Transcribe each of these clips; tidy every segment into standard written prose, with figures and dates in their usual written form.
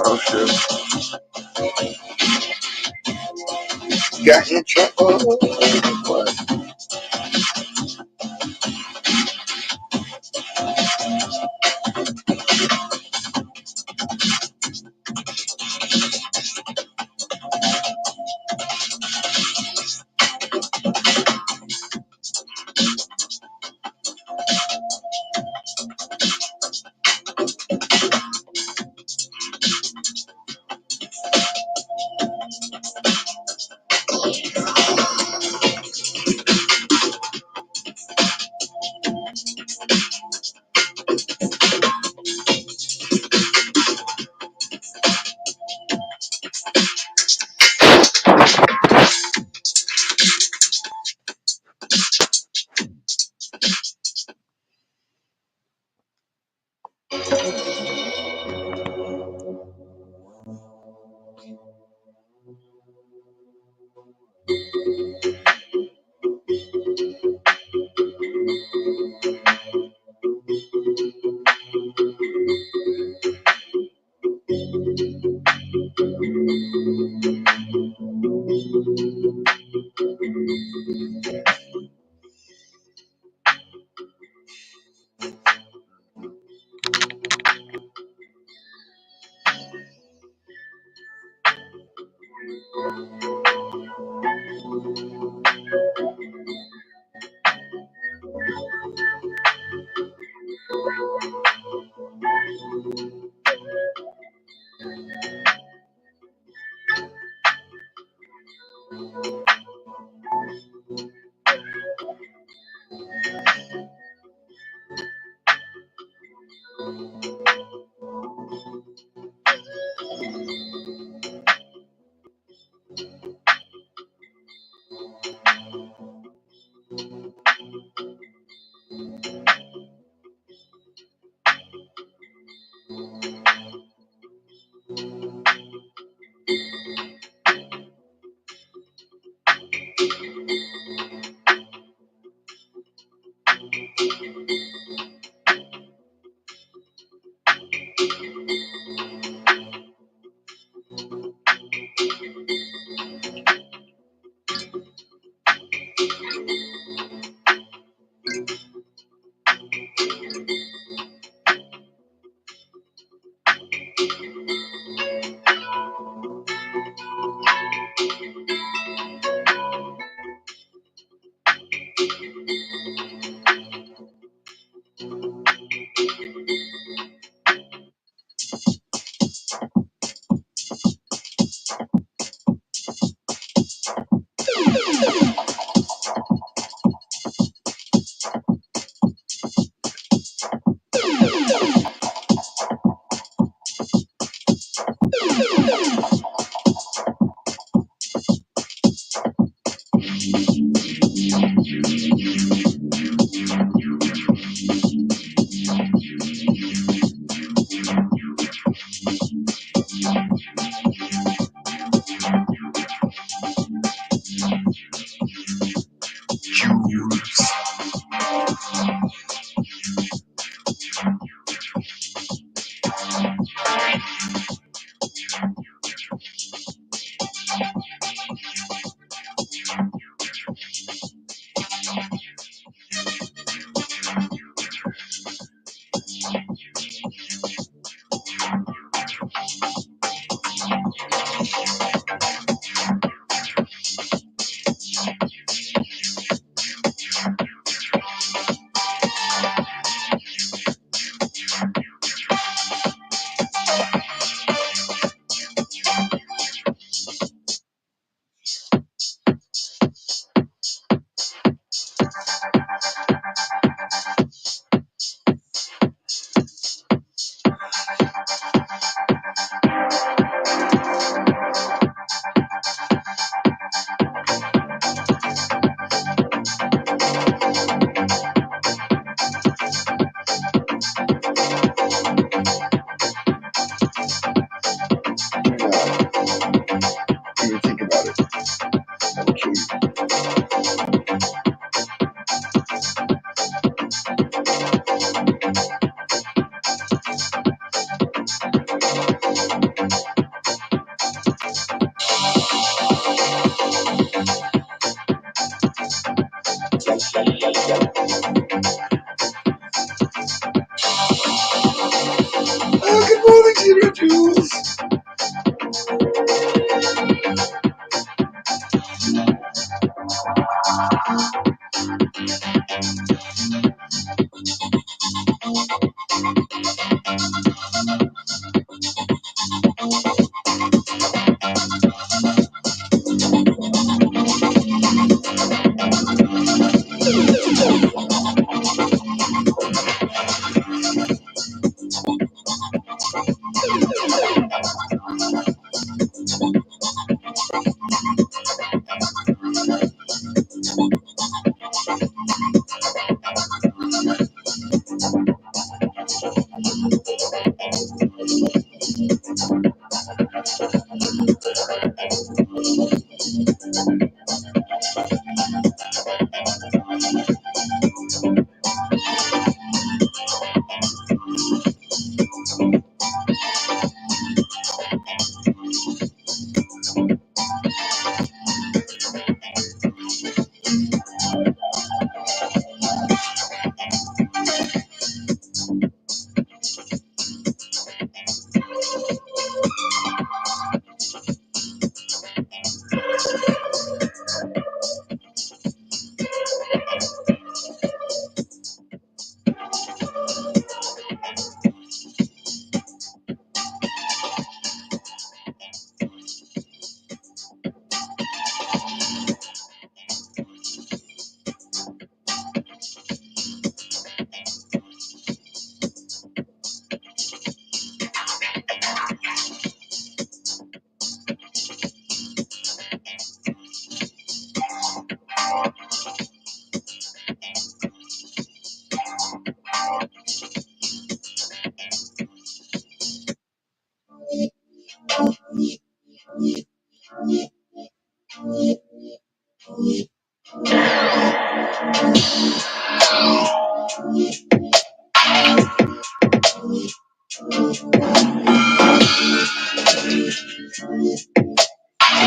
Oh shit. Got in trouble. What?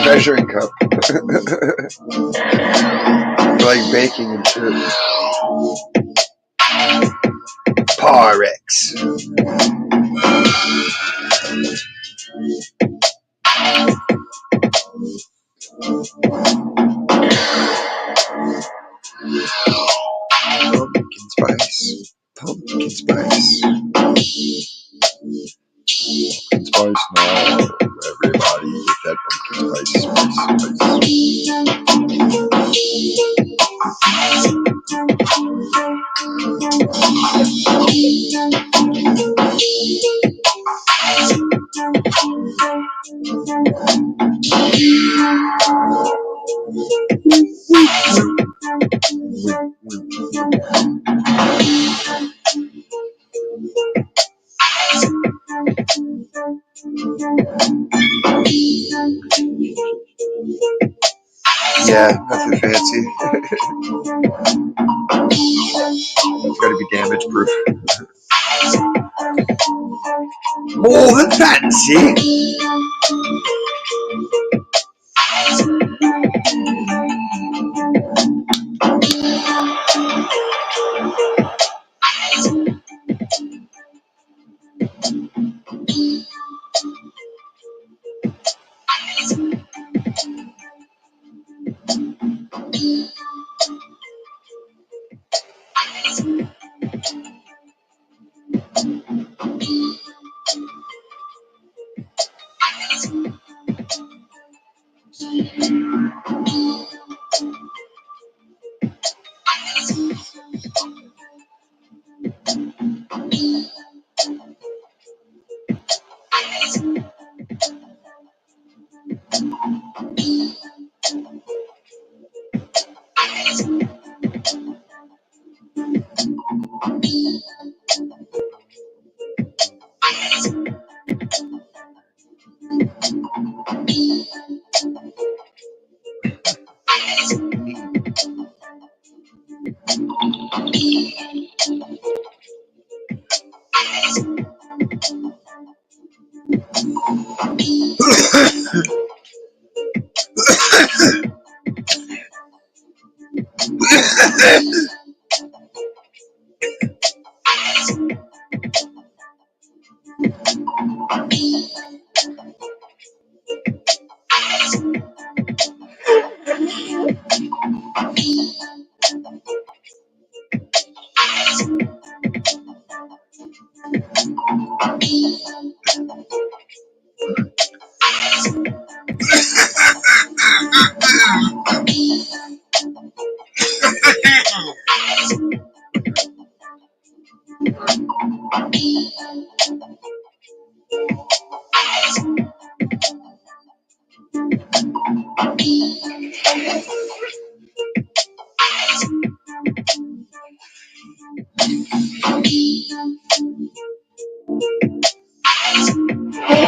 Measuring cup. Like baking and shit. Pyrex. Pumpkin spice. Pumpkin spice. Pumpkin spice now. Everybody get that pumpkin Yeah, nothing fancy. Gotta be damage proof. More than fancy.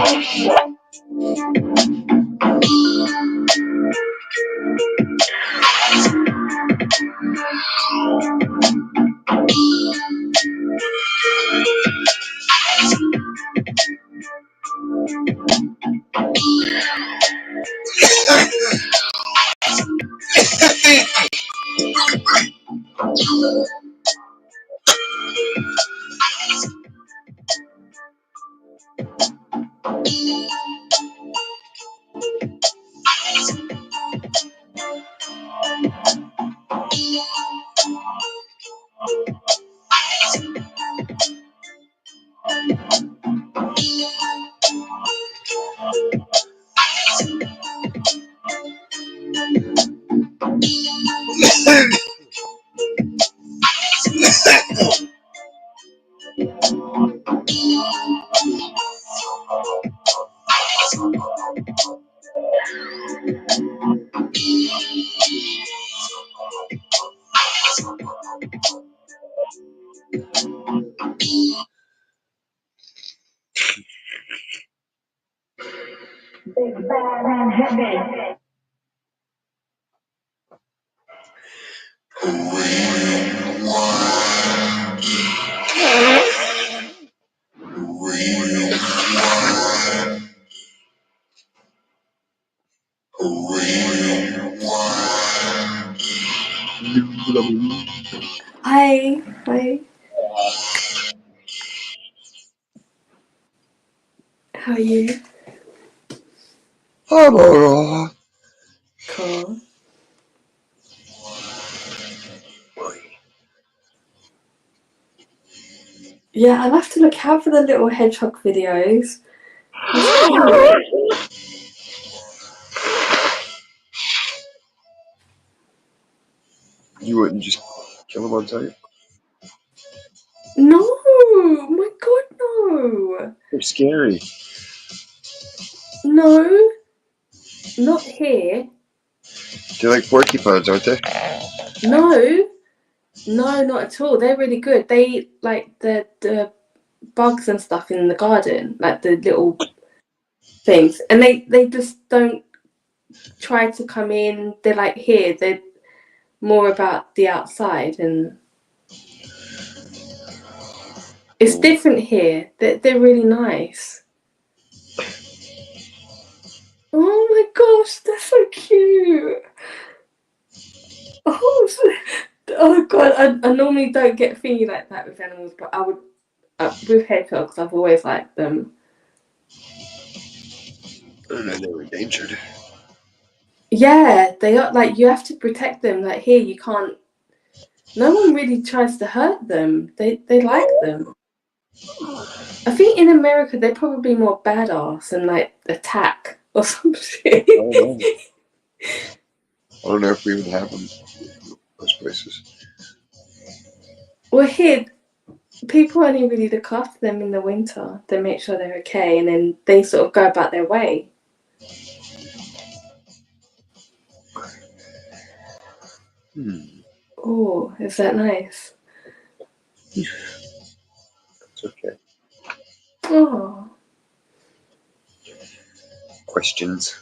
Big bad and heavy. Hi. Hi. How are you? I'm alright. Cool. Yeah, I'll have to look out for the little hedgehog videos. That's cute. You wouldn't just kill him on sight? No! My god, no! They're scary. No, not here. They're like porcupines, aren't they? No, no, not at all. They're really good. They eat like the bugs and stuff in the garden, like the little things, and they just don't try to come in. They're like here. They're more about the outside, and it's different here. They're really nice. Oh my gosh, they're so cute. Oh god, I normally don't get feely like that with animals, but I would with hedgehogs. I've always liked them. And then they were endangered. Yeah, they are like you have to protect them. Like here, you can't. No one really tries to hurt them. They like them. I think in America they're probably more badass and like attack or some shit. I don't know. I don't know if we even have them in those places. Well, here people only really look after them in the winter. They make sure they're okay, and then they sort of go about their way. Oh, is that nice? It's okay. Oh, Questions?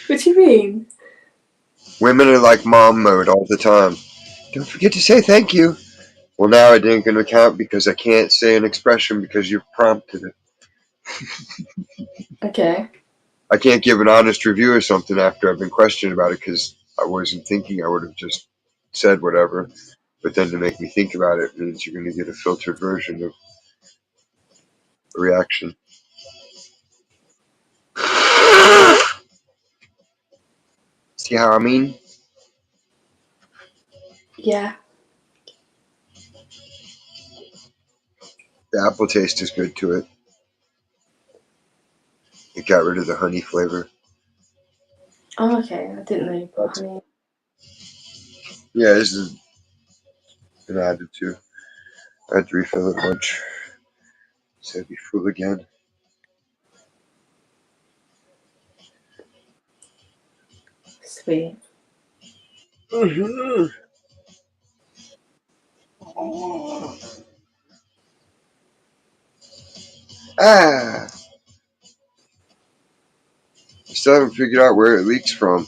what do you mean? Women are like mom mode all the time. Don't forget to say thank you. Well, now I didn't gonna count because I can't say an expression because you've prompted it. Okay. I can't give an honest review or something after I've been questioned about it because I wasn't thinking. I would have just said whatever. But then to make me think about it means you're going to get a filtered version of the reaction. See how I mean? Yeah. The apple taste is good to it. It got rid of the honey flavor. Oh, okay. I didn't know you put That's, honey. yeah, this has been added to. I had to refill it once. So it'd be full again. Sweet. Mm-hmm. Ah! I still haven't figured out where it leaks from.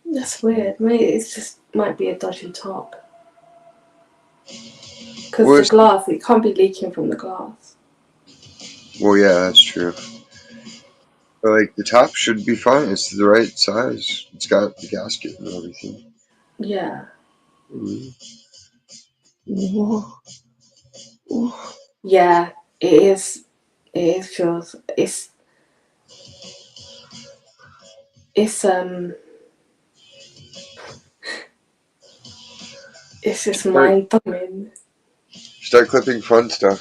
That's weird. Maybe it's just might be a dodgy top. Because the glass, it can't be leaking from the glass. Well, yeah, that's true. But like the top should be fine. It's the right size. It's got the gasket and everything. Yeah. Mm. Yeah, it is. It is feels. It's it's just Start, mind thumbing. start clipping fun stuff.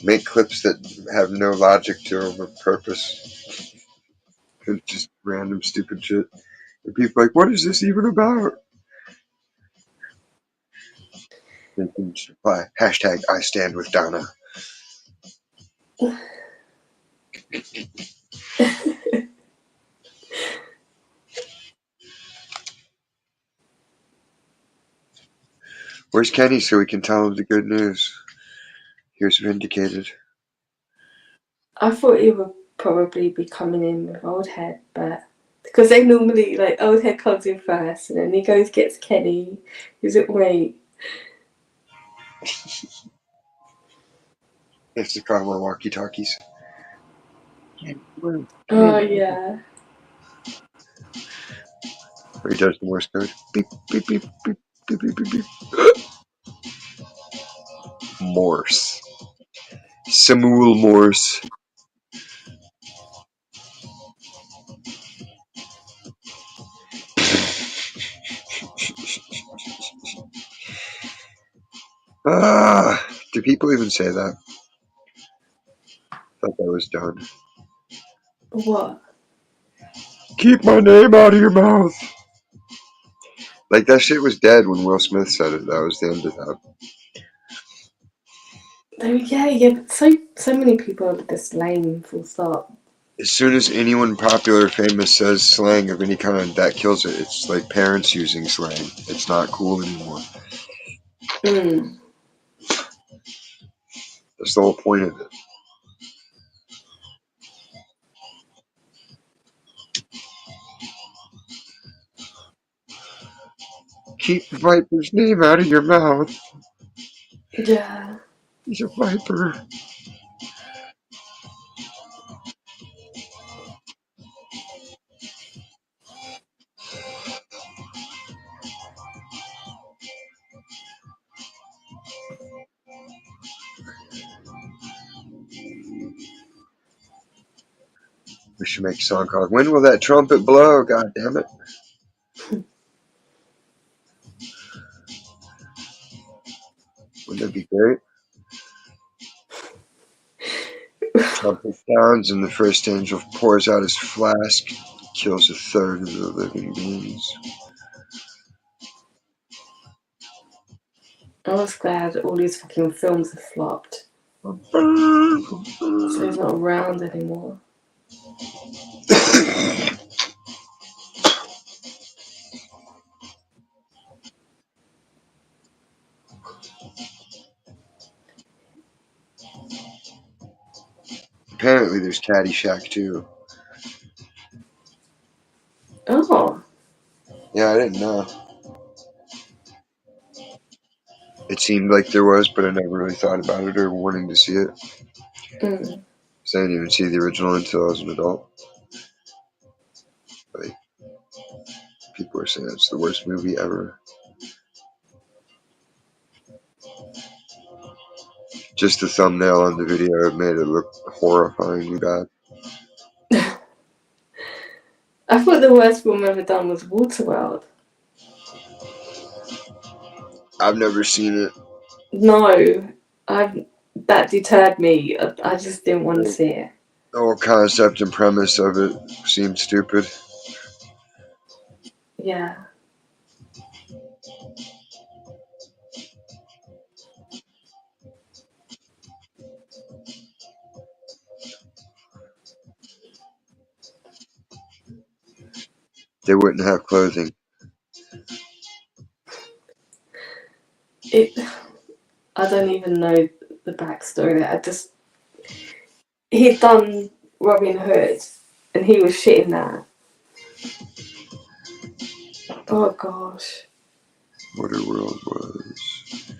Make clips that have no logic to them or purpose. It's just random stupid shit. And people are like, what is this even about? They can just reply, hashtag I stand with Donna. Where's Kenny so we can tell him the good news? Here's vindicated. I thought he would probably be coming in with Old Head, but because they normally like Old Head comes in first, and then he goes gets Kenny. He's like, wait, It's the car more walkie talkies. oh yeah, Or he does the Morse code. Beep, beep, beep, beep, beep, beep, beep, beep. Morse. Samuel Morse. Ah, do people even say that? I thought that was done. what? Keep my name out of your mouth. Like that shit was dead when Will Smith said it. That was the end of that. Yeah, but so many people are just lame. Full stop. As soon as anyone popular or famous says slang of any kind, that kills it. It's like parents using slang. It's not cool anymore. Mm. That's the whole point of it. Keep the Viper's name out of your mouth. Yeah. He's a Viper. We should make a song called When Will That Trumpet Blow? God damn it. Wouldn't that be great? Trumpet sounds and the first angel pours out his flask, kills a third of the living beings. I was glad all these fucking films have flopped, so he's not around anymore. Apparently there's Caddyshack too. Oh. Yeah, I didn't know. It seemed like there was, but I never really thought about it or wanting to see it. Mm. 'Cause I didn't even see the original until I was an adult. Like, people were saying it's the worst movie ever. Just the thumbnail on the video made it look horrifyingly bad. I thought the worst film ever done was Waterworld. I've never seen it. No, I that deterred me. I just didn't want to see it. The whole concept and premise of it seemed stupid. Yeah. they wouldn't have clothing. I don't even know the backstory. He'd done Robin Hood, and he was shitting that. Oh gosh. Waterworld was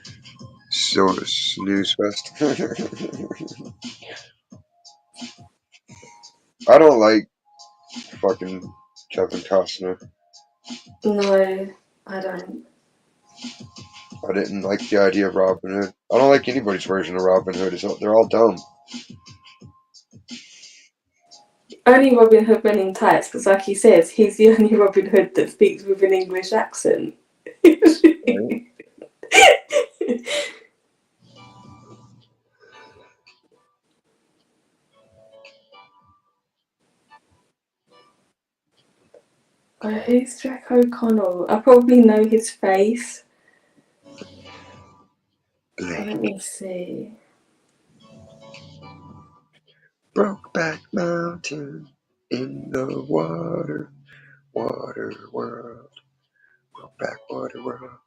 so snooze fest. I don't like fucking Kevin Costner. No, I don't. I didn't like the idea of Robin Hood. I don't like anybody's version of Robin Hood. They're all dumb. Only Robin Hood Men in Tights, because like he says, he's the only Robin Hood that speaks with an English accent. Right? Oh, who's Jack O'Connell? I probably know his face. Let me see. Brokeback Mountain in the water, water world, Brokeback Water World.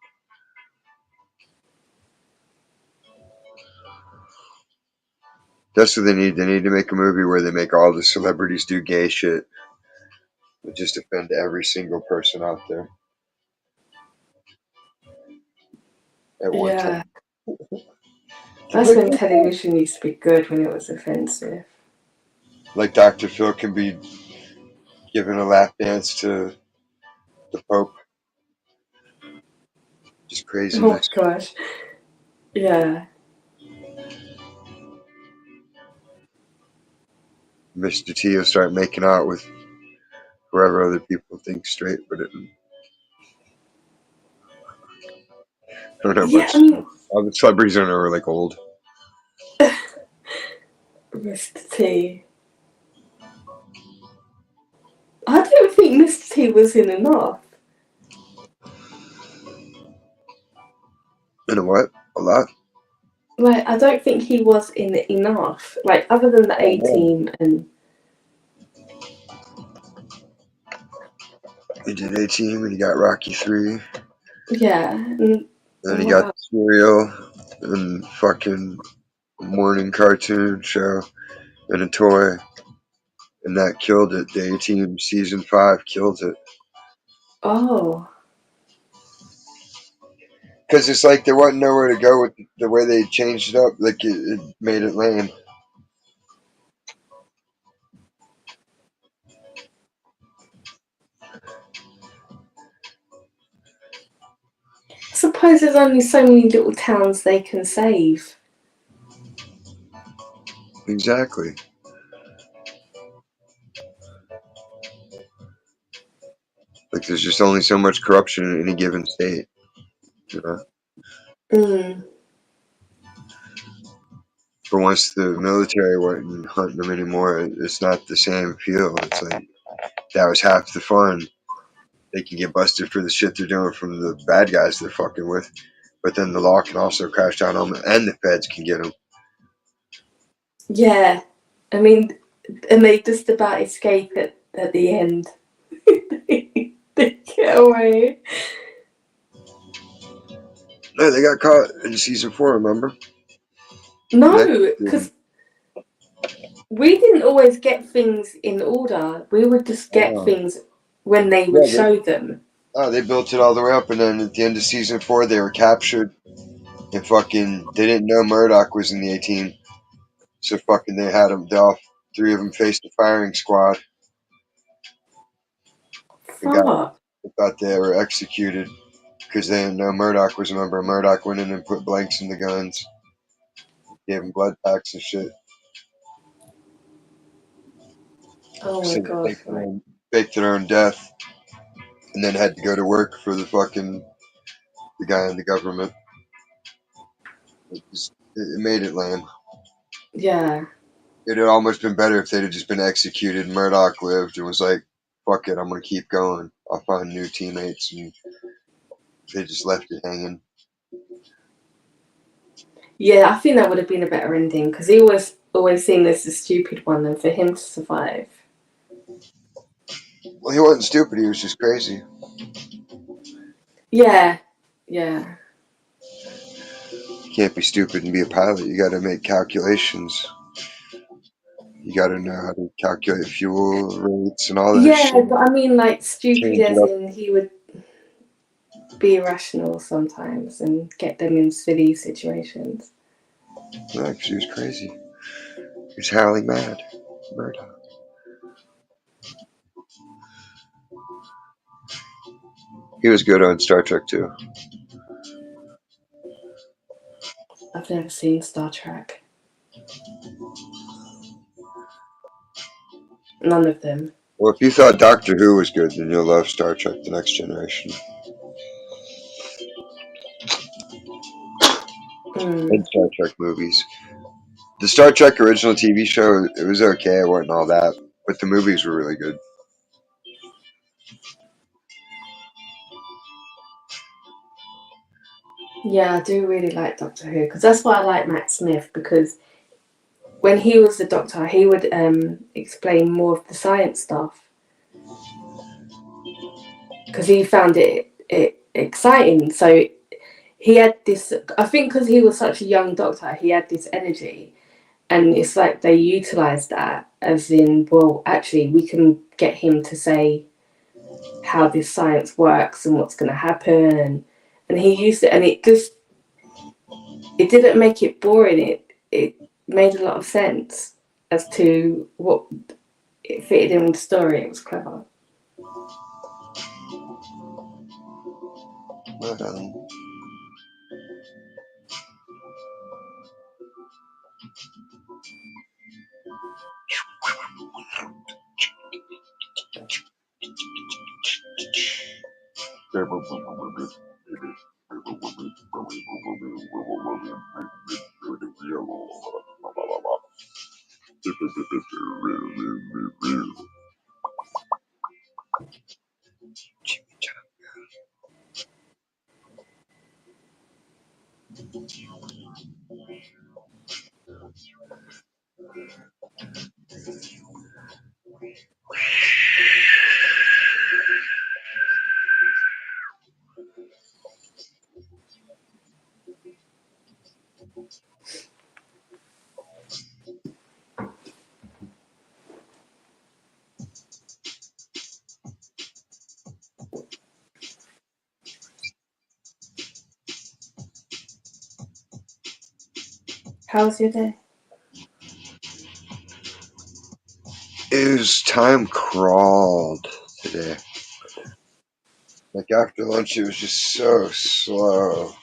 That's what they need. They need to make a movie where they make all the celebrities do gay shit. But just offend every single person out there at one time. Yeah, that's when television used to be good, when it was offensive. Like Dr. Phil can be giving a lap dance to the Pope. Just Oh craziness. gosh. Yeah. Mr. T will start making out with whoever other people think straight, but I don't know Yeah, much. I mean, All the celebrities I know are like old. Mr. T. I don't think Mr. T was in enough. You know what? A lot. Like, I don't think he was in enough. Like, other than the Oh A no. Team and. He did A-Team and he got Rocky 3. Yeah. And Then he what got else? cereal and fucking morning cartoon show and a toy. And that killed it. The A-Team season 5 killed it. Oh. Because it's like there wasn't nowhere to go with the way they changed it up. Like it made it lame. I suppose there's only so many little towns they can save. Exactly. Like there's just only so much corruption in any given state. You know? Mm. But once the military wasn't hunting them anymore, it's not the same feel. It's like that was half the fun. They can get busted for the shit they're doing from the bad guys they're fucking with, but then the law can also crash down on them, and the feds can get them. Yeah. I mean, and they just about escape at the end. They get away. No, they got caught in season 4. Remember? No, because we didn't always get things in order. We would just get Oh, things when they would yeah. show them. They built it all the way up, and then at the end of season 4, they were captured, and fucking they didn't know Murdoch was in the A-Team, so fucking they had them. They all 3 of them faced the firing squad and got. Fuck. They thought they were executed because they didn't know Murdoch was a member. Murdoch went in and put blanks in the guns, gave them blood packs and shit. Oh my So they god. Right. faked their own death, and then had to go to work for the guy in the government. It made it lame. Yeah. It'd have almost been better if they'd have just been executed. Murdoch lived and was like, "Fuck it, I'm gonna keep going. I'll find new teammates," and they just left it hanging. Yeah, I think that would have been a better ending because he was always seen as the stupid one, and for him to survive. Well, he wasn't stupid. He was just crazy. Yeah, yeah. You can't be stupid and be a pilot. You got to make calculations. You got to know how to calculate fuel rates and all that Yeah, shit. but I mean, like, stupid Change it as up. in he would be irrational sometimes and get them in silly situations. No, 'cause he was crazy. He was howling mad. Murder. He was good on Star Trek too. I've never seen Star Trek. None of them. Well, if you thought Doctor Who was good, then you'll love Star Trek: The Next Generation Mm. and Star Trek movies. The Star Trek original TV show, it was okay. It wasn't all that, but the movies were really good. Yeah, I do really like Doctor Who because that's why I like Matt Smith because when he was the Doctor, he would explain more of the science stuff because he found it exciting. So he had this. I think because he was such a young Doctor, he had this energy, and it's like they utilized that as in, well, actually, we can get him to say how this science works and what's going to happen, and he used it, and it didn't make it boring. It made a lot of sense as to what it fitted in with the story. It was clever. But, How was your day? his time crawled today. Like after lunch, it was just so slow.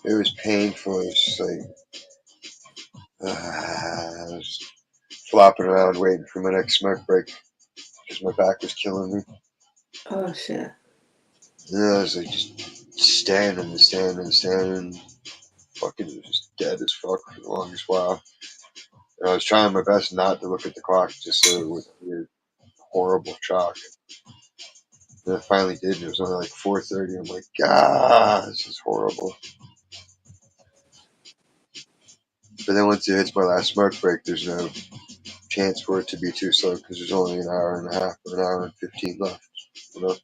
It was painful. It was just like I was flopping around waiting for my next smoke break because my back was killing me. Oh shit. And I was like just standing. Fucking was just dead as fuck for the longest while. And I was trying my best not to look at the clock just so it wouldn't be a horrible shock. And I finally did, and it was only like 4:30. I'm like, God, this is horrible. But then once it hits my last smoke break, there's no chance for it to be too slow because there's only an hour and a half or an hour and 15 left, you know,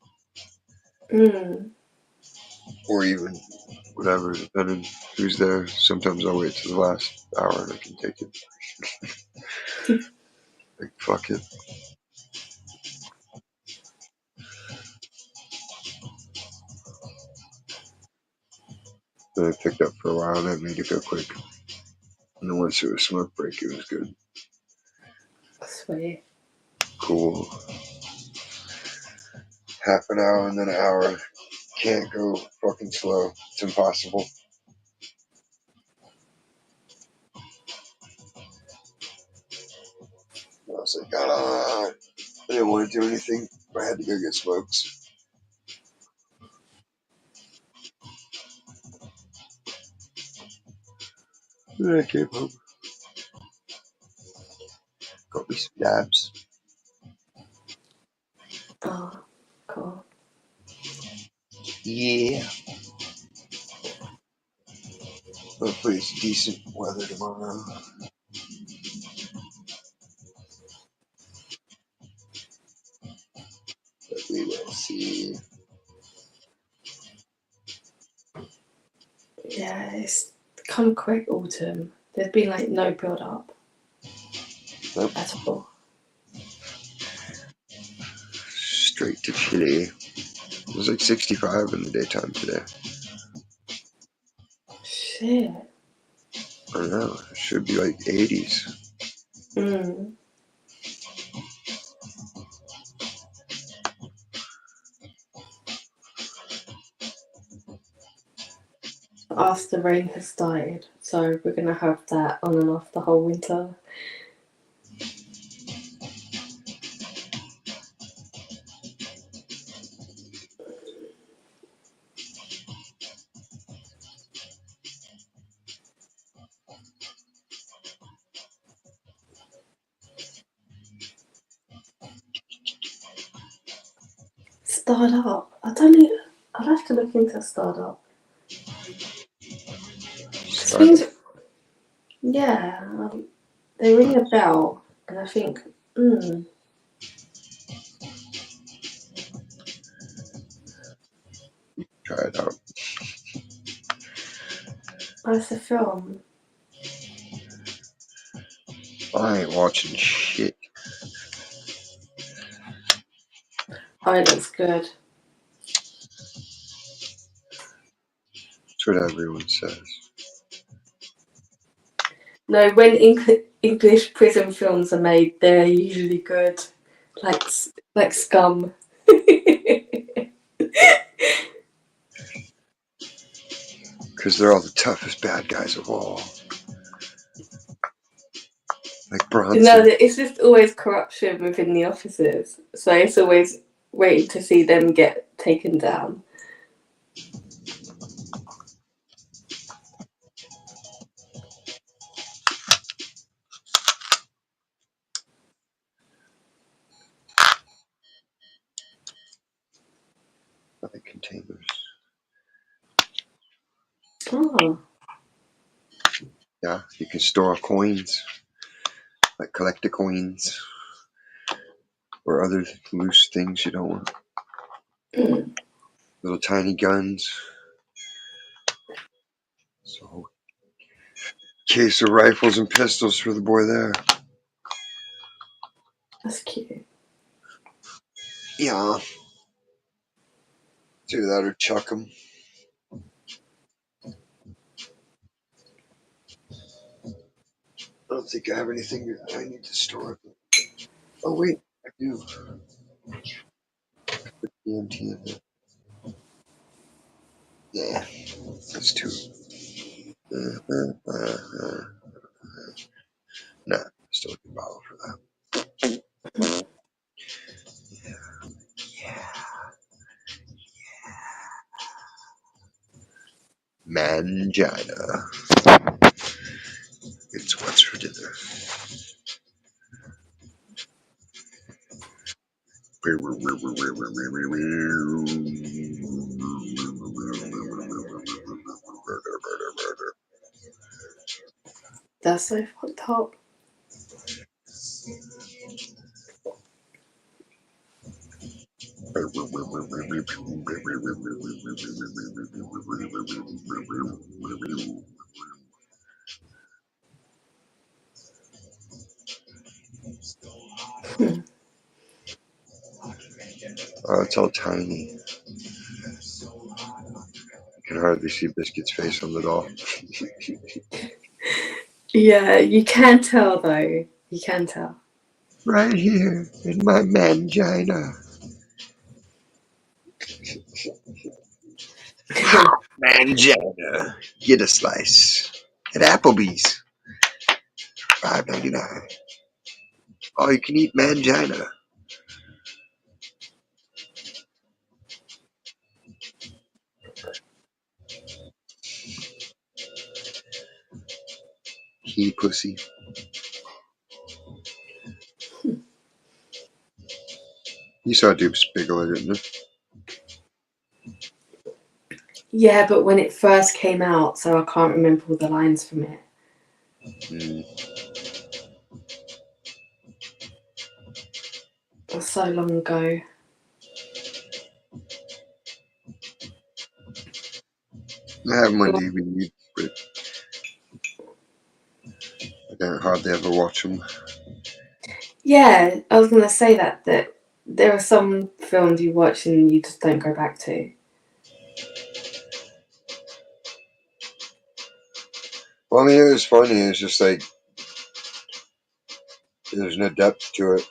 Mm. or even whatever, depending who's there. Sometimes I'll wait to the last hour and I can take it. Like, fuck it. Then I picked up for a while and I made it go quick. And then once it was smoke break, it was good. Sweet. Cool. Half an hour and then an hour. Can't go fucking slow. It's impossible. I was like, I didn't want to do anything. I had to go get smokes. Then I came home. Got me some dabs. Oh, cool. Yeah. Hopefully it's decent weather tomorrow. Yeah, it's come quick autumn. There's been like no build up Nope. at all. Straight to chilly. It was like 65 in the daytime today. Shit. I don't know. It should be like 80s. After the rain has started, so we're gonna have that on and off the whole winter. Start up. I don't know. I'll have to look into start up. Start up. Yeah, they ring a bell, and I think, Try it out. that's a film. I ain't watching shit. Oh, it looks good. That's what everyone says. No, when English prison films are made, they're usually good, like Scum. Because they're all the toughest bad guys of all. Like Bronson. No, it's just always corruption within the offices, so it's always waiting to see them get taken down. Like containers. Oh. Yeah, you can store coins. Like collect the coins. Or other loose things you don't want. Little tiny guns. So, case of rifles and pistols for the boy there. That's cute. Yeah. Do that or chuck them. I don't think I have anything that I need to store. Oh wait, I do. Put DMT in there. Yeah, that's two. Nah, still can bottle for that. Yeah. Mangina. It's what's for dinner. That's so fucked up. Oh, it's all tiny. You can hardly see Biscuit's face on the doll. Yeah, you can tell though. You can tell. Right here in my mangina. Mangina. Get a slice. At Applebee's. $5.99. All you can eat mangina. He pussy. You saw Dupes Bigelow, didn't Yeah, but when it first came out, so I can't remember all the lines from it. you? It was so long ago. I have them on DVD, but I don't hardly ever watch them. Yeah, I was gonna say that there are some films you watch and you just don't go back to. Well, I mean, it was funny. It's just like there's no depth to it.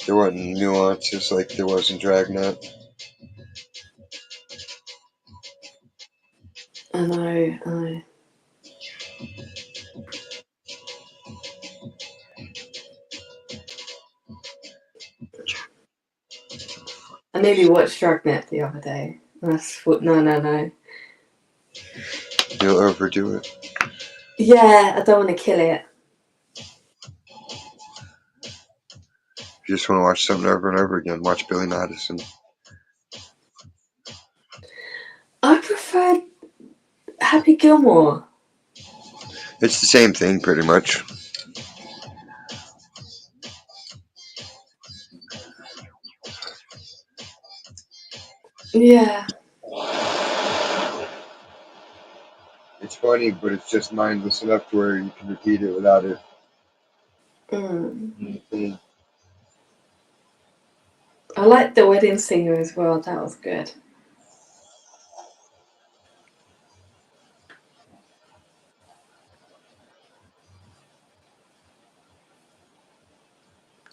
There wasn't nuances like there was in Dragnet. I know, I know. I nearly watched Dragnet the other day. No. You'll overdo it. Yeah, I don't want to kill it. If you just want to watch something over and over again, watch Billy Madison. I prefer Happy Gilmore. It's the same thing, pretty much. Yeah. It's funny, but it's just mindless enough to where you can repeat it without it. Mm. I liked The Wedding Singer as well. That was good.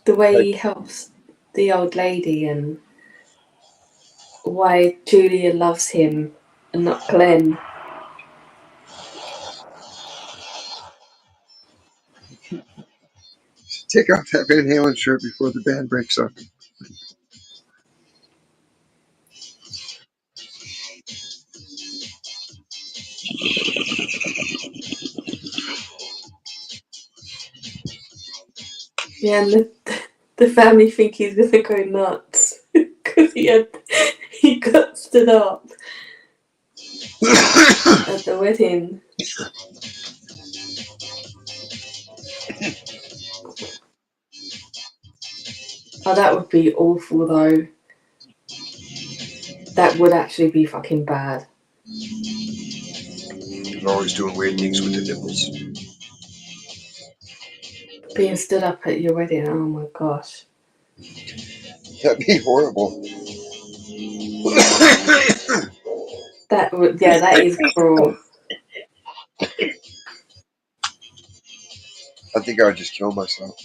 The way Like, he helps the old lady and why Julia loves him and not Glenn. take off that Van Halen shirt before the band breaks up. Yeah, and the family think he's gonna go nuts because he got stood up at the wedding. Oh, that would be awful though. That would actually be fucking bad. I'm always doing weird things with the nipples. Being stood up at your wedding, oh my gosh. That'd be horrible. That is cruel. I think I would just kill myself.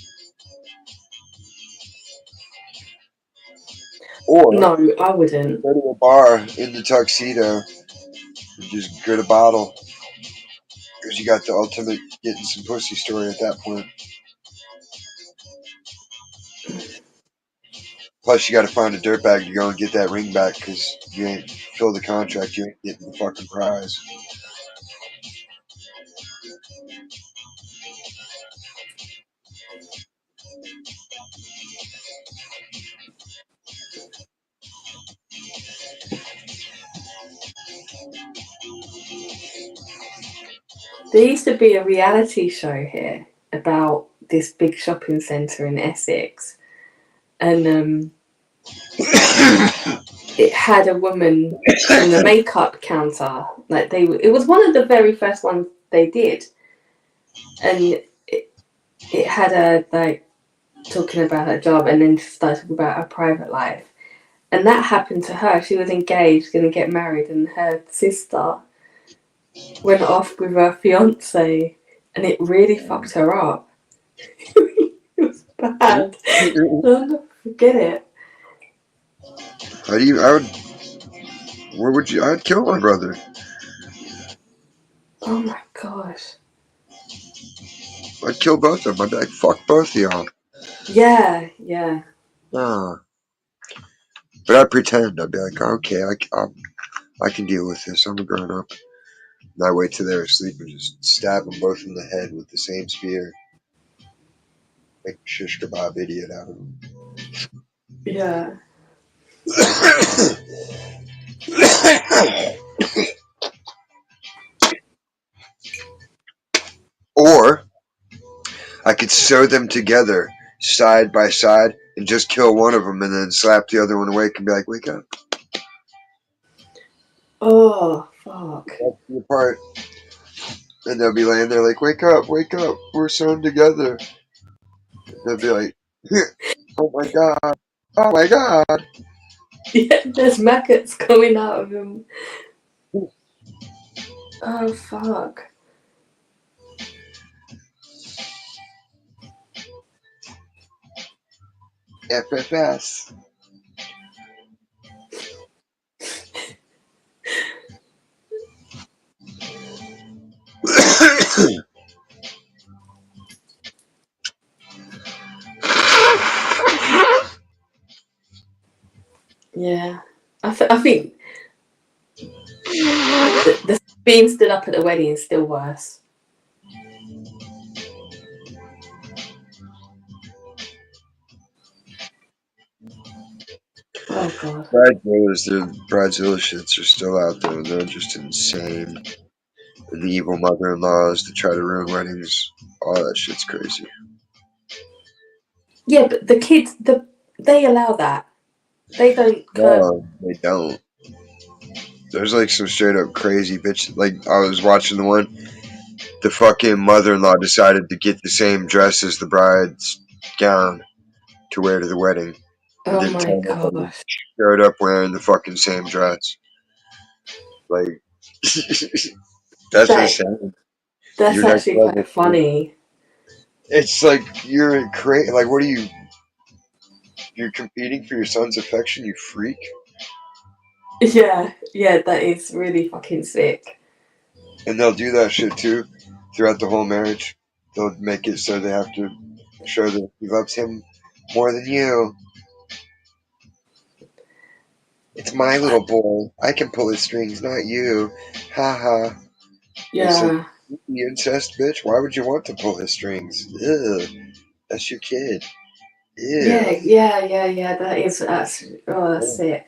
Or No, I wouldn't. go to a bar in the tuxedo and just get a bottle. Because you got the ultimate getting some pussy story at that point. Plus, you got to find a dirtbag to go and get that ring back because you ain't filled the contract. You ain't getting the fucking prize. There used to be a reality show here about this big shopping centre in Essex, and it had a woman on the makeup counter. Like it was one of the very first ones they did, and it had her like talking about her job, and then started talking about her private life. And that happened to her. She was engaged, going to get married, and her sister went off with her fiance, and it really fucked her up. It was bad. I'll never forget it. How do you? I would. Where would you? I'd kill my brother. Oh my gosh. I'd kill both of them. I'd be like, fuck both of y'all. Yeah. Ah. But I'd pretend. I'd be like, okay, I can deal with this. I'm a grown up. And I wait till they're asleep and just stab them both in the head with the same spear. Make a shish kebab idiot out of them. Yeah. Or I could sew them together side by side and just kill one of them and then slap the other one awake and be like, wake up. Oh, fuck. That's the part. And they'll be laying there like, wake up, we're sewn together. And they'll be like, oh my god, oh my god. Yeah, there's maggots coming out of him. Oh, fuck. FFS. Yeah. I think the being stood up at the wedding is still worse. Oh, God. The Bridezilla shits are still out there, and they're just insane. And the evil mother-in-laws that try to ruin weddings, all that shit's crazy. Yeah, but the kids, they allow that. They don't curb. No, they don't. There's like some straight up crazy bitch. Like I was watching the one, the fucking mother-in-law decided to get the same dress as the bride's gown to wear to the wedding, and Oh, didn't my tell nobody. gosh. Showed up wearing the fucking same dress. Like that's That, insane. that's You're next actually quite level. funny. It's like you're crazy. Like what are you? You're competing for your son's affection, you freak. Yeah, that is really fucking sick. And they'll do that shit too throughout the whole marriage. They'll make it so they have to show that he loves him more than you. It's my little boy. I can pull his strings, not you. Ha ha. It's like, Yeah. you incest bitch. Why would you want to pull his strings? Ugh. That's your kid. Ew. That's it.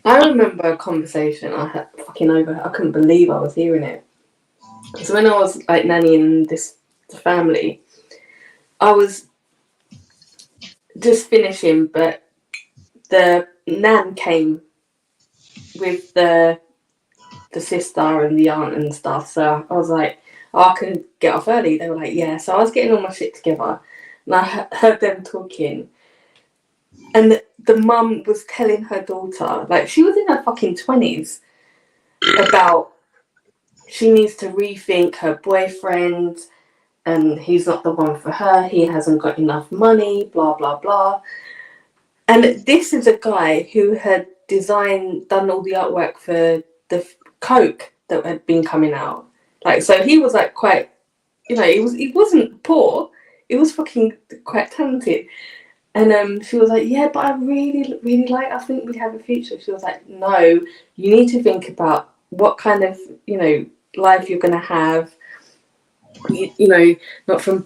I remember a conversation I had fucking over. I couldn't believe I was hearing it. So when I was like nannying this family, I was just finishing, but the nan came with the sister and the aunt and stuff. So I was like, oh, I can get off early. They were like, yeah. So I was getting all my shit together, and I heard them talking. And the mum was telling her daughter, like she was in her fucking 20s, about she needs to rethink her boyfriend and he's not the one for her. He hasn't got enough money, blah, blah, blah. And this is a guy who had done all the artwork for the Coke that had been coming out. Like, so he was like quite, he wasn't poor. He was fucking quite talented. And she was like, yeah, but I really, really I think we have a future. She was like, no, you need to think about what kind of, life you're going to have, not from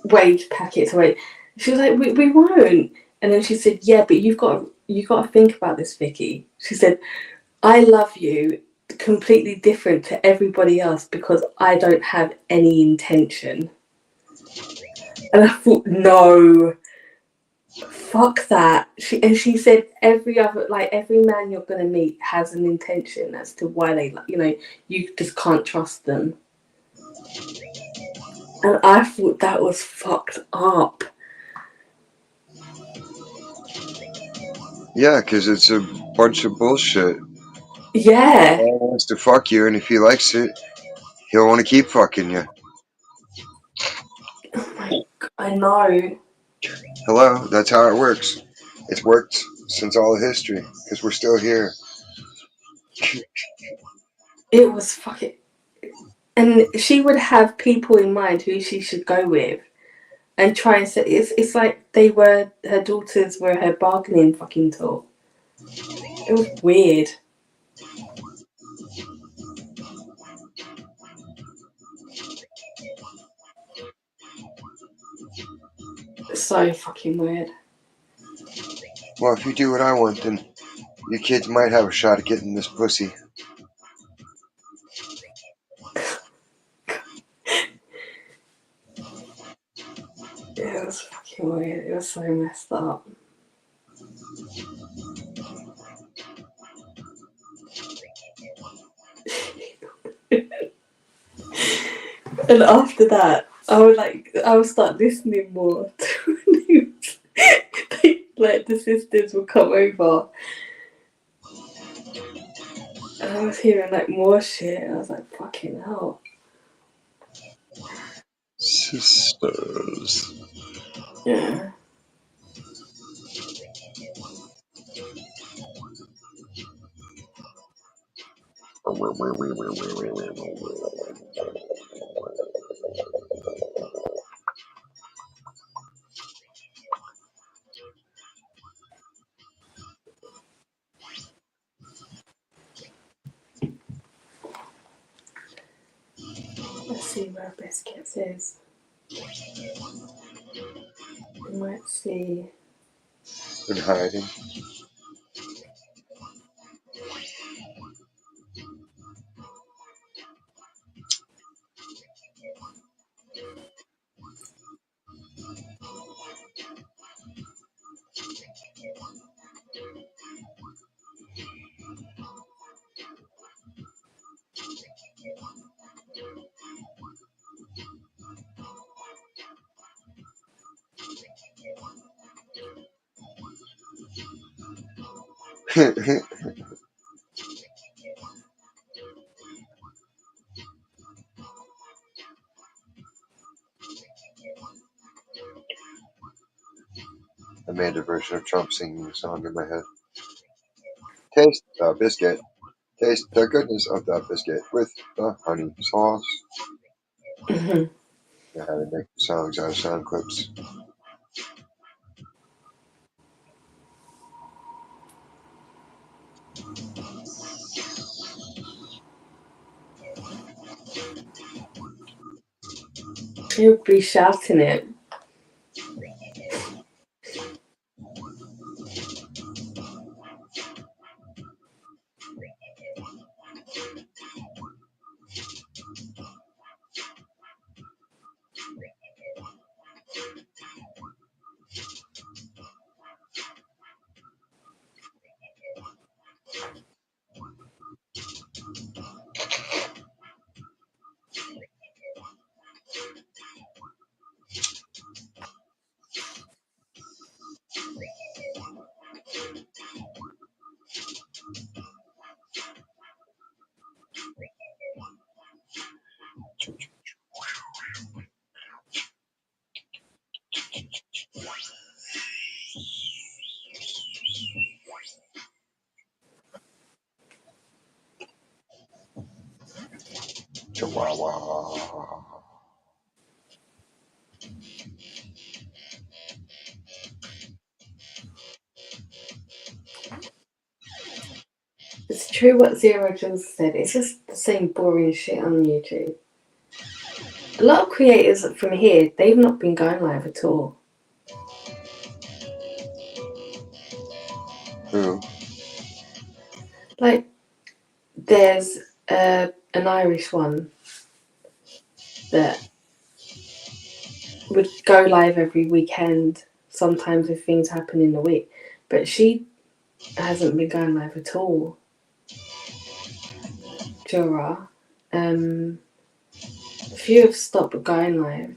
wage packets away. She was like, we won't. And then she said, yeah, but you've got to think about this, Vicky. She said, I love you completely different to everybody else because I don't have any intention. And I thought, no, fuck that. She said every man you're gonna meet has an intention as to why they, you just can't trust them. And I thought that was fucked up. Yeah, because it's a bunch of bullshit. Yeah. He wants to fuck you, and if he likes it, he'll want to keep fucking you. Oh my God, I know. Hello, that's how it works. It's worked since all of history, because we're still here. It was fucking. And she would have people in mind who she should go with, and try and say it's like her daughters were her bargaining fucking tool. It was weird. So fucking weird. Well, if you do what I want, then your kids might have a shot at getting this pussy. fucking weird. It was so messed up. And after that, I would start listening more to news. Like the sisters would come over, and I was hearing like more shit. And I was like, fucking hell. Sisters. Yeah. Let's see where Biscuits is. We might see. Been hiding. I made a version of Trump singing a song in my head. Taste the biscuit. Taste the goodness of the biscuit with the honey sauce. Mhm. I had to make songs out of sound clips. He would be shouting it. Chihuahua. It's true what Zero Jules said. It's just the same boring shit on YouTube. A lot of creators from here, they've not been going live at all. Who? Like, there's an Irish one that would go live every weekend, sometimes if things happen in the week. But she hasn't been going live at all. Jura. A few have stopped going live.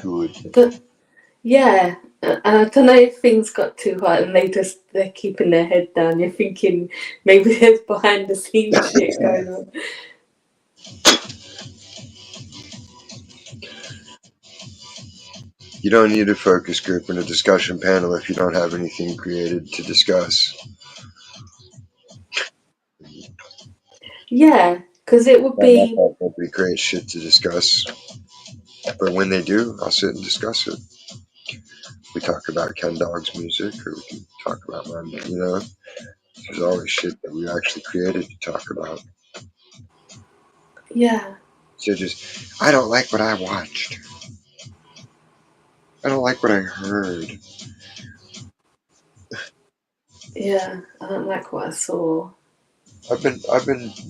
Good. But yeah, and I don't know if things got too hot and they're keeping their head down. You're thinking maybe there's behind the scenes shit going on. You don't need a focus group and a discussion panel if you don't have anything created to discuss. Yeah, because it would be. Nobody creates shit to discuss. But when they do, I'll sit and discuss it. We talk about Ken Dog's music, or we can talk about mine, There's always shit that we actually created to talk about. Yeah. So I don't like what I watched. I don't like what I heard. Yeah, I don't like what I saw. I've been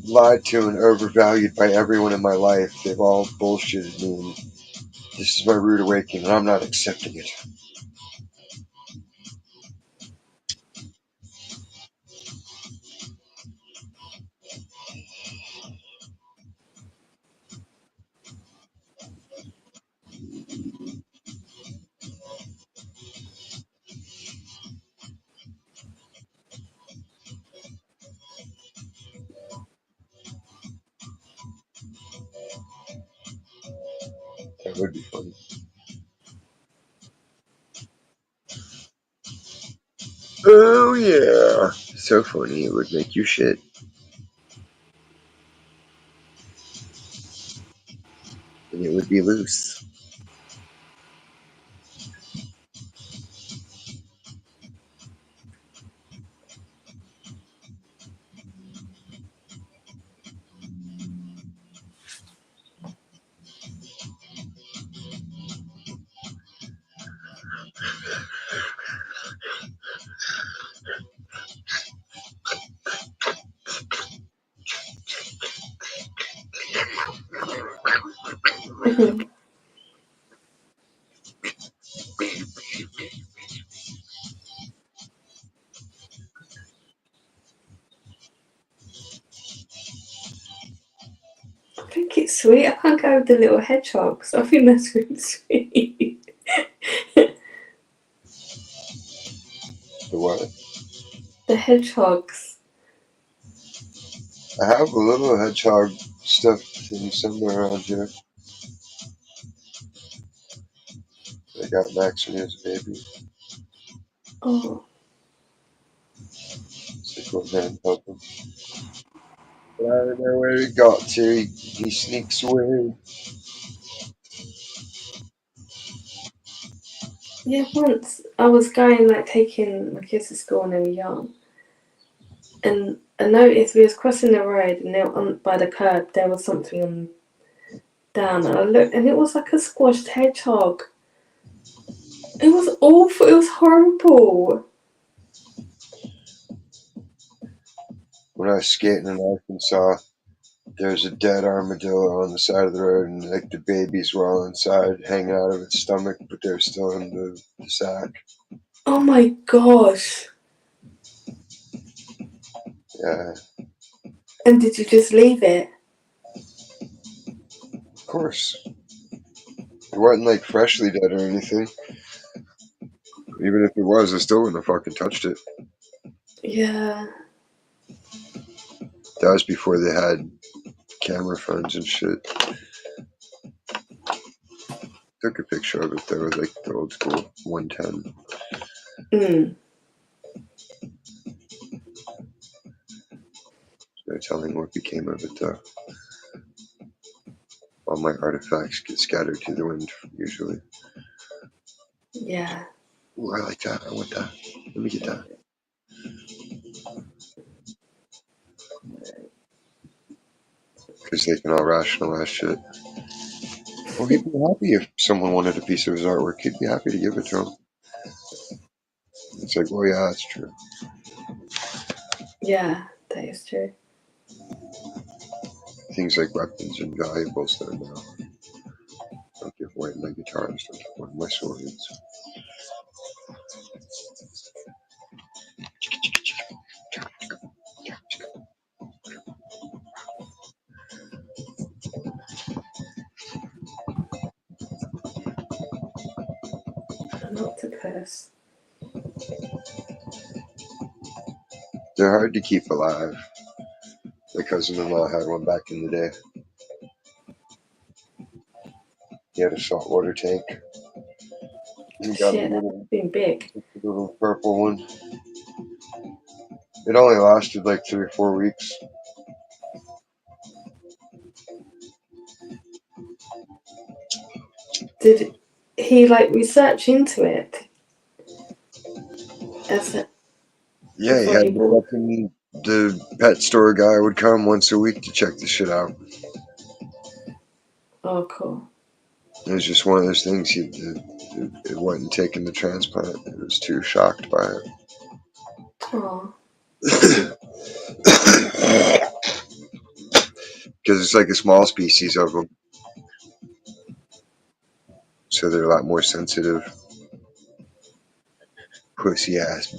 lied to and overvalued by everyone in my life. They've all bullshitted me and This is my rude awakening, and I'm not accepting it. That would be funny. Oh yeah, so funny. It would make you shit, and it would be loose. I think it's sweet. I can't go with the little hedgehogs. I think that's really sweet. The what? The hedgehogs. I have a little hedgehog stuffed thing somewhere around here. I got Max when he was a baby. Oh, So I go ahead and help him. But I don't know where he got to. He sneaks away. yeah. Once I was going like taking my kids to school when they were young, and I noticed we was crossing the road, and there on by the curb there was something on down, and I looked, and it was like a squashed hedgehog. It was awful. It was horrible. When I was skating in Arkansas, there's a dead armadillo on the side of the road, and like the babies were all inside, hanging out of its stomach, but they're still in the sack. Oh my gosh! Yeah, And did you just leave it? of course. It wasn't like freshly dead or anything. Even if it was, I still wouldn't have fucking touched it. Yeah. That was before they had camera phones and shit. Took a picture of it though, with like the old school 110. Mm. No telling what became of it though. All my artifacts get scattered to the wind usually. Yeah. Ooh, I like that. I want that. Let me get that. Because they can all rationalize shit. Well, he'd be happy if someone wanted a piece of his artwork. He'd be happy to give it to him. It's like, well, yeah, that's true. Yeah, that is true. Things like weapons and valuables though now. Don't give away my guitars, don't give away my swords. An octopus. They're hard to keep alive. My cousin-in-law had one back in the day. He had a saltwater tank. He got Shit, that's been big. a little purple one. It only lasted like 3 or 4 weeks. Did he like research into it? As a, Yeah, he before had he bought? the pet store guy would come once a week to check the shit out. Oh, cool. It was just one of those things. It wasn't taking the transplant. It was too shocked by Oh, it. Because it's like a small species of them. so they're a lot more sensitive. Pussy ass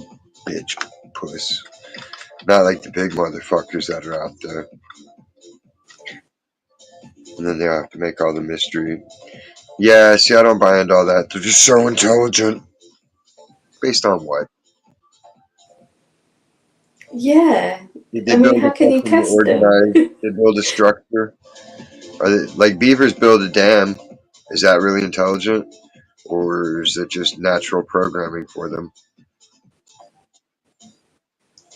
bitch puss. Not like the big motherfuckers that are out there. And then they have to make all the mystery. Yeah, see, I don't buy into all that. They're just so intelligent. Based on what? Yeah. Did I they mean, build a how can you fucking test them? organized? They build a structure? Are they like beavers build a dam? Is that really intelligent, or is it just natural programming for them?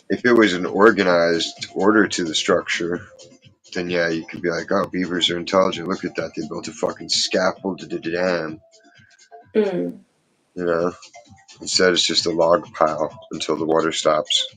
If it was an organized order to the structure, then yeah, you could be like, oh, beavers are intelligent. Look at that. They built a fucking scaffold to the dam. Mm. You know, instead it's just a log pile until the water stops.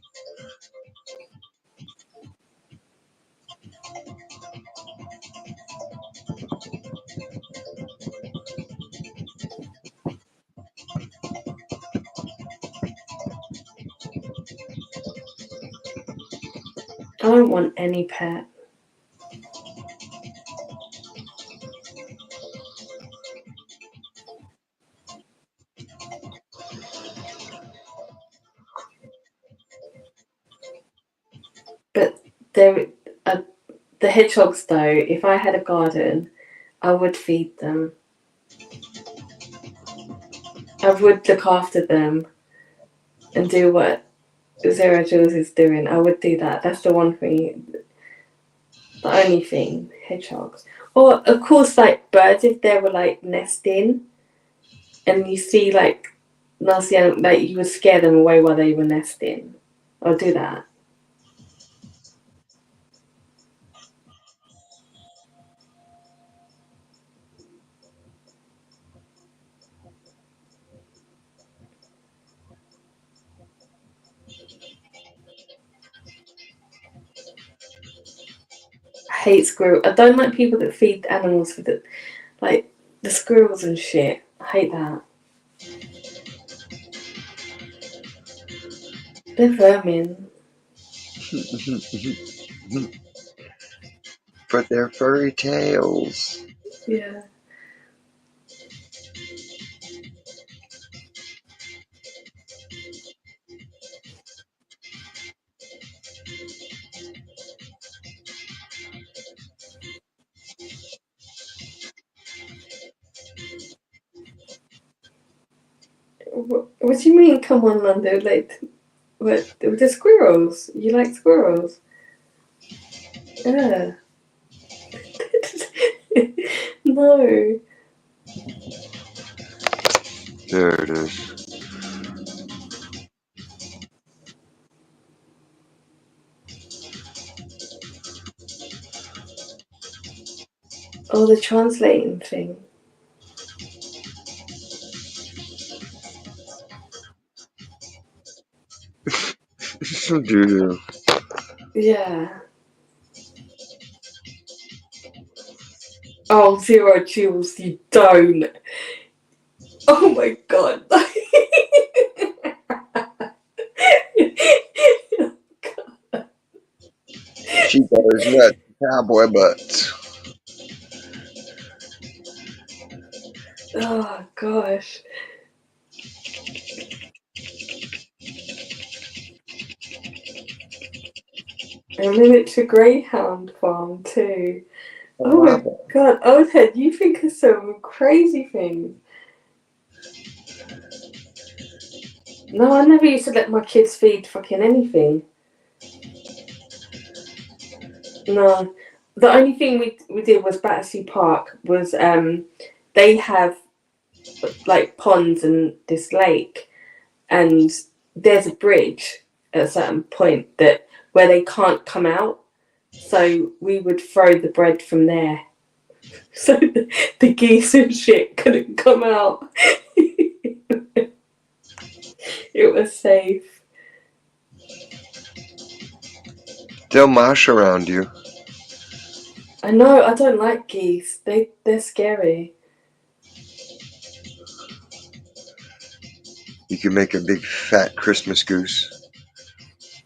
I don't want any pet. But there, uh, the hedgehogs, though, if I had a garden, I would feed them. I would look after them and do what Zero Jules is doing. I would do that. That's the one thing, the only thing, hedgehogs. Or, of course, like birds, if they were like nesting and you see like nasty animals, like you would scare them away while they were nesting. I'll do that. I hate squirrels. I don't like people that feed animals with it, like the squirrels and shit. I hate that. They're vermin. But their furry tails. Yeah. What do you mean? Come on, Lando. Like, what? With the squirrels? You like squirrels? Yeah. No. There it is. Oh, the translating thing. Some doo-doo. Yeah. Oh, Zero Jules, you don't. Oh my god. She goes nuts. Cowboy butts. Oh gosh. A miniature greyhound farm too. Oh my god, Oldhead, you think of some crazy things. No, I never used to let my kids feed fucking anything. No. The only thing we did was Battersea Park was they have like ponds and this lake and there's a bridge at a certain point that where they can't come out. So we would throw the bread from there. So the geese and shit couldn't come out. It was safe. They'll mosh around you. I know, I don't like geese. They're scary. You can make a big fat Christmas goose.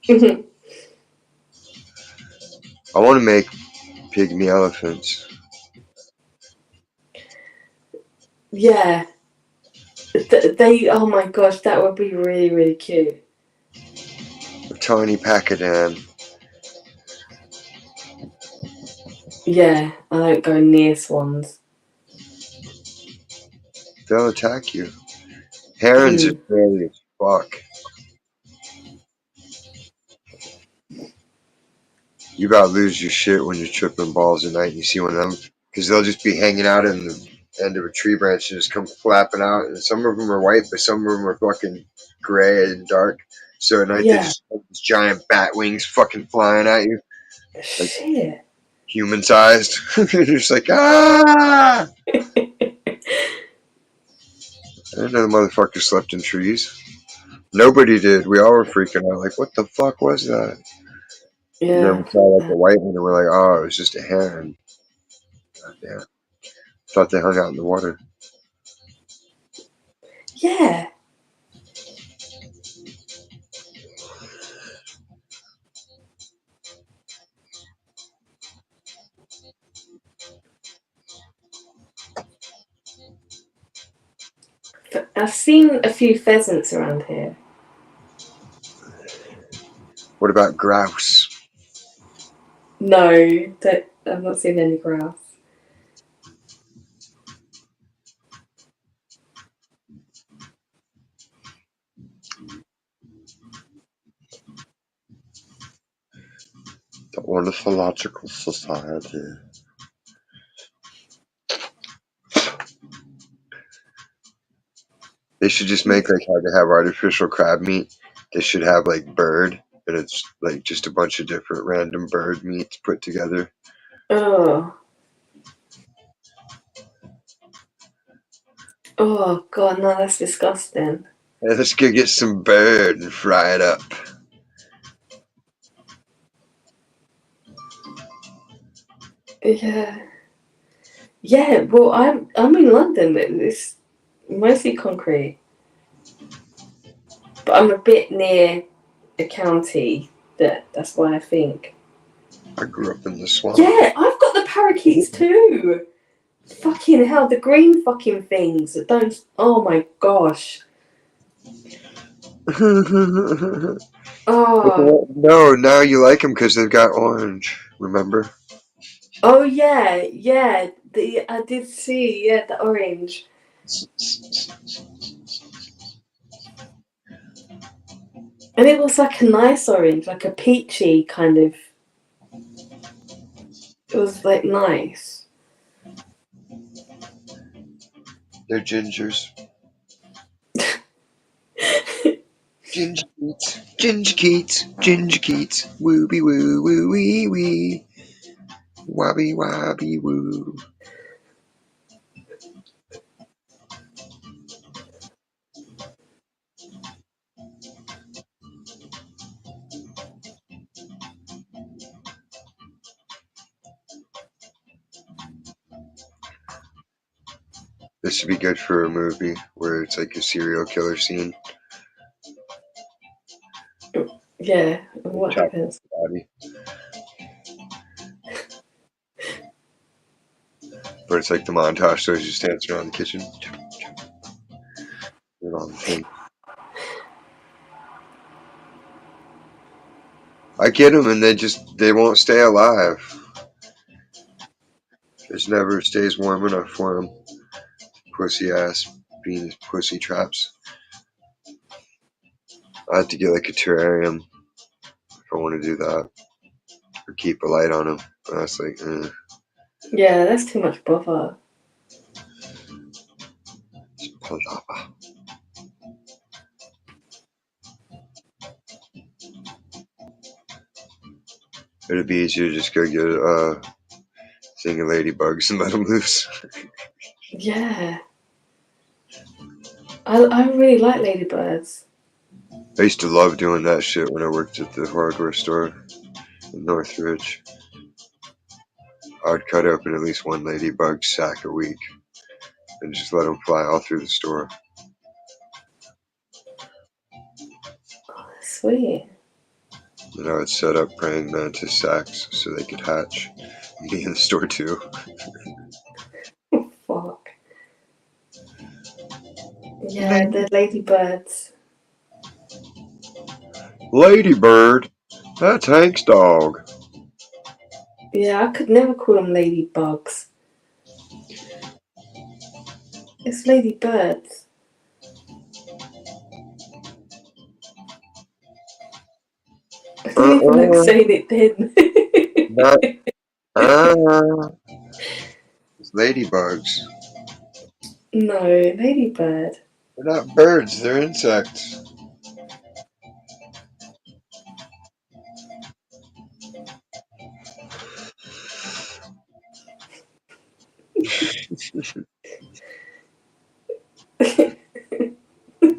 I I want to make pygmy elephants. Yeah. Oh my gosh, that would be really, really cute. A tiny pachyderm. Yeah, I don't go near swans. They'll attack you. Herons are Mm. scary as fuck. You about to lose your shit when you're tripping balls at night and you see one of them. Because they'll just be hanging out in the end of a tree branch and just come flapping out. And some of them are white, but some of them are fucking gray and dark. So at night they Yeah. just have these giant bat wings fucking flying at you. Like Shit. human sized. You're just like, ah! I didn't know the motherfucker slept in trees. Nobody did. We all were freaking out. Like, what the fuck was that? And then Yeah. we saw like a white one and we're like, oh, it was just a heron. God damn. Thought they hung out in the water. Yeah. I've seen a few pheasants around here. What about grouse? No, I've not seen any grouse. The Ornithological Society. They should just make like how they have artificial crab meat. They should have like bird, and it's like just a bunch of different random bird meats put together. Oh. Oh god, no, that's disgusting. Hey, let's go get some bird and fry it up. Yeah. Yeah, well I'm in London. It's mostly concrete. But I'm a bit near a county that's why I think. I grew up in the swamp. Yeah, I've got the parakeets too. Fucking hell, the green fucking things that don't. Oh my gosh. Oh, No, now you like them because they've got orange. Remember? oh yeah, yeah. I did see, yeah, the orange, and it was like a nice orange, like a peachy kind of. It was like nice. They're gingers. Ginger Keats, Ginger Keats, Ginger Keats, wooby woo woo wee wee, wobby wobby woo. This would be good for a movie where it's like a serial killer scene. Yeah. And Like what chopping up happens? the body. But it's like the montage, so he's just dancing around the kitchen. Doing all the things. I get them, and they won't stay alive. It never stays warm enough for them. Pussy ass being pussy traps. I have to get like a terrarium if I want to do that, or keep a light on them. But that's like, Yeah, that's too much bother. palava. It'd be easier to just go get a thing of ladybugs and let them loose. Yeah, I really like ladybirds. I used to love doing that shit when I worked at the hardware store in Northridge. I would cut open at least one ladybug sack a week and just let them fly all through the store. Sweet. And I would set up praying mantis sacks so they could hatch and be in the store too. Fuck. Yeah, the ladybirds. Ladybird. That's Hank's dog. Yeah, I could never call them ladybugs. It's ladybirds. I didn't even like Uh-uh. saying it then. Not, it's ladybugs. No, ladybird. They're not birds, they're insects.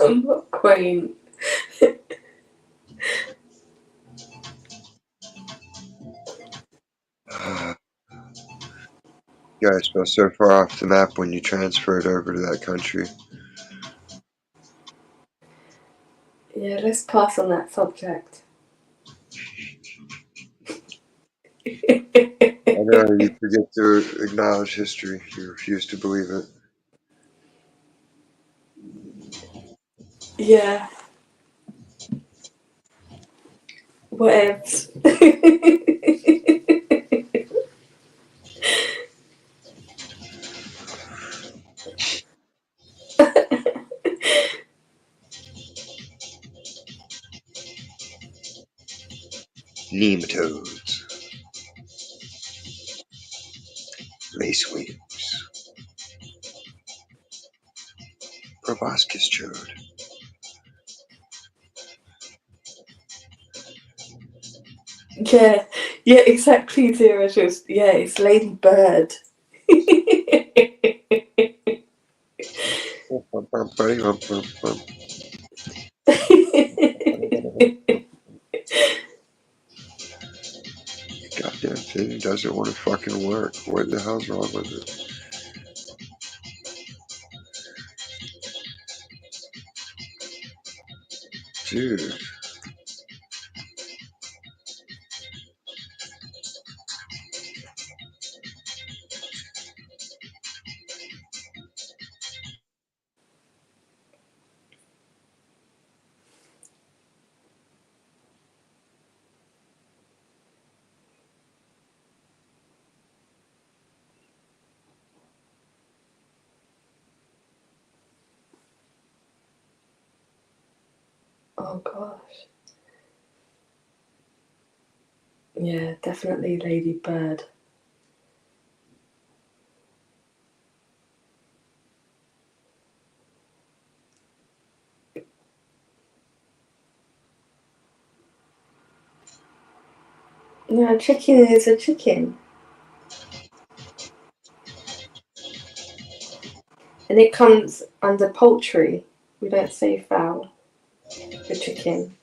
I'm not quite. You guys feel so far off the map when you transferred over to that country. Yeah, let's pass on that subject. I know you forget to acknowledge history. You refuse to believe it. Yeah, whatevs. Nematodes, lacewings, proboscis chode. Yeah, yeah, exactly, Zero. Just yeah, it's Lady Bird. Goddamn thing doesn't want to fucking work. What the hell's wrong with it? Dude. Oh gosh. Yeah, definitely Lady Bird. No, a chicken is a chicken. And it comes under poultry. We don't say fowl. The chicken.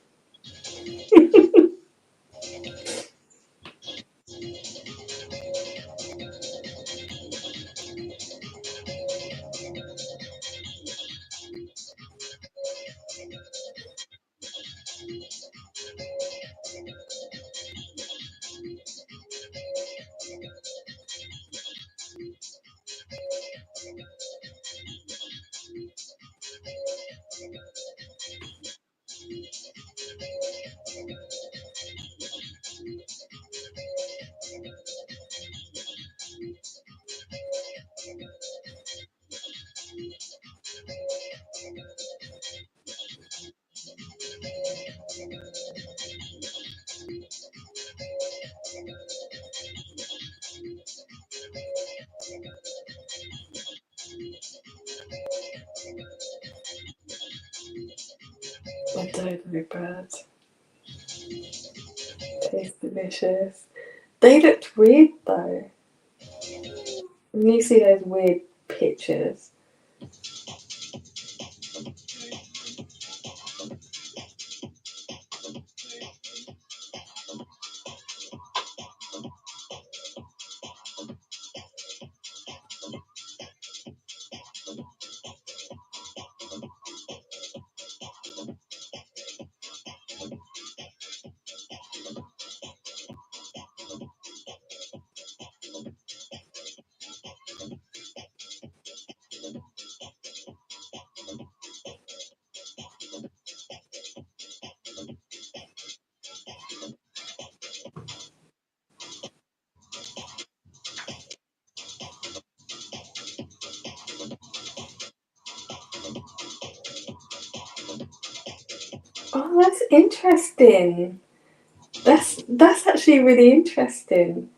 I don't know birds. Taste delicious. They looked weird though. When you see those weird pictures. Oh, that's interesting. That's actually really interesting.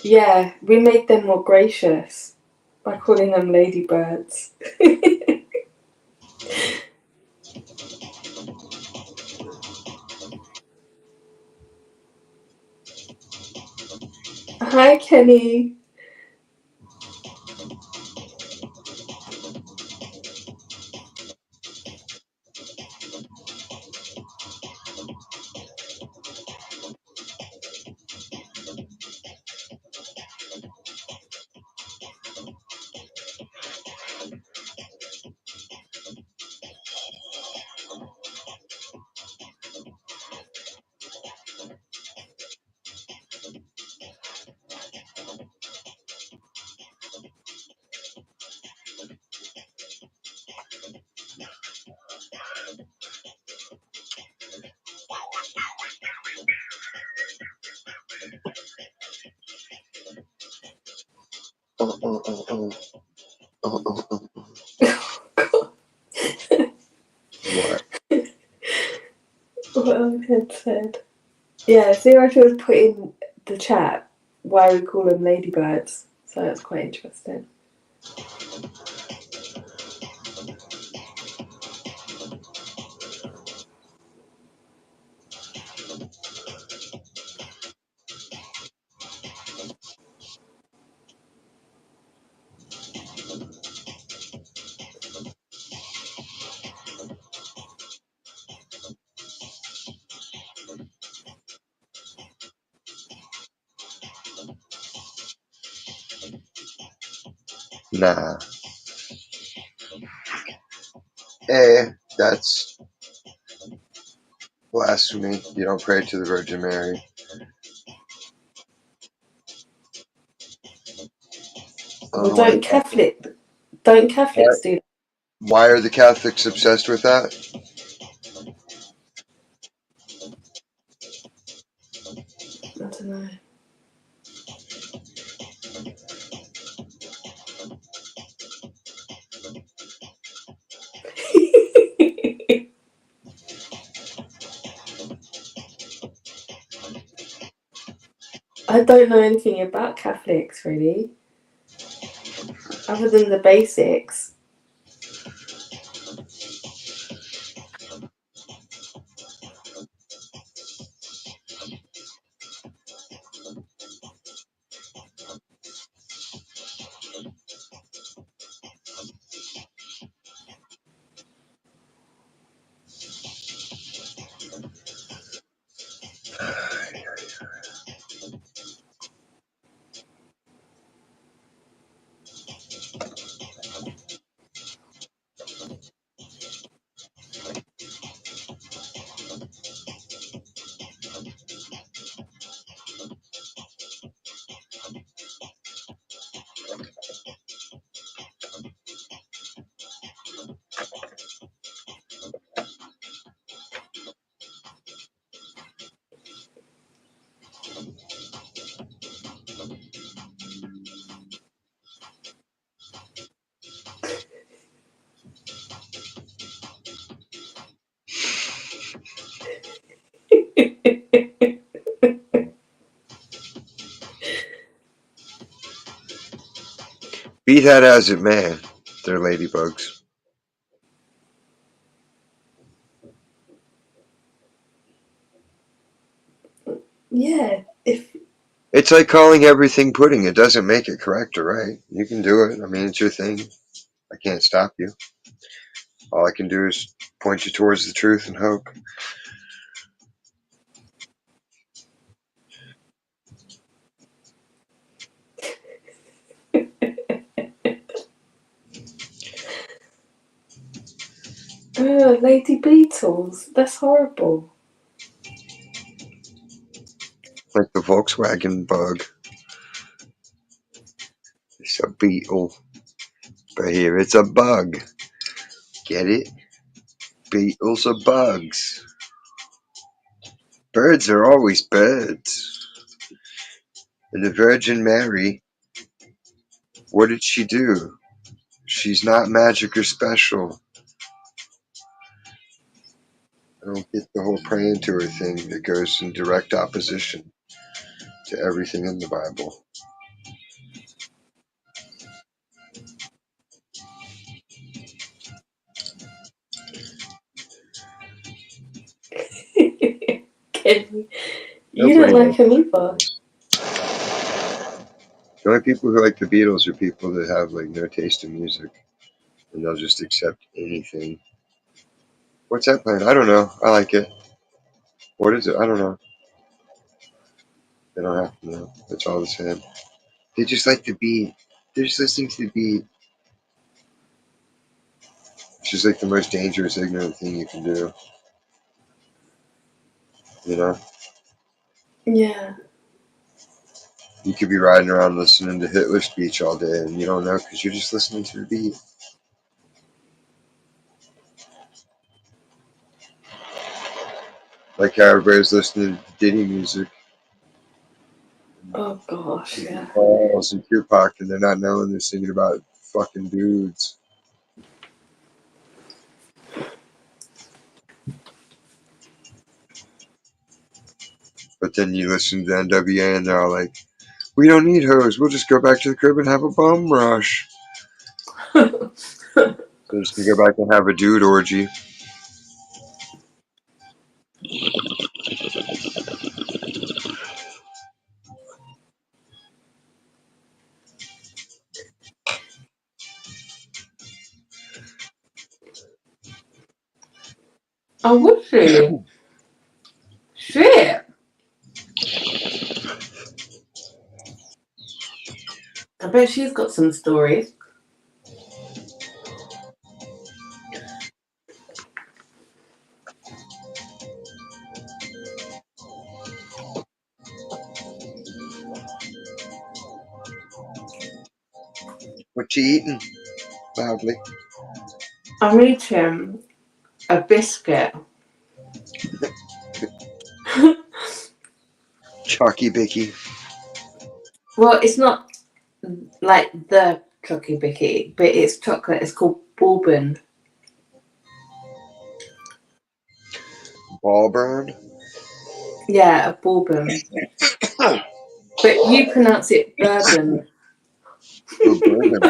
Yeah, we made them more gracious by calling them ladybirds. Hi, Kenny. Oh, oh, oh, oh. Oh, oh, oh. What? What I had said. Yeah, Zero was put in the chat why we call them ladybirds. So that's quite interesting. Nah. That's blasphemy. You don't pray to the Virgin Mary. I don't Well, know why. don't Why, Catholics do that? why are the Catholics obsessed with that? I don't know. I don't know anything about Catholics really, other than the basics. Be that as it may, they're ladybugs. Yeah, if It's like calling everything pudding. It doesn't make it correct or right. You can do it. I mean, it's your thing. I can't stop you. All I can do is point you towards the truth and hope. Lady Beetles, that's horrible. Like the Volkswagen bug. It's a beetle. But here it's a bug. Get it? Beetles are bugs. Birds are always birds. And the Virgin Mary, what did she do? She's not magic or special. I don't get the whole praying to her thing that goes in direct opposition to everything in the Bible. Kenny, you don't Nobody like likes. him either. The only people who like the Beatles are people that have like no taste in music, and they'll just accept anything. What's that playing? I don't know. I like it. What is it? I don't know. They don't have to know. It's all the same. They just like the beat. They're just listening to the beat. It's just like the most dangerous, ignorant thing you can do. You know? Yeah. You could be riding around listening to Hitler's speech all day, and you don't know because you're just listening to the beat. Like how everybody's listening to Diddy music, Oh gosh, yeah. Balls and Tupac, and they're not knowing they're singing about fucking dudes. But then you listen to NWA, and they're all like, "We don't need hoes. We'll just go back to the crib and have a bum rush." So just to go back and have a dude orgy. Oh, would she? Shit. I bet she's got some stories. What you eating? Loudly. I'm eating a biscuit. Chalky Bicky. Well, it's not like the Chucky Bicky, but it's chocolate. It's called bourbon. Ball burn. Yeah, a bourbon. But you pronounce it bourbon. Oh, bourbon.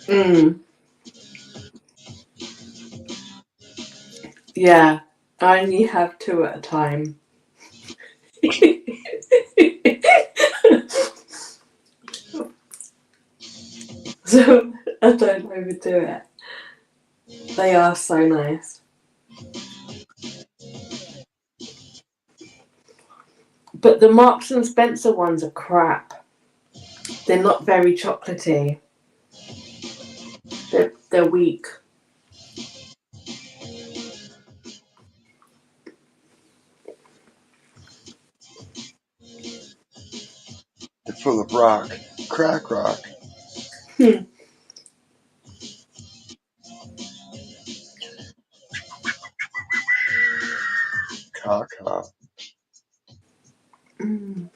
Mm, yeah, I only have two at a time. So I don't overdo it. They are so nice. But the Marks and Spencer ones are crap. They're not very chocolatey. They're weak. They're full of rock. Crack rock. Hmm. Caca. Mm.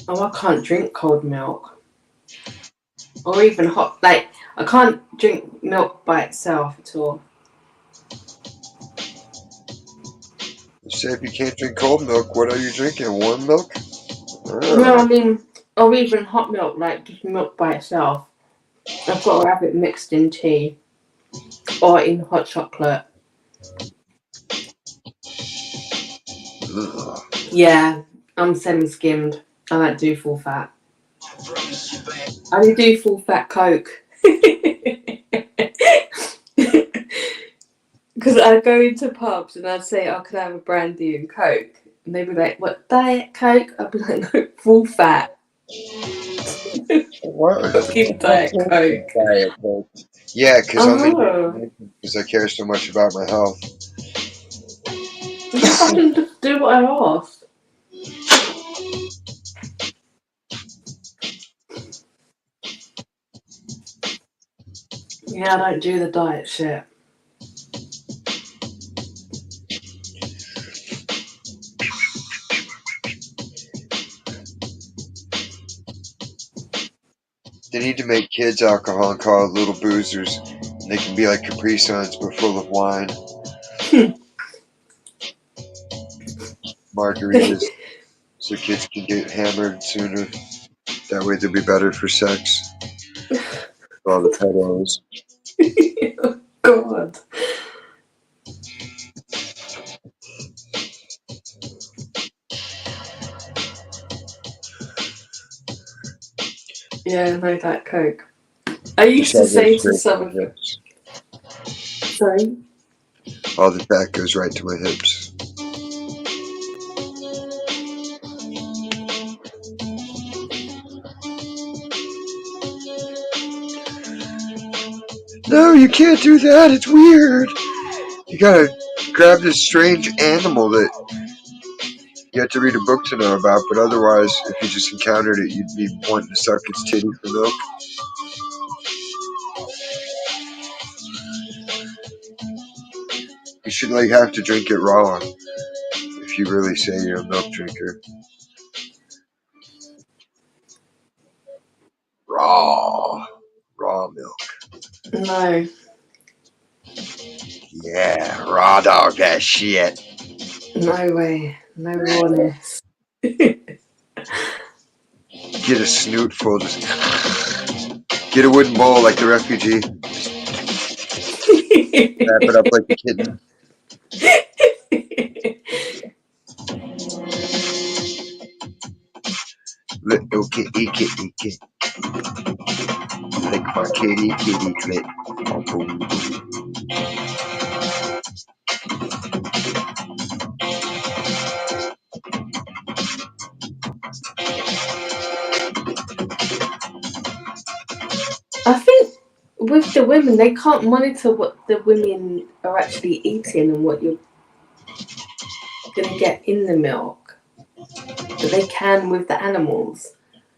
Oh, I can't drink cold milk. Or even hot. Like, I can't drink milk by itself at all. Say if you can't drink cold milk, what are you drinking? Warm milk? No, I Oh. mean, or even hot milk, like just milk by itself. I've got to have it mixed in tea or in hot chocolate. Ugh. Yeah, I'm semi-skimmed. I don't do full fat. I only do full fat Coke. Because I'd go into pubs and I'd say, "Oh, can I have a brandy and Coke?" And they'd be like, "What, Diet Coke?" I'd be like, "No, full fat. What? Fucking Diet Coke." Diet Coke. Yeah, because I'm Oh, because I care so much about my health. you fucking just do what I asked. Yeah, I don't do the diet shit. They need to make kids alcohol and call it little boozers. And they can be like Capri Suns but full of wine. Margaritas. So kids can get hammered sooner. That way they'll be better for sex. All the pedos. Oh, God. Yeah, no Diet Coke. I used to say to some... Sorry? All the fat goes right to my hips. No, you can't do that. It's weird. You gotta grab this strange animal that you have to read a book to know about, but otherwise, if you just encountered it, you'd be wanting to suck its titty for milk. You should like have to drink it raw if you really say you're a milk drinker. Raw milk. No. Yeah, raw dog that shit. No way. No rawness. Get a snootful, just get a wooden bowl like the refugee. Wrap it up like a kitten. Little kitty, kitty, kitty. Like my kitty, kitty, clit. I think with the women, they can't monitor what the women are actually eating and what you're going to get in the milk. But they can with the animals.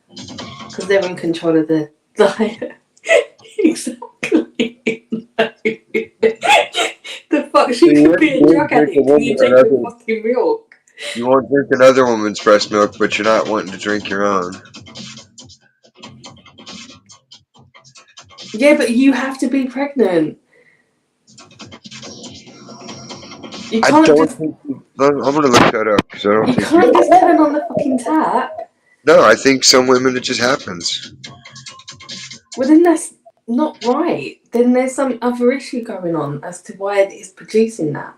Because they're in control of the diet. Exactly. The fuck, she could be a drug addict and you take your fucking milk. You won't drink another woman's breast milk, but you're not wanting to drink your own. Yeah, but you have to be pregnant. You can't just... I'm gonna look that up because I don't You think can't just turn on the fucking tap. No, I think some women it just happens. Well, then that's not right. Then there's some other issue going on as to why it is producing that.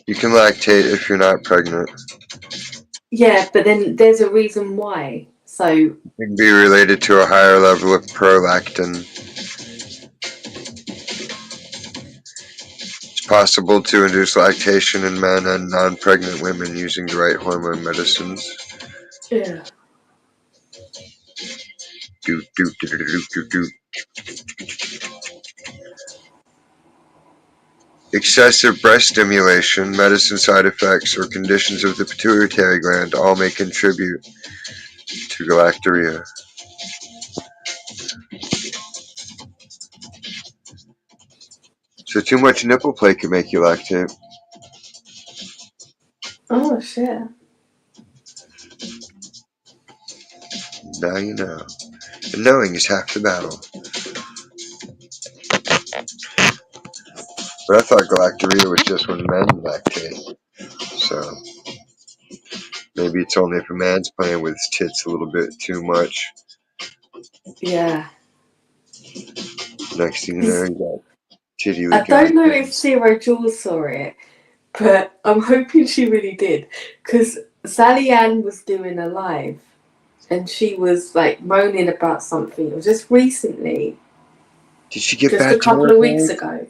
You can lactate if you're not pregnant. Yeah, but then there's a reason why. So it can be related to a higher level of prolactin. It's possible to induce lactation in men and non-pregnant women using the right hormone medicines. yeah. Do, do, do, do, do, do, do. Excessive breast stimulation, medicine side effects, or conditions of the pituitary gland all may contribute to galactorrhea. So too much nipple play can make you lactate. Oh shit. Now you know. And knowing is half the battle. But I thought galactorrhea was just when men lactate. So maybe it's only if a man's playing with his tits a little bit too much. Yeah. Next thing you know, you got titty I leaking. don't know if Zero Jules saw it, but I'm hoping she really did. Because Sally Ann was doing a live and she was like moaning about something. It was just recently. Did she get just bad a couple of weeks ago.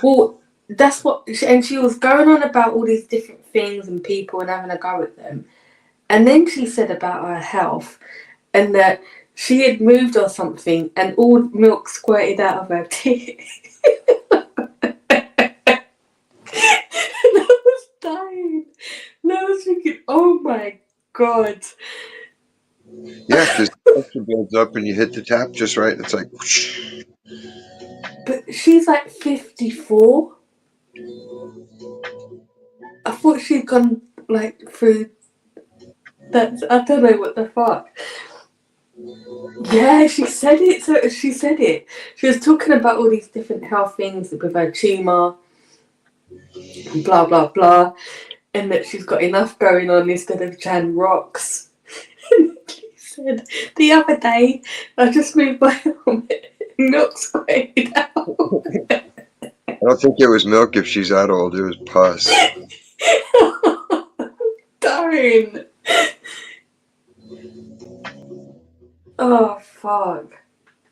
Well, that's what, and she was going on about all these different things and people and having a go at them. And then she said about her health and that she had moved or something and all milk squirted out of her teeth. And I was dying. And I was thinking, oh my god. Yeah, because the pressure builds up and you hit the tap just right. And it's like, whoosh. But she's like 54. I thought she'd gone like through that. I don't know what the fuck. Yeah, she said it. So she said it. She was talking about all these different health things with her tumour, blah blah blah, and that she's got enough going on instead of Jan rocks. She said the other day I just moved my arm and milk squirted out. I don't think it was milk if she's that old. It was pus. Darn. Oh fuck.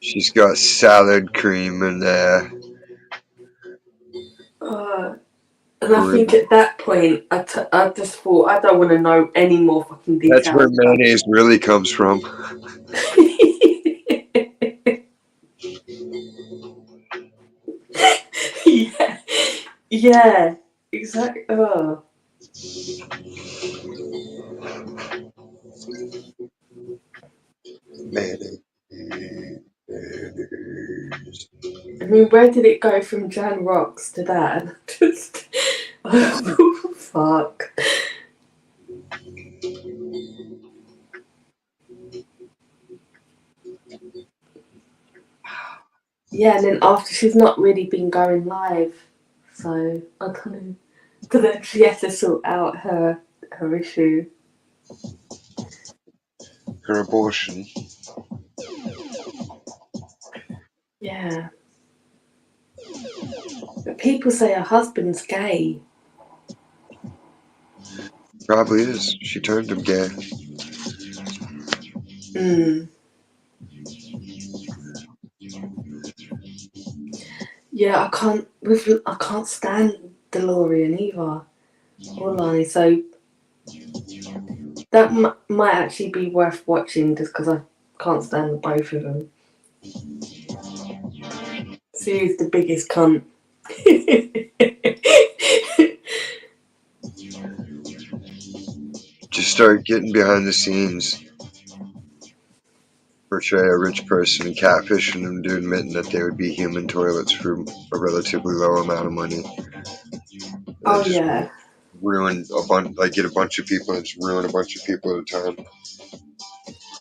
She's got salad cream in there. And I think at that point, I just thought, I don't want to know any more fucking That's where details. mayonnaise really comes from. Yeah, yeah, exactly. Oh. Mayonnaise. I mean, where did it go from Jan Rocks to that? Just, oh, fuck. Yeah, and then after she's not really been going live, so I don't know. Because then she has to sort out her issue. Her abortion. Yeah. But people say her husband's gay. Probably is. She turned him gay. Mm. Yeah, I can't stand DeLorean either, or Lonnie. So that might actually be worth watching just because I can't stand both of them. So who's the biggest cunt? Just start getting behind the scenes. Portray a rich person and catfishing them to admitting that they would be human toilets for a relatively low amount of money. And Oh just yeah. ruin a bunch, like get a bunch of people and just ruin a bunch of people at a time.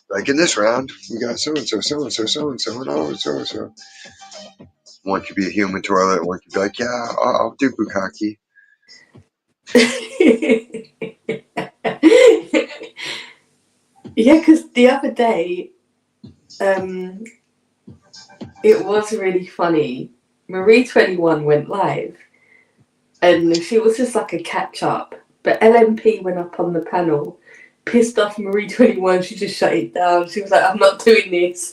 Like in this round, we got so and so, so and so, so and so, and oh, so and so. One could be a human toilet, one could be like, yeah, I'll do bukkake. Yeah, because the other day, it was really funny. Marie 21 went live, and she was just like a catch up. But LMP went up on the panel, pissed off Marie 21. She just shut it down. She was like, "I'm not doing this."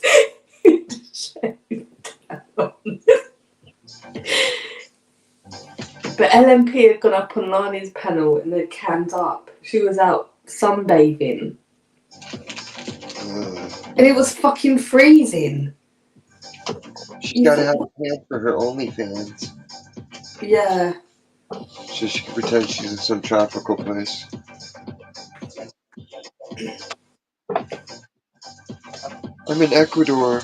Shut it down. But LMP had gone up on Lani's panel and had cammed up. She was out sunbathing, and it was fucking freezing. She's got to have a pant for her OnlyFans. Yeah. So she can pretend she's in some tropical place. I'm in Ecuador.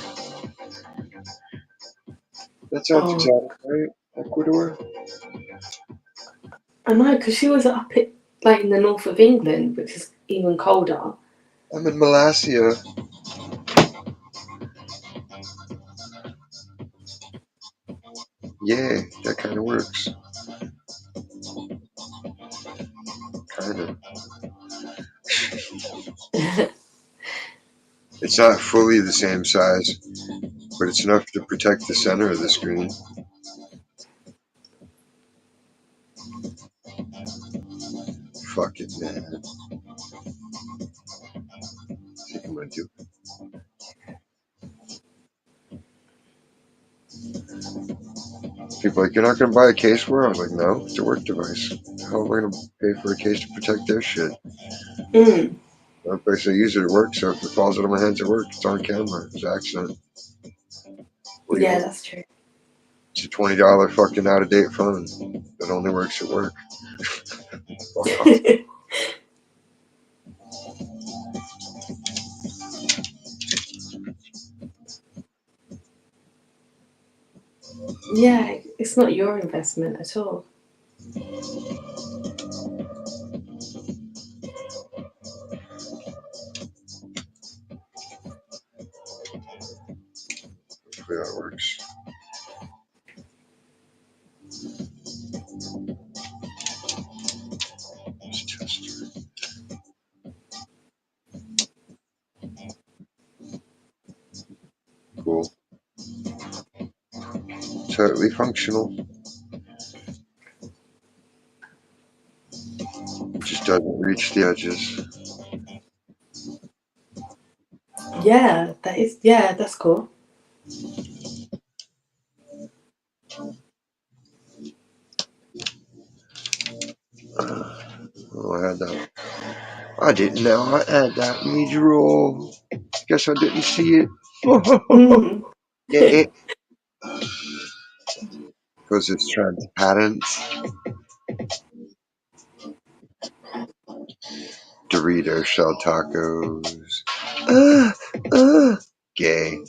That sounds Oh, exotic, right? Ecuador? I know, because she was up like in the north of England, which is even colder. I'm in Malaysia. Yeah, that kind of works. Kind of. It's not fully the same size, but it's enough to protect the center of the screen. Fuck it, man. I think I'm gonna do it. People are like, you're not going to buy a case for it? I was like, no, it's a work device. How am I going to pay for a case to protect their shit? Mm. The only place I use it at work, so if it falls out of my hands at work, it's on camera. It's an accident. Yeah, Legal. that's true. It's a $20 fucking out of date phone that only works at work. Fuck off. Yeah, it's not your investment at all. Hopefully that works. Just test it. Cool. Totally functional. It just doesn't reach the edges. Yeah, that's cool. Oh, I had that. I didn't know I had that in me drawer. Guess I didn't see it. Mm. Yeah. Because it's transparent. Dorito shell tacos. Gay.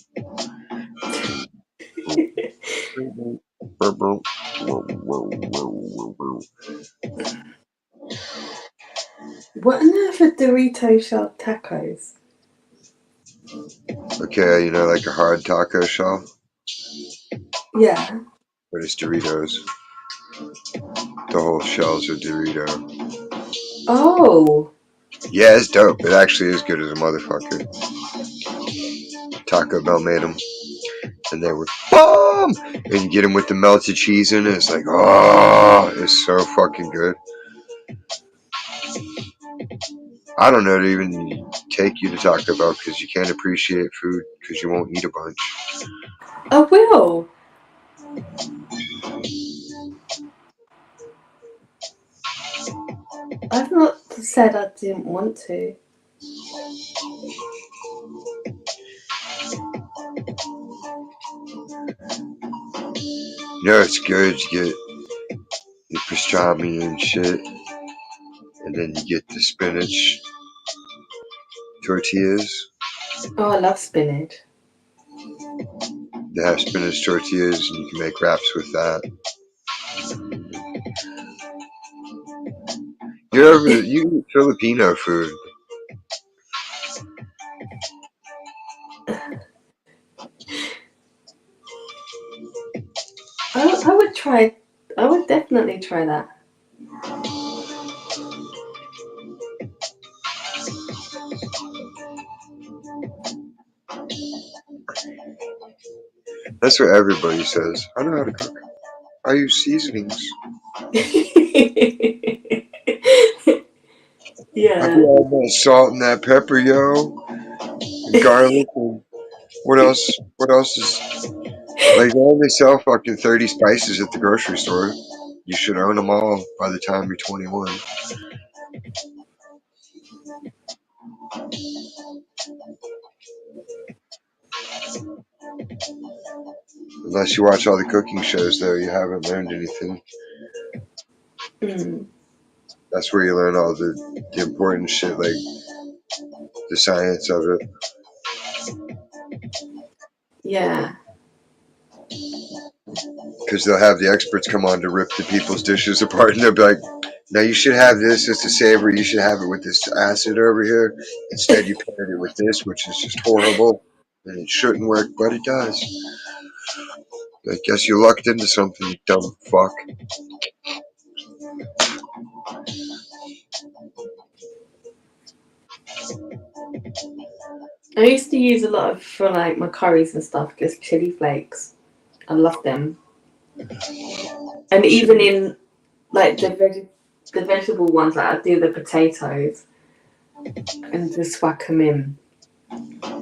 What on earth are Dorito shell tacos? Okay, you know, like a hard taco shell, Yeah. but it's Doritos. The whole shell's a Dorito. Oh. Yeah, it's dope. It actually is good as a motherfucker. Taco Bell made them, and they were bomb. And you get them with the melted cheese in it. It's like, oh, it's so fucking good. I don't know to even take you to Taco Bell because you can't appreciate food because you won't eat a bunch. I will. I've not said I didn't want to. You know, it's good. You get the pastrami and shit, and then you get the spinach tortillas. Oh, I love spinach. They have spinach tortillas, and you can make wraps with that. You eat Filipino food. I would try. I would definitely try that. That's what everybody says. I know how to cook. I use seasonings. I Yeah. put all that salt and that pepper, yo, and garlic, and what else? What else is like? They only sell fucking 30 spices at the grocery store. You should own them all by the time you're 21. Unless you watch all the cooking shows, though, you haven't learned anything. Mm. That's where you learn all the important shit, like the science of it. Yeah. Because they'll have the experts come on to rip the people's dishes apart, and they'll be like, "Now you should have this as a savory. You should have it with this acid over here. Instead, you paired it with this, which is just horrible, and it shouldn't work, but it does." I guess you lucked into something, you dumb fuck. I used to use a lot of for like my curries and stuff, just chili flakes. I love them. And even in like the vegetable ones, like I do the potatoes and just whack them in.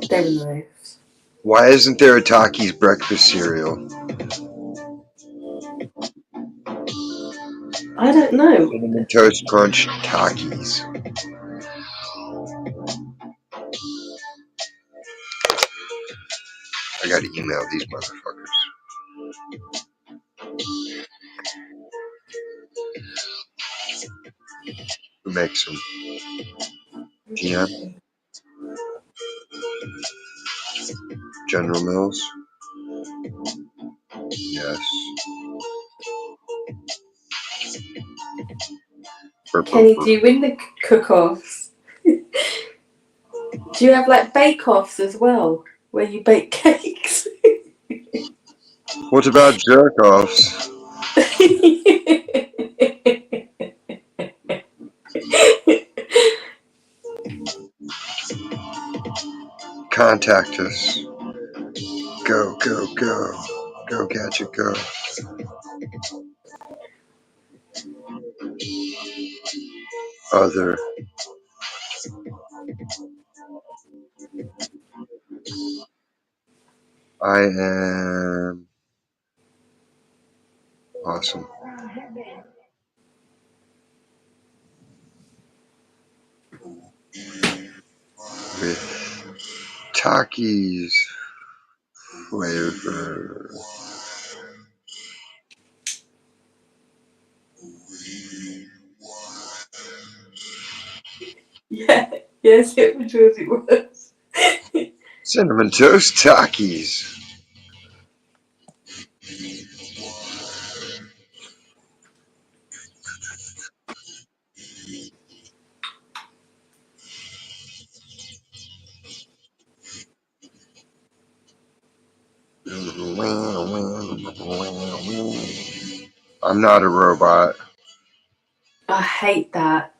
They're nice. Why isn't there a Takis breakfast cereal? I don't know. Cinnamon Toast Crunch Takis. I gotta email these motherfuckers. Who makes them? GM? General Mills? Yes. Kenny, do you win the cook-offs? Do you have like bake-offs as well, where you bake cakes? What about jerk-offs? Contact us. Go, go, go. Go, Gadget, go. Other. I am awesome. With Takis flavor. Yeah, yes, it was. Cinnamon Toast Takis. I'm not a robot. I hate that.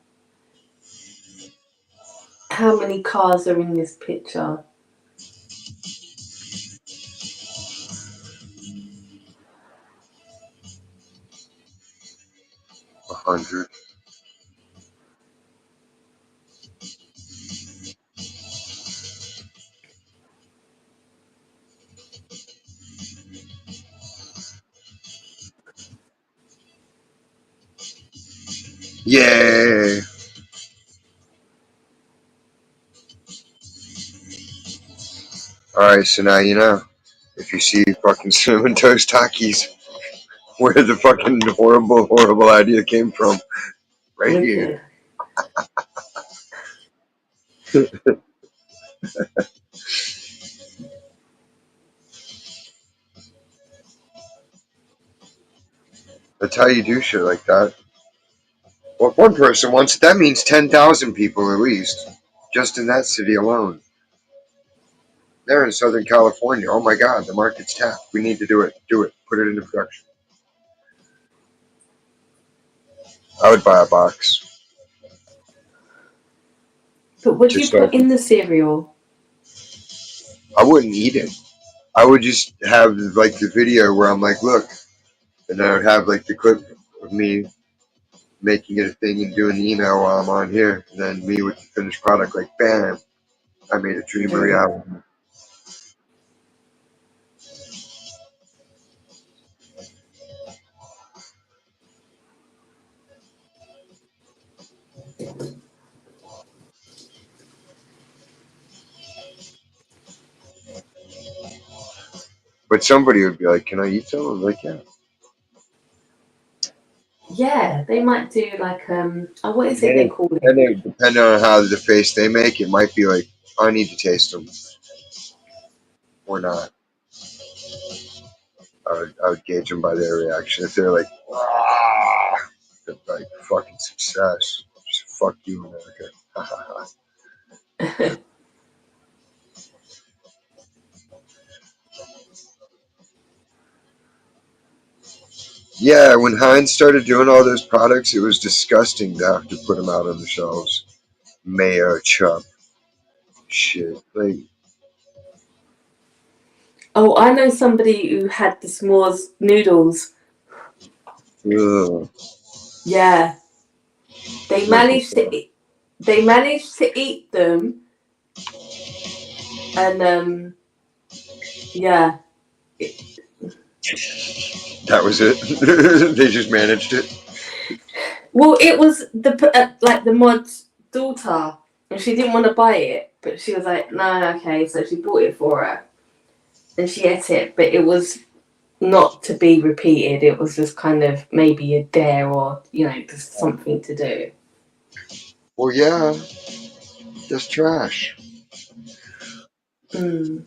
How many cars are in this picture? A 100. Yay! Alright, so now you know. If you see fucking Cinnamon Toast Takis, where the fucking horrible, horrible idea came from. Right here. Wicked. That's how you do shit like that. Well, if one person wants it, that means 10,000 people at least. Just in that city alone. They're in Southern California. Oh my god, the market's tapped. We need to do it. Do it. Put it into production. I would buy a box. But what do you Just so put in the cereal? I wouldn't eat it. I would just have like the video where I'm like, look, and I would have like the clip of me making it a thing and doing the email while I'm on here, and then me with the finished product, like bam, I made a dream a reality. But somebody would be like, "Can I eat some?" I'm like, "Yeah." Yeah, they might do like what is it they And call it? then depending on how the face they make, it might be like, I need to taste them or not. I would gauge them by their reaction. If they're like, ah, they're like fucking success. Just fuck you, America. Yeah, when Heinz started doing all those products, it was disgusting to have to put them out on the shelves. Mayo, chup, shit. Like, Oh, I know somebody who had the s'mores noodles. ugh. Yeah, they Make me managed to eat them, and yeah, That was it. They just managed it. Well, it was the mod's daughter, and she didn't want to buy it, but she was like, "No, okay." So she bought it for her, and she ate it, but it was not to be repeated. It was just kind of maybe a dare or just something to do. Well, yeah, that's trash. Mm.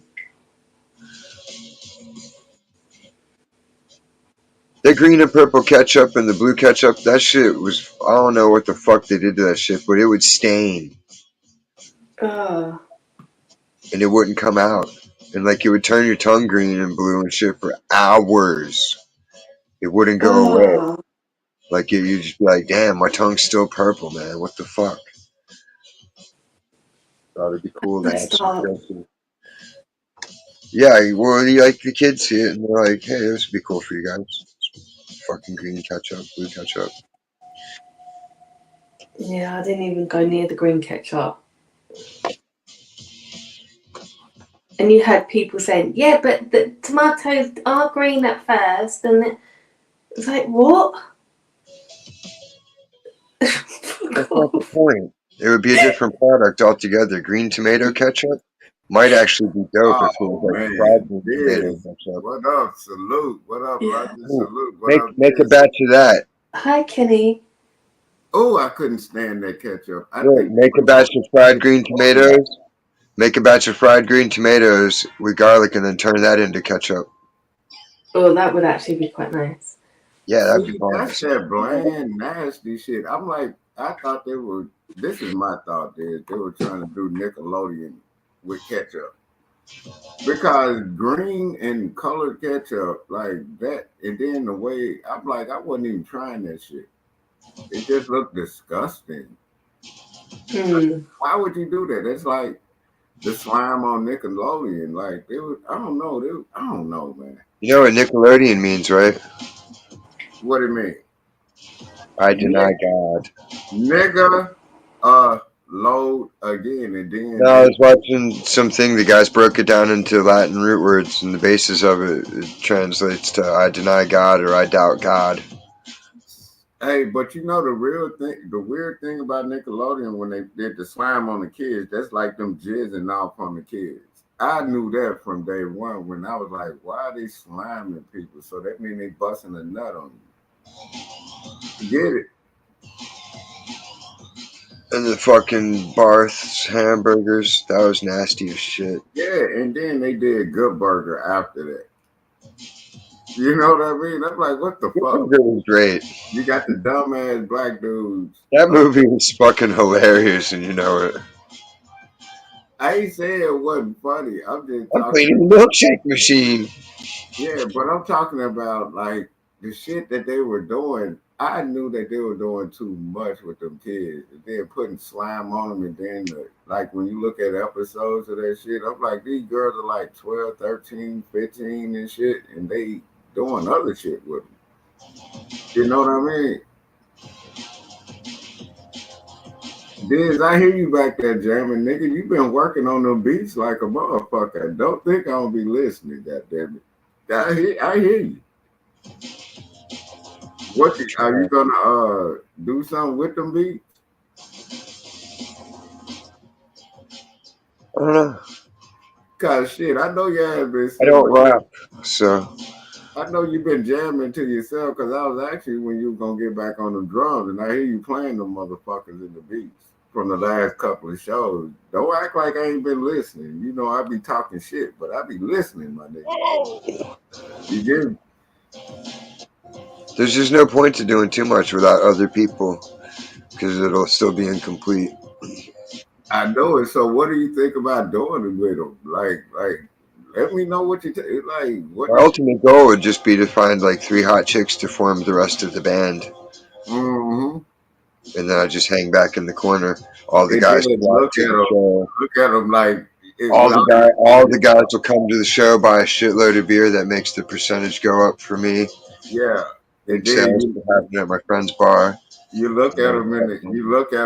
The green and purple ketchup and the blue ketchup, that shit was, I don't know what the fuck they did to that shit, but it would stain Oh. and it wouldn't come out. And like it would turn your tongue green and blue and shit for hours. It wouldn't go away. Oh. Like you'd just be like, damn, my tongue's still purple, man. What the fuck? Thought it'd be cool to have Messed some up. ketchup. Yeah, well, like the kids see it and they're like, hey, this would be cool for you guys. Fucking green ketchup, blue ketchup. Yeah, I didn't even go near the green ketchup. And you had people saying, "Yeah, but the tomatoes are green at first," and it's like, what? That's not the point. It would be a different product altogether. Green tomato ketchup might actually be dope if it was Oh like fried man, green tomato this. ketchup. What up? Salute. What up, Yeah. Roger? Ooh, Salute. What make up, make a this? batch of that. Hi, Kenny. Oh, I couldn't stand that ketchup. I Look, think they make a put batch of fried green on it. tomatoes. Make a batch of fried green tomatoes with garlic, and then turn that into ketchup. Oh, that would actually be quite nice. Yeah, that'd be See, that's bombs. that bland, nasty shit. I'm like, I thought they were. This is my thought. They were trying to do Nickelodeon with ketchup because green and colored ketchup like that, and then the way I'm like, I wasn't even trying that shit. It just looked disgusting. Hmm. Why would you do that? It's like the slime on Nickelodeon. Like they was, I don't know. I don't know, man. You know what Nickelodeon means, right? What it mean? I deny Nick, God. nigga, load again, and then No, I they. was watching something. The guys broke it down into Latin root words, and the basis of it translates to "I deny God" or "I doubt God." Hey, but you know the real thing, the weird thing about Nickelodeon when they did the slime on the kids, that's like them jizzing off on the kids. I knew that from day one when I was like, why are they sliming people? So that means they busting a nut on you. Get it? And the fucking Barth's hamburgers, that was nasty as shit. Yeah, and then they did Good Burger after that. You know what I mean? I'm like, what the That fuck? burger was great. You got the dumbass black dudes. That movie was fucking hilarious, and you know it. I ain't saying it wasn't funny. I'm just I'm talking cleaning the about, milkshake machine. yeah, but I'm talking about like the shit that they were doing. I knew that they were doing too much with them kids. They're putting slime on them, and then like when you look at episodes of that shit, I'm like, these girls are like 12, 13, 15 and shit, and they doing other shit with them. You know what I mean? Diz, I hear you back there jamming, nigga. You been working on them beats like a motherfucker. Don't think I don't be listening, goddamn it. I hear you. Are you gonna do something with them beats? I don't know. Cause shit, I know you have been I sitting don't back. rap, so I know you've been jamming to yourself because I was actually when you were gonna get back on the drums, and I hear you playing them motherfuckers in the beats from the last couple of shows. Don't act like I ain't been listening. You know I be talking shit, but I be listening, my nigga. You get me? there's just no point to doing too much without other people because it'll still be incomplete. I know it. So what do you think about doing it with them? Like, let me know what you like. What My is? ultimate goal would just be to find like three hot chicks to form the rest of the band, Mm-hmm. and then I just hang back in the corner. All the And guys then flock to the show. look at them like All the without all the guys will come to the show, buy a shitload of beer. That makes the percentage go up for me yeah. And in then sales for having it at my friend's bar. you look And at then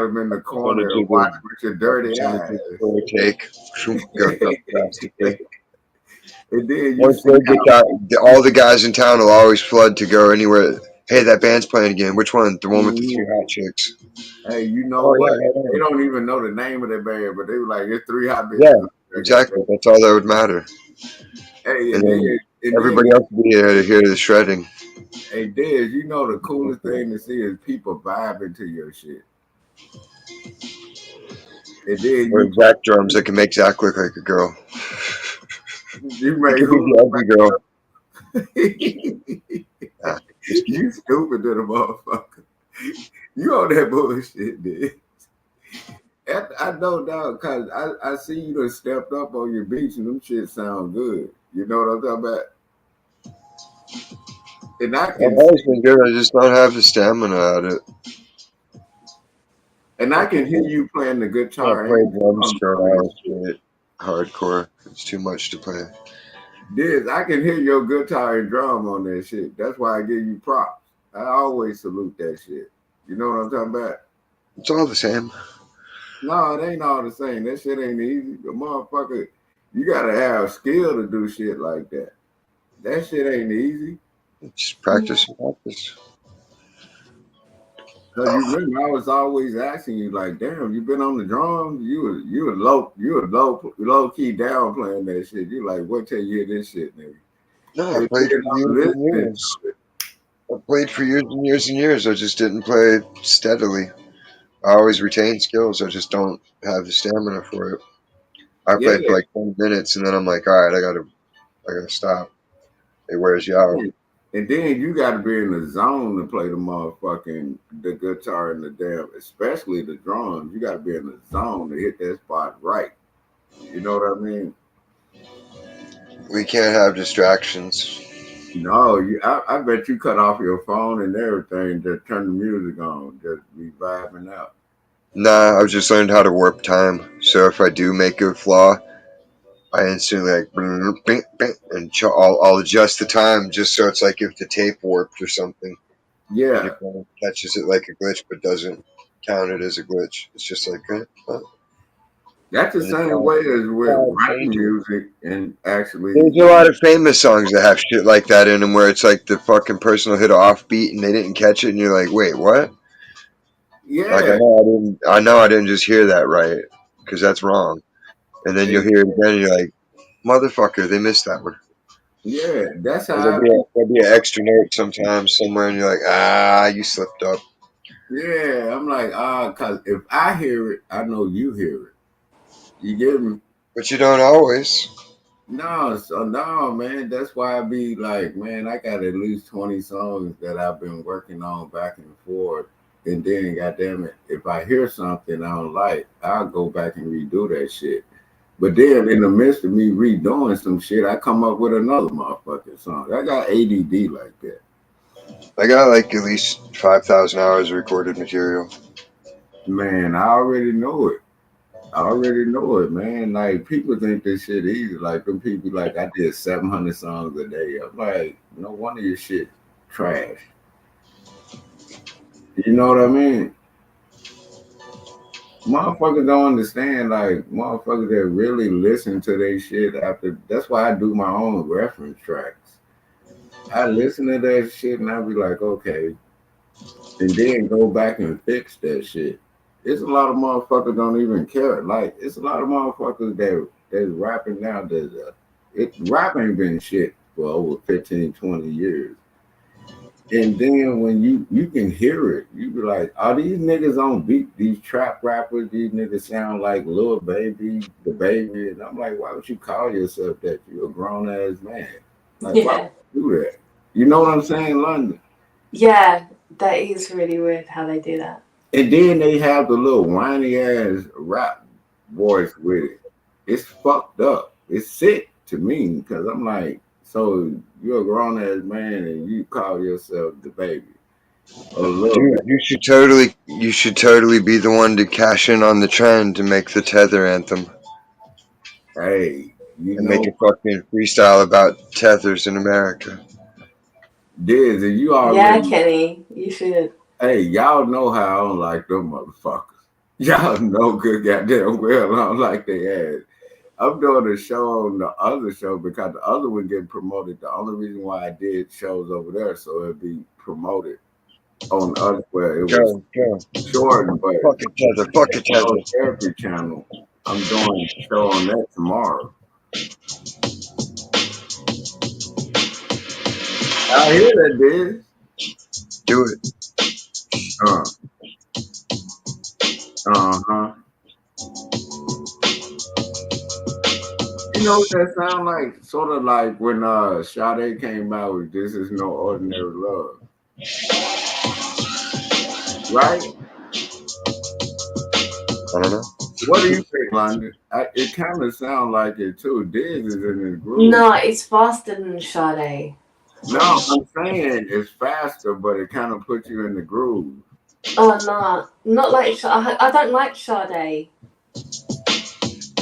them in the corner percentage and of watch with your the dirty percentage of eyes. the take goes up drastically. And then you Once see they get how that, all the guys in town will always flood to go anywhere. Hey, that band's playing again. Which one? The one with the Mhm. three hot chicks. Hey, you know Oh what? yeah, right They on. don't even know the name of that band, but they were like, "It's three hot Yeah, bitches." exactly. That's all that would matter. Hey, And and then then and then everybody else would be there to hear the shredding. hey, Dez, you know the coolest thing to see is people vibing to your shit, and then Or you Zach drums that can make Zach look like a girl. He make could be who the look ugly girl. like Nah, just you kidding. stupid to the motherfucker. You on that bullshit, dude. I know now because I see you done stepped up on your beats and them shit sound good. You know what I'm talking about? And I I've can always see been good. I just don't have the stamina at it. and I Like I can hear can't, you playing the can't guitar play and drums drums for an on that hour shit. straight. Hardcore. It's too much to play. This I can hear your guitar and drum on that shit. That's why I give you props. I always salute that shit. You know what I'm talking about? It's all the same. No, it ain't all the same. That shit ain't easy. The motherfucker, you gotta have skill to do shit like that. That shit ain't easy. Just Yeah. practice and practice. Cause you remember, I was always asking you, like, damn, you been on the drums? You were low key down playing that shit. You like, what till you hear this shit, nigga? No, I And played then for I'm years and listening years. I played for years and years and years. I just didn't play steadily. I always retain skills. I just don't have the stamina for it. I yeah, played for like 20 minutes and then I'm like, all right, I gotta stop. It wears you out. and then you got to be in the zone to play the guitar and the damn, especially the drums. You got to be in the zone to hit that spot right. You know what I mean? We can't have distractions. No, I bet you cut off your phone and everything. Just turn the music on. Just be vibing out. Nah, I've just learned how to warp time. So if I do make a flaw, I instantly like bing, bing, and I'll adjust the time just so it's like if the tape warped or something, and Yeah, your phone catches it like a glitch but doesn't count it as a glitch. It's just like, that's the and it's same not, way as it's with not writing changes. music and actually. There's a lot of famous songs that have shit like that in them where it's like the fucking person will hit an offbeat and they didn't catch it, and you're like, wait, what? Like Yeah, I know I didn't just hear that right because that's wrong. And then you'll hear it again, and you're like, motherfucker, they missed that one. yeah. That's Or how I be. there'll be an extra note sometimes somewhere, and you're like, you slipped up. Yeah, I'm like, cause if I hear it, I know you hear it. You get me? But you don't always. No, so no, man. That's why I be like, man, I got at least 20 songs that I've been working on back and forth. And then, goddamn it, if I hear something I don't like, I'll go back and redo that shit. But then, in the midst of me redoing some shit, I come up with another motherfucking song. I got ADD like that. I got like at least 5,000 hours of recorded material. Man, I already know it. I already know it, man. Like people think this shit easy. Like them people, like I did 700 songs a day. I'm like, no wonder your shit trash. You know what I mean? Motherfuckers don't understand. Like motherfuckers that really listen to their shit after. That's why I do my own reference tracks. I listen to that shit and I be like, okay, and then go back and fix that shit. It's a lot of motherfuckers don't even care. Like it's a lot of motherfuckers that's rapping now that rap ain't been shit for over 15, 20 years. And then when you can hear it, you be like, are these niggas on beat? These trap rappers, these niggas sound like Lil Baby, the baby. And I'm like, why would you call yourself that? You're a grown ass man. Like, why would Yeah. you do that? You know what I'm saying, London? Yeah, that is really weird how they do that. And then they have the little whiny ass rap voice with it. It's fucked up. It's sick to me because I'm like, so you're a grown ass man and you call yourself the baby or little Dude, baby. you should totally be the one to cash in on the trend to make the tether anthem Hey, you and make know, a fucking freestyle about tethers in America. Diz, and you Yeah, already, Kenny, you should. hey, y'all know how I don't like them motherfuckers. Y'all know good goddamn well I don't like their ass. I'm doing a show on the other show because the other one getting promoted. The only reason why I did shows over there so it'd be promoted on us where it was Go. short, but Fuck each other. Fuck each other. on every channel. I'm doing a show on that tomorrow. I hear that, dude. Do it. Uh-huh. You know what that sound like? Sort of like when Sade came out with This Is No Ordinary Love. Right? I don't know. What do you think, London? It kind of sounds like it too. Diz is in his groove. No, it's faster than Sade. No, I'm saying it's faster, but it kind of puts you in the groove. Oh no, not like I don't like Sade.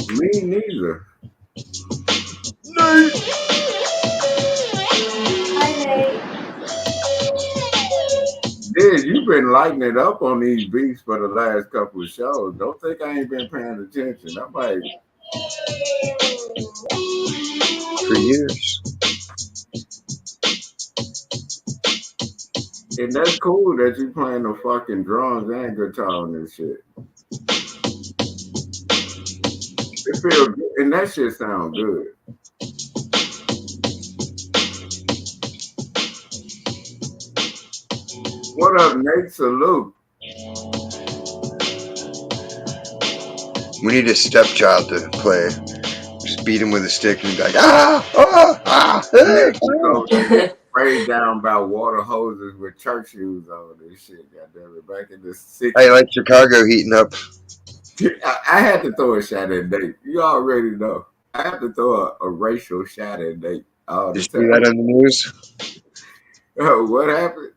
Me neither. Hi Nate. Diz, you've been lighting it up on these beats for the last couple of shows. Don't think I ain't been paying attention. I'm like, For years. and that's cool that you playing the fucking drums and guitar on this shit. It feels good, and that shit sound good. What up, Nate? Salute. We need a stepchild to play. Just beat him with a stick and be like, ah. Nate goes sprayed down by water hoses with church shoes on this shit. Goddamn it, back in the 60s. Hey, like Chicago heating up. I had to throw a shot at Nate. You already know. I have to throw a racial shot at Nate all the Did you see that time. on the news? What happened?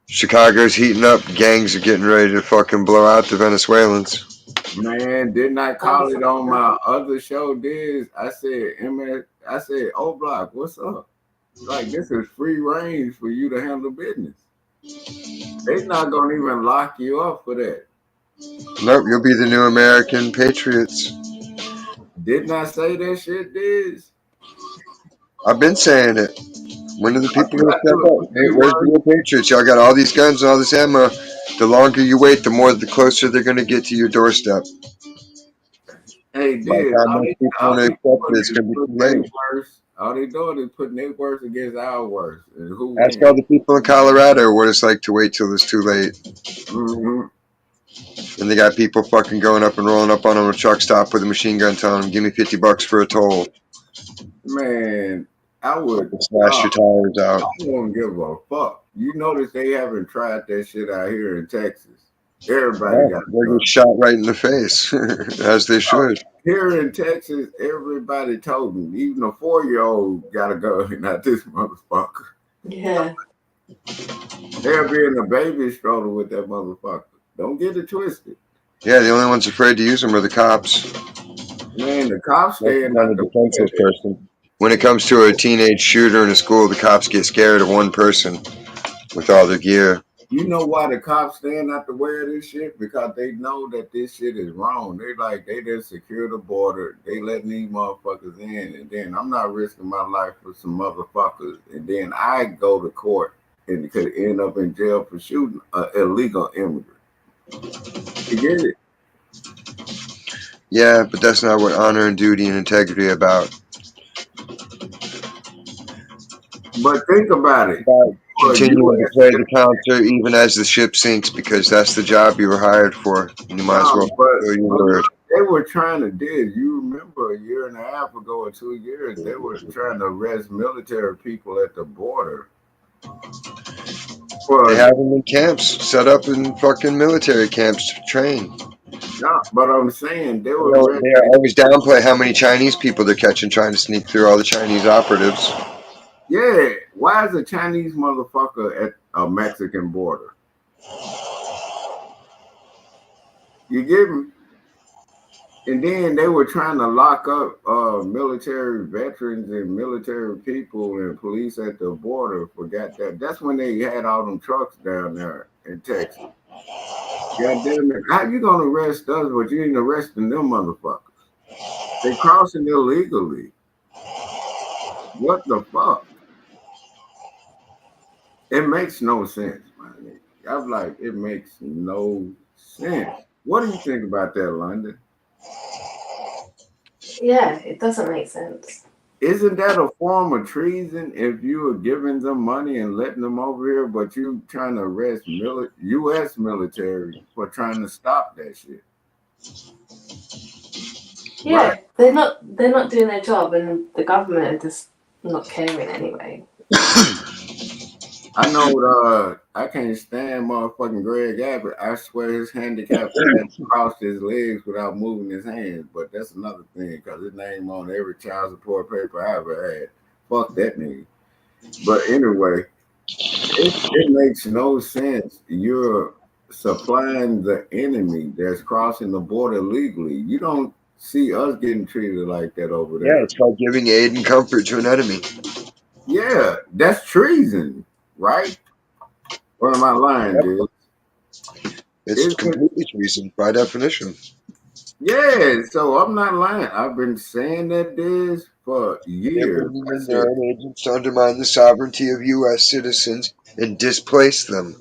Chicago's heating up. Gangs are getting ready to fucking blow out the Venezuelans. Man, didn't I call it on my other show, Diz? I said, O Block, what's up? Like, this is free range for you to handle business. They're not going to even lock you up for that. Nope, you'll be the new American Patriots. Didn't I say that shit, Diz? I've been saying it. When are the people going to step up? Hey, where's the real Patriots? Y'all got all these guns and all this ammo. The longer you wait, the closer they're going to get to your doorstep. Hey, By the Diz, time most people want to accept it, it's going to be too late. all they doing is putting their worst against our worst. And who Ask all the people in Colorado what it's like to wait till it's too late. Mm-hmm. And they got people fucking going up and rolling up on them a truck stop with a machine gun telling them, give me $50 for a toll. Man, I would Slash your tires out. I won't give a fuck. You notice they haven't tried that shit out here in Texas. Everybody got They get shot right in the face, as they should. Here in Texas, everybody told me, even a 4-year-old got a gun, not this motherfucker. Yeah. They'll be in a baby stroller with that motherfucker. Don't get it twisted. Yeah, the only ones afraid to use them are the cops. Man, the cops staying not a defensive person. When it comes to a teenage shooter in a school, the cops get scared of one person with all their gear. You know why the cops stand out the way of this shit? Because they know that this shit is wrong. They just secure the border. They letting these motherfuckers in. And then I'm not risking my life for some motherfuckers. And then I go to court and could end up in jail for shooting an illegal immigrant. You get it? Yeah, but that's not what honor and duty and integrity are about. But think about it. Continuing to play the counter even as the ship sinks, because that's the job you were hired for. And you might as well fulfill your word. They were trying to dig. You remember a year and a half ago or 2 years, they were trying to arrest military people at the border. They have them in camps, set up in fucking military camps to train. No, but I'm saying they were. They always downplay how many Chinese people they're catching trying to sneak through all the Chinese operatives. Yeah, why is a Chinese motherfucker at a Mexican border? You get me? And then they were trying to lock up military veterans and military people and police at the border. Forgot that. That's when they had all them trucks down there in Texas. God damn it. How you gonna arrest us, but you ain't arresting them motherfuckers? They crossing illegally. What the fuck? It makes no sense, man. I'm like, it makes no sense. What do you think about that, London? Yeah, it doesn't make sense. Isn't that a form of treason if you are giving them money and letting them over here, but you trying to arrest U.S. military for trying to stop that shit? Right. Yeah, they're not doing their job, and the government are just not caring anyway. I know I can't stand motherfucking Greg Abbott. I swear his handicapped ass crossed his legs without moving his hands, but that's another thing because his name on every child support paper I ever had. Fuck that nigga. But anyway, it makes no sense. You're supplying the enemy that's crossing the border legally. You don't see us getting treated like that over Yeah, there. it's called giving aid and comfort to an enemy. Yeah, that's treason, right? Or am I lying, Yep. dude? It's Isn't it? completely treason by definition. Yeah, so I'm not lying. I've been saying that this for They're years. bringing I in their said, own agents to undermine the sovereignty of U.S. citizens and displace them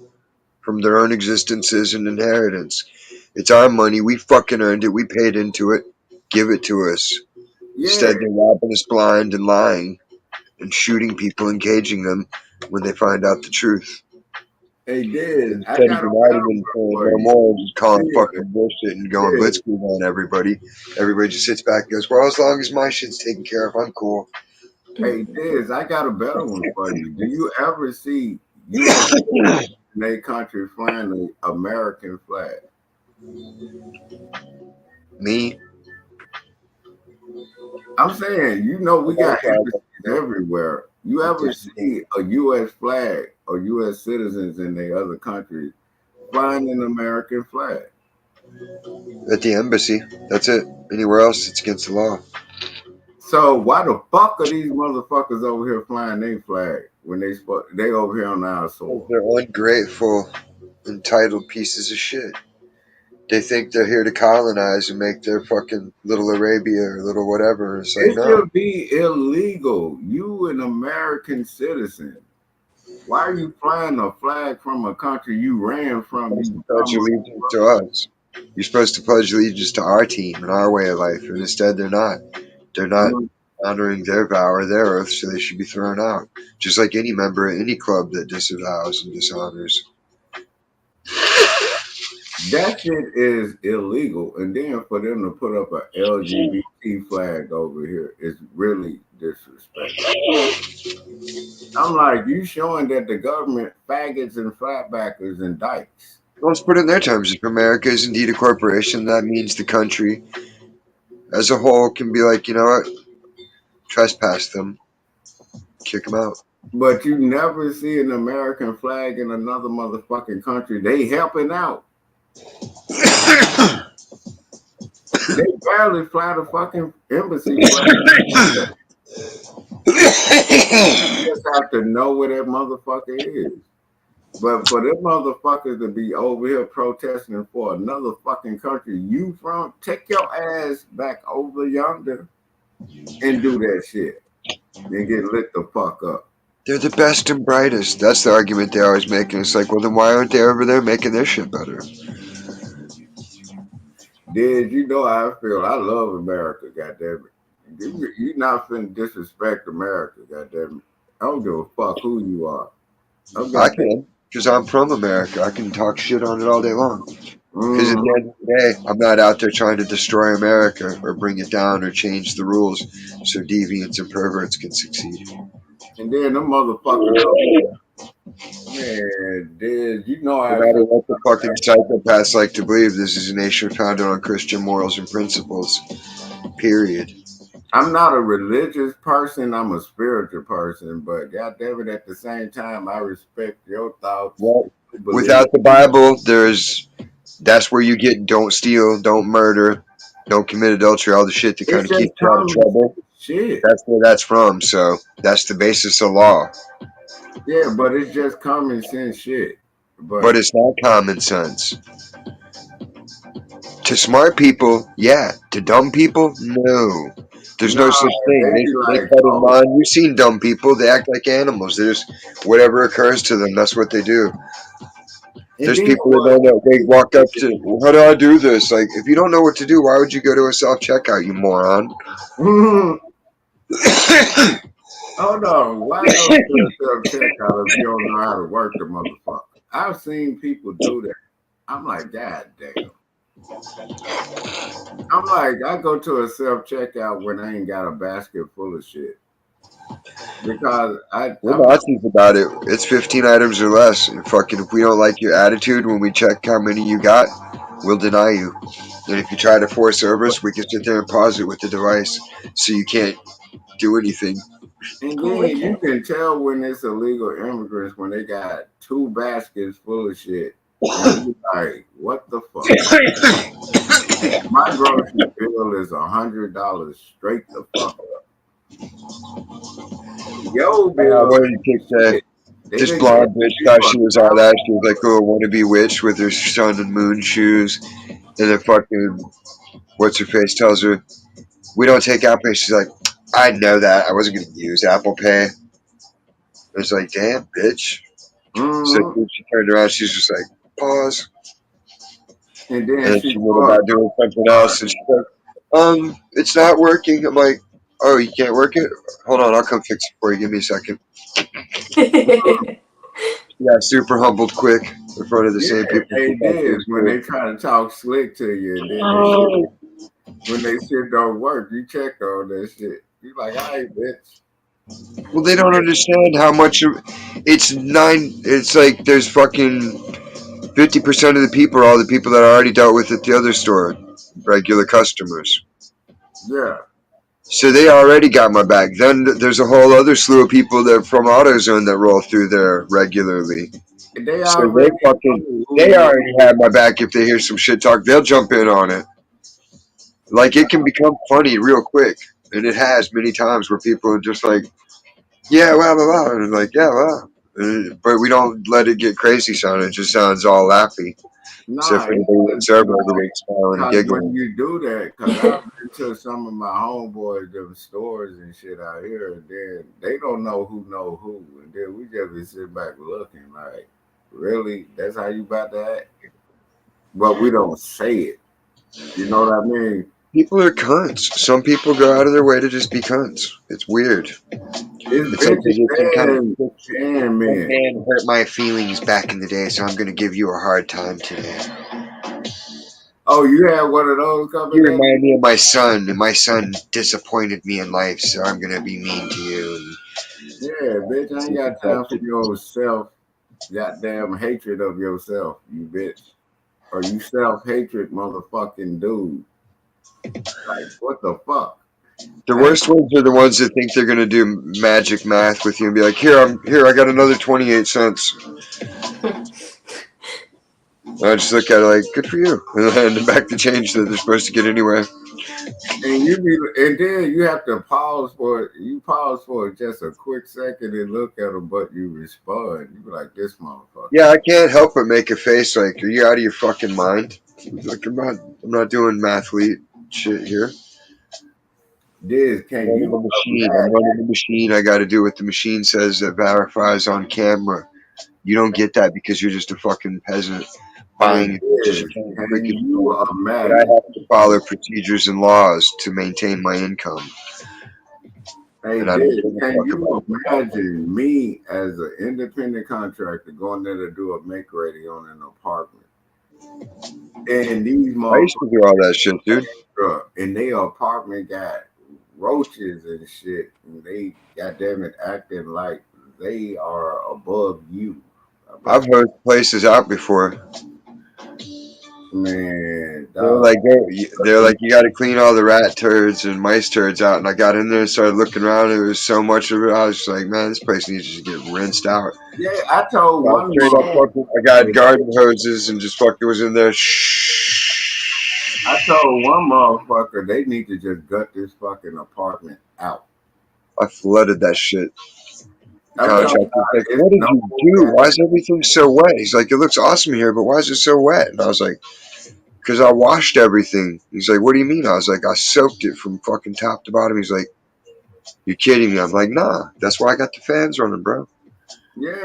from their own existences and inheritance. It's our money. We fucking earned it. We paid into it. Give it to us. yeah, Instead, they're robbing us blind and lying and shooting people and caging them when they find out the truth. hey, Diz, I Instead of got a uniting better and one saying for no you. more and just calling Diz, fucking bullshit and going Diz, blitzkrieg on everybody just sits back and goes, well, as long as my shit's taken care of, I'm cool. hey, Diz, I got a better one for you. Do you ever see U.S. in their country flying the American flag? Me, I'm saying, you know, I'm we not got proud of embassies everywhere. You ever see a U.S. flag or U.S. citizens in the other countries flying an American flag? at the embassy. That's it. Anywhere else, it's against the law. So why the fuck are these motherfuckers over here flying their flag when they over here on our Because soil? they're ungrateful, entitled pieces of shit. They think they're here to colonize and make their fucking little Arabia or little whatever. It's like, It no. should be illegal. You an American citizen. Why are you flying a flag from a country you ran from? You're supposed You to pledge dumb allegiance to us. You're supposed to pledge allegiance to our team and our way of life, and instead they're not. They're not motherfucker. honoring their vow or their oath, so they should be thrown out. Just like any member of any club that disavows and dishonors. That shit is illegal. And then for them to put up a LGBT flag over here is really disrespectful. I'm like, you showing that the government faggots and flatbackers and dykes. Let's put it in their terms. If America is indeed a corporation, that means the country as a whole can be like, you know what, trespass them, kick them out. But you never see an American flag in another motherfucking country. They helping out. They barely fly the fucking embassy flag. You just have to know where that motherfucker is. But for them motherfuckers to be over here protesting for another fucking country you from, take your ass back over yonder and do that shit. Then get lit the fuck up. They're the best and brightest. That's the argument they always make. And it's like, well, then why aren't they over there making their shit better? Did you know how I feel? I love America, goddamn it. You not finna disrespect America, goddamn it. I don't give a fuck who you are. I'm I goddamn. can, because I'm from America. I can talk shit on it all day long. Because at Mm. the end of the day, I'm not out there trying to destroy America or bring it down or change the rules so deviants and perverts can succeed. And then them motherfuckers, man, did you know No how I matter feel? what the fucking psychopaths like to believe, this is a nation founded on Christian morals and principles. Period. I'm not a religious person. I'm a spiritual person. But goddamn it, at the same time, I respect your thoughts. Well, You believe without the Bible, that's where you get don't steal, don't murder, don't commit adultery, all the shit that kind it's of just keeps you out of common trouble. shit. That's where that's from. So that's the basis of law. Yeah, but it's just common sense shit. But But it's not common sense. To smart people, yeah. To dumb people, no. There's no No, such thing. they be They like, cut in oh, line. You've seen dumb people. They act like animals. There's whatever occurs to them. That's what they do. and There's then people that what? don't know. They walk up to, well, how do I do this? Like, if you don't know what to do, why would you go to a self checkout, you moron? Hold on, why go to a self checkout if you don't know how to work the motherfucker? I've seen people do that. I'm like, God damn. I'm like, I go to a self checkout when I ain't got a basket full of shit because We're I'm not. Nazis about it. It's 15 items or less. And fucking, if we don't like your attitude when we check how many you got, we'll deny you. And if you try to force service, we can sit there and pause it with the device, so you can't do anything. And Oh, then you wicked. can tell when it's illegal immigrants when they got two baskets full of shit, and you like, what the fuck? My grocery bill is $100 straight the fuck up. Yo, bill What did you pick shit. They this didn't get blonde bitch me thought for she was all that. She was like a wannabe witch with her sun and moon shoes. And then fucking, what's her face tells her, we don't take Apple Pay. She's like, I know that. I wasn't going to use Apple Pay. It's like, damn, bitch. So Mm-hmm. she turned around. She's just like, pause. And And then then she she went called about doing something her. else. And she's like, it's not working. I'm like, oh, you can't work it? Hold on, I'll come fix it for you. Give me a second. Yeah, super humbled quick in front of the Yeah, same people she they thought she did was when cool. they try to talk slick to you, and then they shit, when they shit don't work, you check on that shit. You like, all right, bitch. Well, they don't understand how much of it's nine. It's like there's fucking 50% of the people are all the people that I already dealt with at the other store, regular customers. Yeah, So they already got my back. Then there's a whole other slew of people that from AutoZone that roll through there regularly. they So already know they who. already have my back. If they hear some shit talk, they'll jump in on it. Like it can become funny real quick, and it has many times where people are just like, yeah, blah blah blah, and like, yeah, well, but we don't let it get crazy sounding. It just sounds all laughy, except Nah, for it the big does, server, the big smiling and because when giggling. you do that, because I've been to some of my homeboys, them stores and shit out here, and then they don't know who, and then we just be sitting back looking like, really? That's how you about to act? But we don't say it. You know what I mean? People are cunts. Some people go out of their way to just be cunts. It's weird. It's It's like bitches there's just some kind of and that men. man hurt my feelings back in the day, so I'm gonna give you a hard time today. Oh, you had one of those You coming at remind me of my son, and my son disappointed me in life, so I'm gonna be mean to you. you? Yeah, bitch, I ain't got time for your self goddamn hatred of yourself, you bitch. Or you self hatred motherfucking dude. Like, what the fuck? The I ain't, worst ones are the ones that think they're gonna do magic math with you and be like, here, I got another 28 cents. I just look at it like, good for you, and hand them back the change that they're supposed to get anyway. and then you have to pause for it. You pause for just a quick second and look at them, but you respond. You be like, this motherfucker. Yeah, I can't help but make a face like, are you out of your fucking mind? Like, I'm not doing mathlete shit here. This, I'm can running you the machine. I'm imagine? running the machine. I got to do what the machine says that verifies on camera. You don't get that because you're just a fucking peasant And buying as much as you this, can as quick can as you you can. But I imagine? have to follow procedures and laws to maintain my income, Hey, and I don't this, give a can fuck you about it. imagine me as an independent contractor going there to do a make ready on an apartment? And these I used to do motherfuckers all that shit, dude. in their apartment got roaches and shit, and they goddamn it acting like they are above you. I'm I've like, heard places out before. man, They're dog. like, they're like, you got to clean all the rat turds and mice turds out. And I got in there and started looking around. And there was so much of it. I was just like, man, this place needs to get rinsed out. Yeah, I told So I one straight up Shit. fucking, I got garden hoses and just fucking was in there. Shh. I told one motherfucker they need to just gut this fucking apartment out. I flooded that shit. The I'm talking contractor was about like, it's what did no you do? gas. Why is everything so wet? He's like, it looks awesome here, but why is it so wet? And I was like, because I washed everything. He's like, what do you mean? I was like, I soaked it from fucking top to bottom. He's like, you kidding me? I'm like, nah, that's why I got the fans running, bro.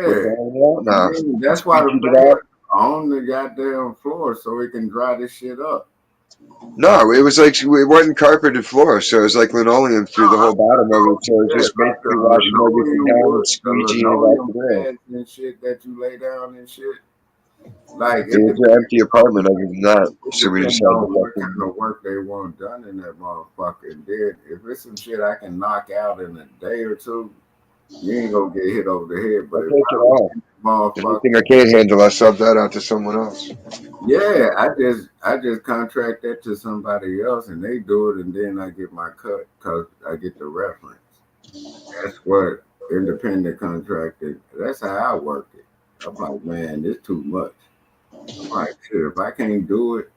Put it Yeah. on And now. then I that's why the squeegeed it fan out. on the goddamn floor so it can dry this shit up. No, it was like it wasn't carpeted floor, so it was like linoleum through the whole bottom of it. So it was Yeah, just like the basically washing everything linoleum down and wood, the squeegeeing it out linoleum the door. pads and shit that you lay down and shit. Like It it was an depends empty apartment other than that, it so we just depends had the on what fucking. kind of work they want done in that motherfucker. And then if it's some shit I can knock out in a day or two, you ain't gonna get hit over the head. I But if take it I was off. in that Anything motherfucker, I can't handle, I sub that out to someone else. yeah, I just contract that to somebody else and they do it and then I get my cut because I get the reference. That's what independent contractor. That's how I work it. I'm like, man, this too much. I'm like, shit, if I can't do it,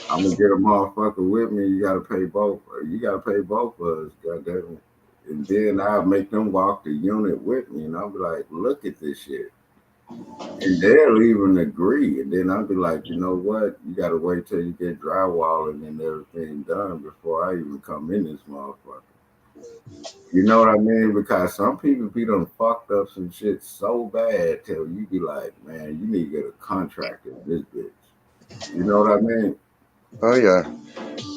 I'm gonna get a motherfucker with me. You gotta pay both. You gotta pay both of us, goddamn it. And then I'll make them walk the unit with me, and I'll be like, look at this shit. And they'll even agree. And then I'll be like, you know what? You gotta wait till you get drywalling and everything done before I even come in this motherfucker. You know what I mean? Because some people be done fucked up some shit so bad till you be like, man, you need to get a contractor in this bitch. You know what I mean? Oh yeah,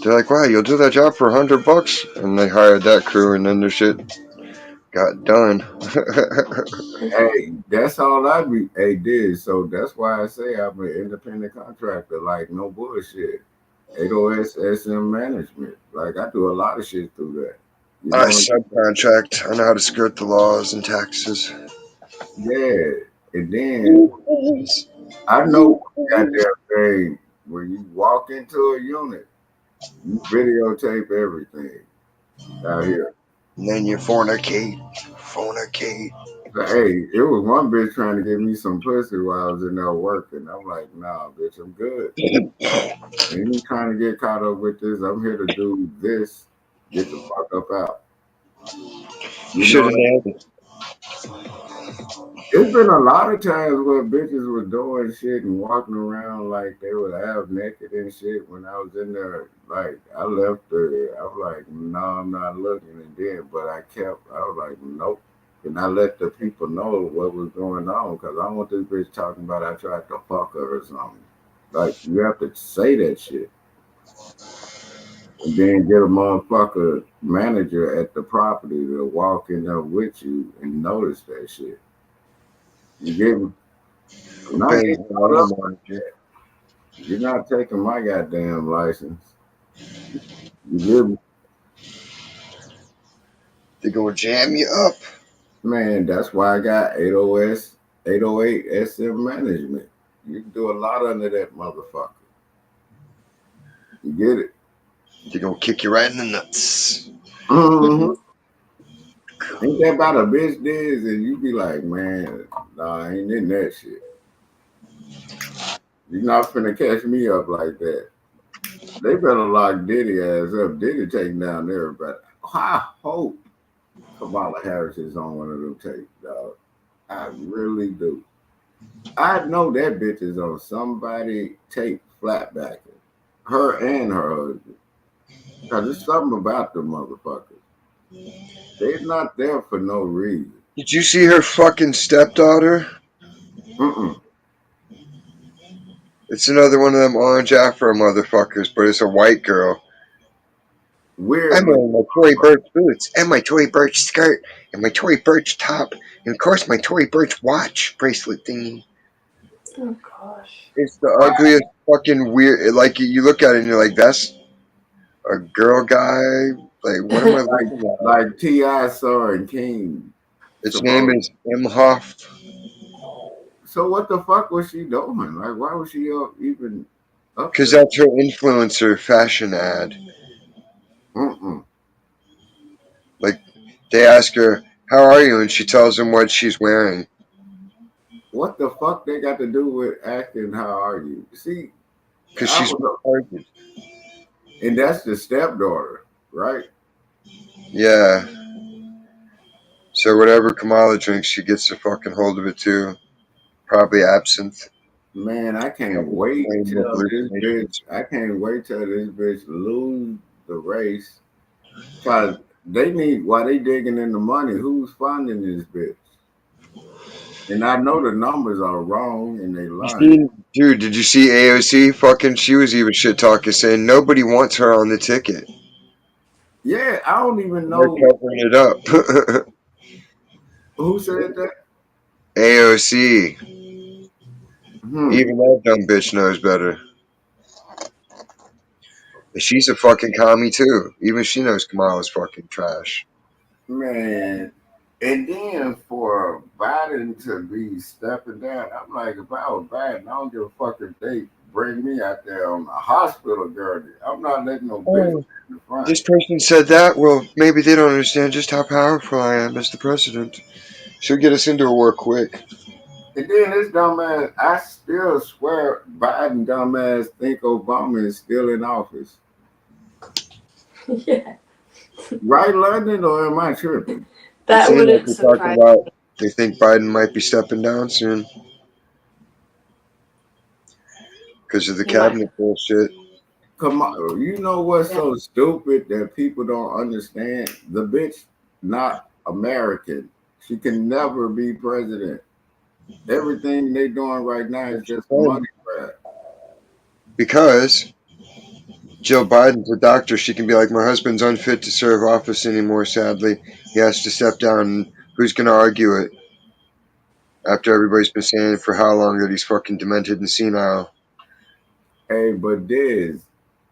they're like, wow, you'll do that job for $100, and they hired that crew, and then their shit got done. Hey, that's all I be did. So that's why I say I'm an independent contractor, like no bullshit. 8OS SM management. Like I do a lot of shit through that. You I know what subcontract. I know how to skirt the laws and taxes. Yeah. And then I know goddamn thing when you walk into a unit, you videotape everything out here. And then you fornicate, fornicate. So, hey, it was one bitch trying to get me some pussy while I was in there working. I'm like, nah, bitch, I'm good. Ain't trying to get caught up with this. I'm here to do this. Get the fuck up out. You Should know, have nailed it. it's been a lot of times where bitches were doing shit and walking around like they were half naked and shit. When I was in there, like I left her. I was like, no, I'm not looking. And then, but I was like, nope. And I let the people know what was going on because I don't want this bitch talking about I tried to fuck her or something. Like you have to say that shit. And then get a motherfucker manager at the property to walk in there with you and notice that shit. You get me? I'm not Bang, getting I caught am up. a manager. You're not taking my goddamn license. You get me? They're gonna jam you up. Man, that's why I got 80S, 808 SM management. You can do a lot under that motherfucker. You get it? They're gonna kick you right in the nuts. Mm-hmm. Ain't that about a bitch this? And you be like, man, nah, I ain't in that shit. You're not finna catch me up like that. They better lock Diddy ass up. Diddy taking down everybody. I hope Kamala Harris is on one of them tapes, dog. I really do. I know that bitch is on somebody tape flatbacking. Her and her husband. Because there's something about the motherfuckers. They're not there for no reason. Did you see her fucking stepdaughter? Mm-mm. It's another one of them orange afro motherfuckers, but it's a white girl. I'm Weird looking wearing my Tory Burch boots and my Tory Burch skirt and my Tory Burch top and of course my Tory Burch watch bracelet thingy. Oh gosh. It's the ugliest fucking weird. Like you look at it and you're like, that's a girl guy. Like what am I looking at? like T.I. saw and King. Its name Supposed. is Imhoff. So what the fuck was she doing? Like why was she even up Because there? that's her influencer fashion ad. Mm-mm. Like they ask her, "How are you?" and she tells them what she's wearing. What the fuck they got to do with acting? How are you? See, Because I she's was, retarded. and that's the stepdaughter, right? Yeah. So whatever Kamala drinks, she gets a fucking hold of it too. Probably absinthe. Man, I can't Probably wait explain the till this bitch. hallucinations. I can't wait till this bitch lose the race. Cause they need while they digging in the money. Who's funding this bitch? And I know the numbers are wrong and they You lying. seen, dude? Did you see AOC? Fucking, she was even shit talking, saying nobody wants her on the ticket. Yeah, I don't even They're know covering it up. who said that. AOC, Hmm. even that dumb bitch knows better. And she's a fucking commie too. Even she knows Kamala's fucking trash. Man, and then for Biden to be stepping down, I'm like, if I was Biden, I don't give a fuck if they bring me out there on a hospital gurney. I'm not letting no bitch Oh, in the front. this person said that. Well, maybe they don't understand just how powerful I am as the president. She'll get us into a war quick. And then this dumbass, I still swear Biden dumbass think Obama is still in office. Yeah, Right, London, or am I tripping? It that seems like wouldn't they're talking surprise. about they think Biden might be stepping down soon because of the He might. cabinet bullshit. Come on, you know what's Yeah. so stupid that people don't understand? The bitch not American. She can never be president. Everything they doing right now is just a money grab. Because Joe Biden's a doctor, she can be like, my husband's unfit to serve office anymore, sadly. He has to step down. And who's going to argue it after everybody's been saying for how long that he's fucking demented and senile? Hey, but Diz,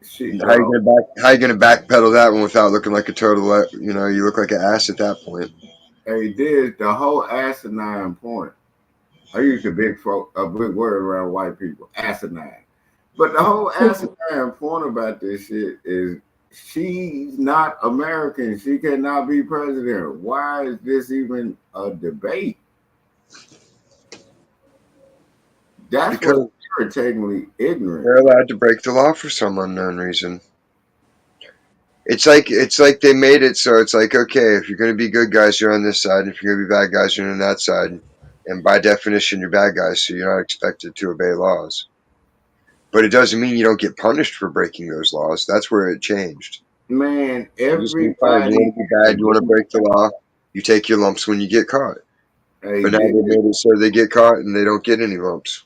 she How the you gonna backpedal that one without looking like a total, you look like an ass at that point. hey Diz, the whole asinine point. I use a big word around white people, asinine. But the whole asinine point about this shit is she's not American. She cannot be president. Why is this even a debate? That's what's Because irritatingly ignorant. they're allowed to break the law for some unknown reason. It's like they made it so it's like, okay, if you're gonna be good guys, you're on this side. If you're gonna be bad guys, you're on that side. And by definition, you're bad guys, so you're not expected to obey laws. But it doesn't mean you don't get punished for breaking those laws. That's where it changed. Man, You just be fine. You want everybody to be in bad, you the want to break the law, you take your lumps when you get caught. hey But now they did made it so they get caught and they don't get any lumps.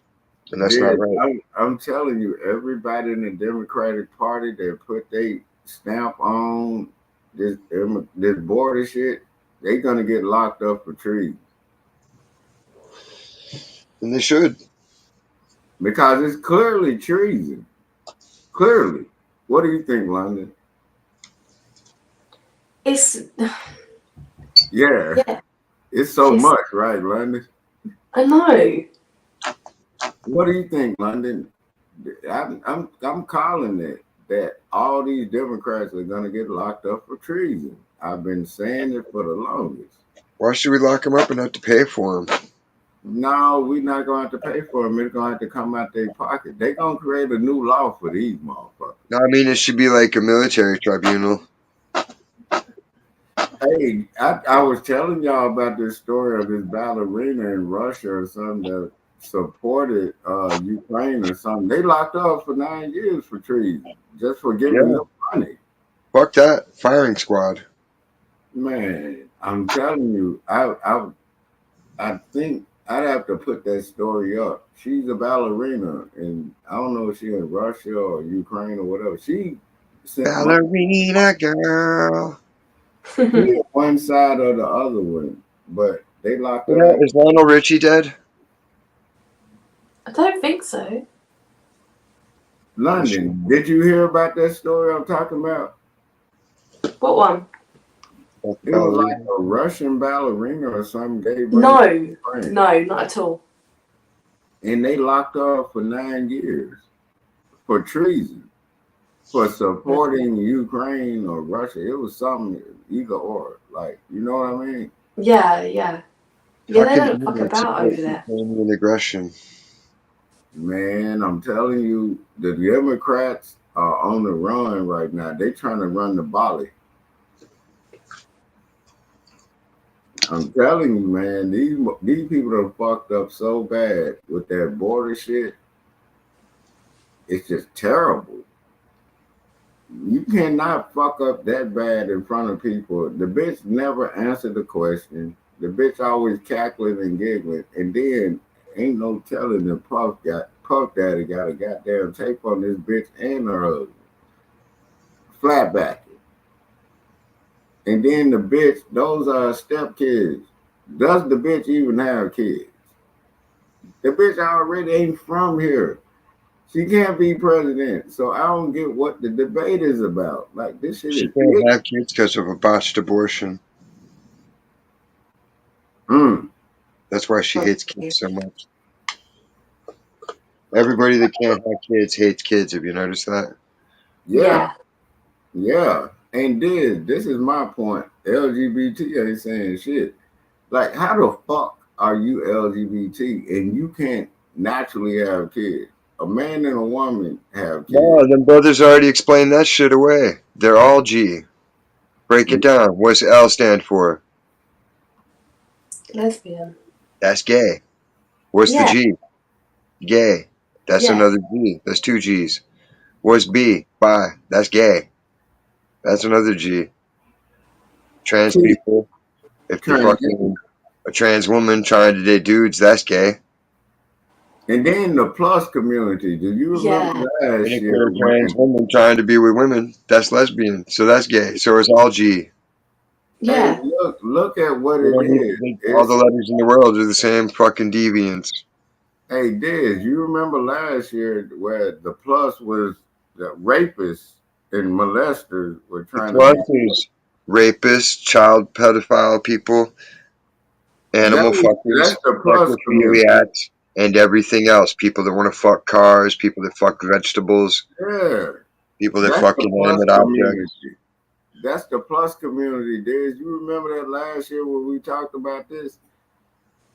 And that's not did right. I'm telling you, everybody in the Democratic Party that put their stamp on this border shit, they gonna get locked up for treason And they should. because it's clearly treason. Clearly, what do you think, London? It's Yeah, yeah. it's so It's much, right, London? I know. What do you think, London? I'm calling it that all these Democrats are gonna get locked up for treason. I've been saying it for the longest. Why should we lock them up and have to pay for them? No, we're not going to have to pay for them. It's going to have to come out their pocket. They're going to create a new law for these motherfuckers. No, I mean, it should be like a military tribunal. Hey, I was telling y'all about this story of this ballerina in Russia or something that supported Ukraine or something. They locked up for 9 years for treason, just for giving Yeah. them money. Fuck that. Firing squad. Man, I'm telling you, I think I'd have to put that story up. She's a ballerina, and I don't know if she's in Russia or Ukraine or whatever. She sent money Ballerina girl. I one side or the other one, but they locked You her know, ass. is Lionel Richie dead? don't think so. London, did you hear about that story I'm talking about? What one? It was like a Russian ballerina or something gave birth to No, Ukraine, no, not at all. and they locked her up for 9 years for treason, for supporting Ukraine or Russia. It was something either or, like you know what I mean? Yeah, yeah, yeah. How They can don't fuck anyone about support over there. Ukrainian aggression? Man, I'm telling you, the Democrats are on the run right now. They trying to run the Bali. I'm telling you, man, these people are fucked up so bad with that border shit. it's just terrible. You cannot fuck up that bad in front of people. The bitch never answered the question. The bitch always cackling and giggling, and then ain't no telling the Puff Daddy got a goddamn tape on this bitch and her husband, flatbacking. And then the bitch, those are stepkids. Does the bitch even have kids? The bitch already ain't from here. She can't be president. So I don't get what the debate is about. Like, this shit She is can't have kids because of a botched abortion. Mm. That's why she hates kids so much. Everybody that can't have kids hates kids. Have you noticed that? Yeah, yeah. And this is my point. LGBT ain't saying shit. Like, how the fuck are you LGBT and you can't naturally have kids? A man and a woman have kids. No, them brothers already explained that shit away. They're all G. Break it down. What's L stand for? Lesbian. That's gay. What's the Yeah. G? Gay. That's Yeah. another G. That's two G's. What's B? Bi. That's gay. That's another G. Trans See, people. If they're transgender. fucking a trans woman trying to date dudes, that's gay. And then the plus community. Do you remember Yeah. And last if year they're a trans when, woman trying to be with women, that's lesbian. So that's gay. So it's all G. hey, Yeah. look at what They it don't need is. all the It's letters in the world are the same fucking deviants. hey Diz, you remember last year where the plus was the rapists and molesters were The trying to plus be is rapists, child pedophile people, animal fuckers, that's the plus community. necrophiliacs, and everything else. People that want to fuck cars, people that fuck vegetables, Yeah. people that That's fuck the plus inanimate community. objects. That's the plus community, Diz. You remember that last year when we talked about this?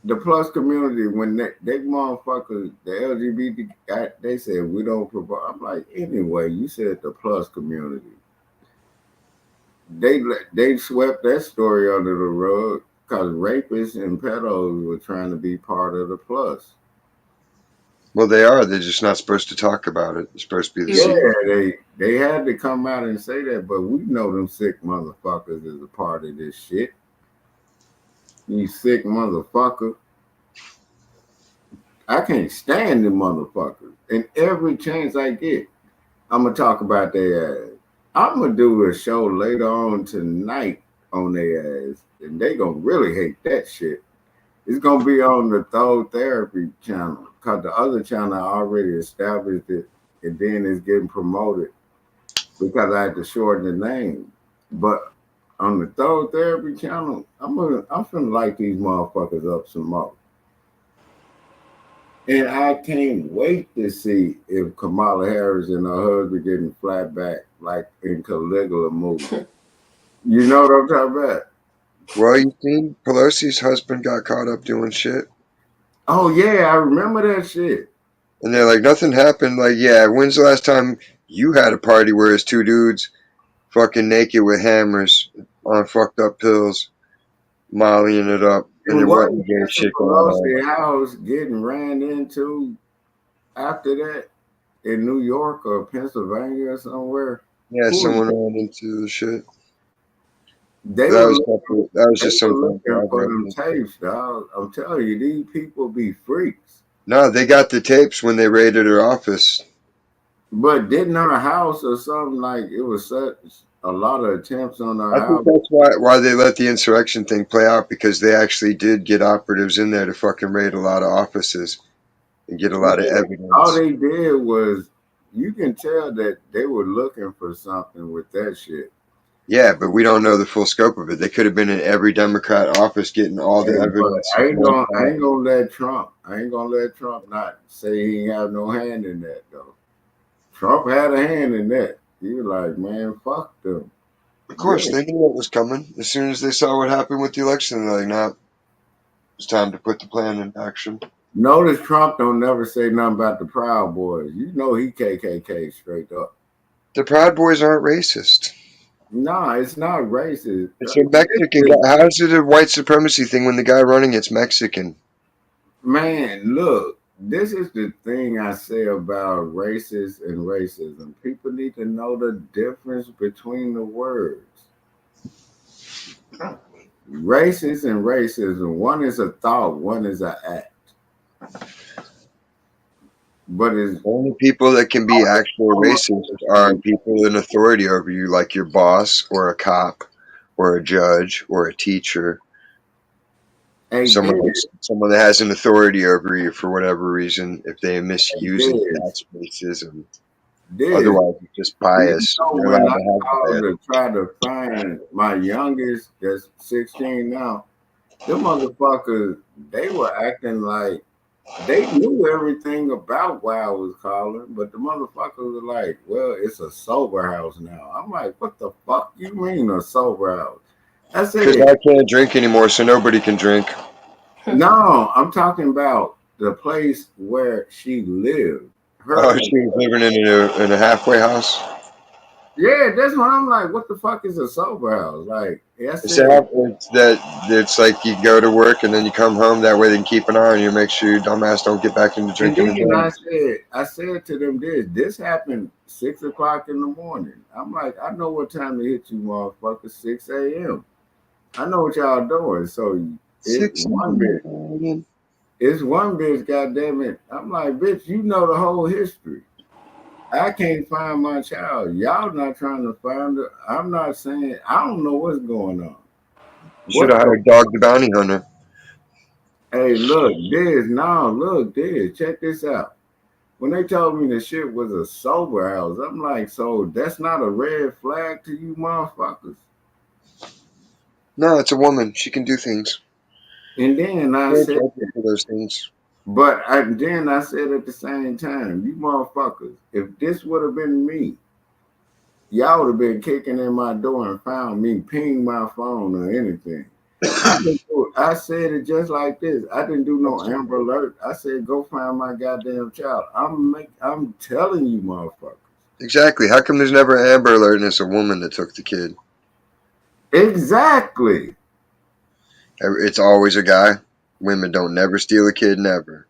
The plus community, when they motherfuckers, the LGBT, they said we don't provide. I'm like, anyway, you said the plus community. They swept that story under the rug because rapists and pedos were trying to be part of the plus. Well, they are. They're just not supposed to talk about it. It's supposed to be the Yeah, secret. they had to come out and say that, but we know them sick motherfuckers is a part of this shit. You sick motherfucker. I can't stand them motherfuckers. And every chance I get, I'm gonna talk about their ass. I'm gonna do a show later on tonight on their ass, and they gonna really hate that shit. It's gonna be on the Throw Therapy channel because the other channel already established it, and then it's getting promoted because I had to shorten the name. But on the Throw Therapy channel, I'm finna light these motherfuckers up some more. And I can't wait to see if Kamala Harris and her husband getting flat back like in Caligula movie. You know what I'm talking about? Well, you seen Pelosi's husband got caught up doing shit. Oh yeah, I remember that shit. And they're like, nothing happened. Like, yeah, when's the last time you had a party where it's two dudes fucking naked with hammers on fucked up pills, mollying it up, and And there wasn't wasn't gay Nancy shit going on? Pelosi house getting ran into after that in New York or Pennsylvania or somewhere? Yeah, Who someone ran into the shit. they That were was looking, that was they just were some fucking looking for them evidence. tapes, dog. I'm telling you, these people be freaks. No, they got the tapes when they raided her office. But didn't her house or something like it was such a lot of attempts on her I think house? that's why they let the insurrection thing play out, because they actually did get operatives in there to fucking raid a lot of offices and get a lot of All evidence. they did was you can tell that they were looking for something with that shit. Yeah, but we don't know the full scope of it. They could have been in every Democrat office getting all the Hey, but evidence at one I time. ain't gonna let Trump. I ain't gonna let Trump not say he ain't have no hand in that though. Trump had a hand in that. He was like, man, fuck them. Of Yeah. course, they knew what was coming. As soon as they saw what happened with the election, they're like, nah, it's time to put the plan in action. Notice Trump don't never say nothing about the Proud Boys. You know he KKK straight up. The Proud Boys aren't racist. Nah, it's not racist. It's a Mexican guy. How is it a white supremacy thing when the guy running it's Mexican? Man, look, this is the thing I say about racist and racism. People need to know the difference between the words. Racist and racism. One is a thought, one is an act. But it's Only people that can be actual racists are people in authority over you, like your boss or a cop or a judge or a teacher. a Someone that has an authority over you for whatever reason. If they misuse it, this, that's racism. this. Otherwise, it's just You bias. know, You're when allowed I to have called bias. to try to find my youngest, that's 16 now, them motherfuckers, they were acting like they knew everything about why I was calling, but the motherfuckers were like, well, it's a sober house now. I'm like, what the fuck you mean a sober house? I Because said, I can't drink anymore, so nobody can drink. no, I'm talking about the place where she lived. Oh, Her, she was living in a halfway house. yeah, that's why I'm like, what the fuck is a sober house? Like, I It's, said, it's that it's like you go to work and then you come home. That way they can keep an eye on you, make sure your dumbass don't get back into and drinking then again. I said to them, this happened 6 o'clock in the morning. I'm like, I know what time to hit you, motherfucker, 6 a.m. I know what y'all doing. So it's Six in one the bitch. morning. It's one bitch, goddamn it. I'm like, bitch, you know the whole history. I can't find my child. Y'all not trying to find her. I'm not saying I don't know what's going on. Should What have the hired Dog the Bounty Hunter. hey, look, this, no, look, this, check this out. When they told me the shit was a sober house, I'm like, so that's not a red flag to you motherfuckers. No, it's a woman. She can do things. And then I Can't said, judge her for those things. then I said at the same time, you motherfuckers, if this would have been me, y'all would have been kicking in my door and found me, ping my phone or anything. I said it just like this. I didn't do no Amber Alert. I said go find my goddamn child. I'm telling you, motherfuckers. Exactly. How come there's never an Amber Alert and it's a woman that took the kid? Exactly. It's always a guy. Women don't never steal a kid, never.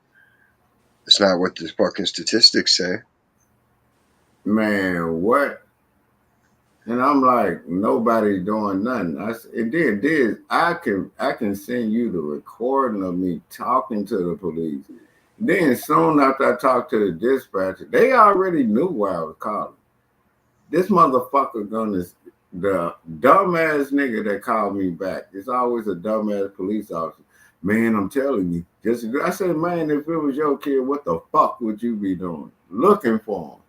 It's not what the fucking statistics say. Man, what? And I'm like, nobody's doing nothing. And then this, I can send you the recording of me talking to the police. Then soon after I talked to the dispatcher, they already knew why I was calling. This motherfucker gonna the dumbass nigga that called me back. It's always a dumbass police officer. Man, I'm telling you. Just I said, man, if it was your kid, what the fuck would you be doing? Looking for him.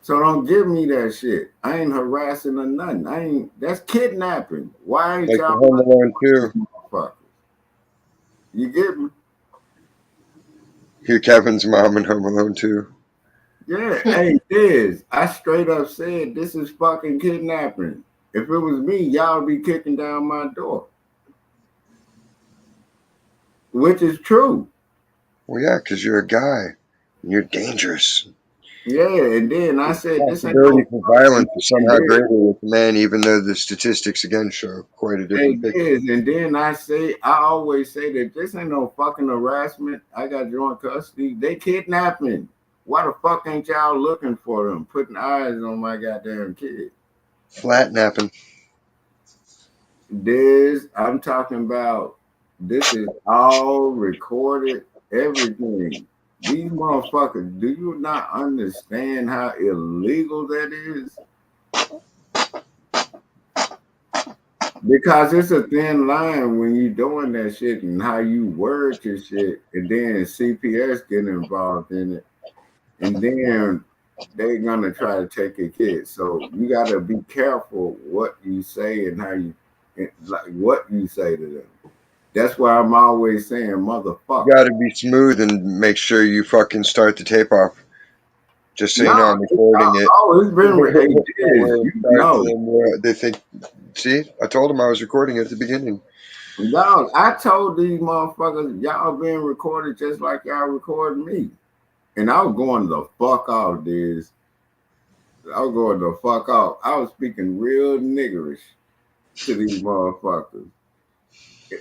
So don't give me that shit. I ain't harassing or nothing. I ain't. That's kidnapping. Why ain't Like the y'all Home Alone 2. motherfuckers? You get me? Here, Kevin's mom in Home Alone 2. Yeah. Hey, this. I straight up said this is fucking kidnapping. If it was me, y'all would be kicking down my door, which is true. Well, yeah, because you're a guy. And you're dangerous. Yeah. And then I The said this ain't possibility no for fucking violence is somehow greater with men, even though the statistics again show quite a different it picture. is. And then I always say that this ain't no fucking harassment. I got joint custody. They kidnapping. Why the fuck ain't y'all looking for them? Putting eyes on my goddamn kid. Flat napping. I'm talking about this is all recorded, everything. These motherfuckers, do you not understand how illegal that is? Because it's a thin line when you doing that shit and how you word your shit, and then CPS get involved in it, and then they're gonna try to take your kids. So you gotta be careful what you say and how you like what you say to them. That's why I'm always saying, You motherfucker. gotta be smooth and make sure you fucking start the tape off. Just so you No, know, I'm recording it. it's been it That way is. it You starts know. and they think, see, I told them I was recording at the beginning. Dog, I told these motherfuckers, y'all being recorded just like y'all recording me. And I was going the fuck off, dudes. I was going the fuck off. I was speaking real niggerish to these motherfuckers.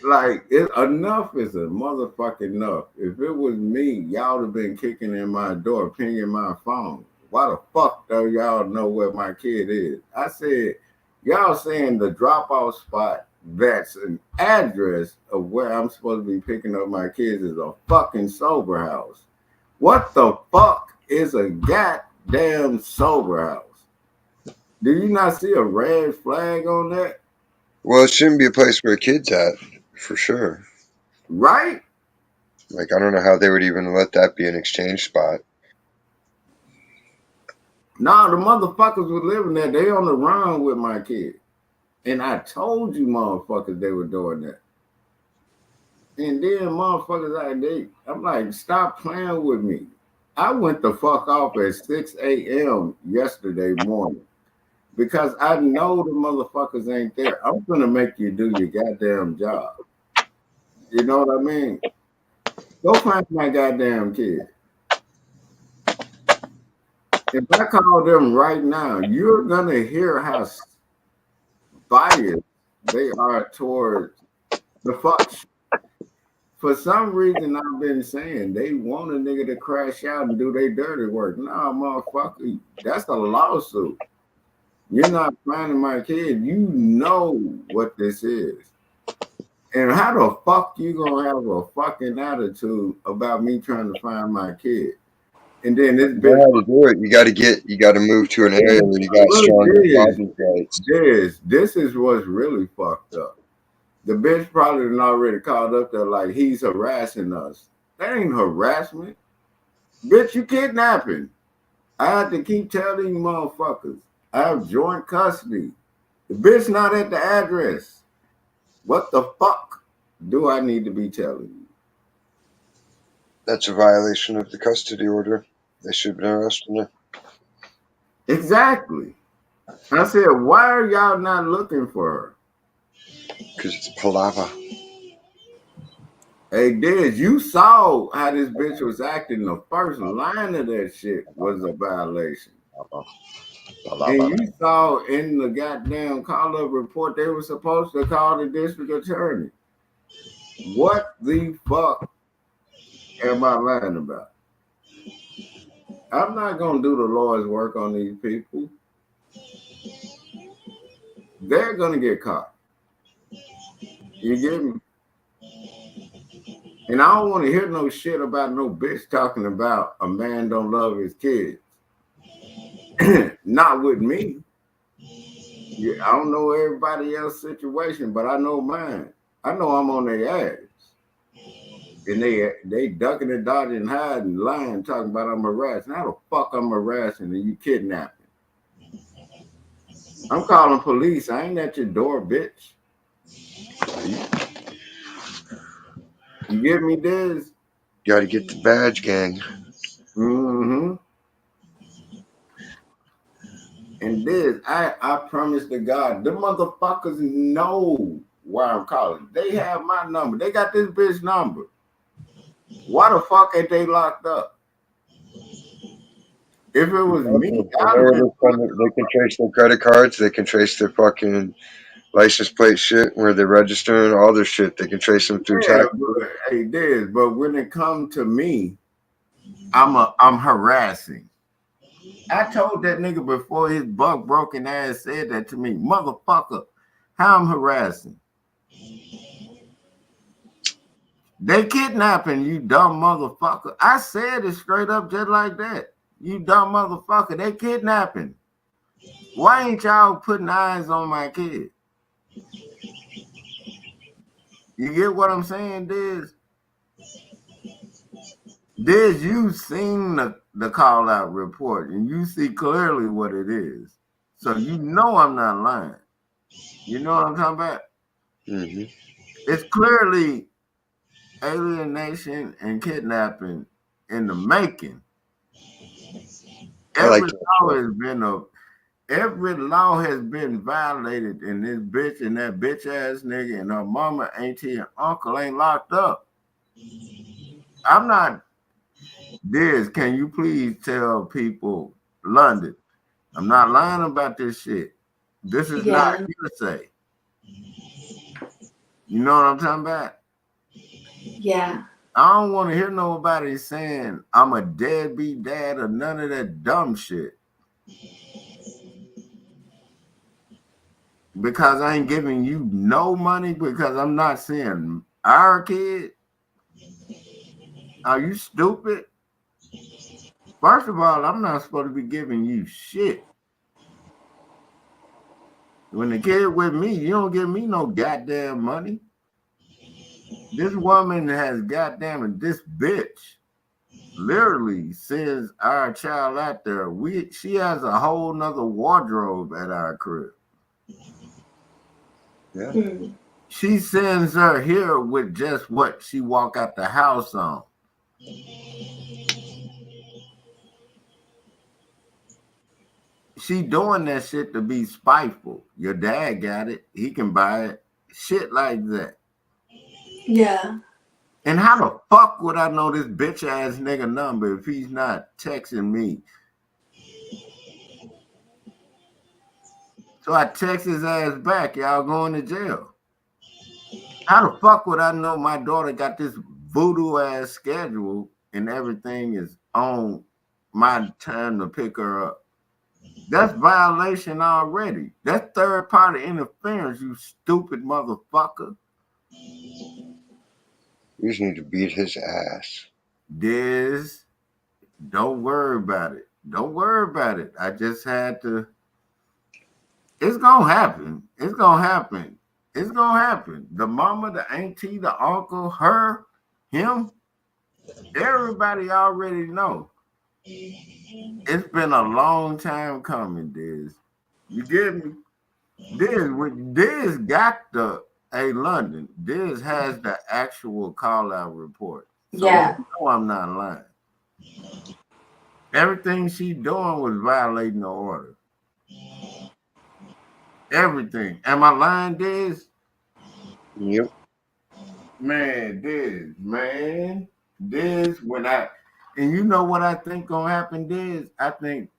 Like enough is a motherfucking enough. If it was me, y'all would have been kicking in my door, pinging my phone. Why the fuck do y'all know where my kid is? I said, y'all saying the drop off spot that's an address of where I'm supposed to be picking up my kids is a fucking sober house. What the fuck is a goddamn sober house? Do you not see a red flag on that? Well, it shouldn't be a place where a kid's at, for sure. Right? Like, I don't know how they would even let that be an exchange spot. Nah, the motherfuckers was living there. They on the run with my kid. And I told you motherfuckers they were doing that. And then motherfuckers I'm like, stop playing with me. I went the fuck off at 6 a.m. yesterday morning because I know the motherfuckers ain't there. I'm gonna make you do your goddamn job. You know what I mean? Go find my goddamn kid. If I call them right now, you're gonna hear how biased they are towards the fuck. For some reason, I've been saying they want a nigga to crash out and do their dirty work. Nah, motherfucker, that's a lawsuit. You're not finding my kid. You know what this is. And how the fuck you gonna have a fucking attitude about me trying to find my kid? And then this You know bitch, how to do it. You got to move to an area where you got look, strong father's rights. this is what's really fucked up. The bitch probably done already called up there like he's harassing us. That ain't harassment. Bitch, you kidnapping. I had to keep telling you motherfuckers. I have joint custody. The bitch not at the address. What the fuck do I need to be telling you? That's a violation of the custody order. They should have been arresting her. Exactly. I said, why are y'all not looking for her? Because it's palaver. Hey, Diz, you saw how this bitch was acting. The first line of that shit was a violation. And you saw in the goddamn call up report they were supposed to call the district attorney. What the fuck am I lying about? I'm not gonna do the Lord's work on these people. They're gonna get caught. You get me? And I don't want to hear no shit about no bitch talking about a man don't love his kids. Not with me. Yeah, I don't know everybody else's situation, but I know mine. I know I'm on their ass. And they ducking and dodging and hiding, lying, talking about I'm harassing. How the fuck I'm harassing and you kidnapping? I'm calling police. I ain't at your door, bitch. You get me, Diz? Got to get the badge, gang. Mm-hmm. And Diz, I promise to God, the motherfuckers know why I'm calling. They have my number. They got this bitch number. Why the fuck ain't they locked up? If it was me, I'd have been. They can trace their credit cards. They can trace their fucking license plate shit, where they're registering, all their shit. They can trace them through Yeah, tax. but, hey, Diz, but when it comes to me, I'm harassing. I told that nigga before his buck broken ass said that to me, motherfucker, how I'm harassing. They kidnapping you, dumb motherfucker. I said it straight up just like that. You dumb motherfucker. They kidnapping. Why ain't y'all putting eyes on my kid? You get what I'm saying, Diz? Diz, you seen the call out report and you see clearly what it is. So you know I'm not lying. You know what I'm talking about? Mm-hmm. It's clearly alienation and kidnapping in the making. I like Every that. law has been violated, and this bitch and that bitch ass nigga and her mama, auntie, and uncle ain't locked up. I'm not. Diz, can you please tell people London? I'm not lying about this shit. This is not Yeah. hearsay. You know what I'm talking about? Yeah. I don't want to hear nobody saying I'm a deadbeat dad or none of that dumb shit. Because I ain't giving you no money because I'm not seeing our kid. Are you stupid? First of all, I'm not supposed to be giving you shit. When the kid with me, you don't give me no goddamn money. This woman has goddamn it, this bitch literally sends our child out there. She has a whole nother wardrobe at our crib. Yeah. Mm. She sends her here with just what she walk out the house on. She doing that shit to be spiteful. Your dad got it. He can buy it. Shit like that. Yeah. And how the fuck would I know this bitch ass nigga number if he's not texting me? So I text his ass back. Y'all going to jail. How the fuck would I know my daughter got this voodoo ass schedule and everything is on my time to pick her up? That's violation already. That's third party interference, you stupid motherfucker. You just need to beat his ass. Diz, don't worry about it. Don't worry about it. I just had to. It's gonna happen. It's gonna happen. It's gonna happen. The mama, the auntie, the uncle, her, him, everybody already know. It's been a long time coming, Diz. You get me? Diz got the London. Diz has the actual call out report. So you Yeah. know I'm not lying. Everything she doing was violating the order. Everything. Am I lying, Diz? Yep. Man, Diz, when I, and you know what I think gonna happen, Diz? I think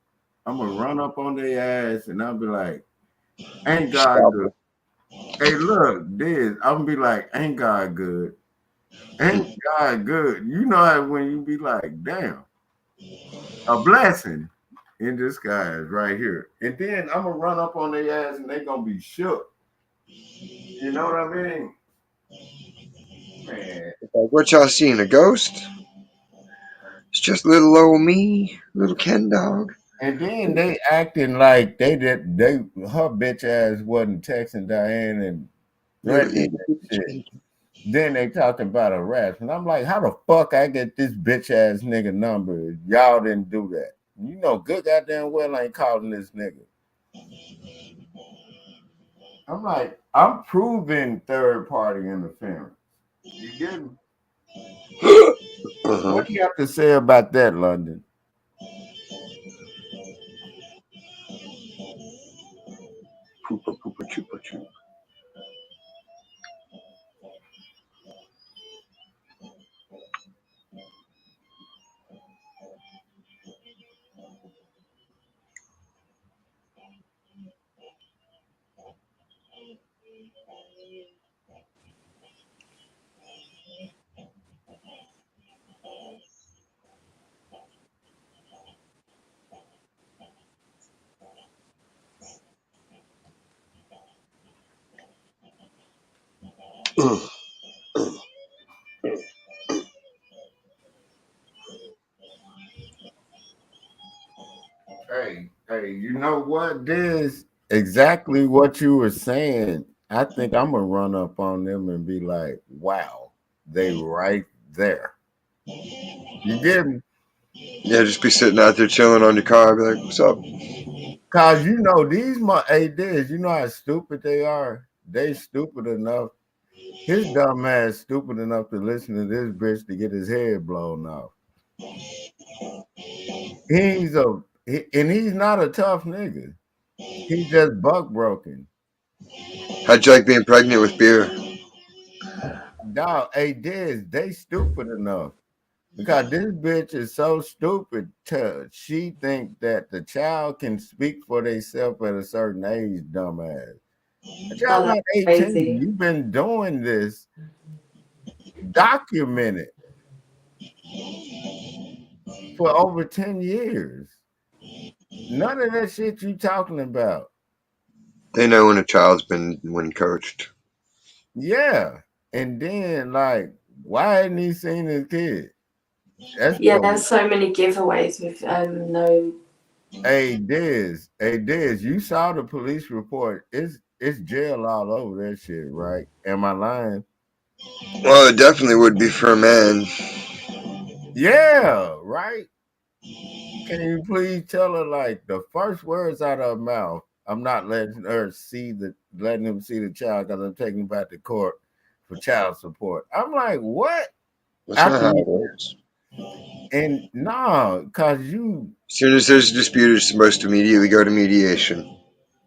I'm gonna run up on their ass and I'll be like, ain't God Stop good? it. Hey, look, Diz, I'm gonna be like, ain't God good? Ain't God good? You know how when you be like, damn, a blessing in disguise right here. And then I'm gonna run up on their ass and they gonna be shook. You know what I mean? Man. Like, what y'all seeing? A ghost? It's just little old me, little Ken dog. And then they acting like they her bitch ass wasn't texting Diane and Little threatening itty that bitty shit. Ken. Then they talking about harassment. I'm like, how the fuck I get this bitch ass nigga number? If y'all didn't do that. You know, good goddamn well I ain't calling this nigga. I'm like, I'm proving third party interference. You get me? Uh-huh. What do you have to say about that, London? Poopa poopa chupa chup. Hey, you know what? This exactly what you were saying. I think I'm gonna run up on them and be like, wow, they right there. You get me? Yeah, just be sitting out there chilling on your car. Be like, what's up? Cause you know these hey this, you know how stupid they are. They stupid enough. His dumb ass stupid enough to listen to this bitch to get his head blown off. And he's not a tough nigga. He's just buck broken. How'd you like being pregnant with beer? Dog, hey, they stupid enough because this bitch is so stupid. She think that the child can speak for themselves at a certain age, dumbass. A child not 18. Crazy. You've been doing this, documented for over 10 years. None of that shit you talking about. They know when a child's been when coached. Yeah. And then, like, why hadn't he seen his kid? That's Yeah, the there's so many giveaways with no. Hey Diz, you saw the police report. It's jail all over that shit, right? Am I lying? Well, it definitely would be for a man. Yeah, right. Can you please tell her like the first words out of her mouth? I'm not letting him see the child because I'm taking him back to court for child support. I'm like, what? That's not After how it you works. and nah, cause you As soon as there's a dispute, it's supposed to immediately go to mediation.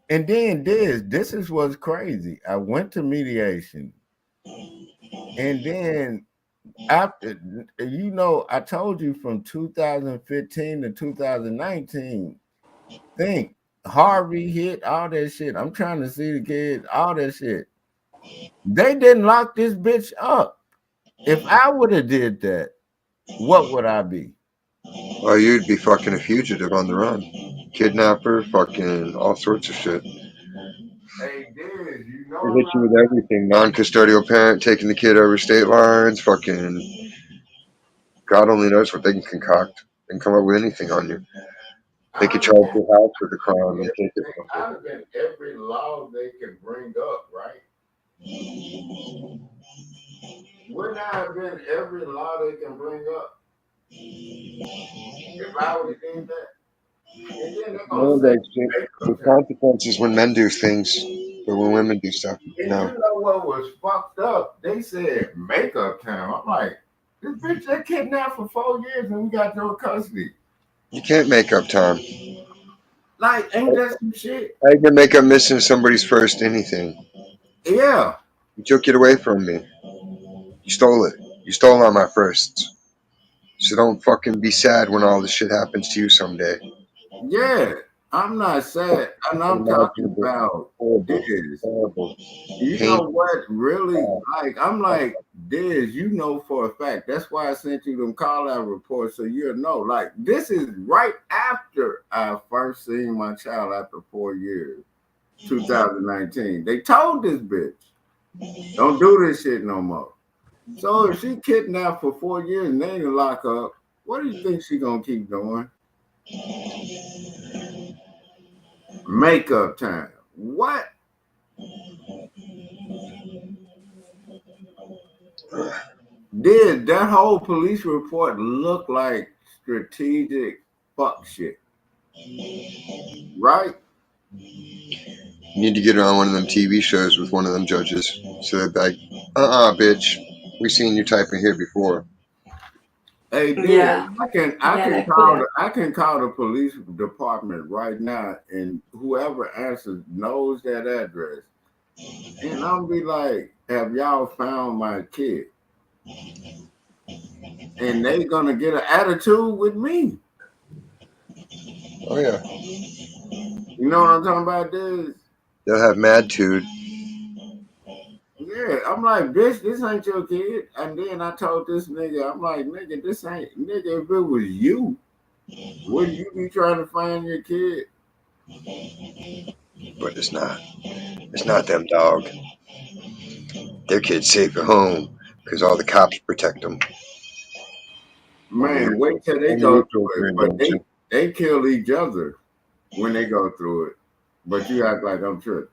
and then this is what's crazy. I went to mediation, and then after I told you from 2015 to 2019. Think Harvey hit all that shit. I'm trying to see the kid, all that shit. They didn't lock this bitch up. If I would have did that, what would I be? Well, you'd be fucking a fugitive on the run. Kidnapper, fucking all sorts of shit. Hey, Diz, you They know hit you with everything. Non-custodial parent taking the kid over state lines. Fucking God only knows what they can concoct and come up with anything on you. They could I'd charge your house with a crime and take it from you. have been every law they could bring up, right? Wouldn't I have been every law they can bring up if I would have did that? And then they're gonna No, say there's makeup time. consequences when men do things, but when women do stuff, And you no. know what was fucked up? They said makeup time. I'm like, this bitch that kidnapped for 4 years and we got no custody. You can't make up time. Like, ain't that some shit? How you gonna make up missing somebody's first anything? Yeah, You took it away from me. You stole it. You stole all my firsts. So don't fucking be sad when all this shit happens to you someday. yeah. I'm not sad. And I'm talking Unimaginable, about horrible, this. horrible, You know painful. what? Really, like, I'm like, Diz, you know for a fact. That's why I sent you them call out reports so you'll know. Like, this is right after I first seen my child after 4 years, 2019. They told this bitch, don't do this shit no more. So if she kidnapped for 4 years and they didn't lock up, what do you think she gonna keep doing? Makeup time. What? Did that whole police report look like strategic fuck shit? Right? You need to get her on one of them TV shows with one of them judges. So they'd be like, bitch. We seen you typing here before. Hey, did Yeah, I yeah, can they're cool. call the police department right now, and whoever answers knows that address, and I'll be like, "Have y'all found my kid?" And they gonna get an attitude with me. Oh yeah. You know what I'm talking about? This. They'll have mad tude. Yeah, I'm like, bitch, this ain't your kid. And then I told this nigga, I'm like, nigga, this ain't nigga. If it was you, wouldn't you be trying to find your kid? But it's not. It's not them, dog. Their kid's safe at home because all the cops protect them. Man, wait till they Only go rituals through are it. in But danger. they kill each other when they go through it. But you act like I'm tripping.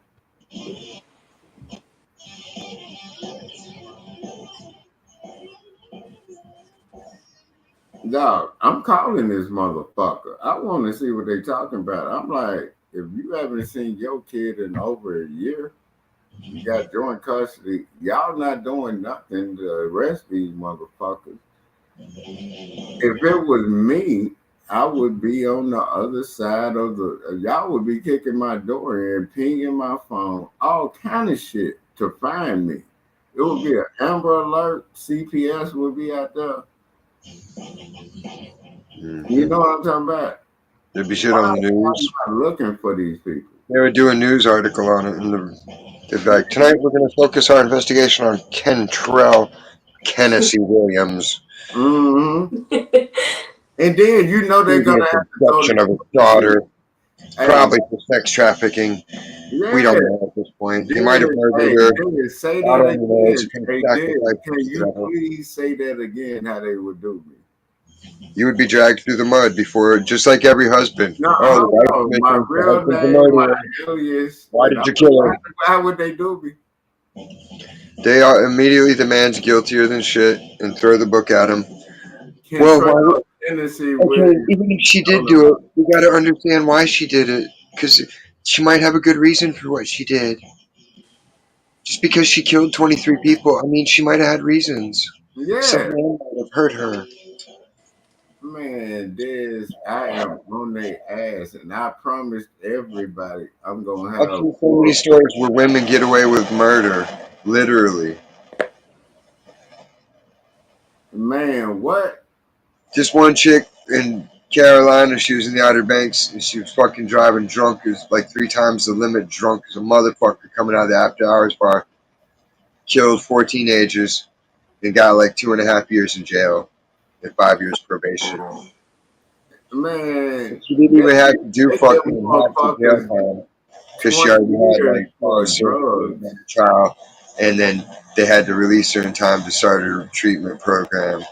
Dog, I'm calling this motherfucker. I want to see what they talking about. I'm like, if you haven't seen your kid in over a year, you got joint custody. Y'all not doing nothing to arrest these motherfuckers. If it was me, I would be on the other side of the. Y'all would be kicking my door in, pinging my phone, all kind of shit to find me. It would be an Amber Alert. CPS would be out there. You Hmm. know what I'm talking about? There'd be shit Why on the am news. I looking for these people? They would do a news article on it, and they'd be like, "Tonight we're going to focus our investigation on Kentrell Tennessee Williams, Mm-hmm. And then you know they're gonna previous have to throw abduction of his daughter, the hey, probably for sex trafficking. We yeah, don't know at this point. He might have did murdered hey, her. did say I that don't know. It's again. kind of Hey, did sacrifice can you together. please say that again? How they would do me? You would be dragged through the mud before, just like every husband. No, Oh, the hold wife's on. My missing. The real husband's a name, my murderer. alias. Why did you kill her? How would they do me? They are immediately the man's guiltier than shit and throw the book at him. Well, Control why? Tennessee Okay, Williams. even if she did On do it, the we got to understand why she did it. Because she might have a good reason for what she did. Just because she killed 23 people, I mean, she might have had reasons. Some yeah, man might have hurt her. man, this I am on their ass, and I promised everybody I'm gonna I've have seen so many war. stories where women get away with murder, literally. Man, what? Just one chick in Carolina, she was in the Outer Banks, and she was fucking driving drunk. It was like 3 times the limit, drunk as a motherfucker coming out of the after hours bar. Killed 4 teenagers and got like 2.5 years in jail and 5 years probation. Man, She didn't even have to do they give fucking half the jail motherfuckers time because she 20 already had years like for surgery drugs. on the trial, and then they had to release her in time to start her treatment program.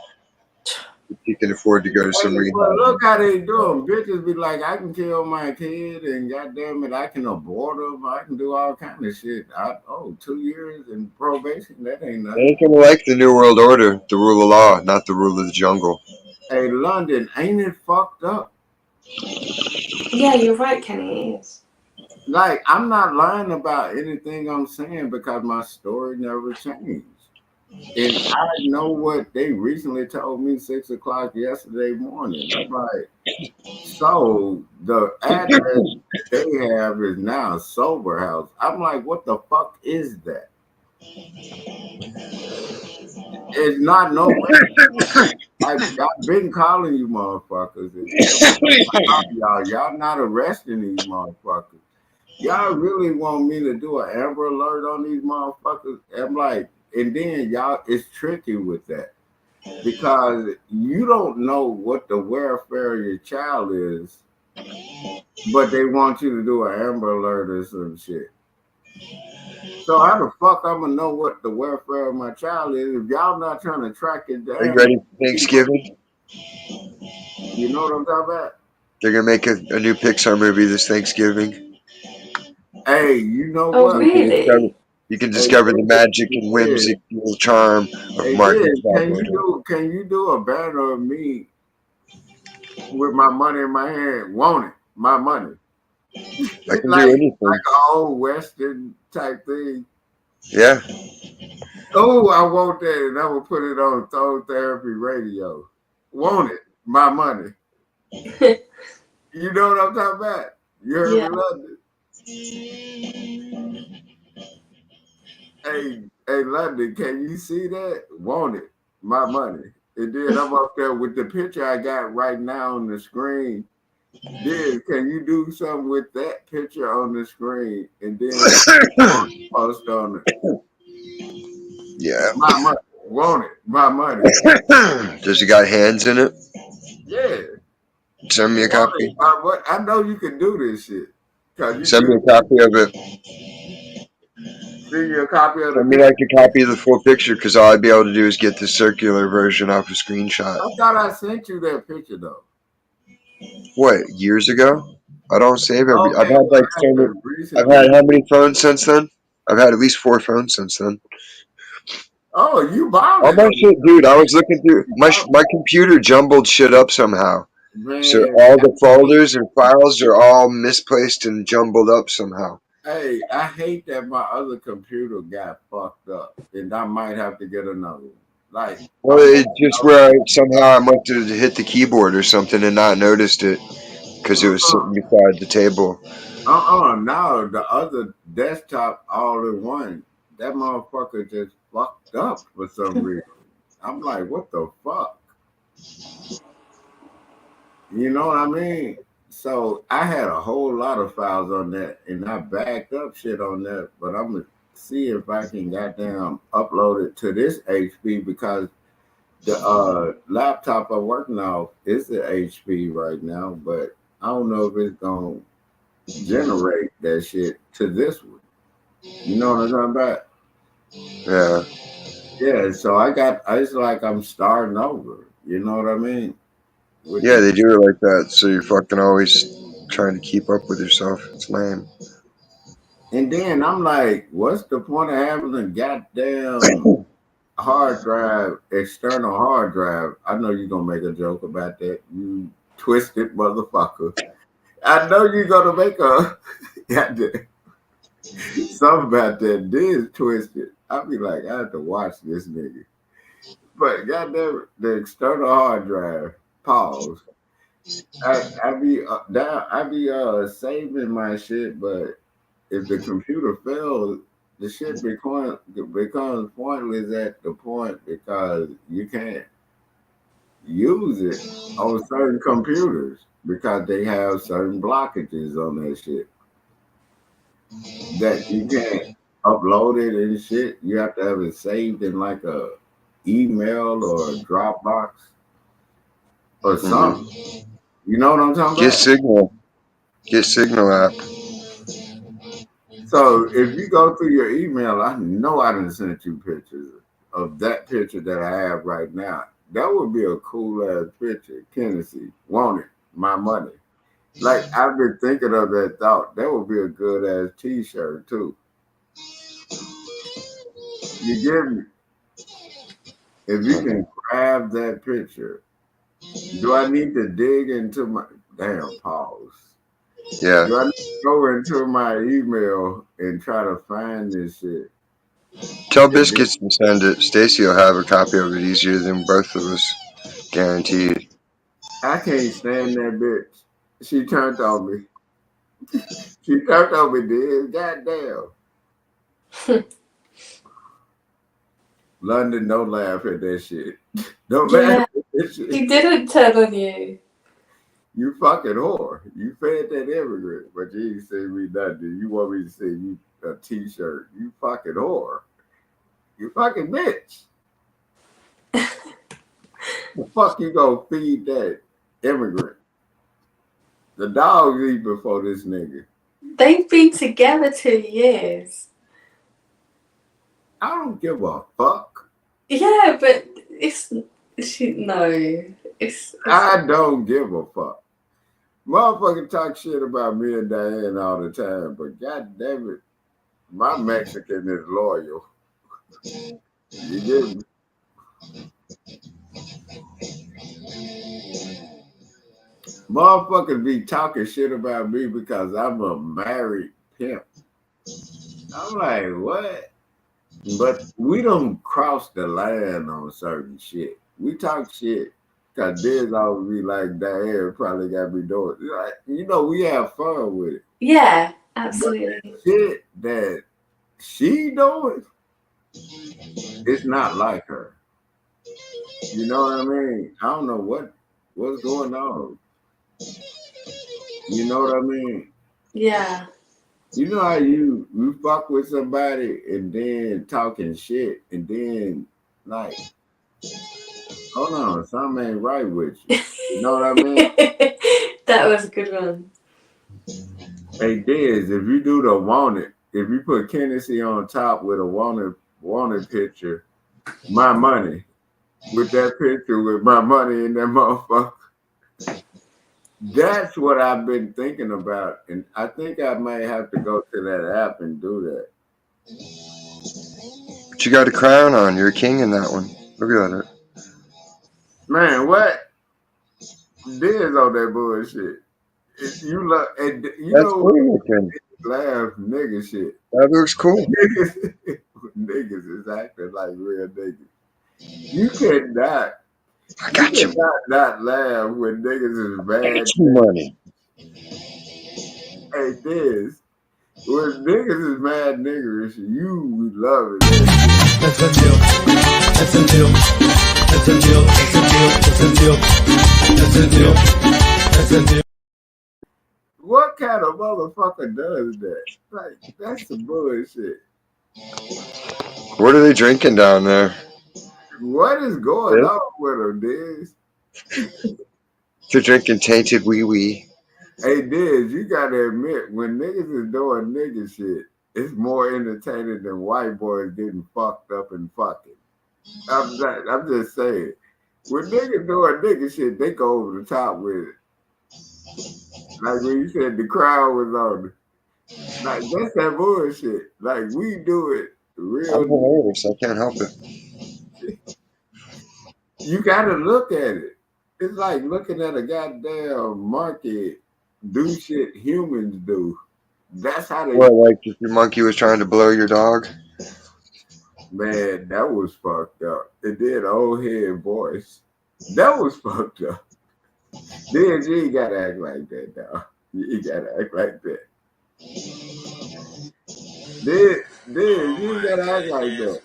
She can afford to go to some Hey, but rehab. look how they do 'em. Bitches be like, I can kill my kid, and goddamn it, I can abort them. I can do all kind of shit. 2 years in probation, that ain't They nothing. ain't gonna like the New World Order, the rule of law, not the rule of the jungle. Hey, London, ain't it fucked up? Yeah, you're right, Kenny. It is. Like, I'm not lying about anything I'm saying because my story never changed. And I know what they recently told me 6 o'clock yesterday morning. I'm like, so the address that they have is now a sober house. I'm like, what the fuck is that? It's not no I've been calling you motherfuckers, and every time I call y'all not arresting these motherfuckers. Y'all really want me to do an Amber Alert on these motherfuckers? I'm like, and then y'all, it's tricky with that because you don't know what the welfare of your child is, but they want you to do an Amber Alert or some shit. So how the fuck I'm gonna know what the welfare of my child is if y'all not trying to track it Are you down? ready for Thanksgiving? You know what I'm talking about? They're gonna make a new Pixar movie this Thanksgiving. Hey, you know Oh, what? You can discover, really? you can Hey, discover the magic and did. whimsical charm of Hey, Martin did. Salvador. Can you do a banner of me with my money in my hand? Want it? My money. I can do like anything. an old Western type thing. Yeah, Oh, I want that, and I will put it on Thorns Therapy Radio. Want it? My money. You know what I'm talking about? You heard Yeah. me, London. Hey, London, can you see that? Want it? My money. And then I'm up there with the picture I got right now on the screen. Then can you do something with that picture on the screen and then post on it? yeah. My money. Want it? My money. Does it got hands in it? Yeah. Send me a Want it? copy. What? I know you can do this shit. Cause you Send do me a copy of it. see your copy of the Send me picture. like a copy of the full picture, because all I'd be able to do is get the circular version off a screenshot. I thought I sent you that picture though. What, years ago? I don't save every. I've Okay, had well like I so many. have I've recently. had how many phones since then? I've had at least 4 phones since then. Oh, you bought All it. my shit, dude. I was looking through my computer jumbled shit up somehow. So Man, all the folders and files are all misplaced and jumbled up somehow. hey, I hate that my other computer got fucked up, and I might have to get another one. Like, Well, I'm it's just where somehow I must have hit the keyboard or something and not noticed it because it was sitting beside the table. now the other desktop all in one. That motherfucker just fucked up for some reason. I'm like, what the fuck? You know what I mean? So I had a whole lot of files on that, and I backed up shit on that. But I'm gonna see if I can goddamn upload it to this HP because the laptop I'm working off is the HP right now, but I don't know if it's gonna generate that shit to this one. You know what I'm talking about? Yeah. Yeah, so it's like I'm starting over. You know what I mean? With Yeah, the, they do it like that. So you're fucking always trying to keep up with yourself. It's lame. and then I'm like, what's the point of having a goddamn hard drive, external hard drive? I know you're gonna make a joke about that, you twisted motherfucker. I know you're gonna make a goddamn something about that. This twisted. I'll be like, I have to watch this nigga. But goddamn, the external hard drive. Pause. I be down. I be saving my shit, but if the computer fails, the shit becomes pointless at the point because you can't use it on certain computers because they have certain blockages on that shit that you can't upload it and shit. You have to have it saved in like a email or a Dropbox or something. Hmm. You know what I'm talking Get about? Signal. Get Signal app. So if you go through your email, I know I didn't send you pictures of that picture that I have right now. That would be a cool ass picture. Tennessee, want it, my money. Like I've been thinking of that thought. That would be a good ass T-shirt too. You get me? If you Hmm. can grab that picture, do I need to dig into my damn pause? Yeah. Do I need to go into my email and try to find this shit? Tell And then Biscuits to send it. Stacy will have a copy of it easier than both of us. Guaranteed. I can't stand that bitch. She turned on me. She turned on me, dude. Goddamn. London, don't laugh at that shit. Don't laugh Yeah, at that shit. he didn't turn on you. You fucking whore. You fed that immigrant, but you ain't send me nothing. You want me to send you a t-shirt. You fucking whore. You fucking bitch. The fuck you gonna feed that immigrant? The dogs eat before this nigga. They've been together 2 years. I don't give a fuck. Yeah, but it's no, it's I don't give a fuck. Motherfucker talk shit about me and Diane all the time, but god damn it, my Mexican is loyal. You get me? Motherfuckers be talking shit about me because I'm a married pimp. I'm like, what? But we don't cross the line on certain shit. We talk shit. Cause Diz always be like, Diane probably got me doing. Like, you know, we have fun with it. yeah, But absolutely. shit that she doing, it's not like her. You know what I mean? I don't know what's going on. You know what I mean? Yeah. You know how you fuck with somebody and then talking shit and then like, hold on, something ain't right with you. You know what I mean? That was a good one. Hey Diz, if you do the wanted, if you put Kennedy on top with a wanted picture, my money with that picture with my money in that motherfucker. That's what I've been thinking about, and I think I might have to go to that app and do that. But you got a crown on. You're a king in that one. Look at it. Man, what? Diz on that bullshit. You love, and you That's know, cool looking. laugh nigga shit. That looks cool. Niggas is acting like real niggas. You cannot, I you got you. cannot not laugh when niggas is I mad. got you money. Hey, this when niggas is mad niggerish, you we love it. That That's a deal. That's a deal. That's a deal. That's a deal. That's a deal. That's a deal. That's a deal. what kind of motherfucker does that? Like, that's some bullshit. What are they drinking down there? What is going Yeah. on with them, Diz? They're drinking tainted wee wee. Hey, Diz, you gotta admit, when niggas is doing nigga shit, it's more entertaining than white boys getting fucked up and fucking. I'm just saying. When niggas doing nigga shit, they go over the top with it. Like when you said the crowd was on it. Like, that's that bullshit. Like, we do it I'm real. hilarious. I can't help it. You gotta look at it. It's like looking at a goddamn monkey do shit humans do. That's how they. What, like if your monkey was trying to blow your dog? Man, that was fucked up. It did old head voice. That was fucked up. Then you ain't gotta act like that, dog. You ain't gotta act like that. Then you ain't gotta act like that.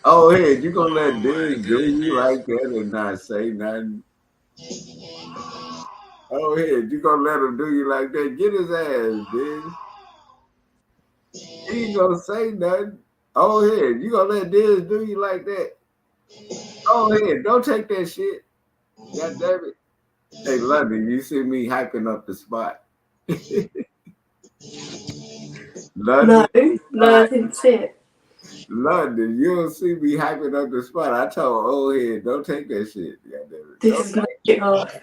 Oh, hey, you gonna let Diz do you like that and not say nothing? Oh, hey, you gonna let him do you like that? Get his ass, Diz. He ain't gonna say nothing. Oh, hey, you gonna let Diz do you like that? Oh, hey, don't take that shit. God damn it. Hey, London, you see me hyping up the spot. No, London, no, I didn't see it. London, you don't see me hyping up the spot. I told old head, don't take that shit. God damn it. This is my shit off.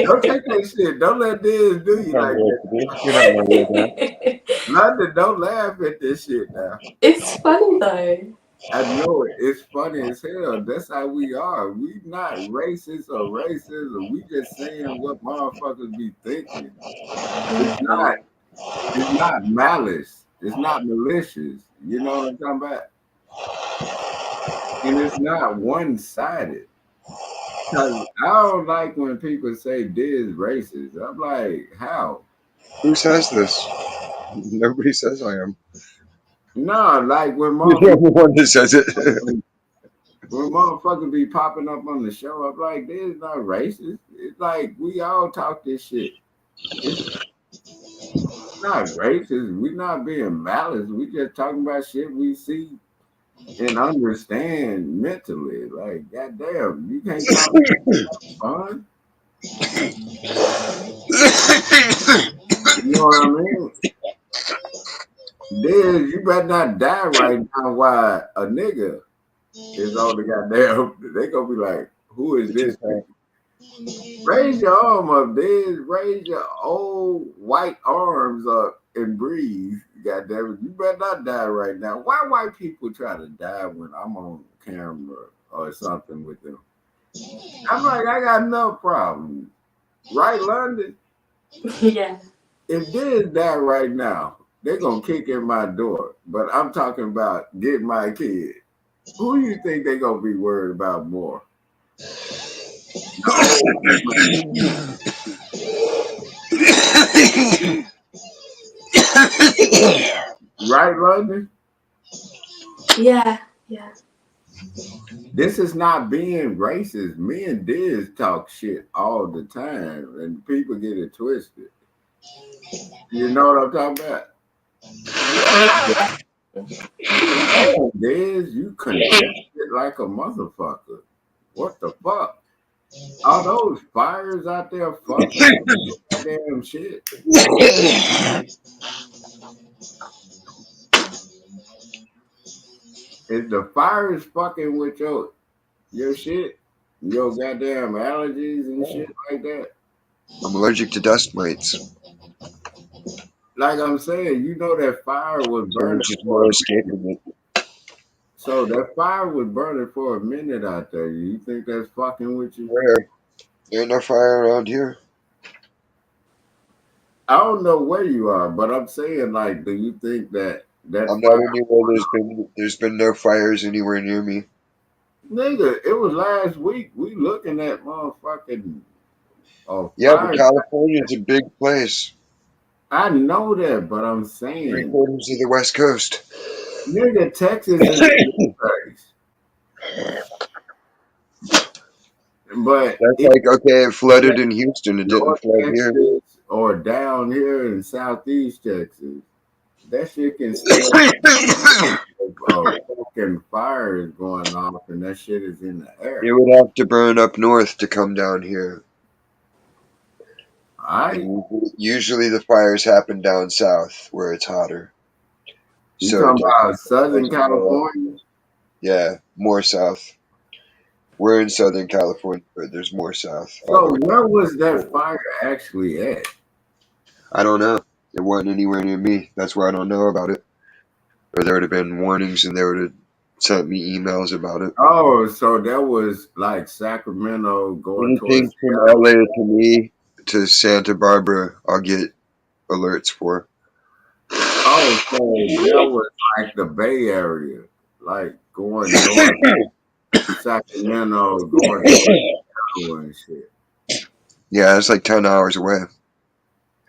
Don't take that shit. Don't let Diz do you like that. You're not my real dad. London, don't laugh at this shit now. It's funny though. I know it. It's funny as hell. That's how we are. We not racist or racist, or we just saying what motherfuckers be thinking. It's not. It's not malice. It's not malicious. You know what I'm talking about? And it's not one sided. Cause I don't like when people say Diz racist. I'm like, how? Who says this? Nobody says I am. No, like when You're the motherfuckers only one that says it. when motherfuckers be popping up on the show, I'm like, Diz not racist. It's like we all talk this shit. It's not racist. We not being malice. We just talking about shit we see and understand mentally. Like, goddamn, you can't talk fun. You know what I mean? Diz, you better not die right now while a nigga is on the goddamn. They gonna be like, who is this? Raise your arm up, Diz. Raise your old white arms up and breathe. Goddamn it. You better not die right now. Why white people try to die when I'm on camera or something with them? I'm like, I got no problem. Right, London? Yeah. If Diz die right now, they're gonna kick in my door. But I'm talking about get my kid. Who you think they gonna be worried about more? No. Right, London? Yeah. Yeah. This is not being racist. Me and Diz talk shit all the time, and people get it twisted. You know what I'm talking about? Oh, Diz, you congested like a motherfucker. What the fuck? All those fires out there fucking damn shit. If the fire is fucking with your shit, your goddamn allergies and shit like that. I'm allergic to dust mites. Like I'm saying, you know that fire was So burning there's just for no a minute. escaping it. So that fire was burning for a minute out there. You think that's fucking with you? Where? There ain't no fire around here. I don't know where you are, but I'm saying, like, do you think that I'm not fire, anywhere. There's been no fires anywhere near me. nigga? It was last week. We looking at motherfucking Yeah, but fire. California's a big place. I know that, but I'm saying, 3/4 of the West Coast. nigga, Texas is a big place. But That's if like, okay, it flooded in Houston. It didn't North flood here. Texas or down here in Southeast Texas, that shit can still fucking fire is going off and that shit is in the It air. would have to burn up north to come down here. Alright? And usually the fires happen down south where it's hotter. You So it talking doesn't, about Southern doesn't go up. California? Yeah, more south. We're in Southern California, but there's more south, all the So way where was down. that fire actually at? I don't know. It wasn't anywhere near me. That's why I don't know about it. Or there would have been warnings and they would have sent me emails about it. Oh, so that was like Sacramento going Anything towards from Seattle. LA to me to Santa Barbara, I'll get alerts for. Oh, so that was like the Bay Area, like going north, Sacramento, going towards Seattle and shit. Yeah, it's like 10 hours away.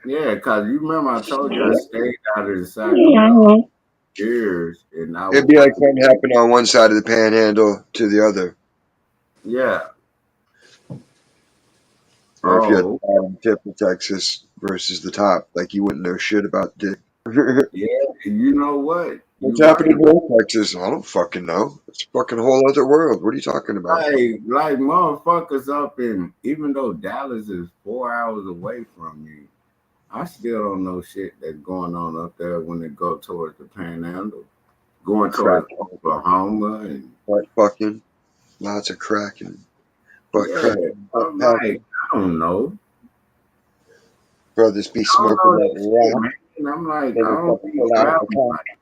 Yeah, because you remember I told you I stayed out in Sacramento years and I It'd was be like working. something happened on one side of the panhandle to the other. Yeah. Or if you're at Oh, the bottom tip of Texas versus the top, like you wouldn't know shit about dick. yeah. You know what? What's You're right. happening in North Texas? I don't fucking know. It's a fucking whole other world. What are you talking about? Like motherfuckers up in, even though Dallas is 4 hours away from me, I still don't know shit that's going on up there when they go towards the Panhandle, going Crack, towards Oklahoma, and butt fucking, lots of cracking, butt yeah, cracking, butt I'm like, packing. I don't know, Brothers be I don't smoking know that that shit, rock. man. And I'm like, Then I they don't fucking be pull out the traveling cock. like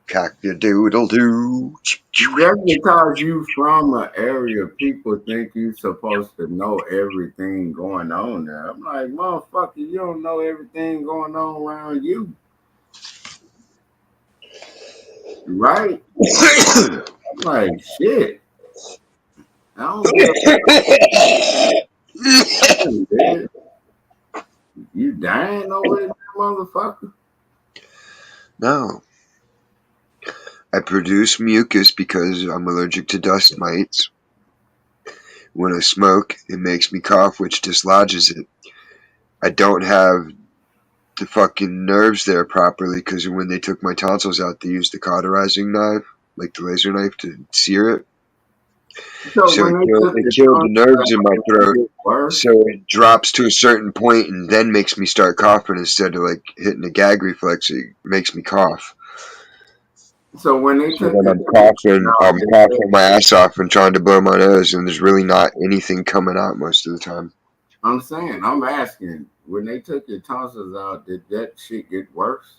Cock your doodle doo. just because you from an area, people think you supposed to know everything going on there. I'm like, motherfucker, you don't know everything going on around you, right? I'm like, shit. I don't give a damn. You dying over there, motherfucker? No. I produce mucus because I'm allergic to dust mites. When I smoke, it makes me cough, which dislodges it. I don't have the fucking nerves there properly because when they took my tonsils out, they used the cauterizing knife, like the laser knife, to sear it. So So when they took it your killed the tongue nerves out, in my it throat. get worse. So it drops to a certain point and then makes me start coughing instead of like hitting a gag reflex. It makes me cough. So when they So took then your tongue out, I'm coughing my ass off and trying to blow my nose, and there's really not anything coming out most of the time. I'm saying, I'm asking, when they took your tonsils out, did that shit get worse?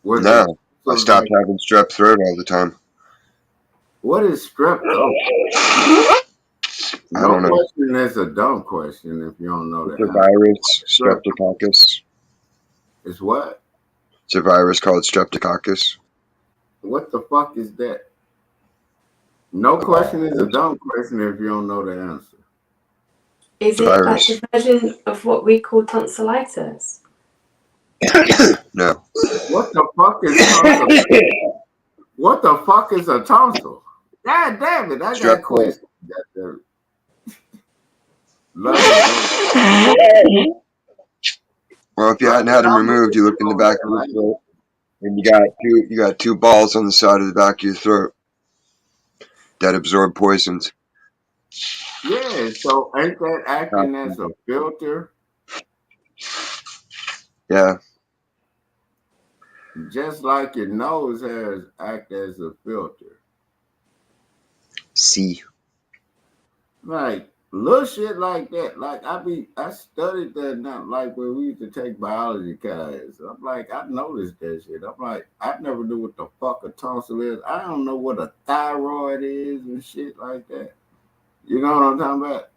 Was the No, I tonsils stopped like, having strep throat all the time. what is strep throat? I No don't know. question is a dumb question if you don't know It's the a answer. virus, Strep streptococcus. is what? It's a virus called streptococcus. What the fuck is that? No A question is a virus. dumb question if you don't know the answer. Is It's a it like virus. the version of what we call tonsillitis? No. What the fuck is tonsil? What the fuck is a tonsil? God damn it, I got Strep throat. questions. God damn it. Love is on. Well, if you Like, hadn't had them I'm removed, you look in the on back that, of your like, throat, and you got two balls on the side of the back of your throat that absorb poisons. yeah, so ain't that acting as a filter? Yeah. Just like your nose has act as a filter. See. Like little shit like that. Like I studied that now, like when we used to take biology classes. I'm like, I noticed that shit. I'm like, I never knew what the fuck a tonsil is. I don't know what a thyroid is and shit like that. You know what I'm talking about?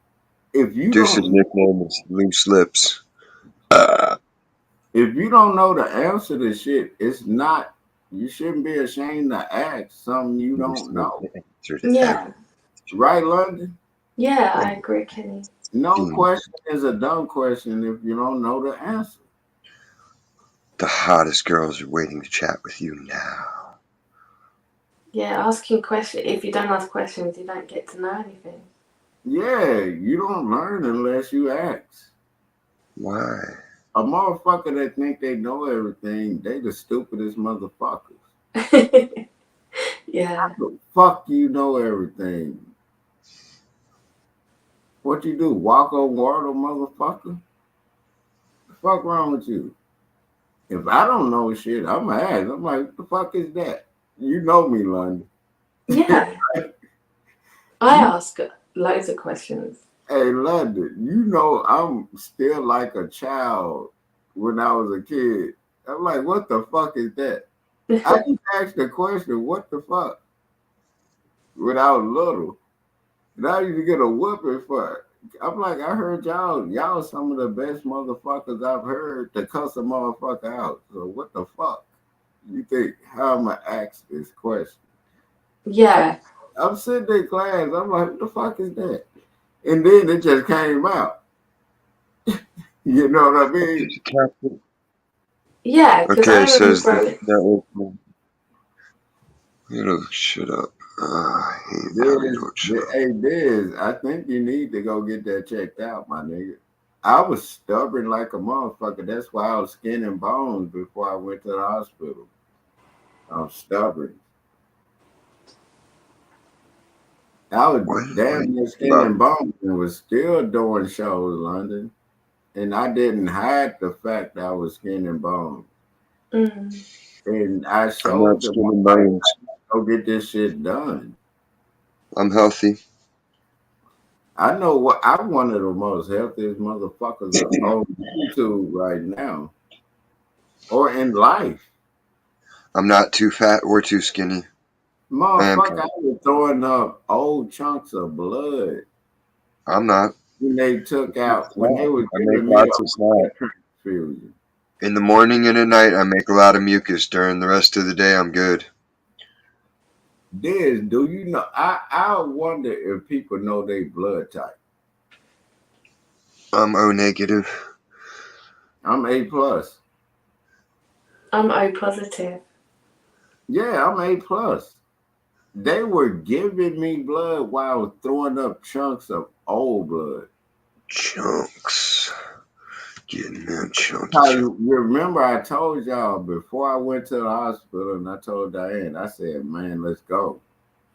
If you Deuce's don't nickname is Loose Lips. if you don't know the answer to shit, it's not you shouldn't be ashamed to ask something you Loose don't Lips know. answer to Yeah, Right, London? yeah, I agree, Kenny. No everything. question is a dumb question if you don't know the answer. The hottest girls are waiting to chat with you now. Yeah, asking questions. If you don't ask questions, you don't get to know anything. Yeah, you don't learn unless you ask. Why? A motherfucker that think they know everything, they the stupidest motherfuckers. Yeah. The fuck you know everything. What you do? Walk on water, motherfucker? The fuck wrong with you? If I don't know shit, I'm gonna ask. I'm like, what the fuck is that? You know me, London. Yeah. I You, ask loads of questions. hey, London, you know I'm still like a child when I was a kid. I'm like, what the fuck is that? I just asked the question, what the fuck? When I was little. And I used to get a whooping for it. I'm like, I heard y'all some of the best motherfuckers I've heard to cuss a motherfucker out. So what the fuck? You think how am I ask this question? Yeah. I'm sitting in class, I'm like, what the fuck is that? And then it just came out. You know what I mean? Yeah, because Okay, I it remember says the growing. network. You know, shut up. I hate how you don't shut up. Hey, Diz, I think you need to go get that checked out, my nigga. I was stubborn like a motherfucker. That's why I was skin and bones before I went to the hospital. I'm stubborn. I was Why do damn near I skin about and bones and was still doing shows, London. And I didn't hide the fact that I was skin and bones. Mm. And I I'm showed not them, skin and I'm like, bones. go get this shit done. I'm healthy. I know what I'm one of the most healthiest motherfuckers on YouTube right now or in life. I'm not too fat or too skinny. I am Motherfucker, I fat. was throwing up old chunks of blood I'm not. when they took out, when they Snot. was I make giving me lots of a blood snot. transfusion. In the morning and at night, I make a lot of mucus. During the rest of the day, I'm good. Diz, do you know? I wonder if people know their blood type. I'm O negative. I'm A plus. I'm O positive. Yeah, I'm A plus. They were giving me blood while I was throwing up chunks of old blood. Chunks. Getting them chunky How chunks. you remember I told y'all before I went to the hospital and I told Diane, I said, man, let's go.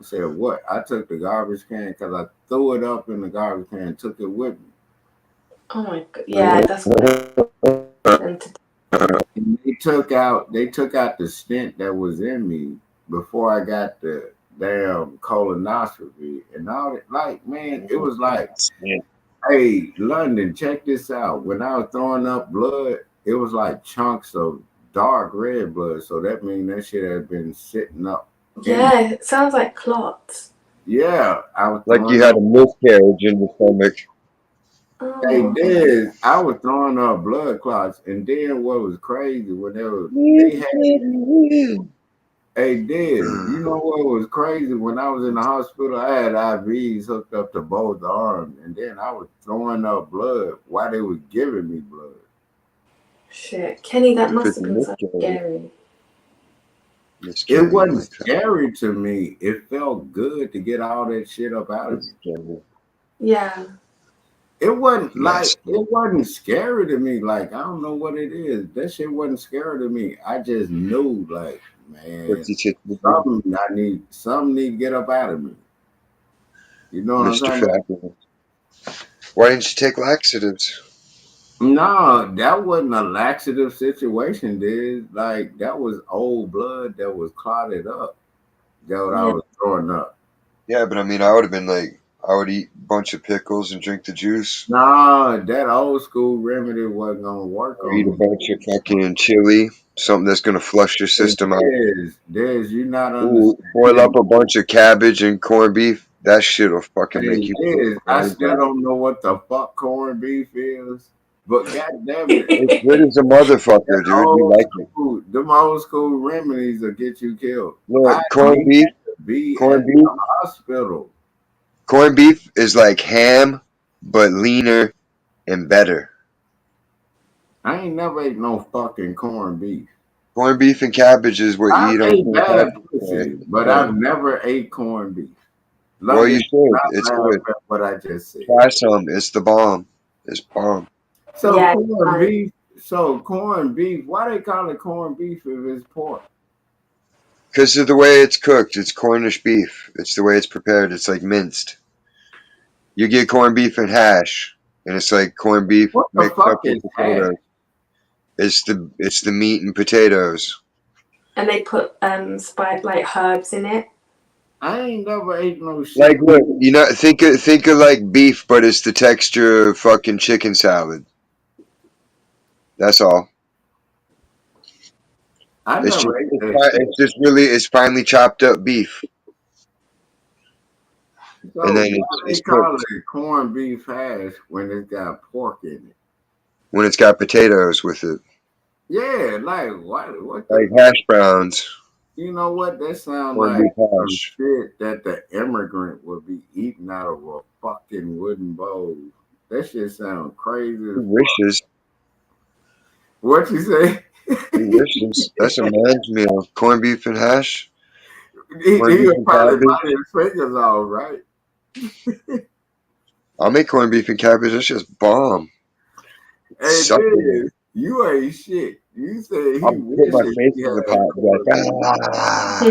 I said, what? I took the garbage can because I threw it up in the garbage can and took it with me. Oh my god. Yeah, that's what them to And they took out the stent that was in me before I got the damn colonoscopy and all that. Like, man, it was like, hey, London, check this out. When I was throwing up blood, it was like chunks of dark red blood. So that means that shit had been sitting up in me. Yeah, it sounds like clots. Yeah, I was Like throwing you had up. a miscarriage in the stomach. Hey, Oh. Diz, I was throwing up blood clots, and then what was crazy when they had. Hey, Diz, you know what was crazy? When I was in the hospital, I had IVs hooked up to both arms, and then I was throwing up blood while they was giving me blood. Shit. Kenny, that If must it's a have been so miscarriage, scary. It miscarriage wasn't like that. scary to me. It felt good to get all that shit up out of me. It's scary. Yeah. Not scary. It wasn't scary to me. Like, I don't know what it is. That shit wasn't scary to me. I just knew, like, man, Pussy chicken. something need to get up out of me. You know what I'm Mr. talking about? Fabulous. Why didn't you take laxatives? No, that wasn't a laxative situation, dude. Like, that was old blood that was clotted up. That what I Yeah. was throwing up. Yeah, but I mean, I would have been like, I would eat a bunch of pickles and drink the juice, Nah, that old school remedy wasn't gonna work or eat on a me. bunch of fucking chili, something that's gonna flush your Hey, system out. you not Ooh, boil understanding. up a bunch of cabbage and corned beef. That shit'll fucking Hey, make you poop your I brains still out. don't know what the fuck corned beef is, but god damn it, It's good as a that motherfucker, dude. You like it? them old school remedies will get you killed. I Look, need to be corned at beef, the hospital. corned beef is like ham, but leaner and better. I ain't never ate no fucking corned beef. Corned beef and cabbage is what you I've eat on ate St. bad Patrick's pussy, Day. but I've never ate corned beef. Well, you London, should. not It's laugh good. at what I just said. Try some. It's the bomb. It's bomb. So Yeah, corned beef. So corned beef. Why they call it corned beef if it's pork? Because of the way it's cooked. It's Cornish beef. It's the way it's prepared. It's like minced. You get corned beef and hash, and it's like corned beef What the mixed fuck up with is hash? potatoes. It's the meat and potatoes. and they put like herbs in it. I ain't never ate no shit. Like, look, think of like beef, but it's the texture of fucking chicken salad. That's all. I It's just never ate that shit. it's just really it's finely chopped up beef, So and then why they it's call cooked it corned beef hash when it's got pork in it? when it's got potatoes with it, Yeah, like what like the hash browns, you know what? That sound corned like beef some hash. shit that the immigrant would be eating out of a fucking wooden bowl. That shit sound crazy as Who fuck. wishes? What you say? Who wishes? That's a man's meal. Corned beef and hash. he Corned beef would and probably cabbage. bite his fingers off, right? I'll make corned beef and cabbage. That's just bomb. Hey, Supplement. dude, you ain't shit. You said he I'll put my wishes face he in the had pot and be corned beef. like, ah.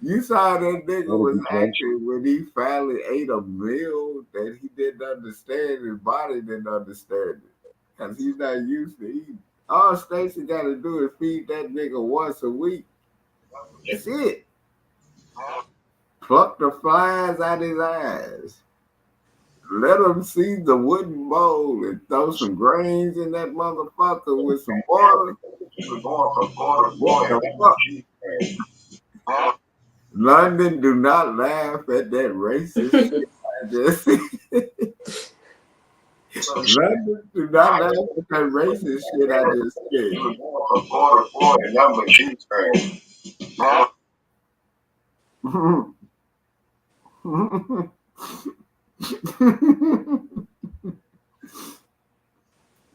You saw that nigga Let it was be drenched. acting when he finally ate a meal that he didn't understand. His body didn't understand it because he's not used to eating. All Stacy got to do is feed that nigga once a week. That's it. Pluck the flies out his eyes. Let him see the wooden bowl and throw some grains in that motherfucker with some water. What the fuck? London, do not laugh at that racist shit I just London, do not laugh at that racist shit I just said.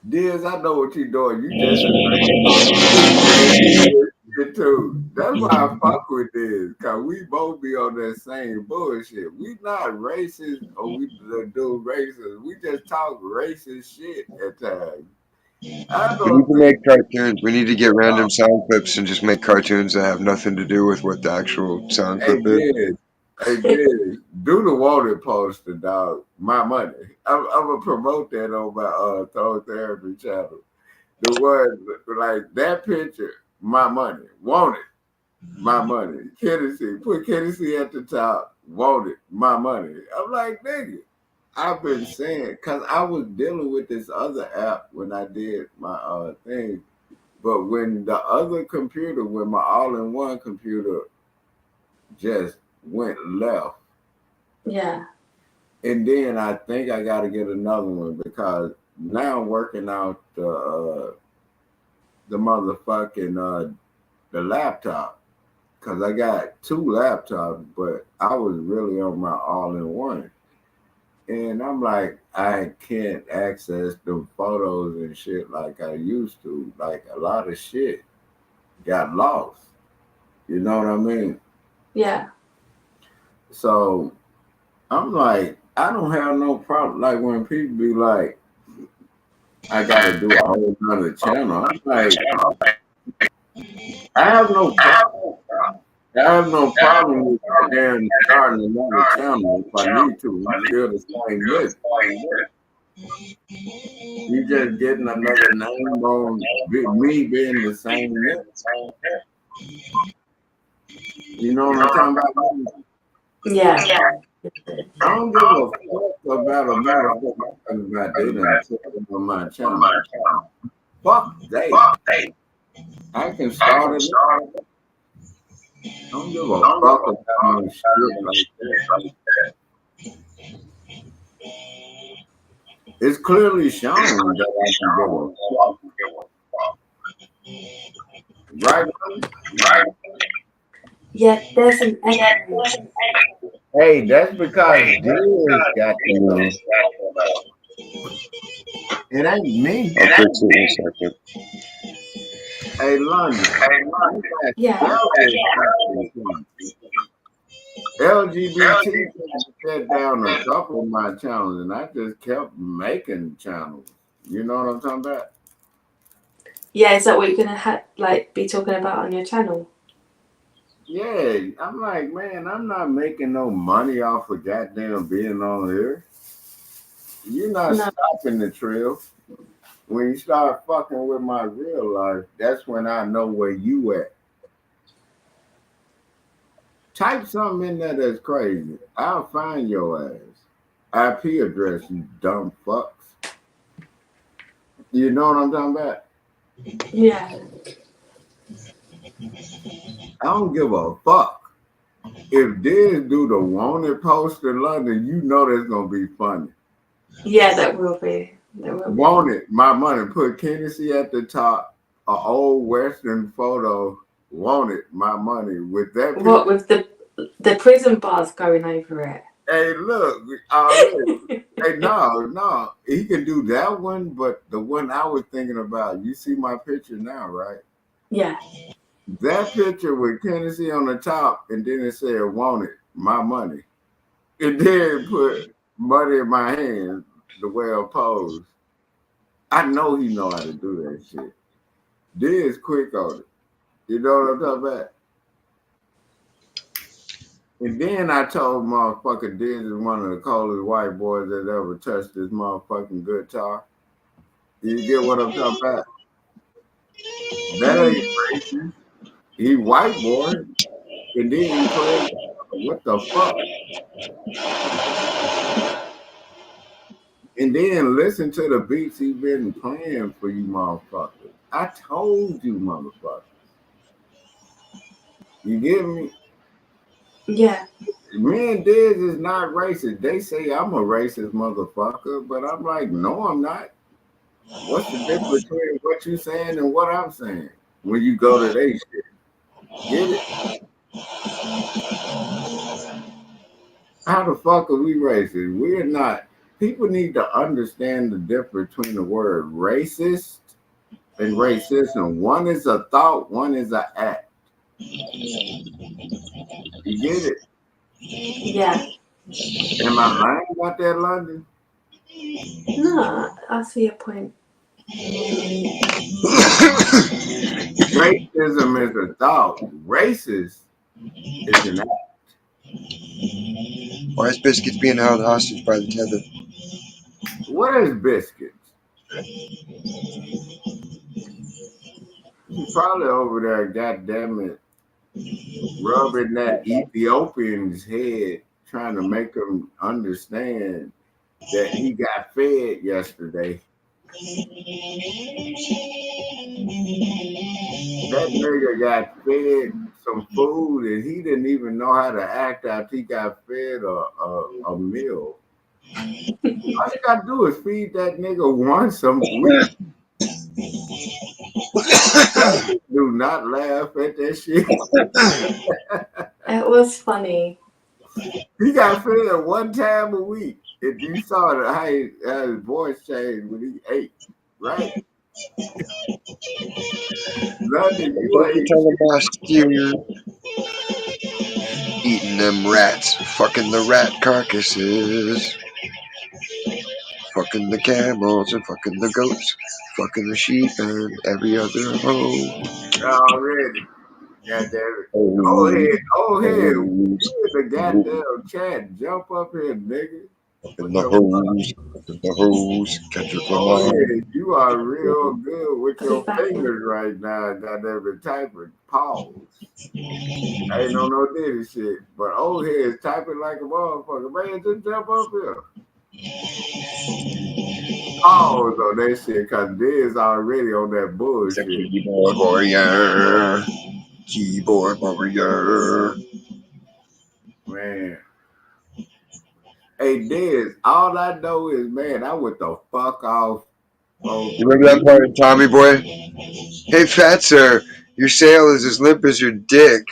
Diz, I know what you're doing. You just shit too. That's why I fuck with this, cause we both be on that same bullshit. We not racist or we do racist. We just talk racist shit at times. I We need don't to think make cartoons. We need to get random sound clips and just make cartoons that have nothing to do with what the actual sound hey clip is. Diz, hey Diz, do the wanted poster, dog. My money. I'm gonna promote that on my Thorns Therapy channel. The one like that picture, my money. Want it. My money. Kennedy, put Kennedy at the top. Want it, my money. I'm like, nigga, I've been saying, because I was dealing with this other app when I did my thing. But when the other computer, when my all-in-one computer just went left, Yeah. and then I think I got to get another one because now I'm working out the motherfucking the laptop. Because I got two laptops, but I was really on my all-in-one. And I'm like, I can't access the photos and shit like I used to. Like a lot of shit got lost. You know what I mean? Yeah. So I'm like, I don't have no problem. Like when people be like, I gotta do a whole nother channel. I'm like, I have no problem. I have no problem with goddamn starting another channel if I need to. I'm still the same nigga. You just getting another name on me being the same nigga. You know what I'm talking about? Yeah. I don't give a fuck about a motherfucker talking about they done took it on my channel. Fuck they. I can start it. I don't give a fuck about no shit like that. It's clearly shown that I can give a fuck. Right? Yeah, there's an echo. Hey, that's because Diz got to know. It ain't me. I'll fix it in a second. Hey, London. You got Yeah. several fucking things. LGBT tried to shut down a couple of my channels, and I just kept making channels. You know what I'm talking about? Yeah, is that what you're gonna be talking about on your channel? Yeah, I'm like, man, I'm not making no money off of goddamn being on here. You're not No. stopping the trail. When you start fucking with my real life, that's when I know where you at. Type something in there that's crazy. I'll find your ass. IP address, you dumb fucks. You know what I'm talking about? Yeah. I don't give a fuck. If Diz do the wanted post in London, you know that's gonna be funny. Yeah, that will be. That will be. Wanted my money. Put Kennedy at the top. An old Western photo. Wanted my money with that What picture. with the prison bars going over it? Hey, look, already. Hey, no, he can do that one, but the one I was thinking about, you see my picture now, right? Yeah. That picture with Kennedy on the top, and then it said "wanted my money," and then put money in my hands the way I pose. I know he know how to do that shit. Diz quick on it. You know what I'm talking about? And then I told motherfucker Diz is one of the coldest white boys that ever touched this motherfucking guitar. You get what I'm talking about? That ain't racist. He white boy, and then he playing. What the fuck? And then listen to the beats he been playing for you motherfuckers. I told you motherfuckers. You get me? Yeah. Me and Diz is not racist. They say I'm a racist motherfucker, but I'm like, no, I'm not. What's the difference between what you saying and what I'm saying when you go to they shit? Get it? How the fuck are we racist? We're not. People need to understand the difference between the word racist and racism. One is a thought, one is an act. You get it? Yeah. Am I lying about that, London? No, I see your point. Racism is a thought. Racist is an act. Why is Biscuits being held hostage by the tether? What is biscuits? She's probably over there, goddamn it, rubbing that Ethiopian's head, trying to make him understand that he got fed yesterday. That nigga got fed some food and he didn't even know how to act after he got fed a meal. All you gotta do is feed that nigga once a week. Do not laugh at that shit. It was funny. He got fed one time a week. And you saw how his voice changed when he ate, right? London, you Look ain't at the shit. mask here, eating them rats, fucking the rat carcasses, fucking the camels and fucking the goats, fucking the sheep and every other hoe. Already. Goddamn it. Oh, Oh head. hoes, You in the goddamn chat. Jump up here, nigga. fucking With the your hoes, fucking the hoes, Kendrick oh Lamar. yeah, you are real good with I'll be your back in. fingers right now. Goddamn it, typing. Pause. I ain't no diddy shit. But old head is typing like a motherfucker. Man, just jump up here. Pause on that shit, cause Diz already on that It's a bullshit. keyboard warrior, keyboard warrior. Man. Hey Diz, all I know is man, I went the fuck off You over remember that part in Tommy Boy? Hey, fat sir, your sail is as limp as your dick.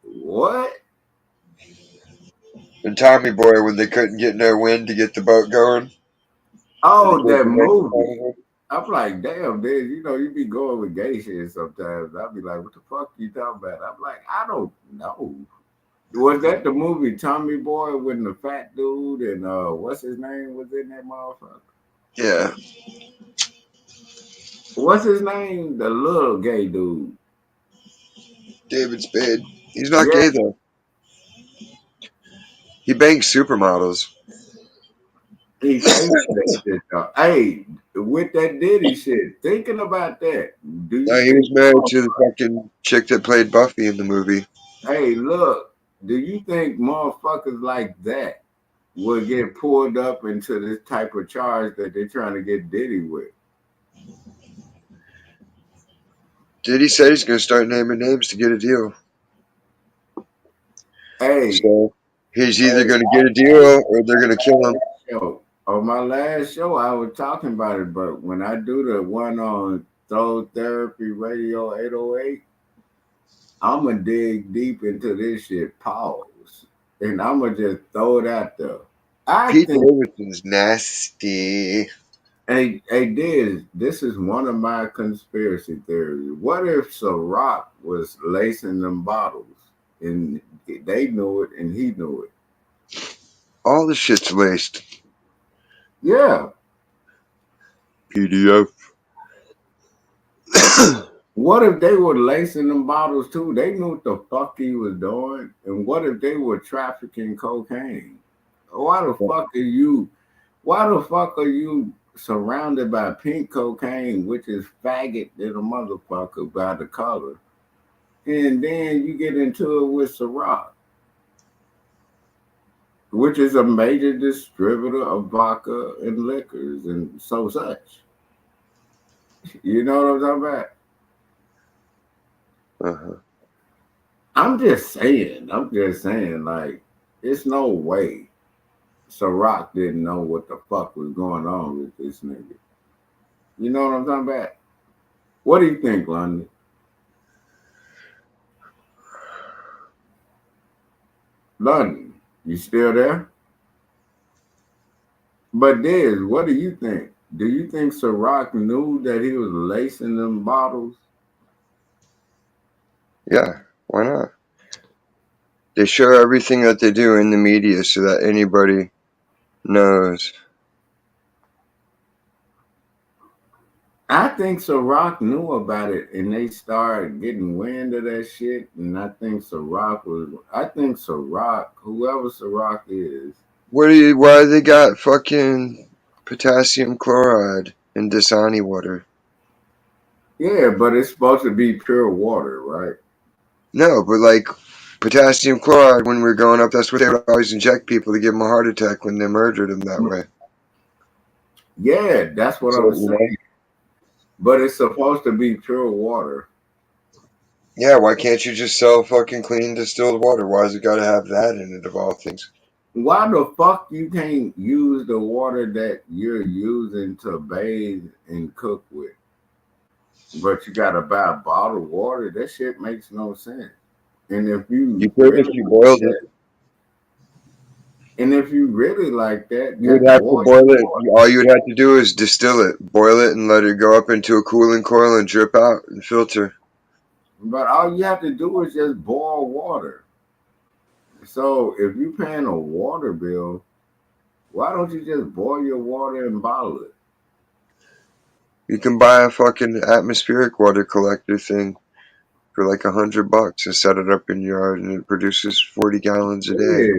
what? And Tommy Boy, when they couldn't get no wind to get the boat going, and the Oh, kids that were making movie. fun of him. I'm like, damn, dude, you know, you be going with gay shit sometimes. I'll be like, what the fuck you talking about? I'm like, I don't know. Was that the movie Tommy Boy with the fat dude and what's his name was in that motherfucker? Yeah, What's his name? The little gay dude. David Spade. He's not Yeah, gay though. He bangs supermodels. he famous that shit though. Hey, with that Diddy shit, thinking about that, do No, you he think was married to the fucking chick that played Buffy in the movie. hey, look, do you think motherfuckers like that will get pulled up into this type of charge that they're trying to get Diddy with? Diddy said he's going to start naming names to get a deal. Hey, So he's either hey, going to get a deal or they're going to kill him. show. On my last show, I was talking about it, but when I do the one on Throw Therapy Radio 808, I'm going to dig deep into this shit, pause, and I'm going to just throw it out there. I Pete think, Davidson's nasty. hey, this is one of my conspiracy theories. What if Ciroc was lacing them bottles and they knew it and he knew it? All the shit's laced. Yeah. PDF. What if they were lacing them bottles too? They knew what the fuck he was doing. And what if they were trafficking cocaine? Why the fuck are you? Why the fuck are you surrounded by pink cocaine, which is faggot than a motherfucker by the color? And then you get into it with Ciroc, which is a major distributor of vodka and liquors and so such. You know what I'm talking about? Uh-huh. I'm just saying, like, it's no way Ciroc didn't know what the fuck was going on with this nigga. You know what I'm talking about? What do you think, London? London, you still there? But Diz, what do you think? Do you think Ciroc knew that he was lacing them bottles? Yeah, why not? They show everything that they do in the media so that anybody knows. I think Ciroc knew about it and they started getting wind of that shit. And I think Ciroc, whoever Ciroc is, Why they got fucking potassium chloride in Dasani water? yeah, but it's supposed to be pure water, right? No, but like potassium chloride when we were growing up, that's what they would always inject people to give them a heart attack when they murdered them that way. Yeah, that's what So, I'm saying. But it's supposed to be pure water. yeah, why can't you just sell fucking clean distilled water? Why has it got to have that in it of all things? Why the fuck you can't use the water that you're using to bathe and cook with? But you gotta buy bottled water. That shit makes no sense. And if You you could if really you like boiled it. that, and if you really like that, You would just have to boil boil your it. water. All you would have to do is distill it, boil it, and let it go up into a cooling coil and drip out and filter. But all you have to do is just boil water. So if you're paying a water bill, why don't you just boil your water and bottle it? You can buy a fucking atmospheric water collector thing for like $100 and set it up in your yard, and it produces 40 gallons a day.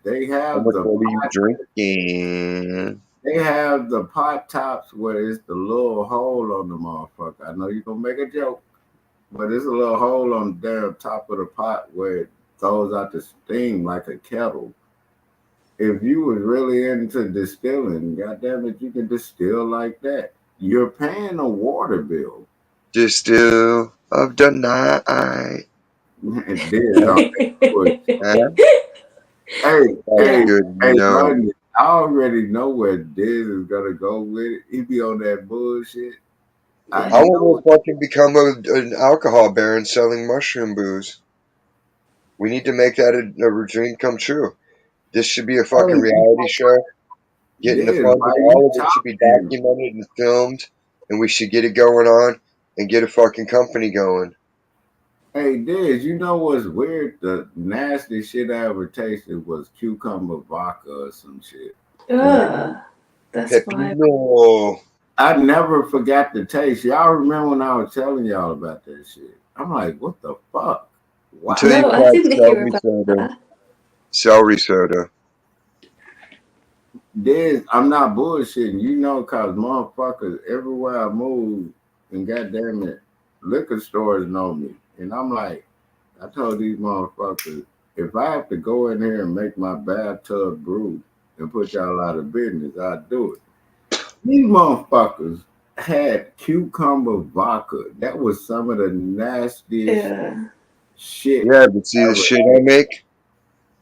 They How have much the water you drinking? they have the pot tops where it's the little hole on the motherfucker. I know you're gonna make a joke, but it's a little hole on the damn top of the pot where it throws out the steam like a kettle. If you was really into distilling, goddamn it, you can distill like that. You're paying a water bill. Distill of the night. And this all that Huh? Hey, That's hey, Yeah. good, hey, no. London, I already know where Diz is gonna go with it. He be on that bullshit. I I Yeah. know want to fucking become an alcohol baron selling mushroom booze. We need to make that a dream come true. This should be a fucking hey, reality show. Getting the Diz, funding, why you all of it should be talking? documented and filmed, and we should get it going on and get a fucking company going. Hey, Diz, you know what's weird? The nasty shit I ever tasted was cucumber vodka or some shit. Ugh, that's why. Pepino. I never forgot the taste. Y'all remember when I was telling y'all about that shit? I'm like, what the fuck? Until Wow. you No, I tried didn't hear celery about soda. that. Celery soda. Diz, I'm not bullshitting. You know, cause motherfuckers everywhere I move, and goddamn it, liquor stores know me. And I'm like, I told these motherfuckers, if I have to go in here and make my bathtub brew and put y'all out of business, I'd do it. These motherfuckers had cucumber vodka. That was some of the nastiest Yeah. shit Yeah, but see, the ever. shit I make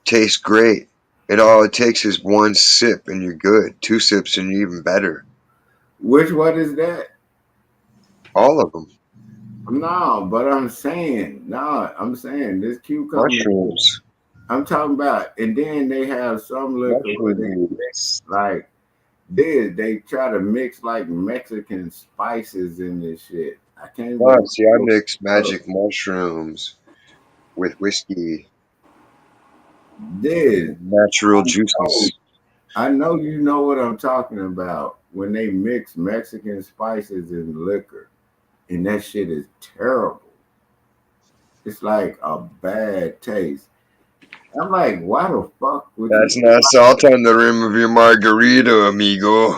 tastes great. And all it takes is one sip and you're good. Two sips and you're even better. Which one is that? All of them. No, but I'm saying this cucumber. Mushrooms. I'm talking about, and then they have some liquor where they Mushroom mix like this. They try to mix like Mexican spices in this shit. I can't Ah, remember. see, I mix magic mushrooms with whiskey This, and natural oh, juices. I know you know what I'm talking about when they mix Mexican spices in liquor, and that shit is terrible. It's like a bad taste. I'm like, why the fuck would That's you? not salt on the rim of your margarita, amigo.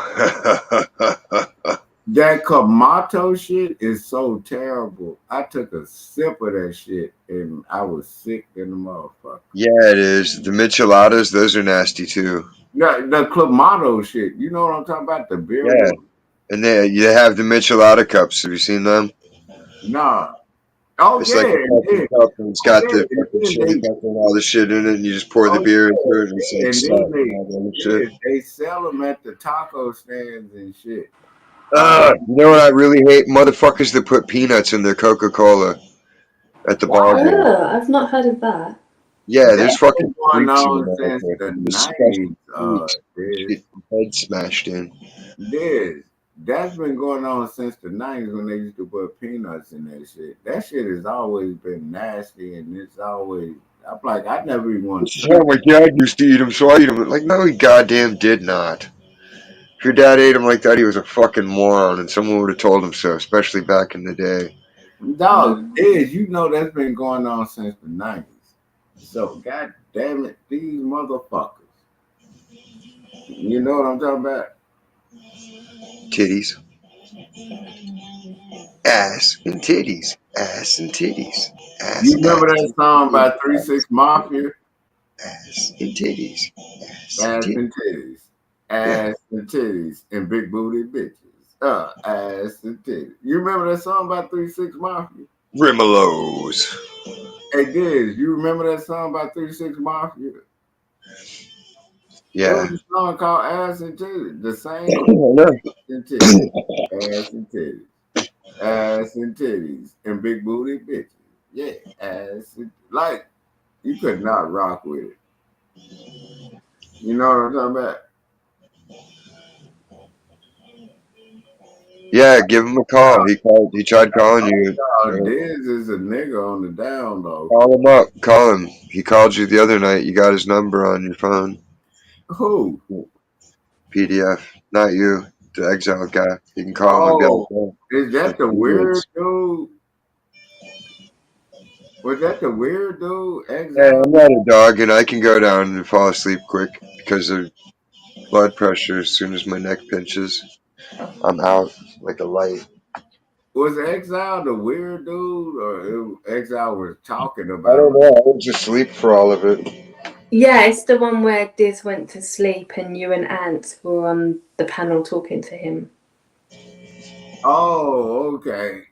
That Kamato shit is so terrible. I took a sip of that shit and I was sick in the motherfucker. Yeah, it is. The micheladas, those are nasty too. The Clamato shit, you know what I'm talking about? The beer Yeah, one? and you have the michelada cups. Have you seen them? Nah. Oh It's like yeah, a and fucking then cup and it's oh got yeah, the and fucking then chili they pepper and all the shit in it, and you just pour the oh beer into it, and it's yeah, like and salt then and all that shit. they sell them at the taco stands and shit. You know what I really hate? Motherfuckers that put peanuts in their Coca Cola at the ball Why? game. Ugh, I've not heard of that. Yeah, there's That's fucking been going freaks in on since America. the Disgusting 90s, freaks. Diz. Get your head smashed in. Diz. That's been going on since the 90s when they used to put peanuts in that shit. That shit has always been nasty and it's always, I'm like, I never even want This to is how touch my dad used to eat them, so I eat them. Like, no, he goddamn did not. If your dad ate him like that, he was a fucking moron, and someone would have told him so, especially back in the day. it. Dog, Mm. Diz, you know that's been going on since the 90s. So, god damn it, these motherfuckers. You know what I'm talking about? Titties, ass, and titties, ass and titties, You ass, remember ass, that and song titties, by 3 6 Mafia? ass and titties, ass and Ass titties. and titties. Yeah, Ass and titties and big booty bitches. Ass and titties. You remember that song by 3 6 Mafia? Rimalos. Hey, Diz, you remember that song by 3 6 Mafia? It Yeah, was a song called Ass and Titties. The I same know. and titties. Ass and titties. Ass and titties. And big booty bitches. Yeah, ass and like you could not rock with it. You know what I'm talking about? Yeah, give him a call. He called. He tried calling you. Diz is a nigga on the down low. Call him up. Call him. He called you the other night. You got his number on your phone. Who? PDF. Not you. The exile guy. You can call him and be like, Oh, "Oh, is the that the weird periods." dude? Was that the weird dude? Hey, Exile? I'm not a dog, and I can go down and fall asleep quick because of blood pressure. As soon as my neck pinches, I'm out like a light. Was Exile the weird dude, or Exile was talking I about don't him? know. I was asleep for all of it. Yeah, it's the one where Diz went to sleep and you and Ant were on the panel talking to him. Oh, okay.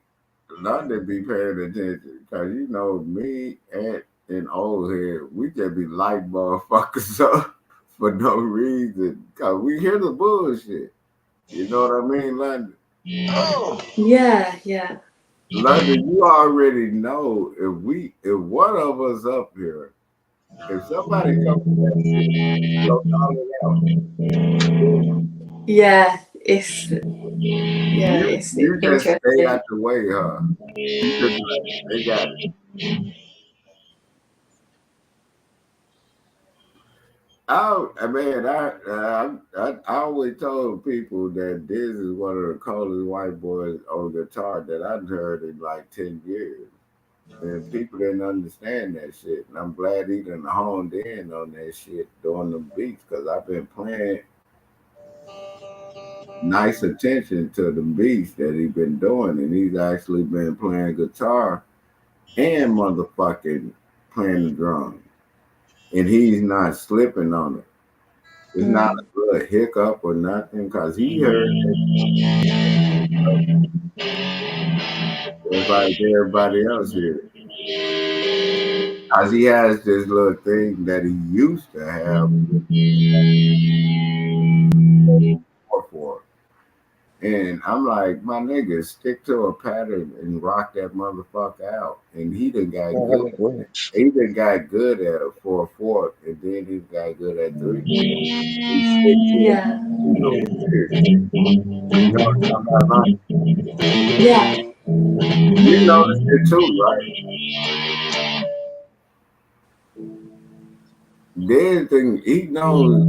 London be paying attention because you know me and old head, we just be light motherfuckers up for no reason because we hear the bullshit. You know what I mean, London? Yeah, yeah. London, you already know if one of us up here If somebody told me that shit, I wrote all it out. Yeah, it's You just stay interesting. out the way, huh? You just like, they got it. I always told people that this is one of the coldest white boys on guitar that I've heard in like 10 years. And people didn't understand that shit. And I'm glad he done honed in on that shit during the beats because I've been paying nice attention to the beats that he been doing. And he's actually been playing guitar and motherfucking playing the drums. And he's not slipping on it. It's not Mm. a good hiccup or nothing because he heard it just like everybody else here. Because he has this little thing that he used to have for. And I'm like, my nigga, stick to a pattern and rock that motherfucker out. And he done got How good. that work? He done got good at it for a fourth, and then he got good at 3/4. He stick to it. Yeah, You know, serious. You know what I'm talking about? yeah, You noticed it too, right? Then thing he knows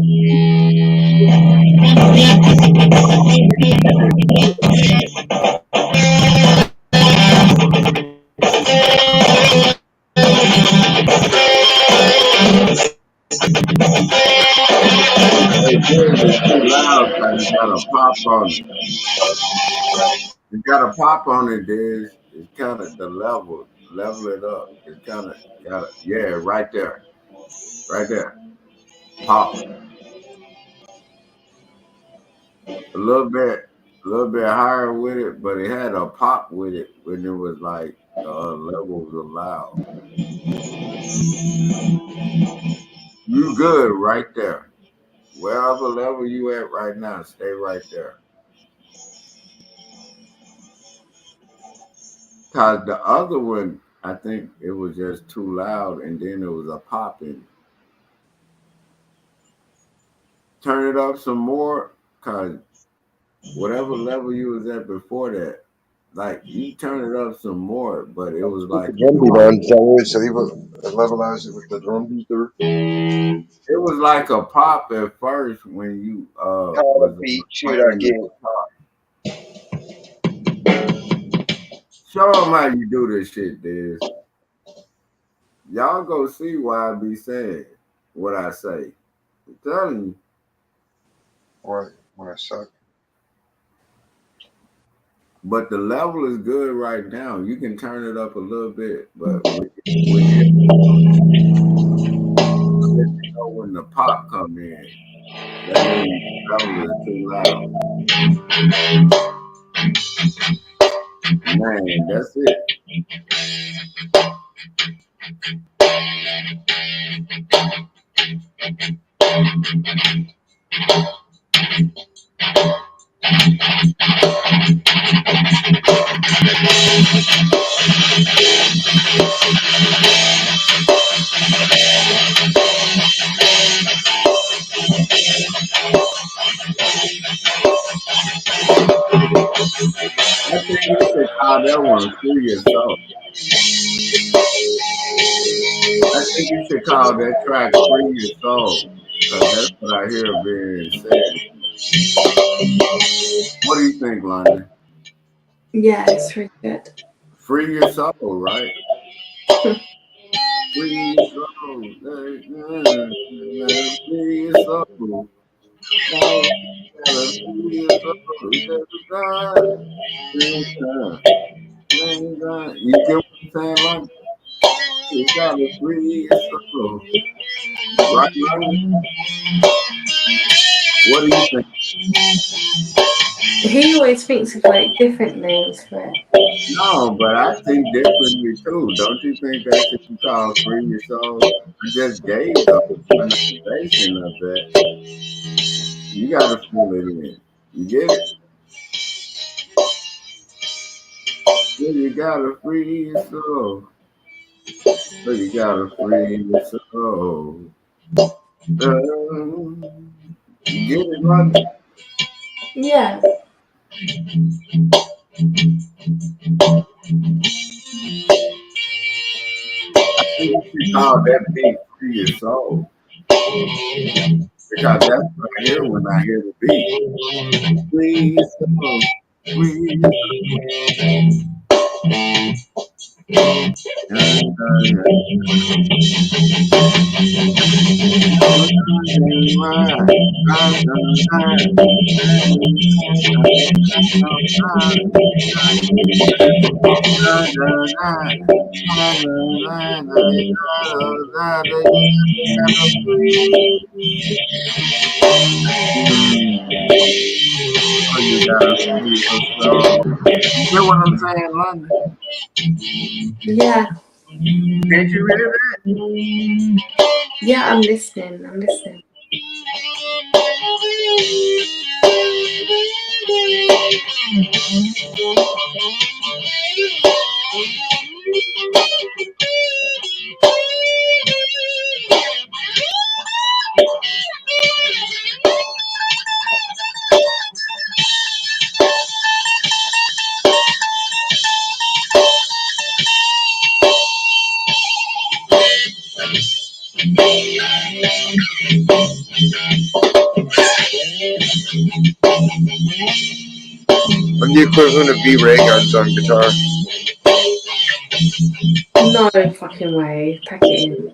hey, this is too loud because it got a pop on it. It got a pop on it, Diz. It's kind of the level it up. It's kind of got it. Yeah, right there. Right there. Pop. A little bit higher with it, but it had a pop with it when it was like levels of loud. You good right there. Wherever level you at right now, stay right there. Cause the other one, I think it was just too loud, and then it was a popping. Turn it up some more, cause whatever level you was at before that, like you turn it up some more, but it was Put the like a drum beat pop. on. Is that what so he levelize it with the drum beat or It was like a pop at first when you how the was beat should I playing the get? guitar. Show them how you do this shit, Diz. Y'all go see why I be saying what I say. I'm telling you. What when I suck? But the level is good right now. You can turn it up a little bit, but when you let you know when the pop come in, that means the level is too loud. Man, that's it. I think you should call that one "Free Your Soul." I think you should call that track "Free Your Soul" because that's what I hear being said. What do you think, London? yeah. It's really good. Free your soul, right? Free your soul. Free your soul. Now gotta free your soul. You get what I'm saying, London? You gotta free your soul. Right, London? What do you think? He always thinks of like different names for it. No, but I think differently too. Don't you think that should be called free your soul? I just gave the pronunciation of that. You gotta fill it in. You get it? Well, you gotta free your soul. Well, you gotta free your soul. Oh, you get it, London? Yeah. I think you should call that beat "Free Your Soul" because that's what I hear when I hear the beat. Free your soul, free your soul. Dun, dun, dun. No, that ain't right. Dun, dun, dun. That ain't right. Dun, dun, dun, dun, dun. Dun, dun, dun, dun, dun, dun, dun. You gotta free. Oh, you gotta free your soul. You get what I'm saying, London? Yeah. Can't you hear that? Yeah, I'm listening. I'm listening. I'm the equivalent of B Ray guns on guitar. No fucking way. Pack it in.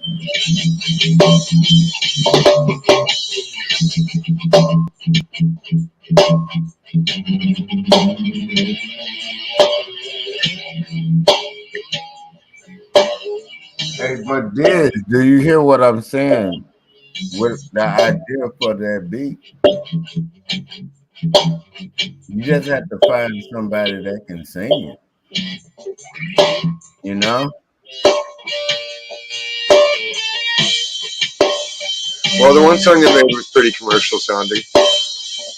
Hey, but this, do you hear what I'm saying? With the idea for that beat, you just have to find somebody that can sing it. You know? Well, the one song I made was pretty commercial sounding.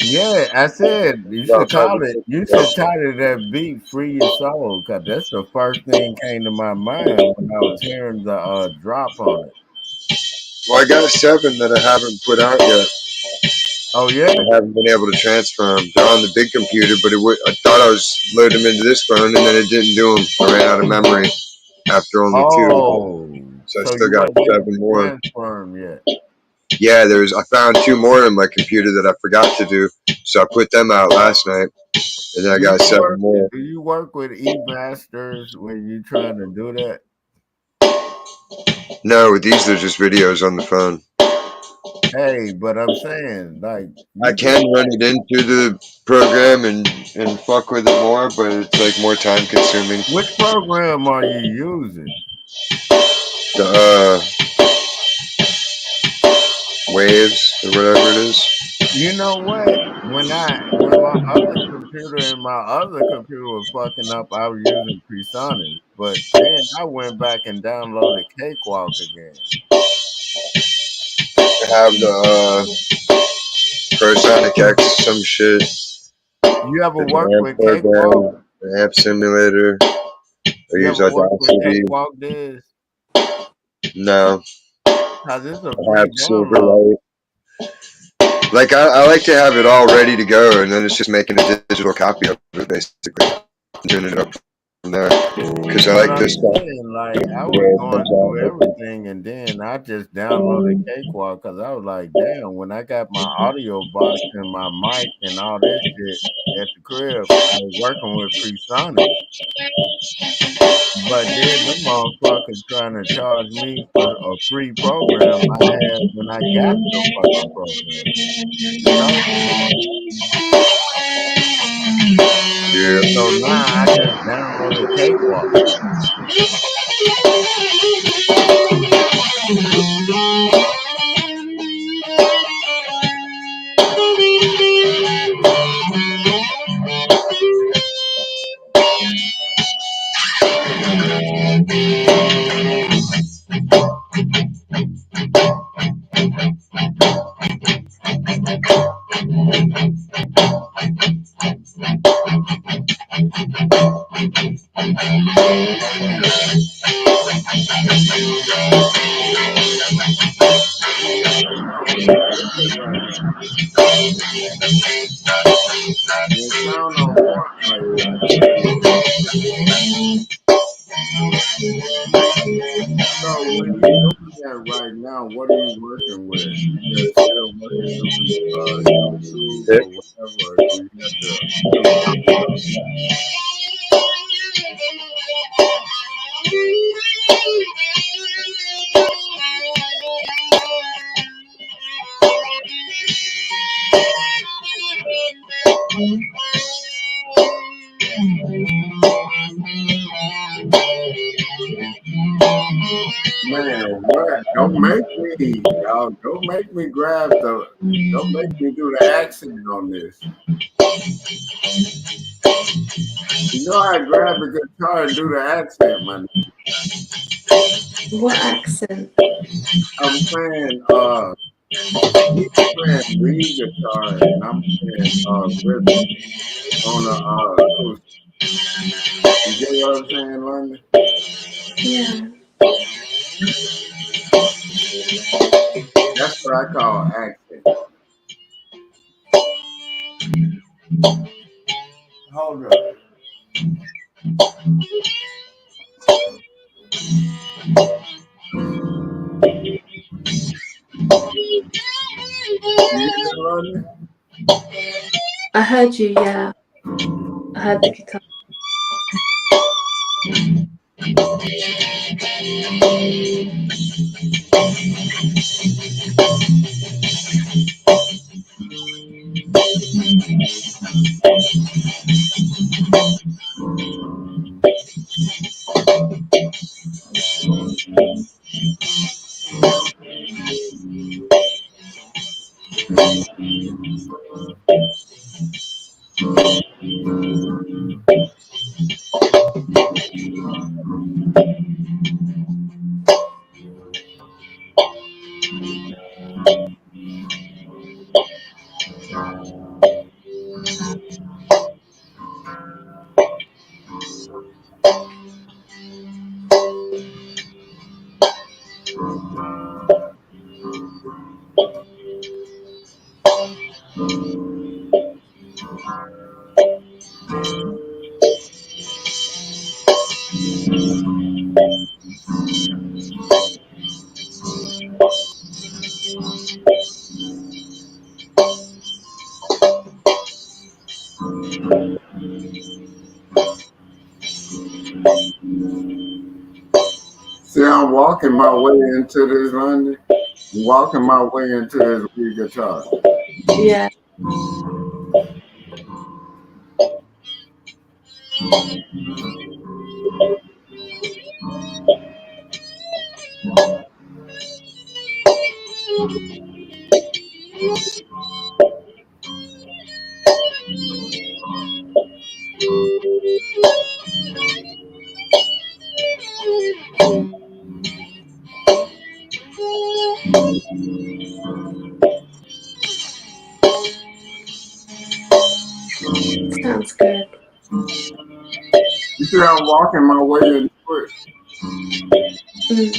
Yeah, I said you Well, should call it. probably. You should title that beat "Free Your Soul" because that's the first thing came to my mind when I was hearing the drop on it. Well, I got 7 that I haven't put out yet. Oh yeah. I haven't been able to transfer them. They're on the big computer, but I thought I was loading them into this phone, and then it didn't do them. I ran out of memory after only 2, Oh, so I so still you got wasn't able 7 to more. transfer 'em yet. Yeah, I found 2 more on my computer that I forgot to do, so I put them out last night, and then I Do got you 7 work? more. Do you work with e-masters when you trying to do that? No, these are just videos on the phone. Hey, but I'm saying, like, I you can can run it into the program and fuck with it more, but it's like more time consuming. which program are you using? The waves or whatever it is. You know what? When my other computer and my other computer were fucking up, I was using Presonus, but then I went back and downloaded Cakewalk again. I have the Prosonic X, some shit. You ever There's work an amp with Cakewalk? program, an amp simulator. I You use ever work with Audacity. Cakewalk, Diz? No, Cause it's a I have free download. Silverlight. Like I like to have it all ready to go, and then it's just making a digital copy of it, basically, and tuning it up from there. Because I But like I'm this stuff saying, like, I the way was it going comes through out. everything, and then I just downloaded Cakewalk because I was like, damn, when I got my audio box and my mic and all that shit at the crib, I was working with Presonus. But then them motherfuckers trying to charge me for a free program I had when I got the fucking program, you know? Yeah. So now I just downloaded Cakewalk. It sound on point like that. So when you're doing that right now, what are you working with? You just still working doing YouTube Yeah. or whatever, or do you have to do something else? Man, what? Don't make me don't make me do the accent on this. You know I grab the guitar and do the accent, man. What accent? I'm playing he's playing lead guitar and I'm playing rhythm on the acoustic. You get what I'm saying, London? Yeah. That's what I call accent. Hold up. You get that, London? I heard you, yeah. I heard the guitar. See, I'm walking my way into this, London. I'm walking my way into this lead guitar. Yeah. Sounds good. You see, I'm walking my way into it. Mm.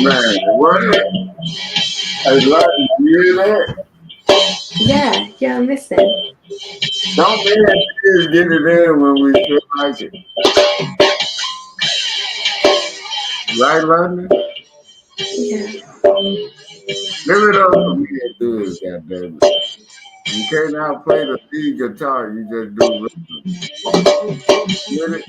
Man, what? Hey, Lucky, you hear that? Yeah, yeah, I'm listening. Don't man just get it in when we feel like it. Right, Rodney? Yeah. Give it up for me and do this, goddammit. You can't outplay the lead guitar, you just do rhythm. Get it?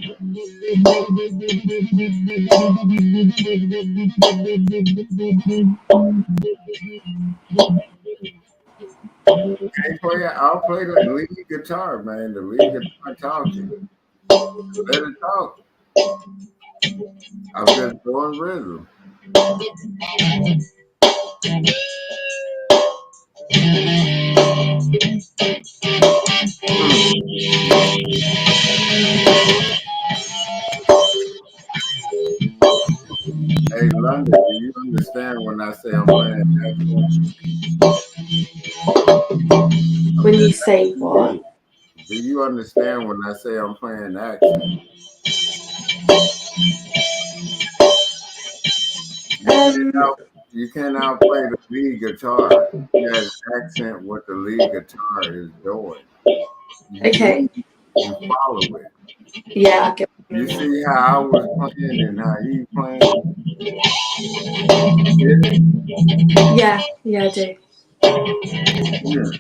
Can't play it. I'll play the lead guitar, man. The lead guitar talking. Let it talk. I'm just doing rhythm. Hmm. Hey, London, do you understand when I say I'm playing accent? I'm When you just say what? Do you understand when I say I'm playing accent? You can't Um, out you can't outplay the lead guitar. He has accent what the lead guitar is doing. You okay. see, you follow it. Yeah, I get what You you mean. see how I was playing and how he playing. Get it? Yeah, yeah, I do. Yeah.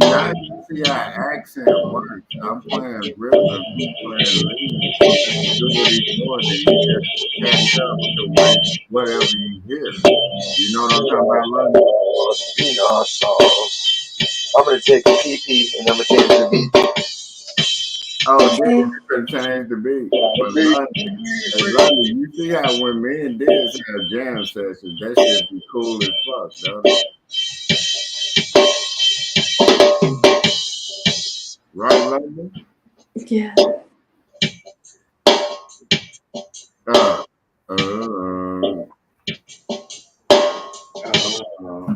Now you see how accent works. I'm playing rhythm, he's playing lead. So just do what he's doing and you just catch up to whatever you hear. You know what I'm talking about, London? In our songs. I'm gonna take a pee pee and I'm gonna change the beat. Oh, then Okay. you could change the beat. But London, hey London, you see how when me and Diz have jam sessions, that shit be cool as fuck, don't it? Right, London? Yeah. Uh, uh, uh,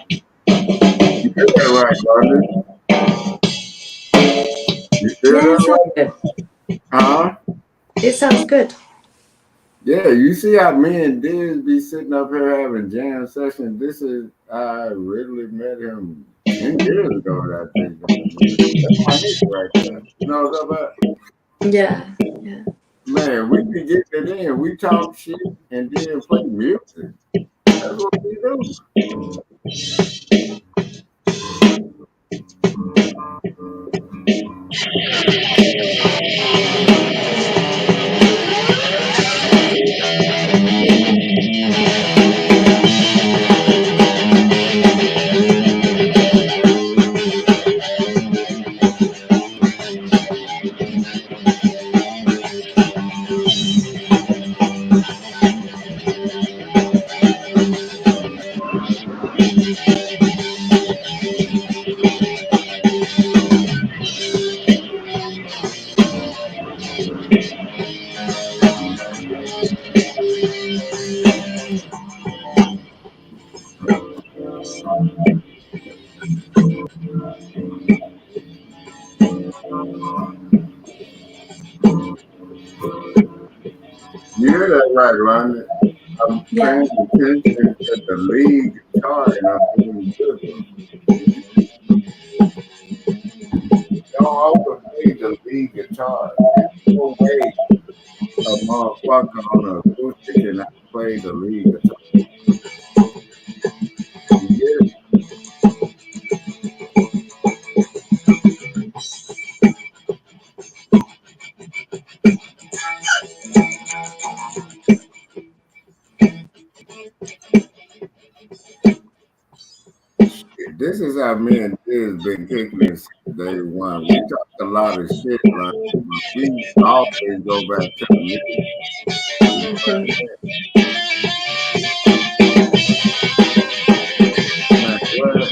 you did that right, London. You did Yeah, it that sounds right? good. Huh? It sounds good. Yeah, you see how me and Diz be sitting up here having jam sessions. This is I really met him 10 years ago. That thing, man. That's my nigga right there. You know what I'm talking about? Yeah. Yeah. Man, we be getting it in. We talk shit and then play music. That's what we do. You hear that right, London? I'm Yeah. paying attention to the lead guitar and I'm doing good. You don't overplay the lead guitar. There's no way a motherfucker on an acoustic cannot play the lead guitar. You get it? Shit, this is how me and Diz been kicking it since day one. We talk a lot of shit, like, but we always go back to the music. You know what Mhm. I'm saying? Man, what?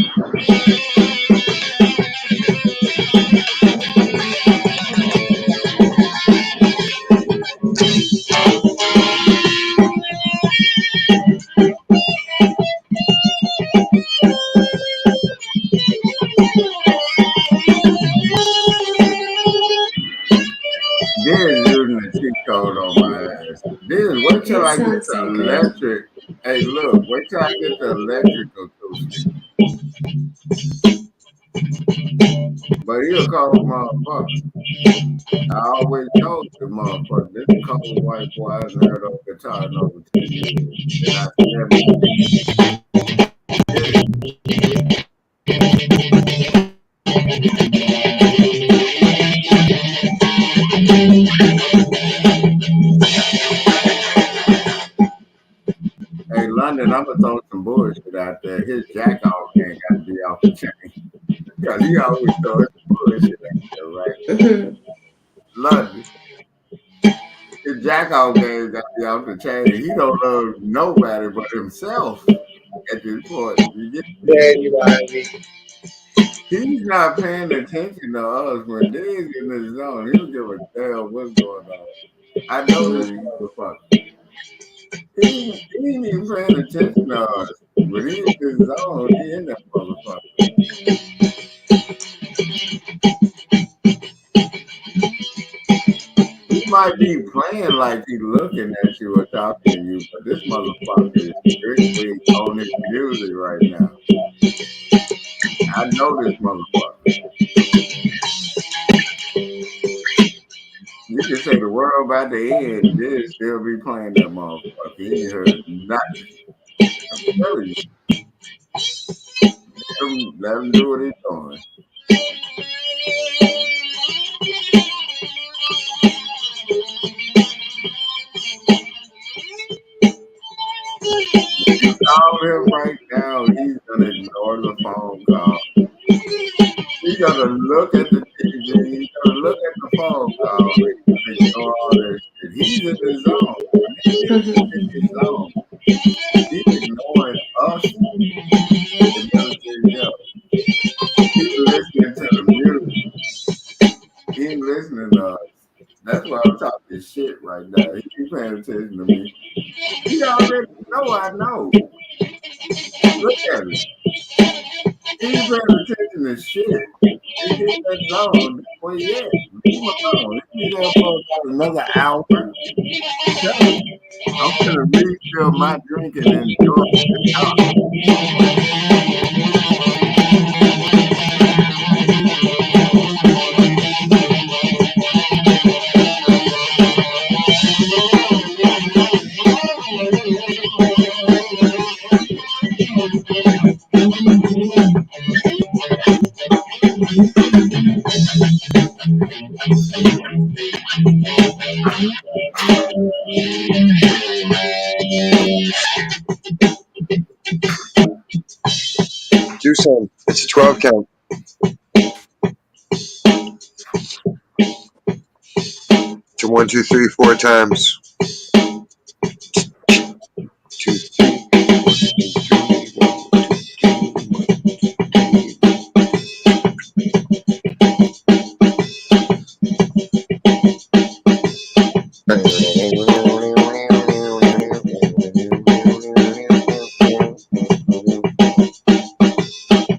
Diz using the cheat code on my ass. Diz, wait till It I get sounds the so good. electric. Hey, look, wait till I get the electric acoustic. But he a cold motherfucker. I always told the motherfucker, this cold white boy hasn't heard of guitar in over 10 years. And I never seen it. You get it? Hey, London, I'm gonna throw some bullshit out there. His jack off game got to be off the chain. Because he always throws some bullshit out there, right? Mhm. London, his jack off game got to be off the chain. He don't love nobody but himself at this point. You get He's not paying attention to us when Dig's in his zone. He don't give a damn what's going on. I know this Mhm. motherfucker. He ain't even paying attention to us. When he in his zone, he in that motherfucker. He might be playing like he looking at you or talking to you, but this motherfucker is strictly on his music right now. I know this motherfucker. You can say the world about to end, this still be playing that motherfucker. He ain't heard nothing. I'm telling you, let him do what he's doing. Call him right now. He's gonna ignore the phone call. He's gonna look at the TV. He's gonna look at the phone call. He's gonna ignore all that shit. He's in his zone. He's in his zone. He's ignoring us and everything else. He's listening to the music. He ain't listening to us. That's why I'm talking shit right now. He ain't paying attention to me. He already know I know. Look at him. He ain't paying attention to shit. He's in that zone. Well, yeah, leave him alone. He'll be there for about another hour. I'm telling you. I'm gonna refill my drink and enjoy the talk. Do some. It's a 12 count. It's a 1, 2, 3, 4 times. 2, 3,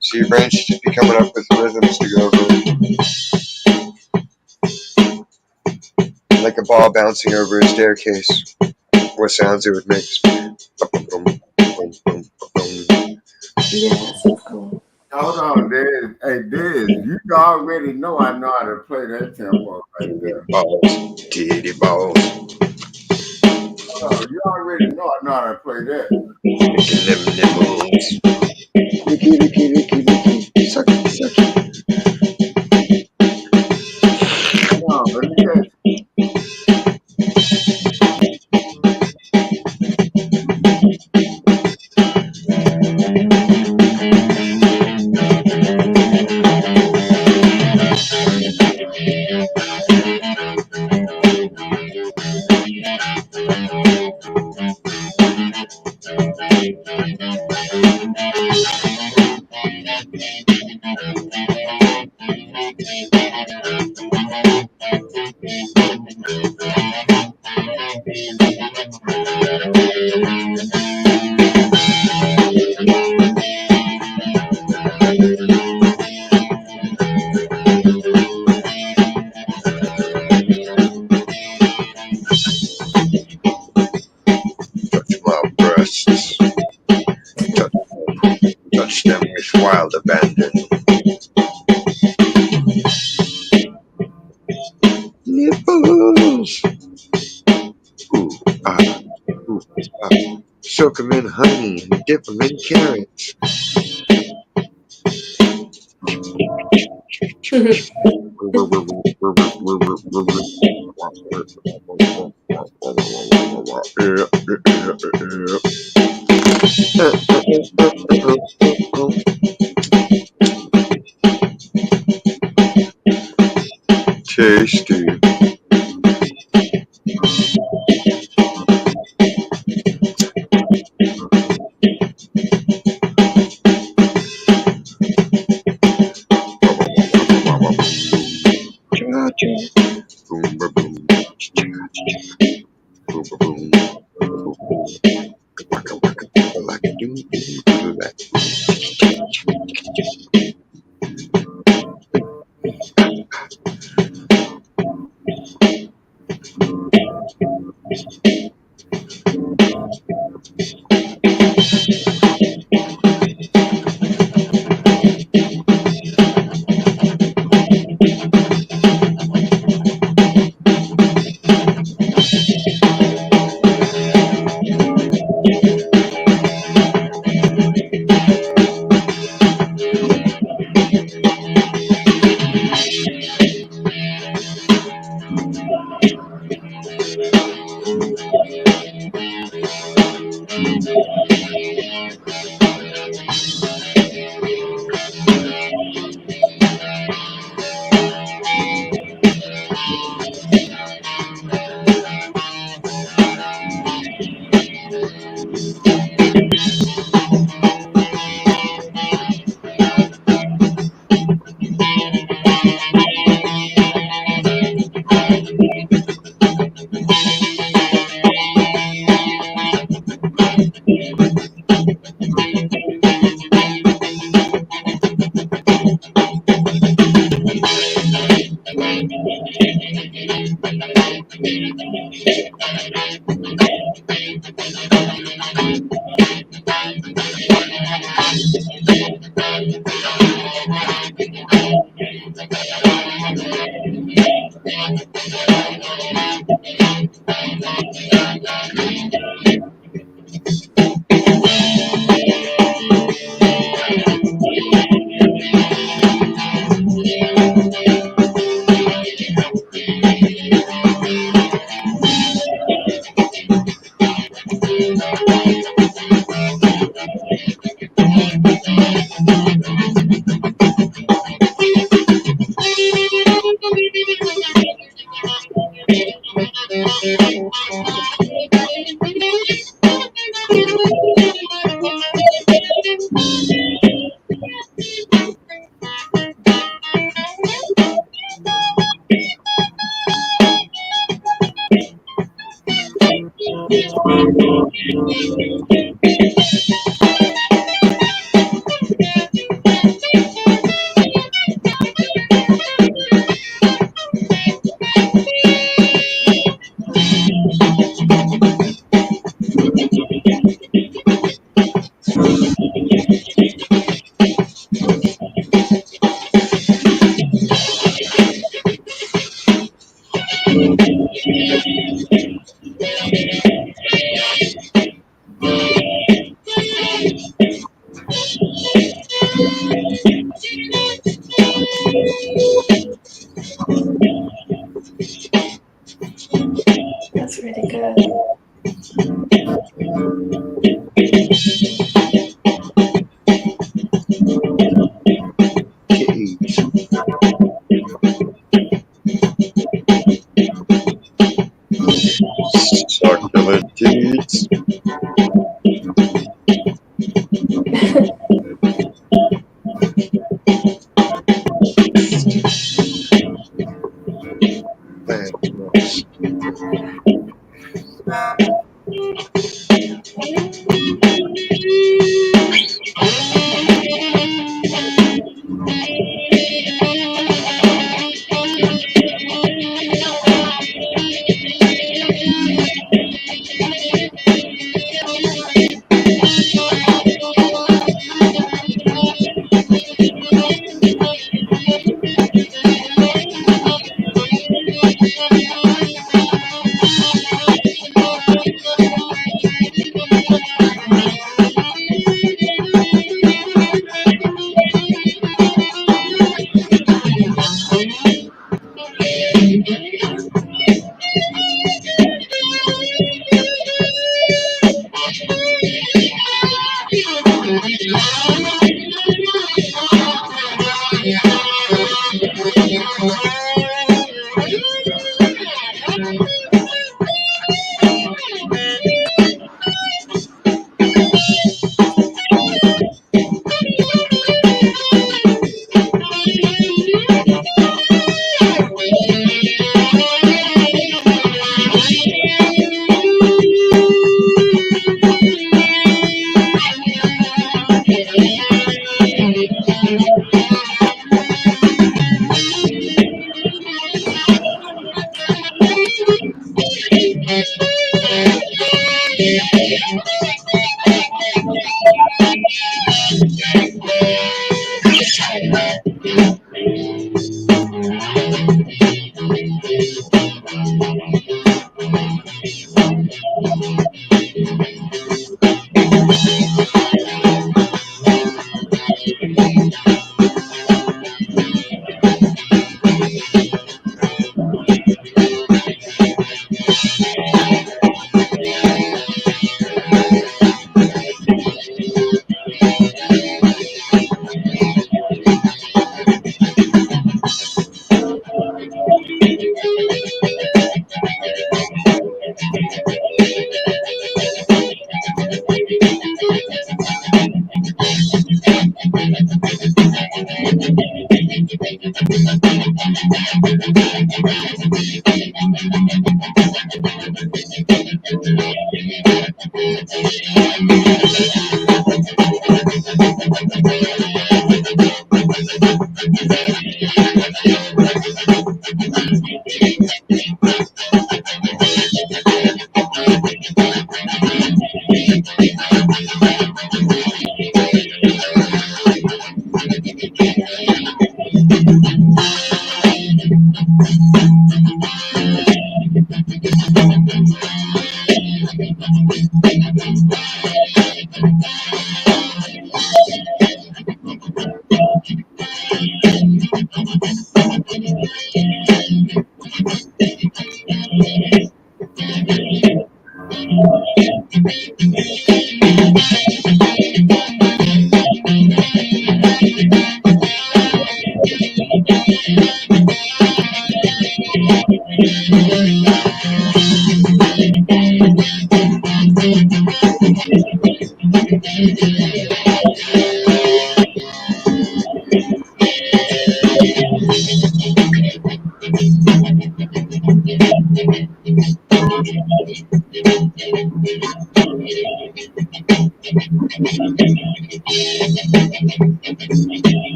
So your brain should just be coming up with rhythms to go over, like a ball bouncing over a staircase. What sounds it would make? Yeah, that sounds cool. Hold on, Diz. Hey, Diz, you already know I know how to play that tempo right there. Balls, titty balls, Hold on, you already know I know how to play that. licking them nipples. Licky, licky, licky, licky, sucky, sucky. Hold on, let me catch Touch my breasts, touch them with wild abandon. Nipples! Ooh, ah, ooh, ah. Soak them in honey and dip them in carrots. Tasty. Boom, boom, boom, boom, boom, boom. That's really good. Succulent deeds. Fabulous.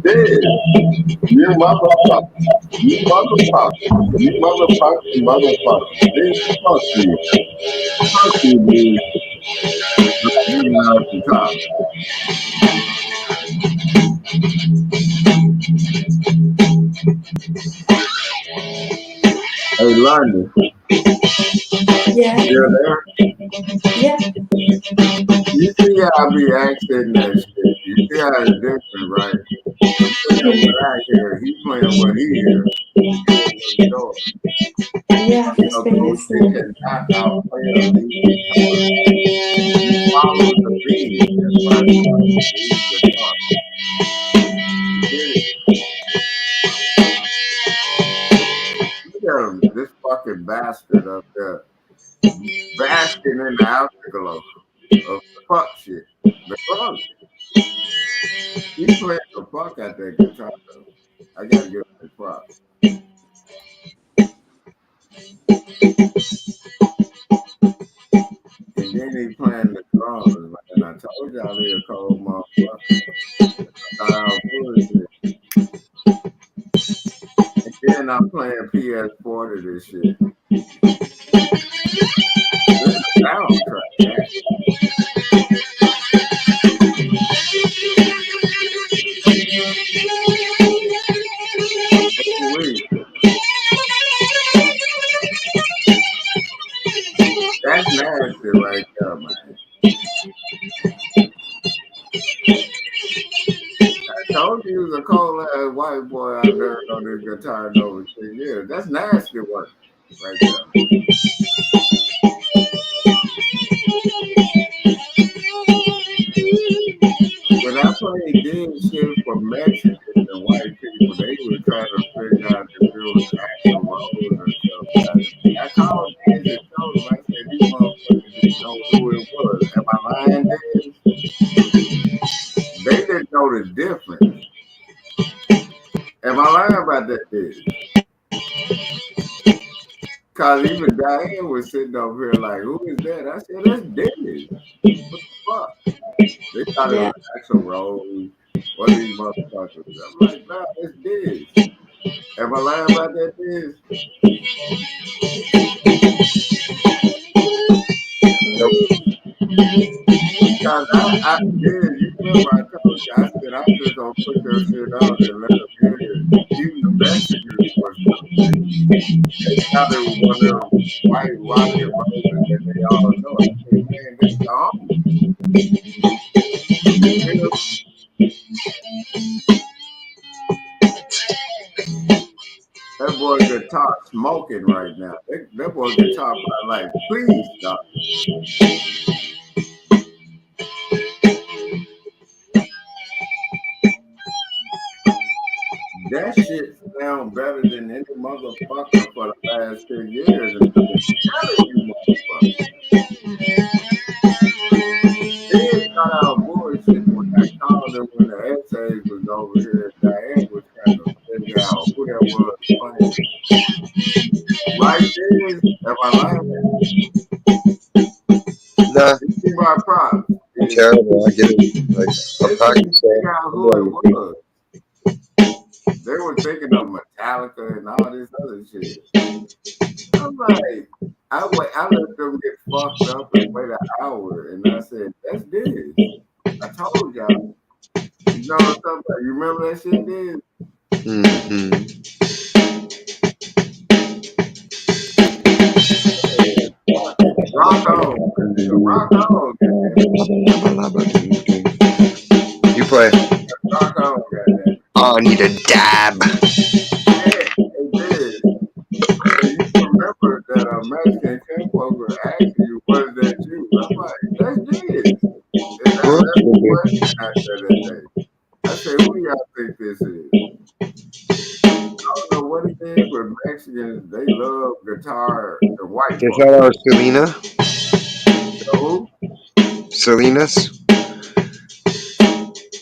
Dead. You motherfucker. You motherfucker. You motherfucker. Bitch, fuck you. Fuck you, dude. You out the top. Hey, London. Yeah, Still there? yeah. You see how I be acting that shit. You see how it's different, right? I'm playing what I hear. He playing what he hears. You get what I'm doing. Yeah, I've just been Acoustic listening. cannot outplay a lead guitar. You follow the lead. That's why it's called the lead guitar. You get it? Look at him, this fucking bastard up there, basking in the afterglow of the fuck shit. The drunk. He playing the fuck out that guitar though. I gotta give him his props. And then he playing the drums, and I told y'all he a cold motherfucker. Style bullshit. And then I'm playing PS4 to this shit. This is a soundtrack, man. Wait, that's nasty right there, man. I told you he was a cold ass white boy out there on this guitar in over 10 years. That's nasty work right there. When I played dig shit for Mexicans and white people, they were trying to figure out if it was actual roles or something. I called Diz and told him, I said, these motherfuckers didn't know who it was. Am I lying, Diz? They didn't know the difference. Am I lying about that, Diz? Because even Diane was sitting over here like, who is that? I said, that's Diz. What the fuck? They thought it Yeah, was actual roles. What are these motherfuckers? I'm like, nah, it's Diz. Am I lying about that, Diz? Cause yeah, you remember I told you, I said, I'm just gonna put your shit out and let them hear it. Even the Mexicans was confused. They thought it was one of them white rocket roses that they all know. I said, man, this the homie. You feel me? That boy guitar smoking right now. That boy guitar probably like, please stop. That shit sound better than any motherfucker for the last 10 years. And I've been telling you motherfuckers. They got out bullshit when I called them when the essays was over here. Diane was trying to figure out who that was playing. Right there, am I lying? Nah, You see my props. terrible. I get it. Like, I'm They couldn't practicing. figure out who it was. They were thinking of Metallica and all this other shit. I'm like, I let them get fucked up and wait an hour, and I said, "That's this." I told y'all. You know what I'm talking about? You remember that shit, Diz? Mm-hmm. Rock on, rock on, You play. rock on, goddamn. Oh, I need a dab. And it did. And you remember that a Mexican kinfolk asked you, "Was that you?" I'm like, "That's this." And I What? left the question out there that day. I said, "Who y'all think this is?" I don't know what it is, but Mexicans, they love guitar and white They folks. thought I was Selena. So who? Selena's.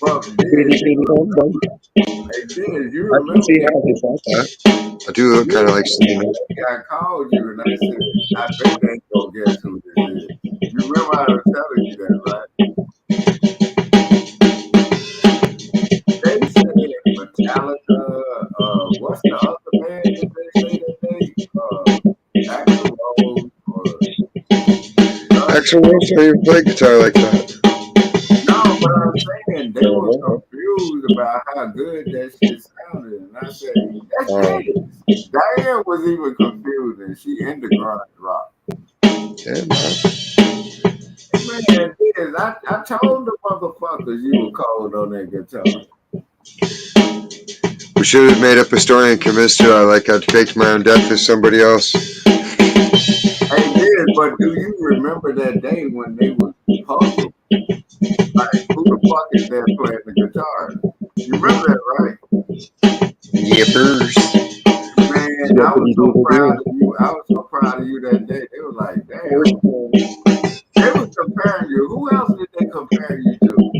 But Diz, you I can remember see that how they thought that. I do look you kind of like remember Selena. that day I called you and I said, I bet they ain't gonna guess who this is. You remember I was telling you that, right? They said Metallica, what's the other band that they say that they Axl Rose or Guns Axel Rose don't even play guitar like that. No, but I'm saying they were confused about how good that shit sounded. And I said, that's this. Diane was even confused and she into garage rock. Yeah, man. Man, this, I told the motherfuckers you were cold on that guitar. We should have made up a story and convinced her I'd faked my own death as somebody else. Hey, this, but do you remember that day when they was puzzled? Like, who the fuck is that playing the guitar? You remember that, right? Yippers. Man, I was so proud of you. I was so proud of you that day. They were like, damn. They was comparing you. Who else did they compare you to?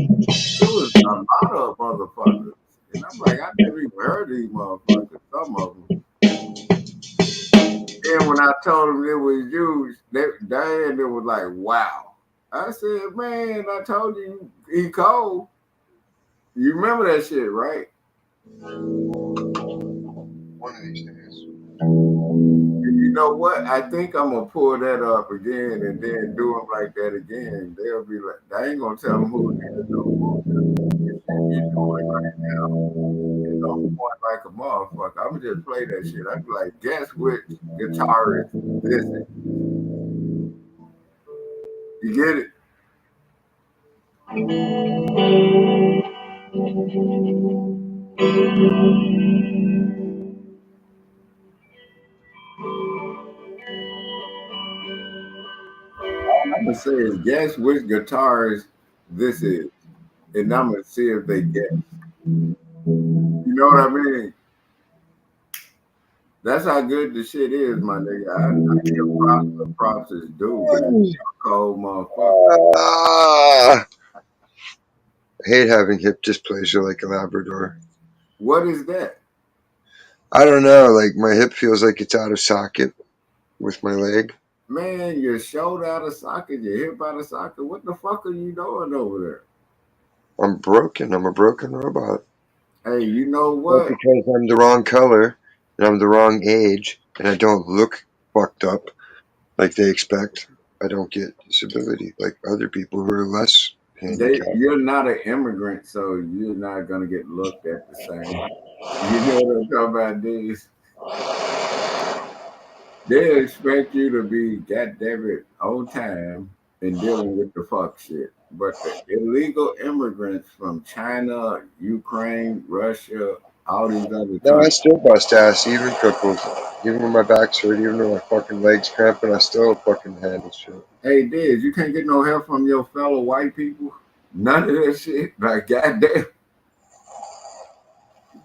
It was a lot of motherfuckers. And I'm like, I never even heard of these motherfuckers, some of them. And when I told them it was you, Diane, they was like, wow. I said, man, I told you he cold. You remember that shit, right? One of these days. And you know what? I think I'm gonna pull that up again and then do them like that again. They'll be like, I ain't gonna tell them who it is no more. You doing right now. It's on point like a motherfucker. I'm gonna just play that shit. I'd be like, guess which guitarist this is? You get it? I'm gonna say is guess which guitarist this is, and I'm gonna see if they guess. You know what I mean? That's how good the shit is, my nigga. I give props where props is due, man. You're a cold motherfucker. I hate having hip dysplasia like a Labrador. What is that? I don't know. Like my hip feels like it's out of socket with my leg. Man, your shoulder out of socket, your hip out of socket. What the fuck are you doing over there? I'm broken. I'm a broken robot. Hey, you know But what? because I'm the wrong color and I'm the wrong age and I don't look fucked up like they expect, I don't get disability like other people who are less handicapped. You're not an immigrant, so you're not gonna get looked at the same. You know what I'm talking about, dudes? They expect you to be goddamn it on time and dealing with the fuck shit. But the illegal immigrants from China, Ukraine, Russia, all these other No, I countries. still bust ass, even crippled. Even when my back's hurt, even when my fucking legs cramping, I still fucking handle shit. Hey, Diz, you can't get no help from your fellow white people? None of that shit? Like, goddamn.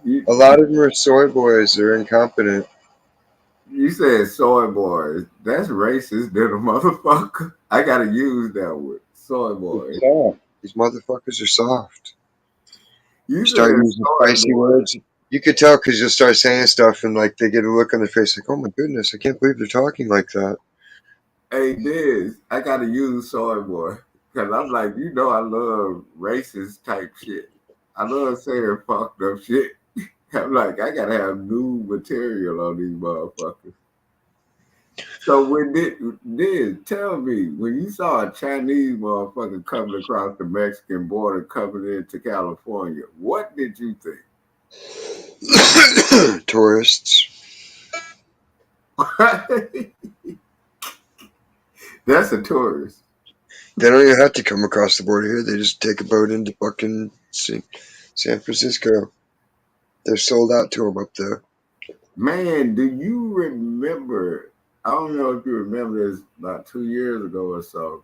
You, A lot of them are soy boys. They're incompetent. you said soy boys. That's racist, than a motherfucker. I gotta use that word. Soy It's boys. soft. These motherfuckers are soft. You You start said using soy spicy boys. words. You could tell because you'll start saying stuff and like they get a look on their face like, oh my goodness, I can't believe they're talking like that. Hey, Diz, I gotta use soy boy. Cause I'm like, I love racist type shit. I love saying fucked up shit. I'm like, I gotta have new material on these motherfuckers. So did tell me when you saw a Chinese motherfucker coming across the Mexican border coming into California, what did you think? Tourists. That's a tourist. They don't even have to come across the border here. They just take a boat into fucking San Francisco. They're sold out to them up there. Man, do you remember? I don't know if you remember this about 2 years ago or so.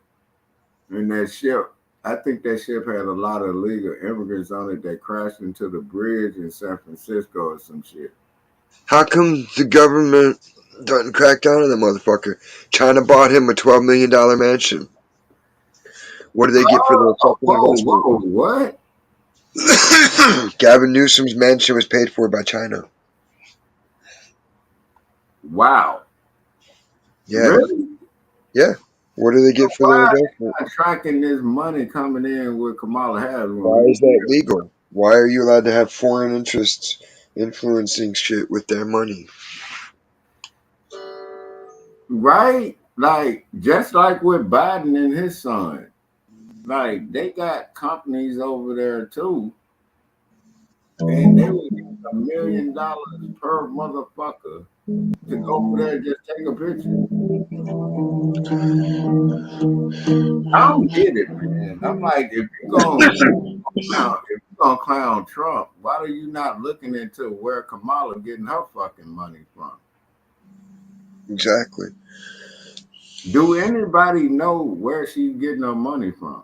And that ship, I think that ship had a lot of illegal immigrants on it that crashed into the bridge in San Francisco or some shit. How come the government doesn't crack down on that motherfucker? China bought him a $12 million mansion. What do they get for their Oh, fucking whoa, investment? whoa, what? Gavin Newsom's mansion was paid for by China. Wow. Yeah, Really? yeah. What do they get for their Why are investment? they not tracking this money coming in with Kamala Harris when Why we is that legal? Why are you allowed to have foreign interests influencing shit with their money? right? Like just like with Biden and his son. Like they got companies over there too, and they would get $1 million per motherfucker to go over there and just take a picture. I don't get it, man. I'm like, if you gonna clown Trump, why are you not looking into where Kamala getting her fucking money from? Exactly. Do anybody know where she's getting her money from?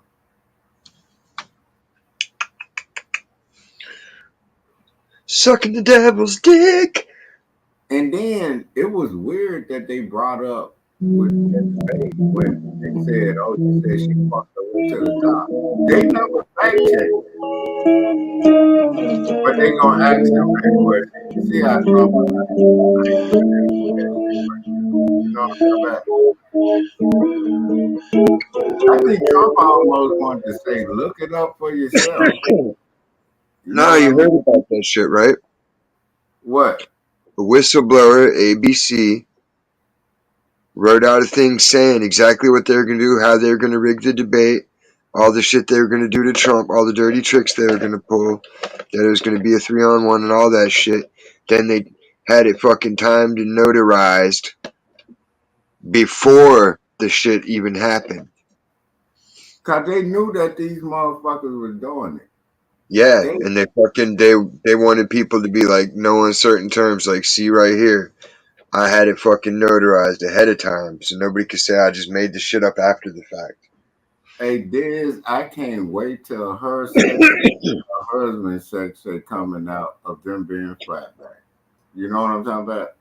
Sucking the devil's dick. And then it was weird that they brought up with that debate when they said, "Oh, you said she fucked her way to the top." They never fact checked, but they gonna ask him that question. You see how Trump was like, "I ain't putting in that shit for you." You know what I'm talking about? I think Trump almost wanted to say, "Look it up for yourself." You know No, what I you mean? heard about that shit, right? What? A whistleblower, ABC, wrote out a thing saying exactly what they're going to do, how they're going to rig the debate, all the shit they were going to do to Trump, all the dirty tricks they were going to pull, that it was going to be a 3-on-1 and all that shit. Then they had it fucking timed and notarized before the shit even happened. Cause they knew that these motherfuckers was doing it. Yeah, They, and they wanted people to be like, no uncertain terms, like, see right here, I had it fucking notarized ahead of time, so nobody could say I just made the shit up after the fact. hey, Diz, I can't wait till her section, her husband's section coming out of them being flatback. You know what I'm talking about?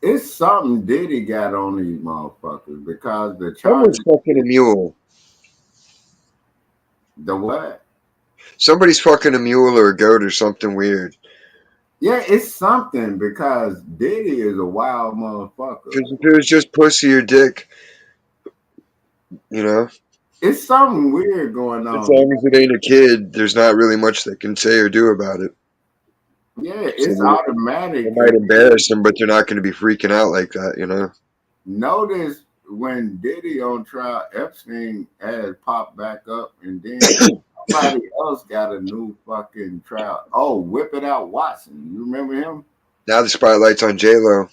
It's something Diddy got on these motherfuckers because the Someone's charges, fucking a mule. the what? Somebody's fucking a mule or a goat or something weird. Yeah, it's something because Diddy is a wild motherfucker. Because if it was just pussy or dick, you know, It's something weird going as on. long as it ain't a kid, there's not really much they can say or do about it. Yeah, So it's they automatic. might embarrass them, but they're not going to be freaking out like that, you know? Notice when Diddy on trial, Epstein has popped back up, and then somebody else got a new fucking trial. Oh, Whip It Out Watson. You remember him? Now the spotlight's on J-Lo.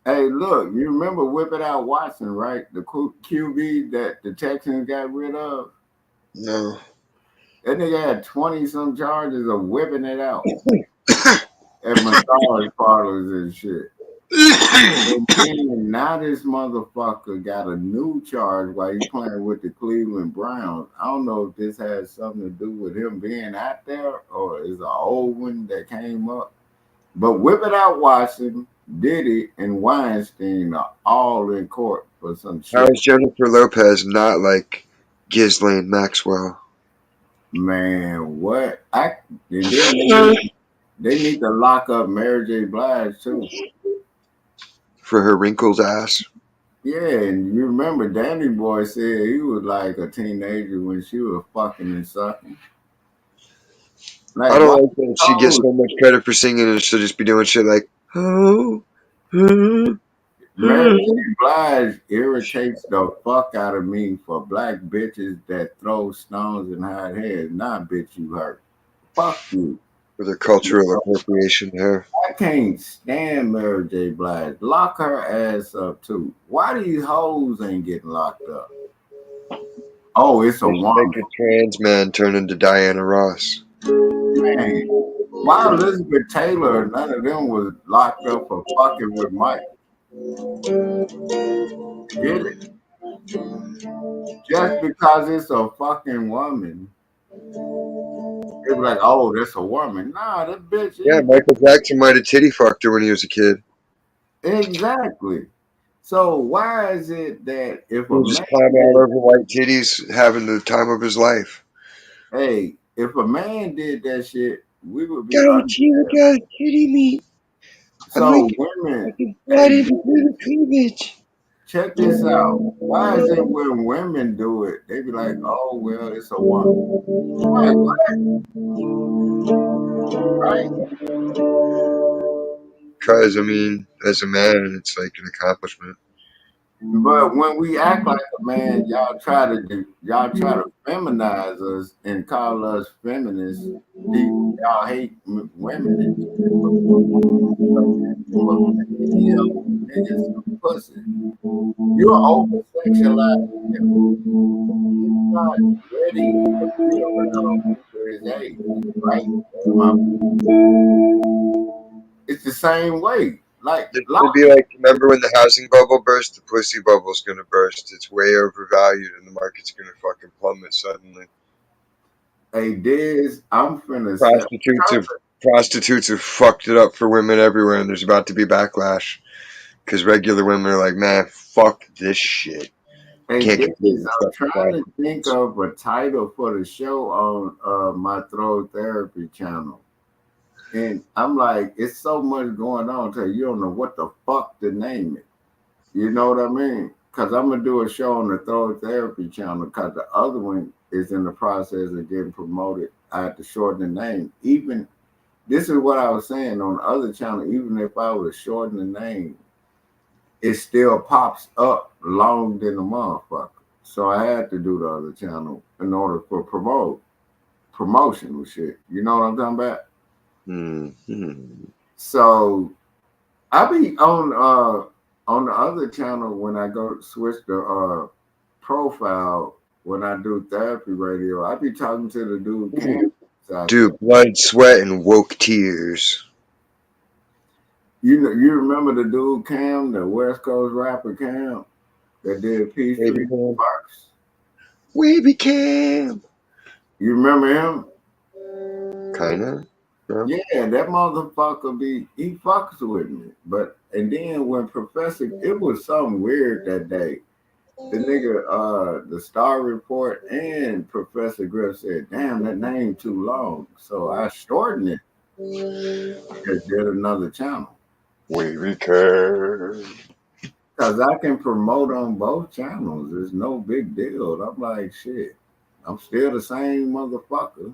Hey, look, you remember Whip It Out Watson, right? The QB that the Texans got rid of? No. That nigga had 20 some charges of whipping it out at massage parlors and shit. And then now this motherfucker got a new charge while he playing with the Cleveland Browns. I don't know if this has something to do with him being out there or is an old one that came up. But Whip It Out Watson, Diddy, and Weinstein are all in court for some How shit. is Jennifer Lopez not like Ghislaine Maxwell? Man, what? And then they need to lock up Mary J. Blige too. For her wrinkled ass. Yeah, and you remember Danny Boy said he was like a teenager when she was fucking and sucking. Like, I why don't like that she gets told so much credit for singing and she'll just be doing shit like, oh, Mary J. Blige irritates the fuck out of me for black bitches that throw stones and hide heads. Nah, bitch, you hurt. Fuck you. for their cultural appropriation there. I can't stand Mary J. Blige. Lock her ass up too. Why these hoes ain't getting locked up? Oh, it's a They should make woman. a trans man turn into Diana Ross. Man, why Elizabeth Taylor? None of them was locked up for fucking with Mike. Get it? Just because it's a fucking woman, they be like, "Oh, that's a woman." Nah, that bitch Yeah, is Michael Jackson might have titty fucked her when he was a kid. exactly. So why is it that if He a was man, just climbing all over white titties, having the time of his life. hey, if a man did that shit, we would be Go under. chew that kitty meat. I might So women, fucking slide hey, in between the cleavage. check this out. Why is it when women do it, they be like, "Oh, well, it's a woman." Like, right? Because, I mean, as a man, it's like an accomplishment. But when we act like a man, y'all try to feminize us and call us feminists. Y'all hate women and shit, but but niggas some pussy. You're over sexualized. He's not ready to be around people his age, right? It's the same way. Like, It's gonna be like, remember when the housing bubble burst? The pussy bubble's gonna burst. It's way overvalued, and the market's gonna fucking plummet suddenly. hey, Diz, I'm finna say, Prostitutes have fucked it up for women everywhere, and there's about to be backlash because regular women are like, man, fuck this shit. hey, Can't Diz, continue to I'm fuck with trying to think prostitutes. of a title for the show on my Throw Therapy channel. And I'm like, it's so much going on till you don't know what the fuck to name it. You know what I mean? Because I'm gonna do a show on the Throw Therapy channel because the other one is in the process of getting promoted. I had to shorten the name. Even this is what I was saying on the other channel. Even if I was shorten the name, it still pops up long than a motherfucker. So I had to do the other channel in order for promotional shit. You know what I'm talking about? Mm-hmm. So I be on the other channel when I go switch the profile when I do therapy radio. I be talking to the dude Cam. Dude, blood, sweat, and woke tears. You know, you remember the dude Cam, the West Coast rapper Cam that did Baby Peachtree Cam. Sparks. Baby Cam. You remember him? Kinda. Yeah. Yeah, that motherfucker he fucks with me. But and then when Professor, it was something weird that day. The nigga, the Star Report and Professor Griff said, "Damn, that name too long." So I shortened it and did another channel Baby Cam. because I can promote on both channels. It's no big deal. I'm like, shit, I'm still the same motherfucker.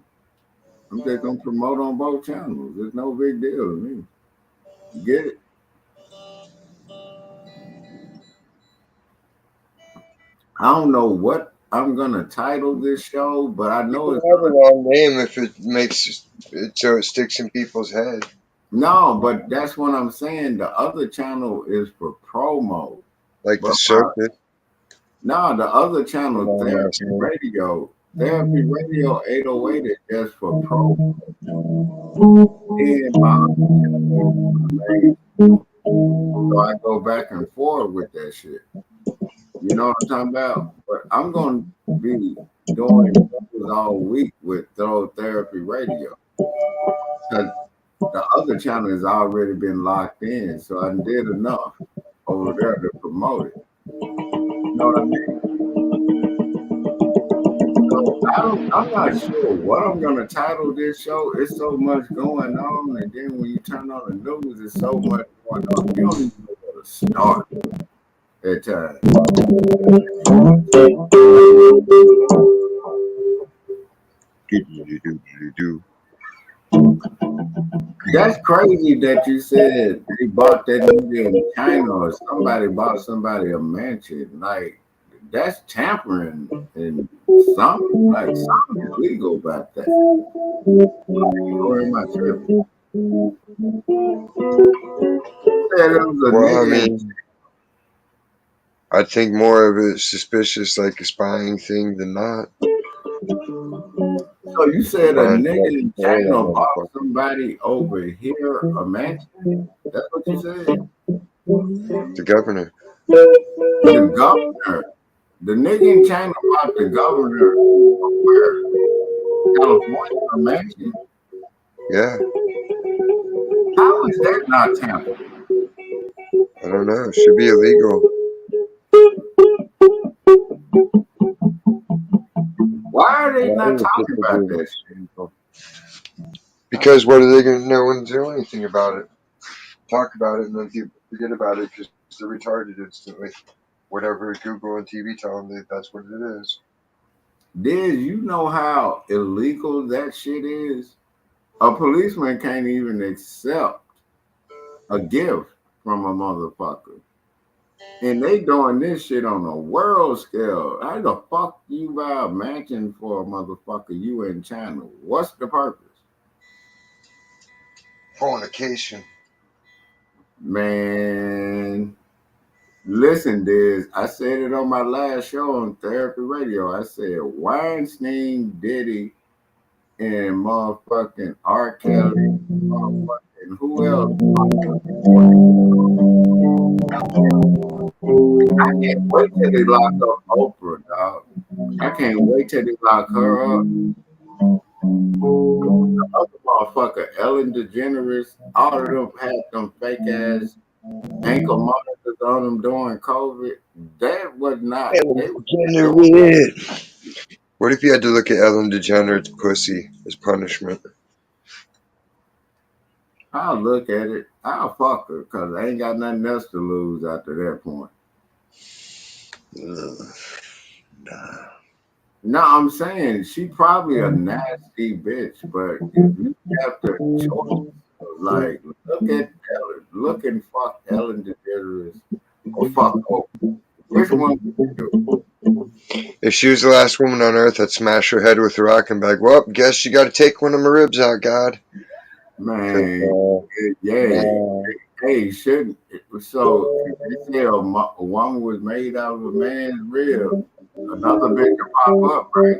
I'm just gonna promote on both channels. It's no big deal to me. You get it? I don't know what I'm gonna title this show, but I You know can it's have a gonna. long name if it makes it so it sticks in people's head. No, but that's what I'm saying. The other channel is for promo. Like the But circus. no, the other channel, Long last name. Therapy Radio 808 is just for pro. And my other channel is for the main. So I go back and forth with that shit. You know what I'm talking about? But I'm gonna be doing shows all week with Throw Therapy Radio because the other channel has already been locked in, so I did enough over there to promote it. You know what I mean? So I'm not sure what I'm gonna title this show. It's so much going on, and then when you turn on the news, there's so much going on. You don't even know where to start. at times. Do. That's crazy that you said they bought that nigga in China or somebody bought somebody a mansion. Like, that's tampering and something illegal about that. Or am I tripping? Said it was a Well, I nigga in, mean, I think more of it suspicious, like a spying thing than not. so you said a Trying to nigga like in control that China bought motherfucker. somebody over here a mansion? That's what you said? The governor. The governor. The nigga in China bought the governor of where? California a mansion? Yeah, How is that not tampering? I don't know. It should be illegal. Why are they I not think it's just talking about that shit? illegal. Because what are they going to know and do anything about it? Talk about it and then people forget about it because they're retarded instantly. Whatever Google and TV tell them, that's what it is. Did you know how illegal that shit is? A policeman can't even accept a gift from a motherfucker. And they doing this shit on a world scale. How the fuck you buy a mansion for a motherfucker you in China? What's the purpose? Fornication. Man, listen, Diz. I said it on my last show on Therapy Radio. I said Weinstein, Diddy, and motherfucking R. Kelly, motherfucking who else? I can't wait till they lock up Oprah, dog. I can't wait till they lock her up. Other motherfucker, Ellen DeGeneres, all of them had them fake ass ankle monitors on them during COVID. That was not. They were just doing. Degenerate. What if you had to look at Ellen DeGeneres' pussy as punishment? I'll look at it. I'll fuck her because I ain't got nothing else to lose after that point. Ugh, nah. No, I'm saying she probably a nasty bitch, but if you have the choice, of, like look and fuck Ellen DeGeneres or fuck Oprah. Which one would you If she was the last woman on earth, I'd smash her head with a rock and be like, well, guess you got to take one of my ribs out, God. do? 'Cause, Man, yeah. Hey, shouldn't so if they say a woman was made out of a man's rib, another bitch will pop up, right?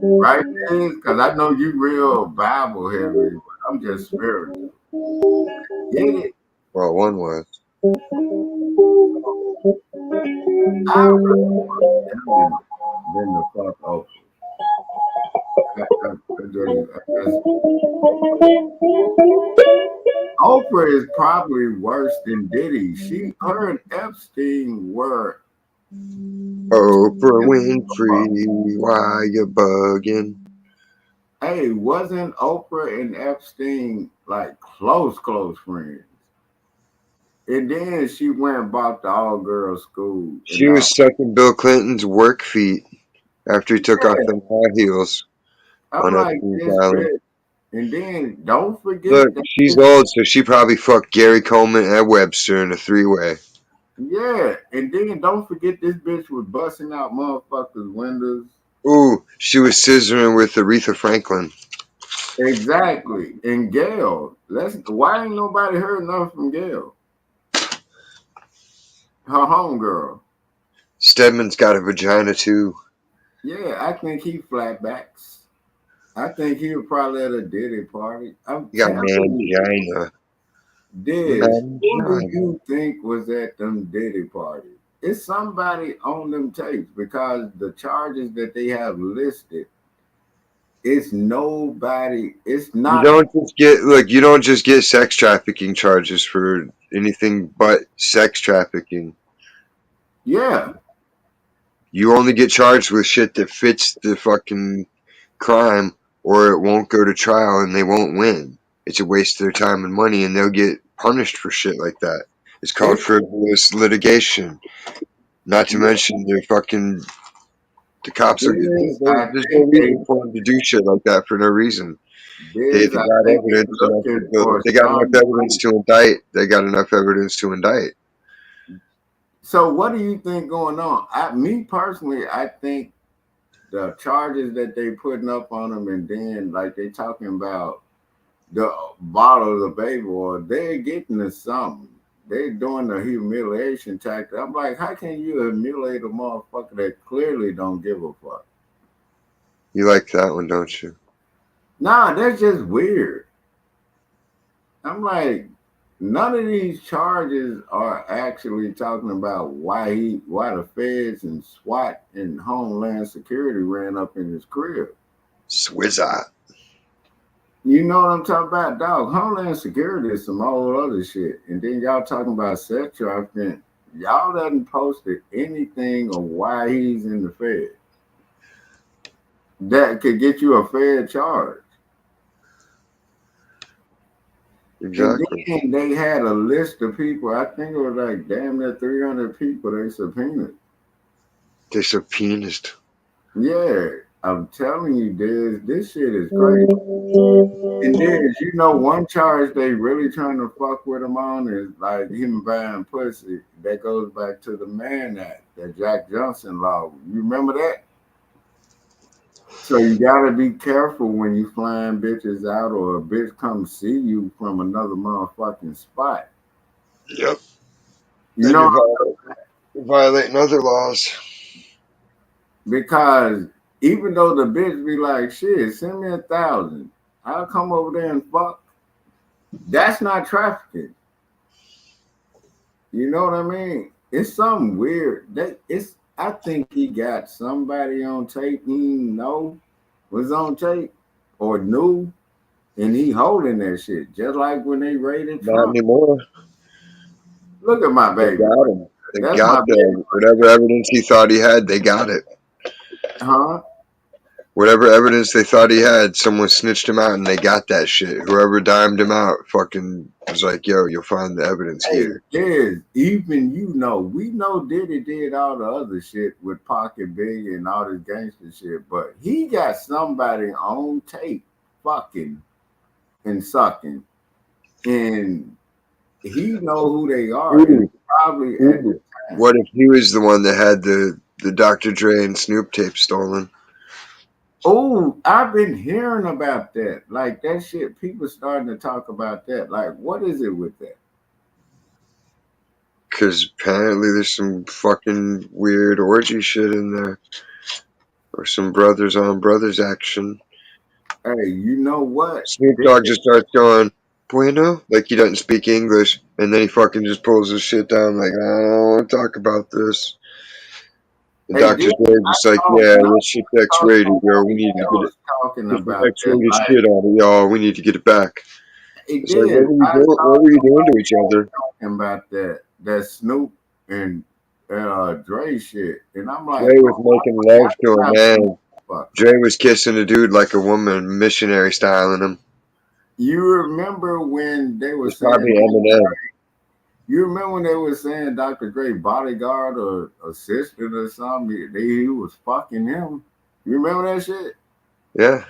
Right, because I know you real Bible heavy, but I'm just spiritual. Get it? well, one was. I really want than the fuck Oprah. Oprah is probably worse than Diddy. Her and Epstein were. Oprah Winfrey, why you bugging? Hey, wasn't Oprah and Epstein like close friends? And then she went and bought the all girls school, and She now was sucking Bill Clinton's work feet after he took off them high heels I'm on like Epstein's this Island. bitch. And then don't Look, forget that she's old, so she probably fucked Gary Coleman and Webster in a three-way. yeah, and then don't forget this bitch was busting out motherfuckers' windows. Ooh, she was scissoring with Aretha Franklin. Exactly. And Gail, why ain't nobody heard nothing from Gail? Her homegirl. Stedman's got a vagina too. Yeah, I think he flatbacks. I think he was probably at a Diddy party. I'm He got telling you, mangina. Diz, who do Mangina. you think was at them Diddy parties? It's somebody on them tapes because the charges that they have listed, it's nobody, it's You not, don't just get you don't just get sex trafficking charges for anything but sex trafficking. yeah. You only get charged with shit that fits the fucking crime or it won't go to trial and they won't win. It's a waste of their time and money and they'll get punished for shit like that. It's called frivolous litigation. Not to mention the cops are I there's no think reason for them to do shit like that for no reason. If you I got think evidence they're enough looking to, for if they got enough some. evidence to indict, they got enough evidence to indict. So what do you think going on? Me personally, I think the charges that they putting up on them, and then like they talking about the bottle of baby oil, they're getting to something. They're doing the humiliation tactic. I'm like, how can you humiliate a motherfucker that clearly don't give a fuck? You like that one, don't you? Nah, that's just weird. I'm like, none of these charges are actually talking about why the feds and SWAT and Homeland Security ran up in his crib. Swizza. You know what I'm talking about, dog? Homeland Security is some old other shit. And then y'all talking about sex trafficking. Y'all haven't posted anything of why he's in the Fed. That could get you a fair charge. And Exactly. then they had a list of people. I think it was like damn near 300 people they subpoenaed. They subpoenaed. Yeah, I'm telling you, this shit is crazy. And then, one charge they really trying to fuck with him on is like him buying pussy. That goes back to the Mann Act, that Jack Johnson law. You remember that? So you gotta be careful when you flying bitches out or a bitch come see you from another motherfucking spot. Yep. You Then know, you're violating other laws. because even though the bitch be like, shit, send me 1,000, I'll come over there and fuck. That's not trafficking. You know what I mean? It's something weird. I think he got somebody on tape he didn't know was on tape or knew, and he holding that shit. Just like when they raided Not Trump. anymore. Look at my They baby. got him. They That's got my baby. whatever evidence he thought he had, they got it. Huh? Whatever evidence they thought he had, someone snitched him out and they got that shit. Whoever dimed him out fucking was like, yo, you'll find the evidence Hey, here. even we know Diddy did all the other shit with Pocket Big and all this gangster shit, but he got somebody on tape fucking and sucking, and he know who they are, and Ooh, probably at the time. what if he was the one that had the Dr. Dre and Snoop tape stolen? Oh, I've been hearing about that. Like that shit, people starting to talk about that. Like, what is it with that? Because apparently there's some fucking weird orgy shit in there. Or some brothers on brothers action. Hey, you know what? Snoop Dogg just starts going, bueno? Like he doesn't speak English. And then he fucking just pulls his shit down like, I don't want to talk about this. And Hey, Dr. Dre's just like, yeah, this shit's X-rated, yo. We need to get it. was talking This is about that. X-rated Like, shit on it, y'all. We need to get it back. it It's like, did. what were you doing to each other? Talking about that Snoop and Dre shit, and I'm like, Dre was making love to a man. fuck. Dre was kissing a dude like a woman, missionary styling him. You remember when they were It's saying? probably Eminem. You remember when they were saying Dr. Dre bodyguard or assistant or something? He was fucking him. You remember that shit? Yeah.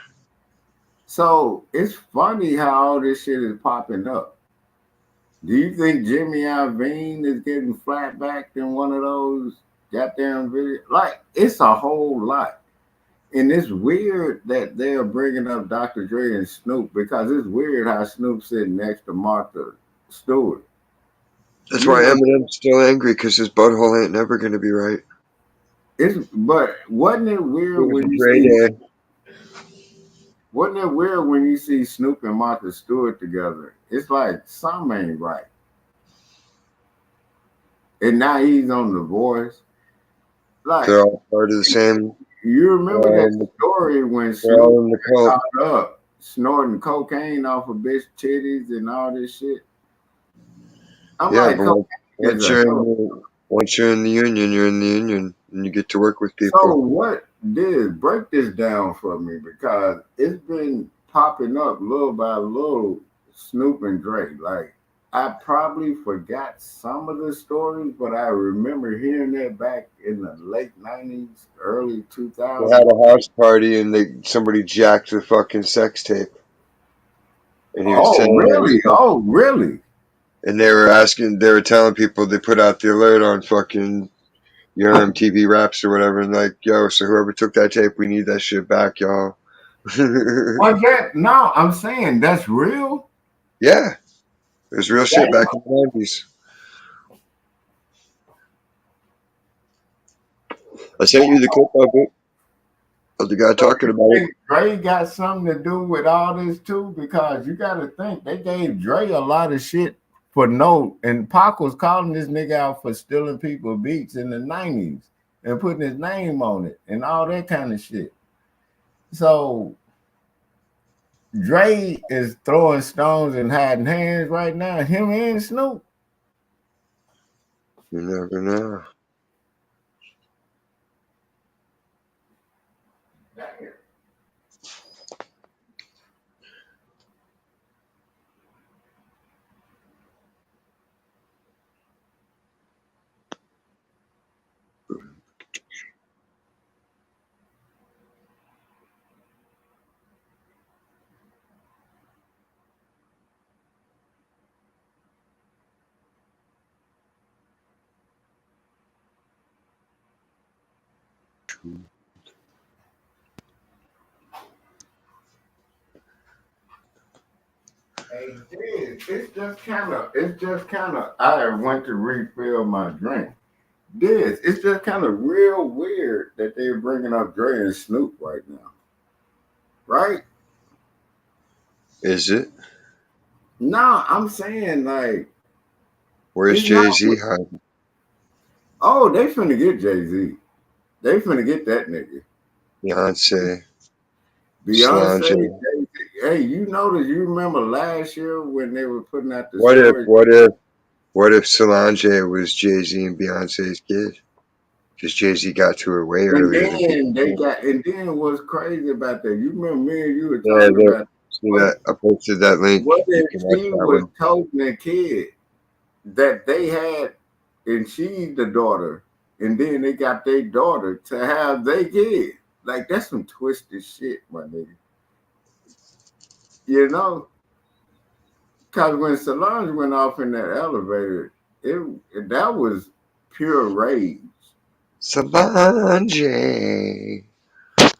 So it's funny how all this shit is popping up. Do you think Jimmy Iovine is getting flat backed in one of those goddamn videos? Like, it's a whole lot. And it's weird that they're bringing up Dr. Dre and Snoop because it's weird how Snoop's sitting next to Martha Stewart. That's why Eminem's still angry because his butthole ain't never going to be right. But wasn't it It weird was when a you Dre see? day. Wasn't it weird when you see Snoop and Martha Stewart together? It's like something ain't right. And now he's on The Voice. Like, They're all part of the same. you remember that story when They're all Snoop in the cult. caught up snorting cocaine off of bitch titties and all this shit? I'm Yeah, like, but once once you're in the union, you're in the union, and you get to work with people. So what did break this down for me because it's been popping up little by little. Snoop and Dre, like I probably forgot some of the stories, but I remember hearing that back in the late 90s, early They had 2000s. a house party and somebody jacked the fucking sex tape, and he was Oh, telling really? everybody, Oh, really? and they were telling people they put out the alert on fucking your MTV Raps or whatever, and like, yo, so whoever took that tape, we need that shit back, y'all. Was that? No, I'm saying that's real. Yeah, it was real shit Damn. back in the 90s. I sent you the clip of it, of the guy So talking you about it. think Dre got something to do with all this too? Because you got to think they gave Dre a lot of shit for no, and Pac was calling this nigga out for stealing people beats in the 90s and putting his name on it and all that kind of shit. So Dre is throwing stones and hiding hands right now. Him and Snoop. You never know. Hey, it's just kind of. I went to refill my drink. It's just kind of real weird that they're bringing up Dre and Snoop right now, right? Is it? No, I'm saying like Where's it's not. Jay Z hiding? Oh, they finna get Jay Z. They finna get that nigga. Beyonce, Beyonce, Solange. Jay-Z. Hey, you notice? You remember last year when they were putting out the What if? story? What if? What if Solange was Jay Z and Beyonce's kid? Because Jay Z got to her way And earlier than people then think. and then what's crazy about that? You remember me and you were Yeah, talking about see what that? I posted that link. what You if can watch she that was one. toting a kid that they had, and she's the daughter, and then they got their daughter to have their kid. Like that's some twisted shit, my nigga. You know, because when Solange went off in that elevator, that was pure rage. Solange.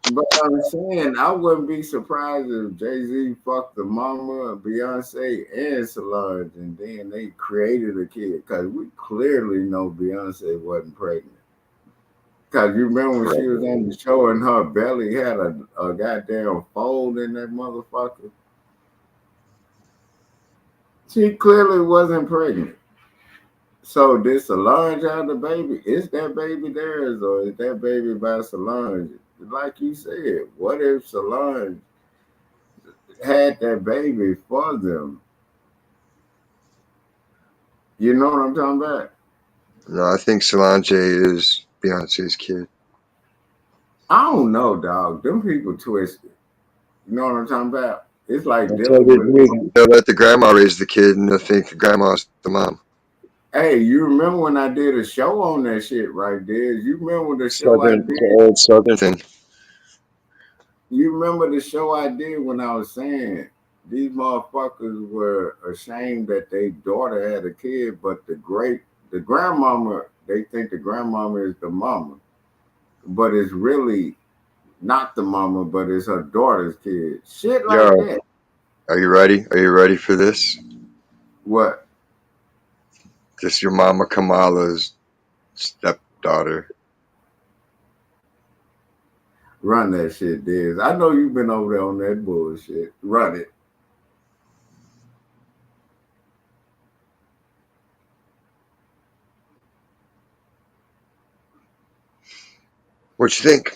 But I'm saying I wouldn't be surprised if Jay Z fucked the mama, Beyonce, and Solange, and then they created a kid. Because we clearly know Beyonce wasn't pregnant. Because you remember when she was on the show and her belly had a goddamn fold in that motherfucker? She clearly wasn't pregnant. So did Solange have the baby? Is that baby theirs or is that baby by Solange? Like you said, what if Solange had that baby for them? You know what I'm talking about? No, I think Solange is Beyonce's kid. I don't know, dog. Them people twisted. You know what I'm talking about? It's like That's what dealing they with. do. They'll let the grandma raise the kid and they'll think the grandma's the mom. Hey, you remember when I did a show on that shit, right there? You remember the show I It's an did? old Southern thing. You remember the show I did when I was saying these motherfuckers were ashamed that their daughter had a kid, but the grandmama, they think the grandmama is the mama, but it's really not the mama, but it's her daughter's kid. Shit like Yo, that. are you ready? Are you ready for this? What? This your mama Kamala's stepdaughter. Run that shit, Diz. I know you've been over there on that bullshit. Run it. What you think?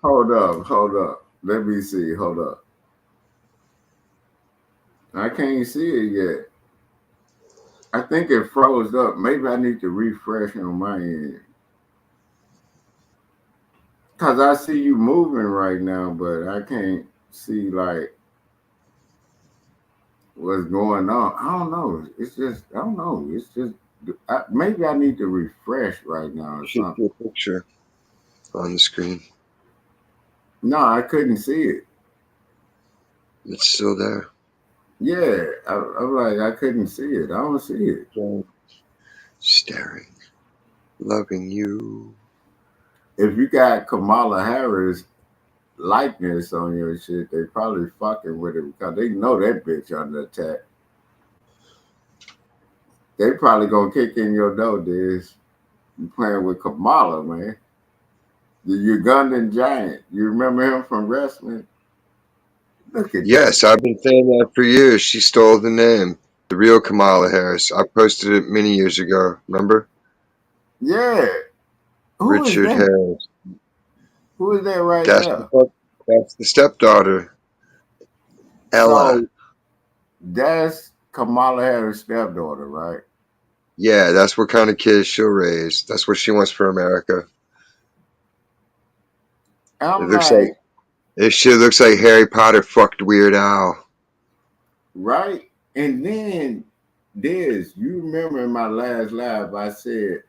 Hold up, hold up. Let me see. Hold up. I can't see it yet. I think it froze up. Maybe I need to refresh on my end. Cause I see you moving right now, but I can't see like what's going on. I don't know. It's just I don't know. It's just maybe I need to refresh right now or Should something. see a picture on the screen. No, I couldn't see it. It's still there. Yeah, I'm like I couldn't see it. I don't see it. Staring, loving you. If you got Kamala Harris likeness on your shit, they probably fucking with it because they know that bitch under attack. They probably gonna kick in your door, Diz. You playing with Kamala, man. The Ugandan giant. You remember him from wrestling? Look at that. Yes, I've been saying that for years. She stole the name. The real Kamala Harris. I posted it many years ago. Remember? Yeah. Who is Richard that? Harris. Who is that right That's there? the, that's the stepdaughter, Ella. So that's Kamala Harris' stepdaughter, right? Yeah, that's what kind of kids she'll raise. That's what she wants for America. It I'm looks like like, this shit looks like Harry Potter fucked Weird Al. right? And then this, you remember in my last live, I said,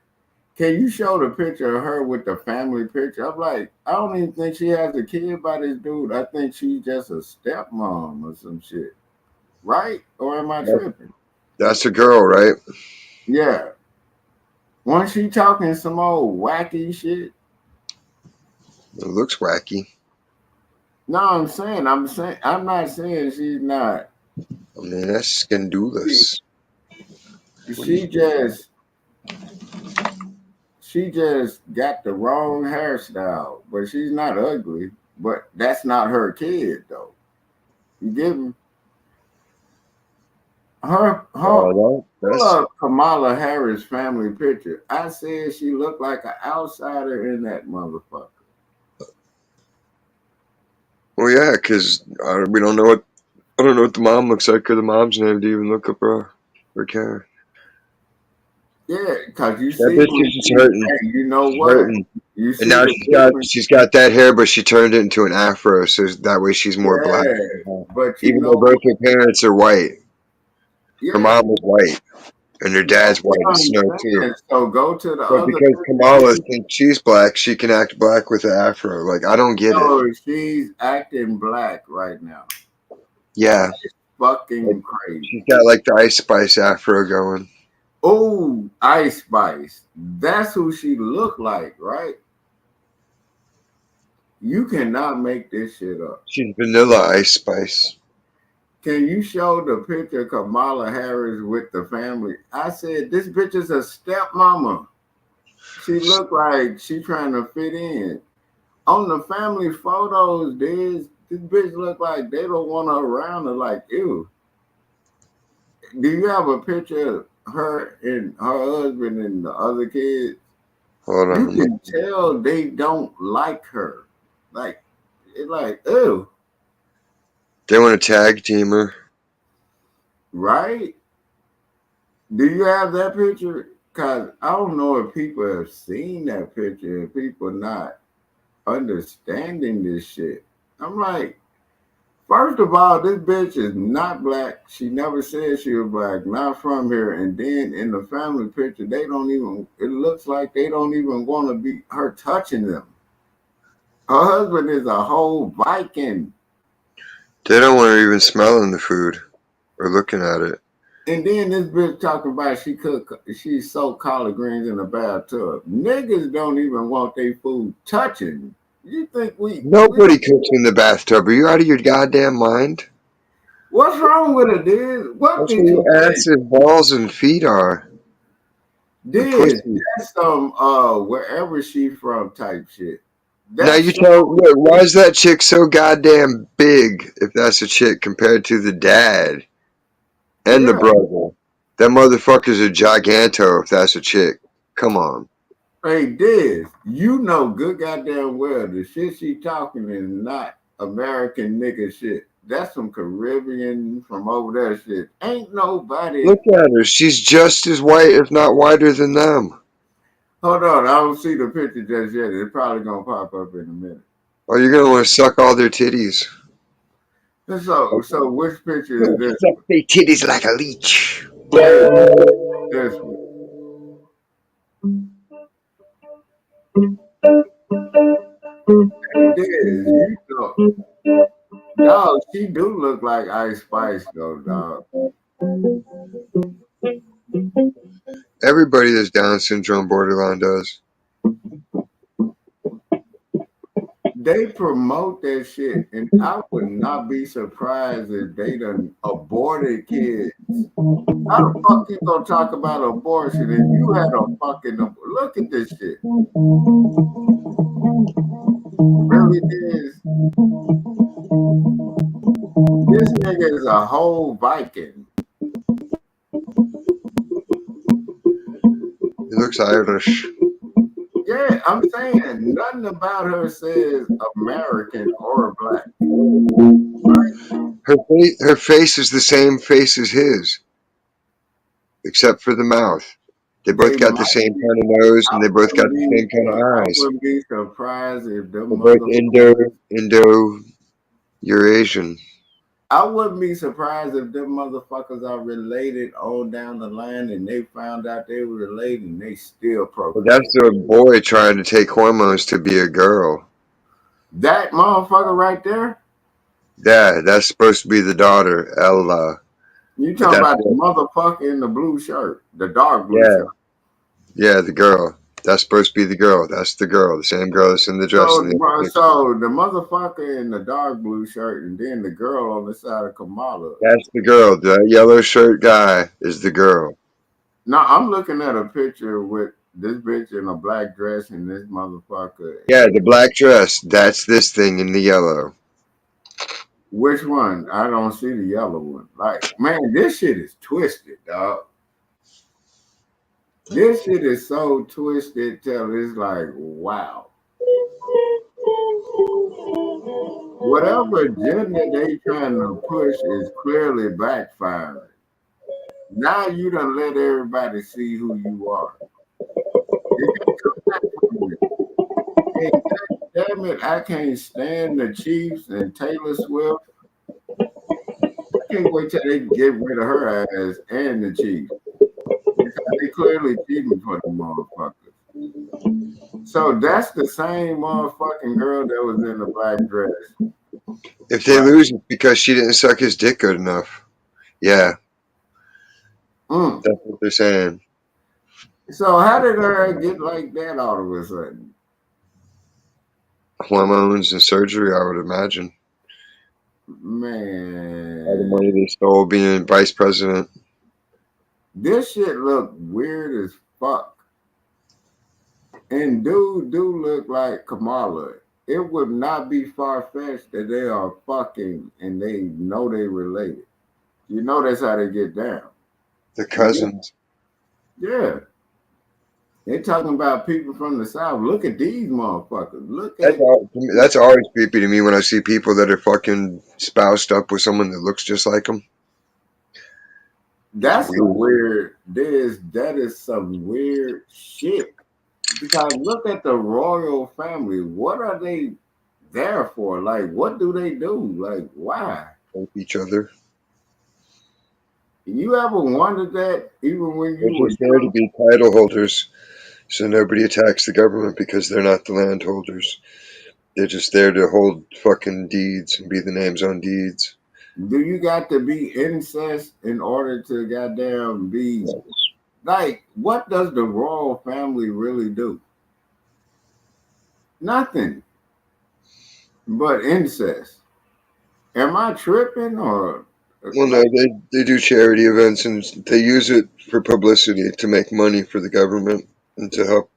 can you show the picture of her with the family picture? I'm like, I don't even think she has a kid by this dude. I think she's just a stepmom or some shit. Right? Or am I tripping? That's a girl, right? Yeah. Wasn't she talking some old wacky shit? It looks wacky. No, I'm not saying she's not. I mean, that's She, scandalous. What are you she just she just got the wrong hairstyle, but she's not ugly. But that's not her kid though. You get me? Her Oh, pull that's up Kamala Harris family picture. I said she looked like an outsider in that motherfucker. well, yeah, because we don't know what I don't know what the mom looks like or the mom's name to even look up her care. Yeah, cause you That see bitch when is just she, hurting. hey, you know She's what? hurting. You And see now the difference. she's got that hair, but she turned it into an afro, so that way she's more black. Yeah, but you Even though know both what? her parents are white. Her Yeah, mom was white, and her that's dad's what white as I'm snow too. saying. So go to the But other because picture. Kamala thinks she's black, she can act black with an afro. Like I don't get it. So she's acting black right now. Yeah, like Fucking crazy. she's got like the Ice Spice afro going. Oh, Ice Spice. That's who she looked like, right? You cannot make this shit up. She's vanilla Ice Spice. Can you show the picture of Kamala Harris with the family? I said, this bitch is a stepmama. She looked like she trying to fit in. On the family photos, this bitch look like they don't want her around her. Like, ew. Do you have a picture of her and her husband and the other kids? Hold You on. can tell they don't like her. Like, it's like, ew, They want to tag team her. right? Do you have that picture? Because I don't know if people have seen that picture and people not understanding this shit. I'm like, first of all, this bitch is not black. She never said she was black, not from here. And then in the family picture, they don't even, it looks like they don't even want to be her touching them. Her husband is a whole Viking. They don't want her even smelling the food or looking at it. And then this bitch talking about she soaked collard greens in a bathtub. Niggas don't even want their food touching. You think we Nobody cooks in the bathtub. Are you out of your goddamn mind? what's wrong with it, dude? What That's did where you your think? ass and balls and feet are. And Did pussy. that's some wherever she from type shit. Now That's you so tell look, why is that chick so goddamn big if that's a chick compared to the dad and the yeah. brother? That motherfucker's a giganto if that's a chick. Come on. Hey Diz, you know good goddamn well the shit she talking is not American nigga shit. That's some Caribbean from over there shit. Ain't nobody. Look at her. She's just as white, if not whiter than them. Hold on, I don't see the picture just yet. It's probably gonna pop up in a minute. Or you're gonna want to suck all their titties. So which picture is this? Suck they titties like a leech. This one. It is. You know, dog. She do look like Ice Spice though, dog. Everybody that's Down syndrome, borderline does. They promote that shit, and I would not be surprised if they done aborted kids. How the fuck you gonna talk about abortion and you had a fucking look at this shit? Really is. This nigga is a whole Viking. He looks Irish. Yeah, I'm saying nothing about her says American or black. Her face is the same face as his, except for the mouth. They They both got the might same be. kind of nose, I and they both got wouldn't the be. same kind of I eyes. wouldn't be surprised if them They're both motherfuckers. Indo-Eurasian. I wouldn't be surprised if them motherfuckers are related on down the line and they found out they were related and they still But procreate. that's a boy trying to take hormones to be a girl. That motherfucker right there. Yeah, that's supposed to be the daughter, Ella. You But talking that's about the what, motherfucker in the blue shirt, the dark blue yeah, shirt. yeah, the girl. That's supposed to be the girl. That's the girl, the same girl that's in the dress So, in the other picture. so the motherfucker in the dark blue shirt, and then the girl on the side of Kamala. That's the girl. The yellow shirt guy is the girl. Now I'm looking at a picture with this bitch in a black dress and this motherfucker. Yeah, the black dress. That's this thing in the yellow. Which one? I don't see the yellow one. Like, man, this shit is twisted, dog. This shit is so twisted till it's like, wow. Whatever agenda they trying to push is clearly backfiring. Now you done let everybody see who you are. You can't come back from it. Hey, damn it, I can't stand the Chiefs and Taylor Swift. I can't wait till they get rid of her ass and the Chiefs. Because they clearly cheating for the motherfuckers. So that's the same motherfucking girl that was in the black dress. If they lose, it's because she didn't suck his dick good enough. Yeah, Mm. that's what they're saying. So how did her get like that all of a sudden? Hormones and surgery, I would imagine. All the Man, money they stole being vice president. this shit look weird as fuck. And dude do look like Kamala. It would not be far fetched that they are fucking and they know they related. You know that's how they get down. The cousins. Yeah. They talking about people from the South. Look at these motherfuckers. Look That's, at that's always creepy to me when I see people that are fucking spoused up with someone that looks just like them. that's some weird. That is some weird shit. Because look at the royal family. What are they there for? Like, what do they do? Like, why? Help each other. You ever wondered that even when They're you were just there to be title holders, so nobody attacks the government because they're not the landholders. They're just there to hold fucking deeds and be the names on deeds. do you got to be incest in order to goddamn be like what does the royal family really do? Nothing but incest. Am I tripping or Well, no, they do charity events and they use it for publicity to make money for the government and to help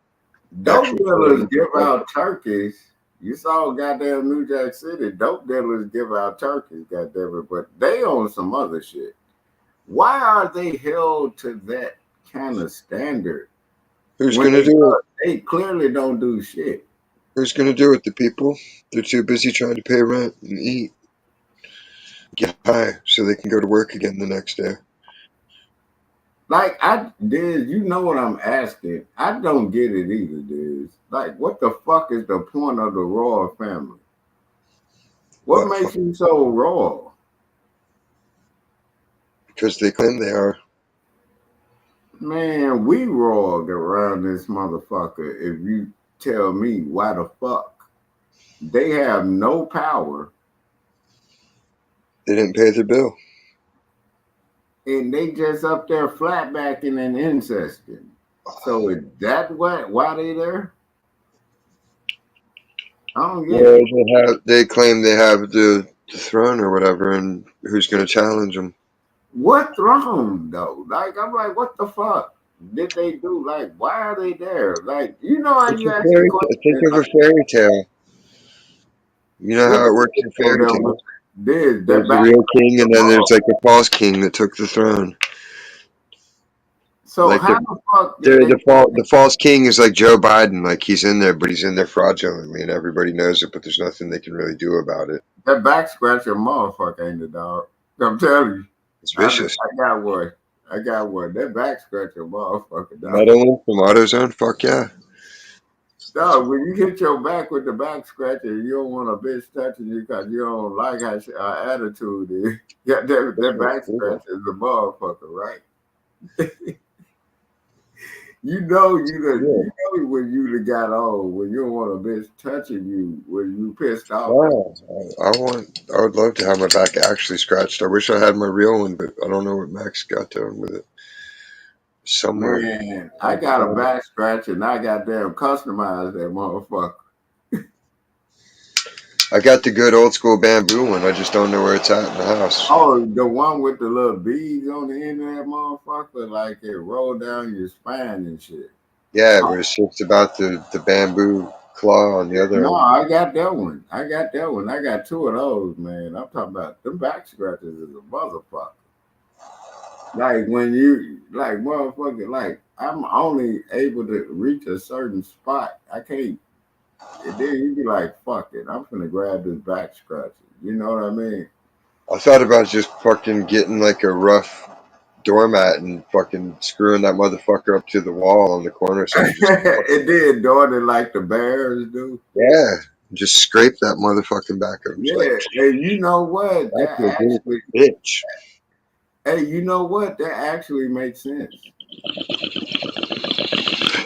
dope actual dealers charities. give out turkeys? You saw goddamn New Jack City. Dope dealers give out turkeys, goddamn it, but they own some other shit. Why are they held to that kind of standard Who's when gonna do it? they clearly don't do shit? Who's gonna do it? The people. They're too busy trying to pay rent and eat, get high, so they can go to work again the next day. Like I did, you know what I'm asking? I don't get it either, dude. Like, what the fuck is the point of the royal family? What But makes you so royal? Because they claim they are. Man, we rolled around this motherfucker. If you tell me why the fuck they have no power They didn't pay their bill. and they just up there flatbacking and incesting. So is that why they there? I don't get Yeah, it. they claim they have the throne or whatever, and who's going to challenge them? What throne though? Like I'm like, what the fuck did they do? Like, why are they there? Like, you know how It's you a ask the fairy. Think question, of a like, fairy tale. You know what how it is works it in though fairy that tales. did that There's a back real king, and the then ball? there's like a false king that took the throne. So Like how the fuck did they the false king is like Joe Biden. Like he's in there, but he's in there fraudulently, and everybody knows it. But there's nothing they can really do about it. that back scratcher motherfucker ain't the dog? I'm telling you. It's I, vicious. I got one. I got one. That back scratcher motherfucker, dog. Metal one from AutoZone. Fuck yeah. Dog, when you hit your back with the back scratcher, you don't want a bitch touching you because you don't like how her attitude is. Yeah, that back scratcher is a motherfucker, right? Yeah. You know when you done got on, when you don't want a bitch touching you, when you pissed off. Wow. I would love to have my back actually scratched. I wish I had my real one, but I don't know what Max got done with it. Somewhere. Man, I got a back scratcher and I got damn customized that motherfucker. I got the good old school bamboo one. I just don't know where it's at in the house. Oh, the one with the little beads on the end of that motherfucker, like it rolled down your spine and shit. Yeah, but it's just about the bamboo claw on the other No, end. I got that one. I got that one. I got two of those, man. I'm talking about them back scratchers is a motherfucker. Like when you like motherfucker, like I'm only able to reach a certain spot. I can't. And then you be like, fuck it, I'm gonna grab this back scratcher. You know what I mean? I thought about just fucking getting like a rough doormat and fucking screwing that motherfucker up to the wall on the corner so you just And then doing it like the bears do. yeah, just scrape that motherfucking back up. Just like Yeah, and you know what? that's That a actually, bitch. hey, you know what? That actually makes sense.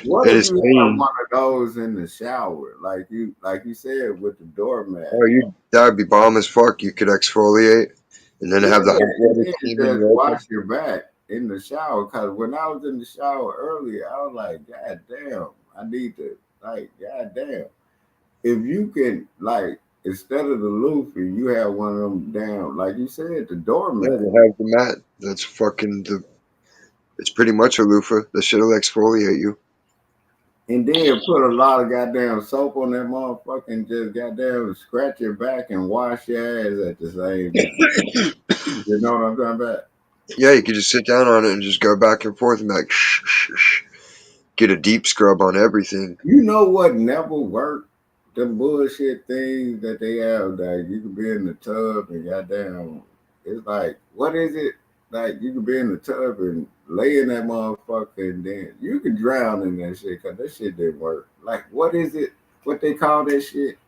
What And if it's you have clean. one of those in the shower, like you said with the doormat? Oh, you that would be bomb as fuck. You could exfoliate and then Yeah, have the hot and water then steaming just you wash open. your back in the shower. Cause when I was in the shower earlier, I was like, God damn, I need to God damn. If you can instead of the loofah, you have one of them down, like you said, the Yeah, doormat. they have the mat. That's fucking the. It's pretty much a loofah. That shit'll exfoliate you. And then put a lot of goddamn soap on that motherfucker and just goddamn scratch your back and wash your ass at the same time. You know what I'm talking about? Yeah, you could just sit down on it and just go back and forth and be like shh, shh, shh. Get a deep scrub on everything. You know what never worked? The bullshit things that they have that you can be in the tub and goddamn, it's like, what is it? Like you can be in the tub and lay in that motherfucker and then you can drown in that shit because that shit didn't work. Like, what is it? What they call that shit?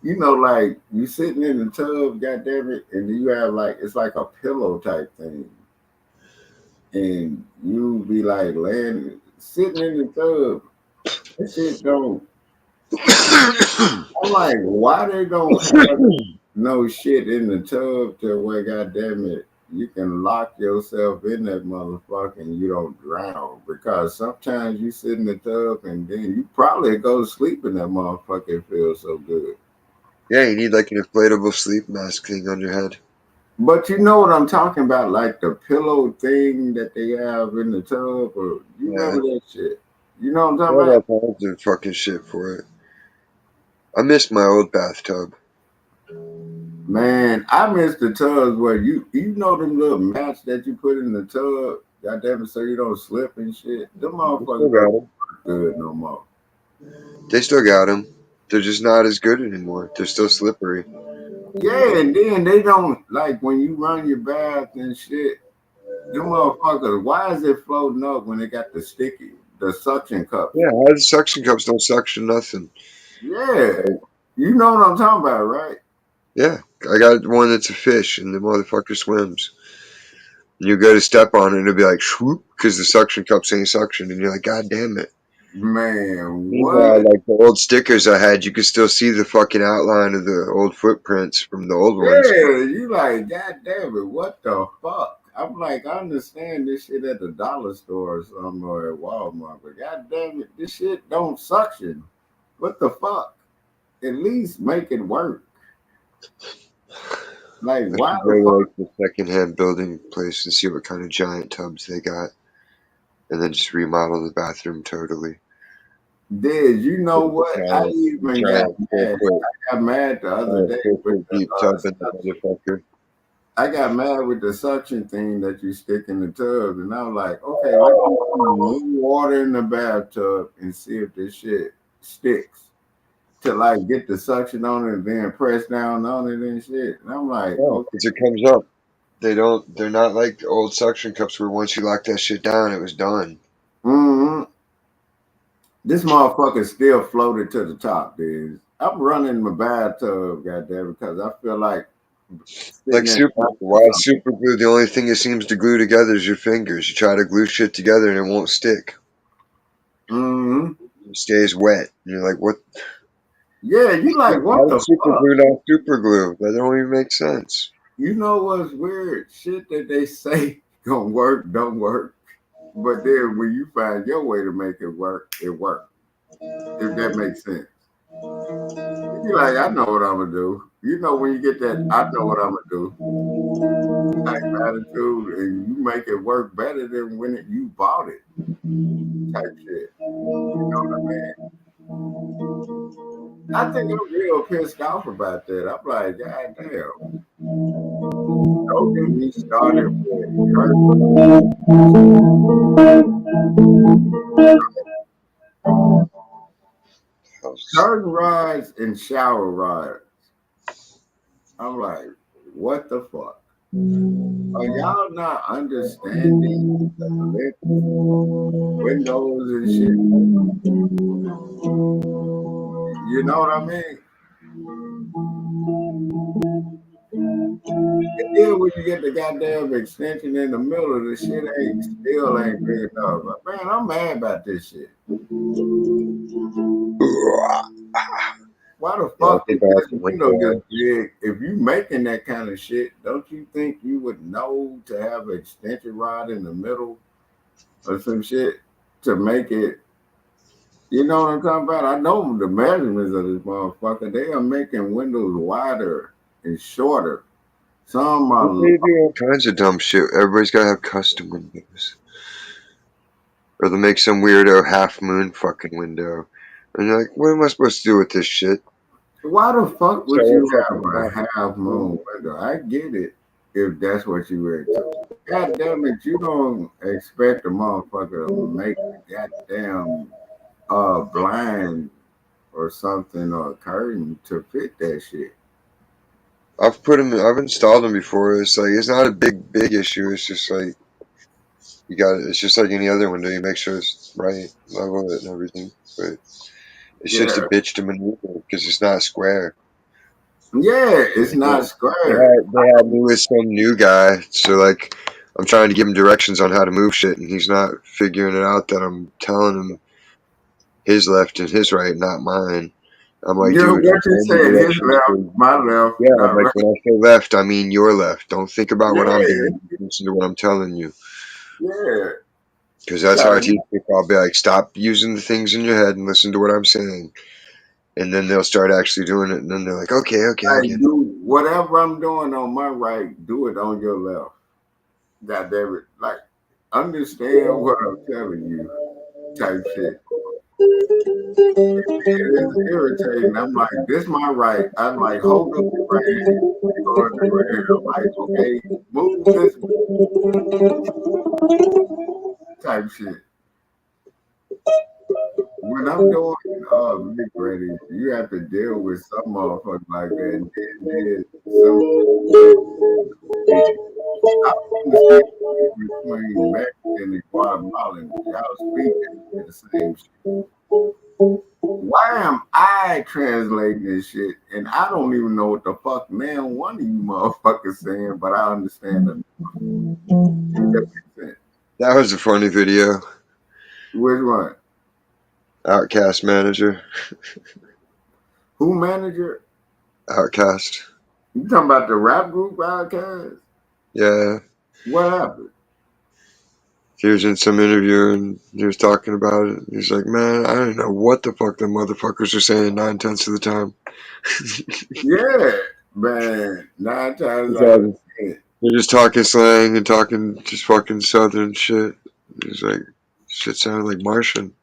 You know, like you sitting in the tub, goddamn it, and you have like it's like a pillow type thing, and you be like laying, sitting in the tub. That shit don't. I'm like, why they don't have no shit in the tub to where, goddamn it, you can lock yourself in that motherfucker and you don't drown. Because sometimes you sit in the tub and then you probably go to sleep in that motherfucker. It feels so good. Yeah, you need like an inflatable sleep mask thing on your head. But you know what I'm talking about, like the pillow thing that they have in the tub, or you Yeah, remember that shit? You know what I'm they talking have about? all kinds of fucking shit for it. I miss my old bathtub. Man, I miss the tubs where you know them little mats that you put in the tub, goddamn it, so you don't slip and shit. Them They still motherfuckers got don't them. look good no more. They still got them. They're just not as good anymore. They're still slippery. Yeah, and then they don't like when you run your bath and shit. Them motherfuckers, why is it floating up when they got the suction cups? Yeah, how the suction cups don't suction nothing. Yeah, you know what I'm talking about, right? Yeah, I got one that's a fish and the motherfucker swims. And you go to step on it and it'll be like swoop because the suction cup's ain't suction, and you're like, God damn it. Man, Meanwhile, what? like the old stickers I had, you could still see the fucking outline of the old footprints from the old ones. Yeah, you like, God damn it, what the fuck? I'm like, I understand this shit at the dollar store or something or at Walmart, but god damn it, this shit don't suction. What the fuck? At least make it work. Like, I why should go the to fuck like the secondhand building place and see what kind of giant tubs they got, and then just remodel the bathroom totally. did you know Put what? I a even got giant four mad. foot, I got mad the other giant day 4 foot with the deep tub in the suction. motherfucker. I got mad with the suction thing that you stick in the tub, and I was like, okay, let me put warm water in the bathtub and see if this shit sticks to like get the suction on it and then press down on it and shit. And I'm like, No, okay, because it comes up. They don't. They're not like the old suction cups where once you lock that shit down, it was done. hmm this motherfucker still floated to the top, dude. I'm running my bathtub, goddamn, because I feel like Like sitting in super. or Why is something. super glue? The only thing it seems to glue together is your fingers. You try to glue shit together and it won't stick. hmm It stays wet. And you're like, what? Yeah, you like, what How the is super fuck? glue not super glue? That don't even make sense. You know what's weird? Shit that they say gonna work, don't work. But then when you find your way to make it works. If that makes sense. You be like, I know what I'm gonna do. You know when you get that, I know what I'm gonna do type attitude, and you make it work better than when you bought it type shit. You know what I mean? I think I'm real pissed off about that. I'm like, God damn, don't get me started with curtain, curtain rods and shower rods. I'm like, what the fuck? Are y'all not understanding lit windows and shit? You know what I mean? And then when you get the goddamn extension in the middle, the shit ain't still ain't big enough. Man, I'm mad about this shit. Why the Yeah, I fuck is think I have this to link window this that. big? If you making that kind of shit, don't you think you would know to have an extension rod in the middle or some shit to make it? You know what I'm talking about? I know the measurements of this motherfucker. They are making windows wider and shorter. Some are They do all kinds of dumb shit. Everybody's gotta have custom windows. Or they'll make some weirdo half moon fucking window. And you're like, what am I supposed to do with this shit? why the fuck So would a you have fucking a half half moon moon. window? I get it if that's what you were into. God damn it, you don't expect a motherfucker to make a goddamn blind or something or a curtain to fit that shit. I've put them. I've installed them before. It's like it's not a big issue. It's just like you got. It's just like any other window. You make sure it's right, level it, and everything. But it's just a Yeah. bitch to maneuver because it's not square. Yeah, it's They not they square. had me with some new guy, so like I'm trying to give him directions on how to move shit, and he's not figuring it out that I'm telling him his left and his right, not mine. I'm like, You know dude, I'm what you telling you said, his directions. left, my left, Yeah, I'm not like, right. when I say left, I mean your left. Don't think about what I'm Yeah, doing. Listen to what I'm telling you. yeah. Because that's how I Cause teach people. I'll be like, stop using the things in your head and listen to what I'm saying. And then they'll start actually doing it. And then they're like, okay, I like get it. do whatever I'm doing on my right, do it on your left. God damn it. Like understand what I'm telling you type shit. It is irritating. I'm like, this my right. I'm like, hold up your right hand. You go under the right hand. I'm like, okay, move this type shit. When I'm doing big ready, you have to deal with some motherfucker like that. And then some I don't understand between Mexican and Guatemalan. Y'all speak the same shit. why am I translating this shit and I don't even know what the fuck now one of you motherfuckers saying, but I understand it. That was a funny video. Which one? Outcast manager. Who manager? Outcast. You talking about the rap group Outkast? Yeah. What happened? He was in some interview and he was talking about it. He's like, man, I don't know what the fuck the motherfuckers are saying 9/10 of the time. Yeah, man. 9 times It's out of all- 10. They're just talking slang and talking just fucking southern shit. He's like, shit sounded like Martian.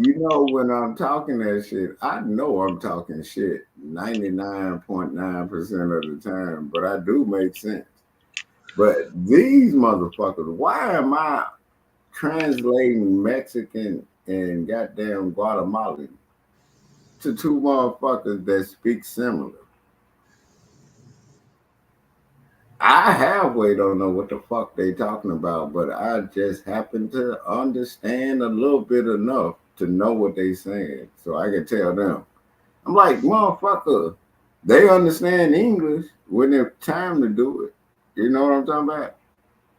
You know, when I'm talking that shit, I know I'm talking shit 99.9% of the time, but I do make sense. But these motherfuckers, why am I translating Mexican and goddamn Guatemalan to two motherfuckers that speak similar? I halfway don't know what the fuck they talking about, but I just happen to understand a little bit enough to know what they saying, so I can tell them. I'm like, motherfucker, they understand English when it's time to do it. You know what I'm talking about?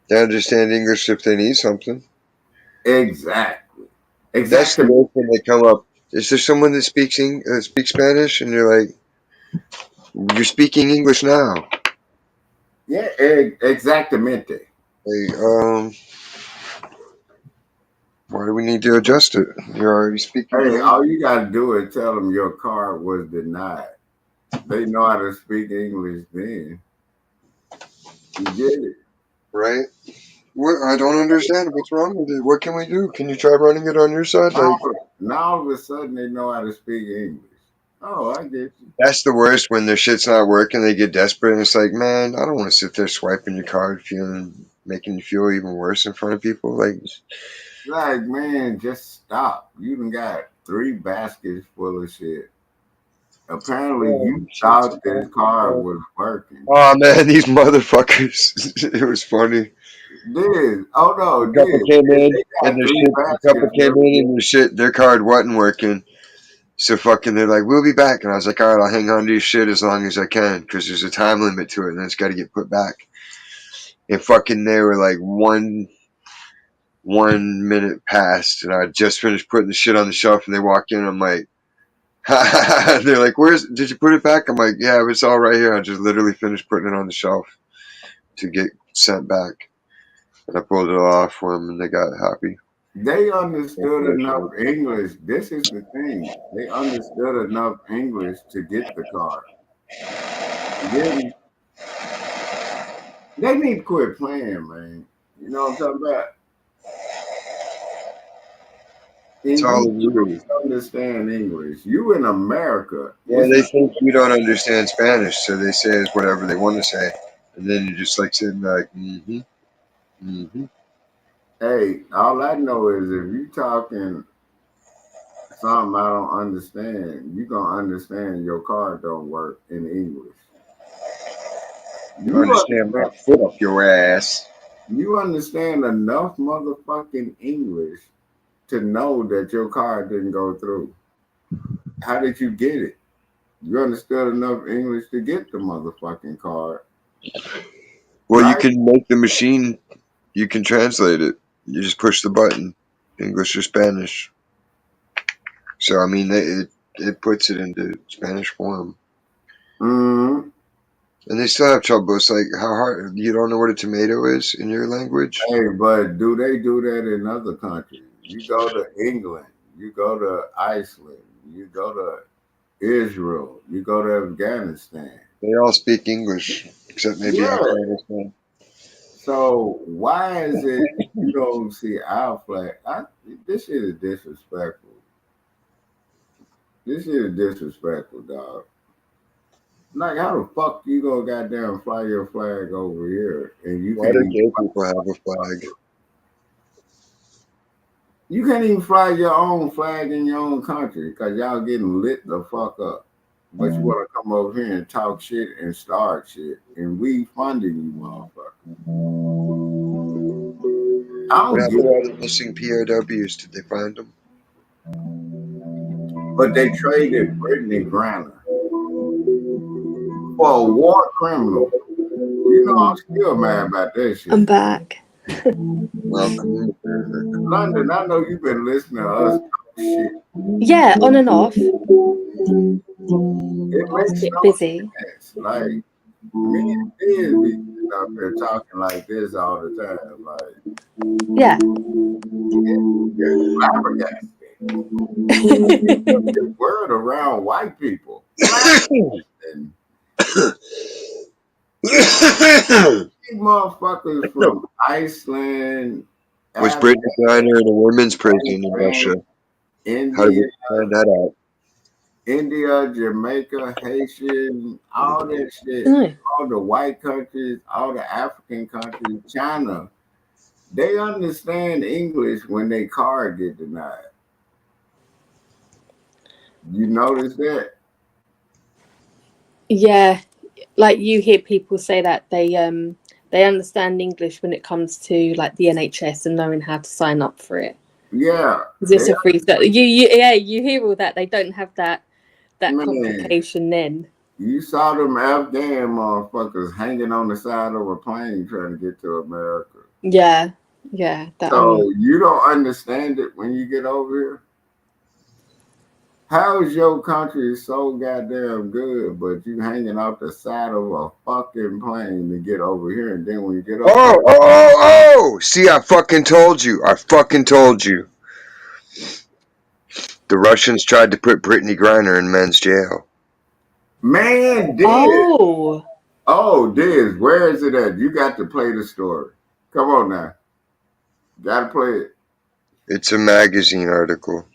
They understand English if they need something. Exactly. That's the Exactly. worst when they come up. Is there someone that speaks Spanish? And you're like, you're speaking English now. Yeah, exactamente. Like, why do we need to adjust it? You're already speaking the Hey, language. all you gotta do is tell them your card was denied. They know how to speak English then. You get it? Right? What? I don't understand. What's wrong with it? What can we do? Can you try running it on your side? Now, Like, now all of a sudden they know how to speak English. Oh, I get you. that's the worst when their shit's not working. They get desperate, and it's like, man, I don't want to sit there swiping your card, making you feel even worse in front of people. Like, Like, man, just stop. You done got 3 baskets full of shit. Apparently, oh, you shit's thought this card was working. oh man, these motherfuckers. It was funny. Did oh The no, couple did came in they and got their three shit. The couple baskets came worth of in and their card wasn't working. So fucking, they're like, we'll be back, and I was like, all right, I'll hang on to your shit as long as I can, because there's a time limit to it, and then it's got to get put back. And fucking, they were like 1 minute past, and I just finished putting the shit on the shelf, and they walk in, and I'm like, and they're like, did you put it back? I'm like, yeah, it's all right here. I just literally finished putting it on the shelf to get sent back, and I pulled it off for them, and they got happy. They understood enough English. This is the thing. They understood enough English to get the card. Then they need to quit playing, man. You know what I'm talking about? It's And all you of you. don't understand English. You in America. Well, It's they not. think you don't understand Spanish, so they say whatever they want to say, and then you're just like sitting there like, mm-hmm, mm-hmm. Hey, all I know is if you talking something I don't understand, you gonna understand your card don't work in English. You You understand my understand foot up your ass. you understand enough motherfucking English to know that your card didn't go through. How did you get it? You understood enough English to get the motherfucking card, Well, you right? can make the machine. You can translate it. You just push the button, English or Spanish. So I mean, it puts it into Spanish form, Mm-hmm. and they still have trouble. It's like how hard you don't know what a tomato is in your language. Hey, but do they do that in other countries? You go to England, you go to Iceland, you go to Israel, you go to Afghanistan. They all speak English except maybe Yeah. Afghanistan. So why is it you don't see our flag? This shit is disrespectful. This shit is disrespectful, dog. Like, how the fuck you gonna goddamn fly your flag over here and you Why can't do even gay people have a flag? fly your own flag in your own country because y'all getting lit the fuck up. But you want to come over here and talk shit and start shit, and we funding you, motherfucker. I What don't happened get to it. all the missing POWs? Did they find them? But they traded Brittany Griner for a war criminal. You know, I'm still mad about that shit. I'm back. Welcome. London, I know you've been listening to us talk shit. Yeah, on and off. It It's a makes bit no busy. sense. Like, me and Diz be sitting up here talking like this all the time. Like, Yeah. it's flabbergasting. The word around white people. Flabbergasting. These motherfuckers from Iceland, Was Brittany Griner in a women's prison in Russia? How did India, we find that out? Jamaica, Haitian, all that shit, No. all the white countries, all the African countries, China, they understand English when they card get denied. You notice that? Yeah, like you hear people say that they understand English when it comes to like the NHS and knowing how to sign up for it. Yeah. Is this a free stuff? You hear all that. They don't have that Man, complication then. you saw them Afghan motherfuckers hanging on the side of a plane trying to get to America. Yeah. That So you don't understand it when you get over here? How is your country so goddamn good, but you hanging off the side of a fucking plane to get over here, and then when you get over Oh! See, I fucking told you. The Russians tried to put Brittany Griner in men's jail. man, Diz. Oh, Diz, where is it at? You got to play the story. Come on now. Gotta play it. It's a magazine article.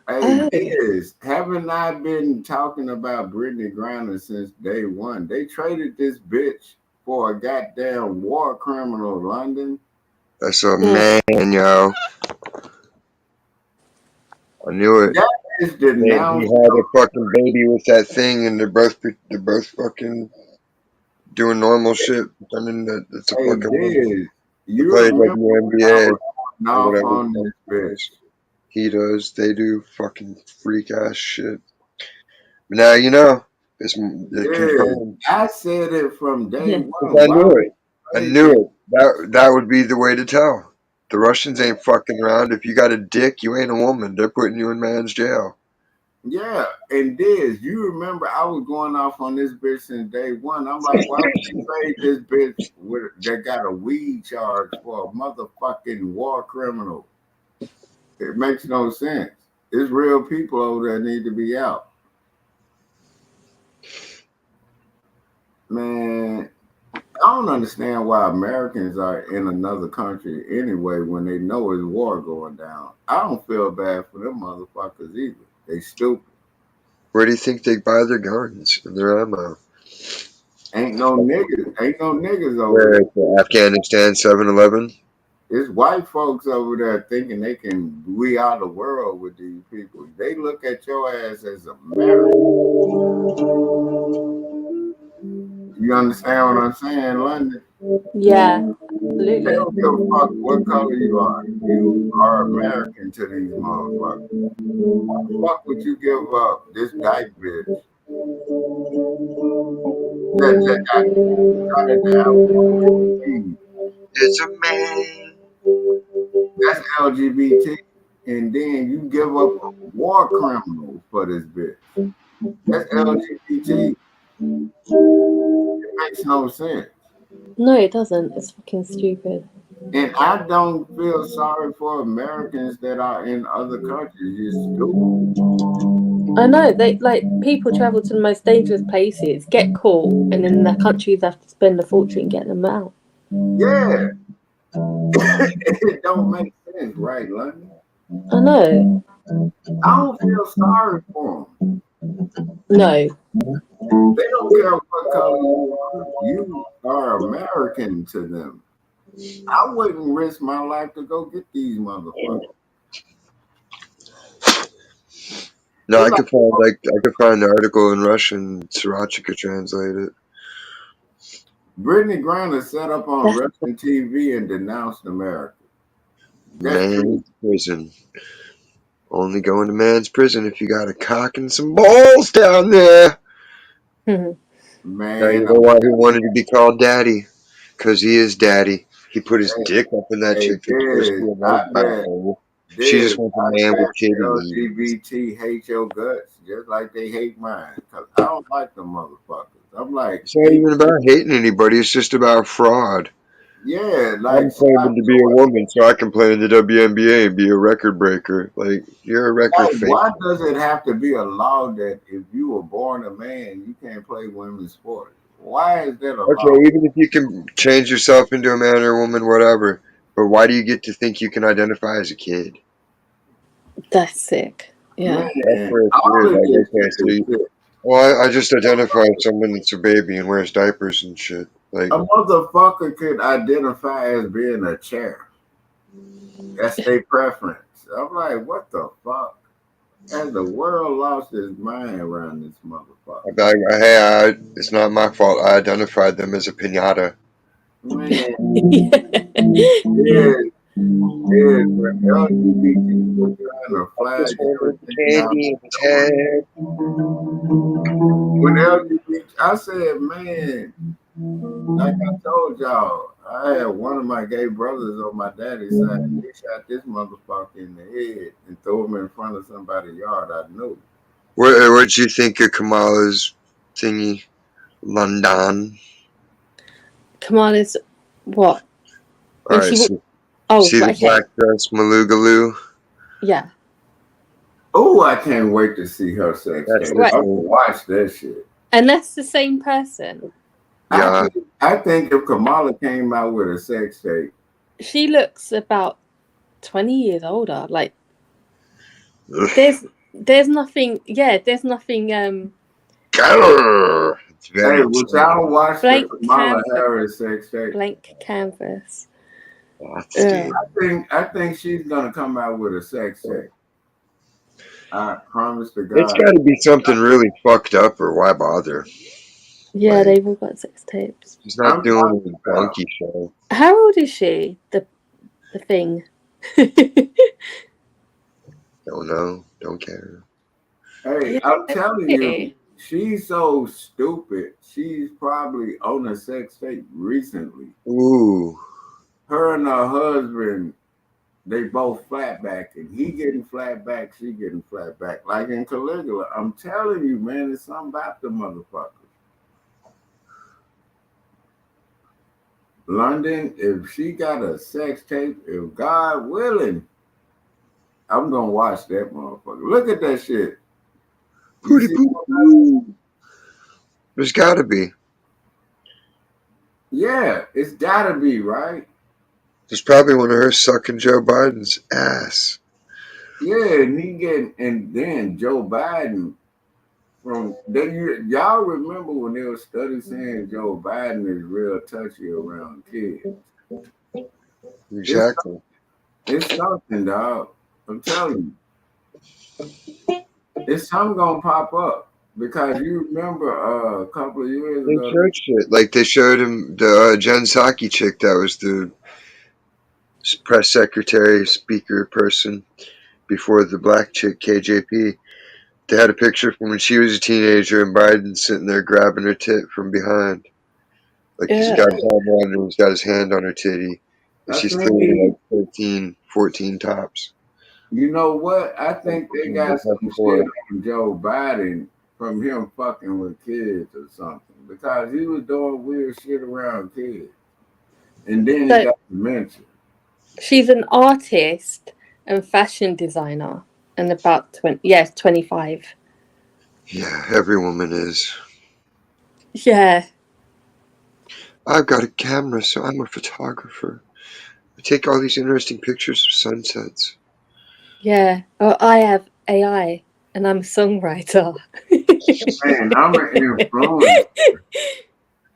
Hey, Diz, haven't I been talking about Brittany Griner since day one? They traded this bitch for a goddamn war criminal, London. That's a man, yo. I knew it. That is denounced. He had a fucking baby with that thing, and they're both fucking doing normal shit. Pretending that it's a Hey, fucking woman. Diz, They you play remember WNBA or off whatever on the this fuck it bitch. is. He does. They do fucking freak ass shit. But now you know. It's confirmed. I said it from day one. I knew it. I knew it. That would be the way to tell. The Russians ain't fucking around. If you got a dick, you ain't a woman. They're putting you in man's jail. Yeah, and Diz, you remember I was going off on this bitch since day one. I'm like, why would you trade this bitch that got a weed charge for a motherfucking war criminal? It makes no sense. There's real people over there need to be out. Man, I don't understand why Americans are in another country anyway when they know there's war going down. I don't feel bad for them motherfuckers either. They stupid. Where do you think they buy their guns and their ammo? Ain't no niggas over Where there. at the Afghanistan 7-Eleven? It's white folks over there thinking they can we out the world with these people. They look at your ass as American. You understand what I'm saying, London? Yeah, They absolutely. don't give a fuck what color you are. You are American to these motherfuckers. Why the fuck would you give up this dyke bitch that got started LGBT? It's a man. That's LGBT. And then you give up a war criminal for this bitch. That's LGBT. It makes no sense. No, it doesn't. It's fucking stupid. And I don't feel sorry for Americans that are in other countries. You're stupid. I know they like people travel to the most dangerous places, get caught, and in their countries have to spend a fortune getting them out. Yeah. It don't make sense, right, London? I know. I don't feel sorry for them. No. They don't care what color you are. You are American to them. I wouldn't risk my life to go get these motherfuckers. No, I could find the article in Russian. Sriracha could translate it. Brittany Griner sat up on wrestling TV and denounced America. That's true. Man's prison. Only going to man's prison if you got a cock and some balls down there. Now Man, you know why he wanted to be called daddy. Because he is daddy. He put his dick up in that hey, chick for Diz, a I nice bet, butthole. She Diz, just wants a I man with bet the titties. LGBT hate your guts just like they hate mine. Because I don't like them motherfuckers. I'm like, It's not even about hating anybody. It's just about fraud. yeah, like I'm claiming stop to be a doing. woman so I can play in the WNBA and be a record breaker. Like, you're a record Like, fake. why does it have to be a law that if you were born a man, you can't play women's sports? Why is that a Okay, law? even if you can change yourself into a man or a woman, whatever. But why do you get to think you can identify as a kid? That's sick. Yeah. That's Man, where it's all weird. of Like, this okay, shit so is sick. well, I just identify as someone that's a baby and wears diapers and shit. Like, A motherfucker could identify as being a chair. That's their preference. I'm like, what the fuck? Has the world lost its mind around this motherfucker? it's not my fault. I identified them as a pinata. Man, Yeah. is when LGBT was trying to I flag just wanted everything out candy the and door. tag. When LGBT, I said, man, like I told y'all, I had one of my gay brothers on my daddy's side. He shot this motherfucker in the head and threw him in front of somebody's yard. I knew. What'd you think of Kamala's thingy? London. Kamala's what? All When right, she so oh, see the right, okay. black dress, Malugaloo? Yeah. Oh, I can't wait to see her sex That's tape. Right. I'm gonna watch that shit. And that's the same person. Yeah. I think if Kamala came out with a sex tape, She looks about 20 years older. Like Ugh. there's nothing there's nothing Grrr. It's hey, very would chilly. y'all watch the blank Kamala canvas. Harris sex tape? Blank canvas. That's Ugh. deep. I think she's gonna come out with a sex tape. I promise to It's God. got to be something really fucked up, or why bother? Yeah, Like, they've all got sex tapes. she's I'm not doing talking a about. donkey show. How old is she? The thing. Don't know. Don't care. Hey, Yeah, I'm telling you, okay. she's so stupid. She's probably on a sex tape recently. Ooh. Her and her husband, they both flat back, and he getting flat back, she getting flat back. Like in Caligula, I'm telling you, man, it's something about the motherfucker. London, if she got a sex tape, if God willing, I'm gonna watch that motherfucker. Look at that shit. You Pooty see? poo. There's got to be. Yeah, it's gotta be right. There's probably one of her sucking Joe Biden's ass. Yeah, and he getting, and then Joe Biden from then y'all remember when they were study saying Joe Biden is real touchy around kids. It's Exactly. it's something, dog. I'm telling you, it's something gonna pop up because you remember a couple of years They ago. showed shit. Like, they showed him the Jen Psaki chick that was the press secretary, speaker person before the black chick, KJP. They had a picture from when she was a teenager and Biden sitting there grabbing her tit from behind. Like, he's Yeah. got his arm around her, he's got his hand on her titty. And I she's think clearly like 13, 14 tops. you know what? I think they got some shit Before. on Joe Biden from him fucking with kids or something because he was doing weird shit around kids, and then he So got dementia. she's an artist and fashion designer and about 25. Yeah, every woman is. Yeah. I've got a camera, so I'm a photographer. I take all these interesting pictures of sunsets. Yeah. Oh, I have AI and I'm a songwriter. Man, I'm an influencer.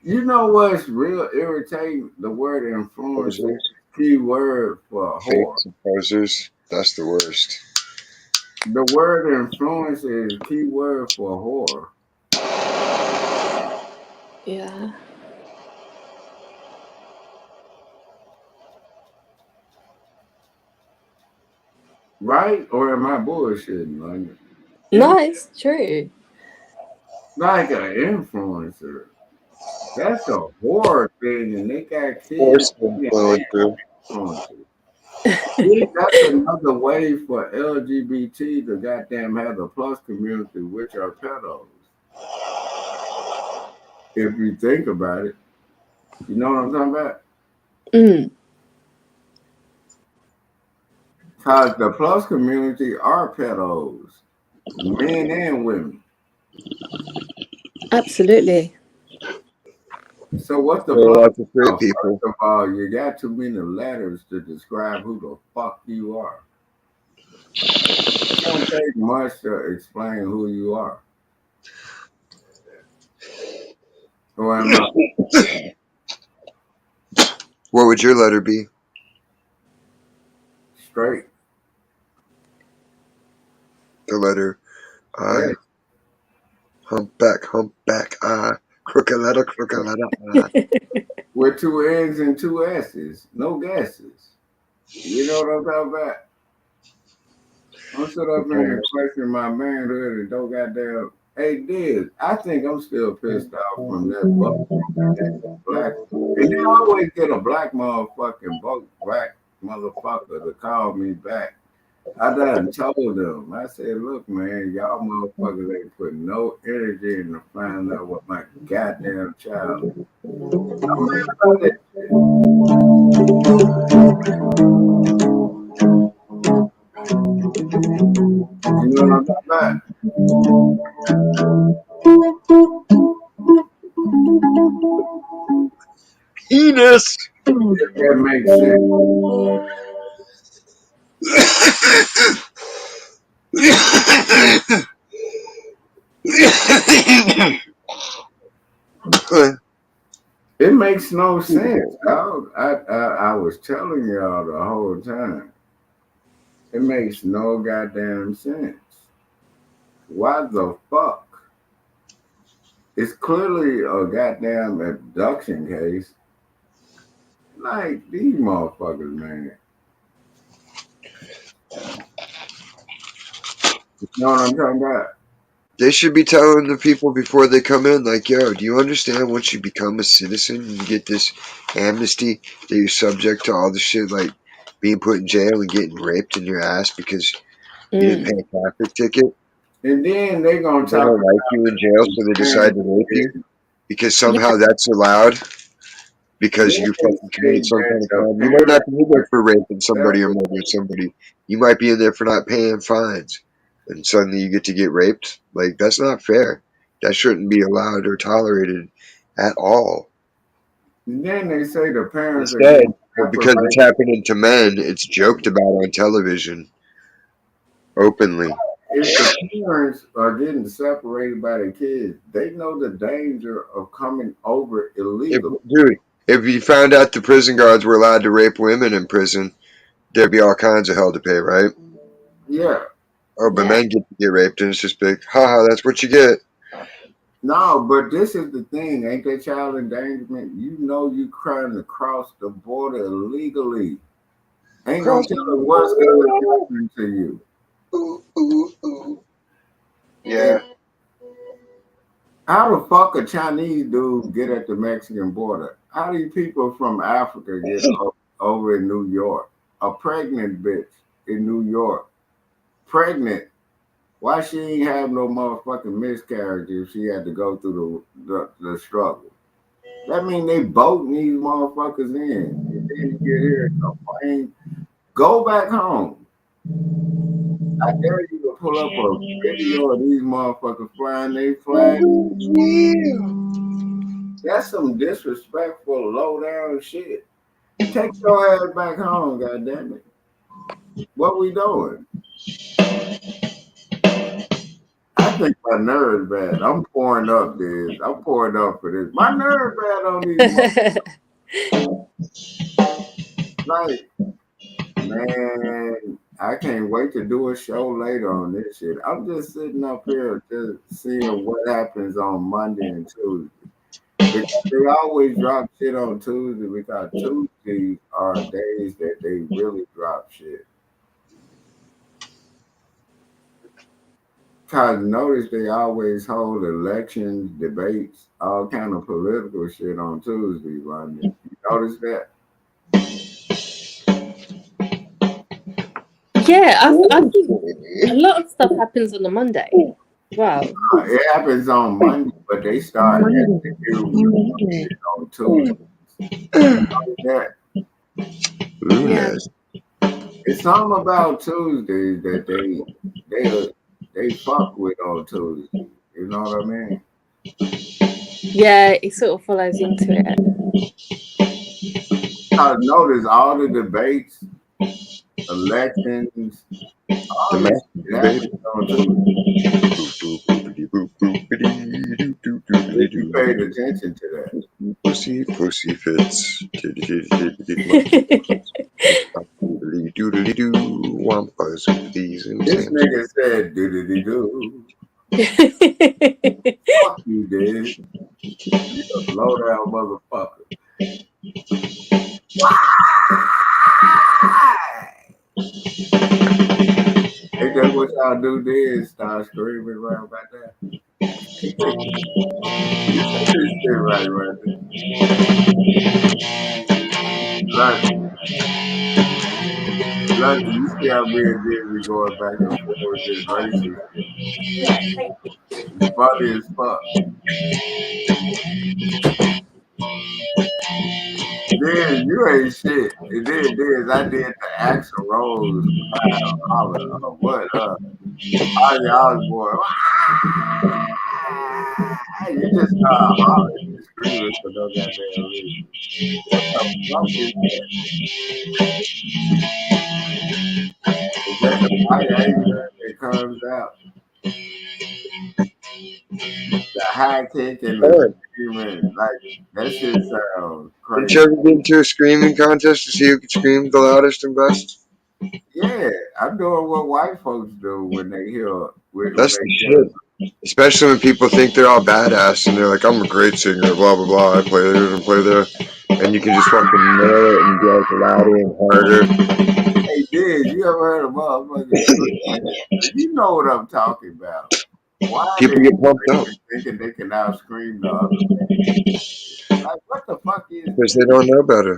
You know what's real irritating? The word influencer is Posers, key word for a whore. fakes and posers. That's the worst. The word influencer is key word for a whore. Yeah. Right? Or am I bullshitting? No, it's true. Like an influencer. That's a horror thing, and they got kids Forced and they influencer. influencers. See, that's another way for LGBT to goddamn have the plus community, which are pedos. If you think about it, you know what I'm talking about? Mm, Because the plus community are pedos, men and women. absolutely. So what's the There are plus? lots of straight Now, people. first of all, you got too many letters to describe who the fuck you are. It don't take much to explain who you are. Or am I What would your letter be? straight? The letter I. Yes. Humpback, I. Crooked letter, I. With two N's and two S's. No guesses. You know what I'm talking about? I'm sit up here and question my manhood and don't goddamn. Hey, Diz, I think I'm still pissed off from that buck black. And they always get a black motherfucking black motherfucker to call me back. I done told them. I said, look, man, y'all motherfuckers ain't putting no energy in to find out what my goddamn child is. I'm mad about that shit. You know what I'm talking about? Penis! If that makes sense. It makes no sense, dog. I was telling y'all the whole time. It makes no goddamn sense. Why the fuck? It's clearly a goddamn abduction case. Like these motherfuckers, man. You know what I'm talking about? They should be telling the people before they come in, like, yo, do you understand once you become a citizen, you get this amnesty that you're subject to all the shit, like being put in jail and getting raped in your ass because you didn't Mm. pay a traffic ticket? And then they gonna They talk don't like about you in jail, so they decide parents. to rape you because Yeah. somehow that's allowed because Then you they fucking say committed some that kind of the crime. You might not parents be in there for raping somebody or separate. murdering somebody. You might be in there for not paying fines, and suddenly you get to get raped. Like that's not fair. That shouldn't be allowed or tolerated at all. And then they say the parents are Instead, getting but because it's separated. happening to men, it's joked about on television openly. If the parents are getting separated by the kids, they know the danger of coming over If illegally. dude, if you found out the prison guards were allowed to rape women in prison, there'd be all kinds of hell to pay, right? Yeah. Oh, but Yeah. men get to get raped, and it's just big, haha, that's what you get. No, but this is the thing. Ain't that child endangerment? You know you trying to cross the border illegally. Ain't no Cross. telling what's gonna happen to you. Ooh, ooh, ooh. And Yeah. how the fuck a Chinese dude get at the Mexican border? How do people from Africa get over in New York? A pregnant bitch in New York. Pregnant. Why she ain't have no motherfucking miscarriage if she had to go through the struggle? That mean they boating these motherfuckers in. And then you get here in a plane. Go back home. I dare you to pull up a video of these motherfuckers flying they flag. That's some disrespectful, low down shit. Take your ass back home, goddamn it. What we doing? I think my nerves bad. I'm pouring up this. I'm pouring up for this. My nerves bad on these like, man, I can't wait to do a show later on this shit. I'm just sitting up here just seeing what happens on Monday and Tuesday. Because they always drop shit on Tuesday because Tuesdays are days that they really drop shit. Cause notice they always hold elections, debates, all kind of political shit on Tuesday, Rodney. You notice that? Yeah, I think a lot of stuff happens on a Monday. Wow. It happens on Monday, but they start executing shit on Tuesday. That Yeah. Lunas. it's something about Tuesdays that they fuck with on Tuesday. You know what I mean? Yeah, it sort of follows into it. Cause notice all the debates, elections, all this Domestic, shit baby. happens on Tuesday. If you paid attention to that. Pussy, pussy fits. Titty, titty, titty, titty, monkey. Doodly doodly doo. Wampas with these This insane. nigga said diddly do. Fuck you, dude. You a low down motherfucker. Why? Ain't that what y'all do then? Start screaming right about that. You say this shit right there. London, London, you see how me and Disney going back and forth with this racist shit. It's funny as fuck. Then you ain't shit. And then I did the Axl Rose crowd holler. Oh, what up? All y'all boy. You just start hollering and screaming for no goddamn reason. What the fuck is that? Is that the white anger that comes out? The high kick and the Didn't screaming, like that shit sounds you crazy. ever get into a screaming contest to see who could scream the loudest and best? Yeah, I'm doing what white folks do when they hear when That's they the hear. shit. Especially when people think they're all badass and they're like, I'm a great singer, blah, blah, blah. I play there and play there. And you can just fucking nail it and go louder and harder. Hey, Diz, you ever heard of motherfuckers screaming? You know what I'm talking about. Why are People they get pumped up screaming thinking they can out scream the other man? Like, what the fuck is because that? they don't know better.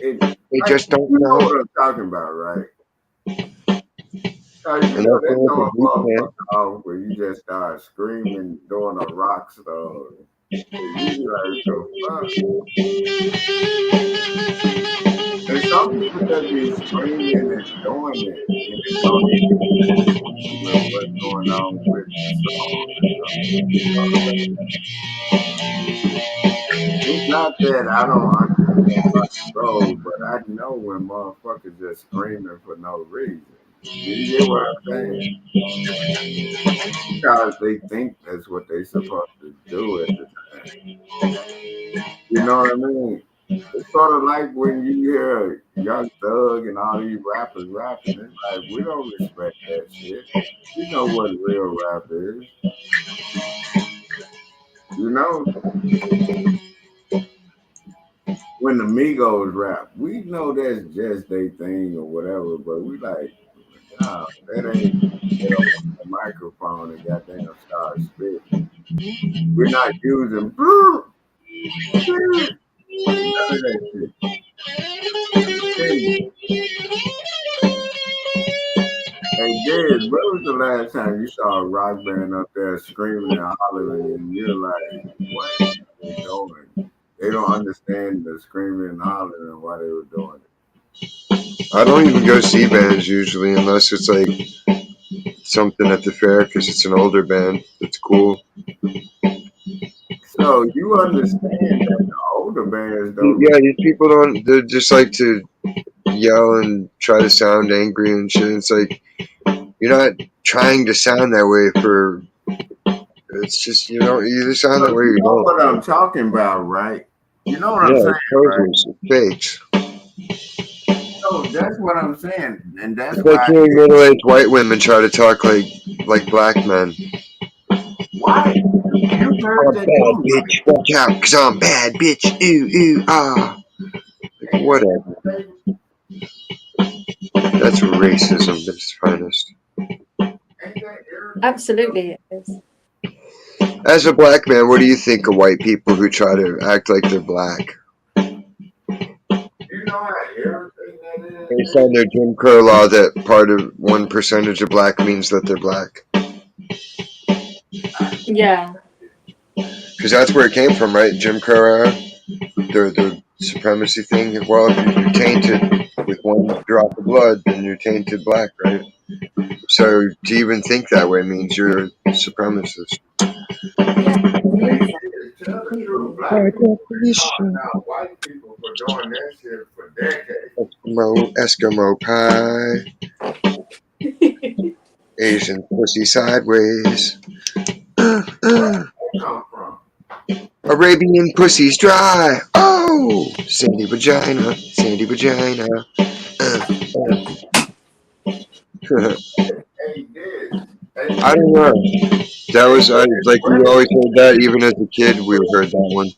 It, They like, just don't you know know. what I'm talking about, right? Cause you And know that's they what throw the a boot camp. motherfucker off where you just start screaming doing a rock star. You be like, the fuck? And some people just be screaming and doing it, and it don't even with what's going on with the song or something. You know what I'm saying? It's not that I don't understand rock and roll, but I know when motherfuckers just screaming for no reason. You get what I'm saying? Because they think that's what they supposed to do at the time. You know what I mean? It's sort of like when you hear Young Thug and all these rappers rapping. It's like we don't respect that shit. We know what real rap is. You know, when the Migos rap, we know that's just their thing or whatever. But we like, nah, that ain't. Get up on the microphone and goddamn start spitting. We're not using none of that shit. Hey, hey, Dad, when was the last time you saw a rock band up there screaming and hollering and you're like, what are they doing? They don't understand the screaming and hollering and why they were doing I don't even go see bands usually unless it's like something at the fair because it's an older band. It's cool. it. So you understand that the older bands don't Yeah, these people don't. They just like to yell and try to sound angry and shit. It's like you're not trying to sound that way for. It's just you don't. You either sound that so way or you you know don't. what I'm talking about, right? You know what I'm Yeah, saying, it's right? posers, it's fakes. So that's what I'm saying. And that's It's like why I hearing get middle-aged white women try to talk like black men. why you heard I'm that bad, too, right? bitch. Watch out, cause I'm bad, bitch. Ooh, ooh, ah. Like, Ain't that whatever. the same? That's racism at its finest. Absolutely, it is. As a black man, what do you think of white people who try to act like they're black? You know how irritating that is? Based on their Jim Crow law that part of 1% of black means that they're black. Yeah. Because that's where it came from, right? Jim Crow era? The supremacy thing. Well, if you're tainted with one drop of blood, then you're tainted black, right? So to even think that way means you're a supremacist. Yeah. Yes, To tell the truth, completely. black people been calling out white people for doing that shit for decades. Eskimo pie, Asian pussy sideways. Where did that come from? Arabian pussy's dry. Oh, sandy vagina, sandy vagina. Hey, this. Hey, I don't know. That hey, was like we where did always heard that. Even as a kid, we heard that one,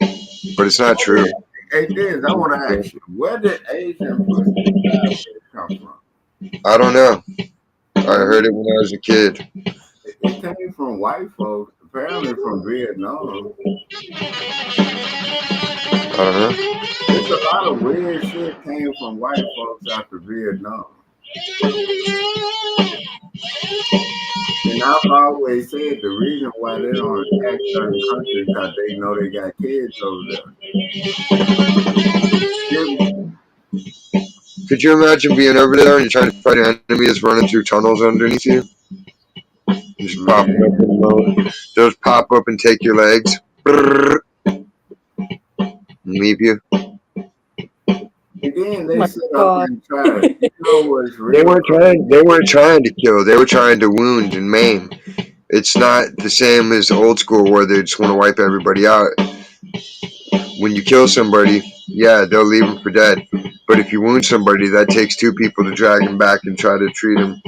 but it's not true. hey, Diz, I want to ask you, where did Asian pussy sideways come from? I don't know. I What do heard it you when I was a kid. it came from white folks, apparently from Vietnam. I don't know. It's a lot of weird shit came from white folks after Vietnam. And I've always said the reason why they don't attack certain countries because they know they got kids over there. Yeah, Could you imagine being over there and you're trying to fight an enemy that's running through tunnels underneath you? Just popping up man. in the mode. Just pop up and take your legs. Brrr, and leave you. And then Oh they my sit up God. and try to, you know what's They real weren't crazy? trying. They weren't trying to kill. They were trying to wound and maim. It's not the same as old school where they just want to wipe everybody out. When you kill somebody, yeah, they'll leave them for dead. But if you wound somebody, that takes two people to drag them back and try to treat them.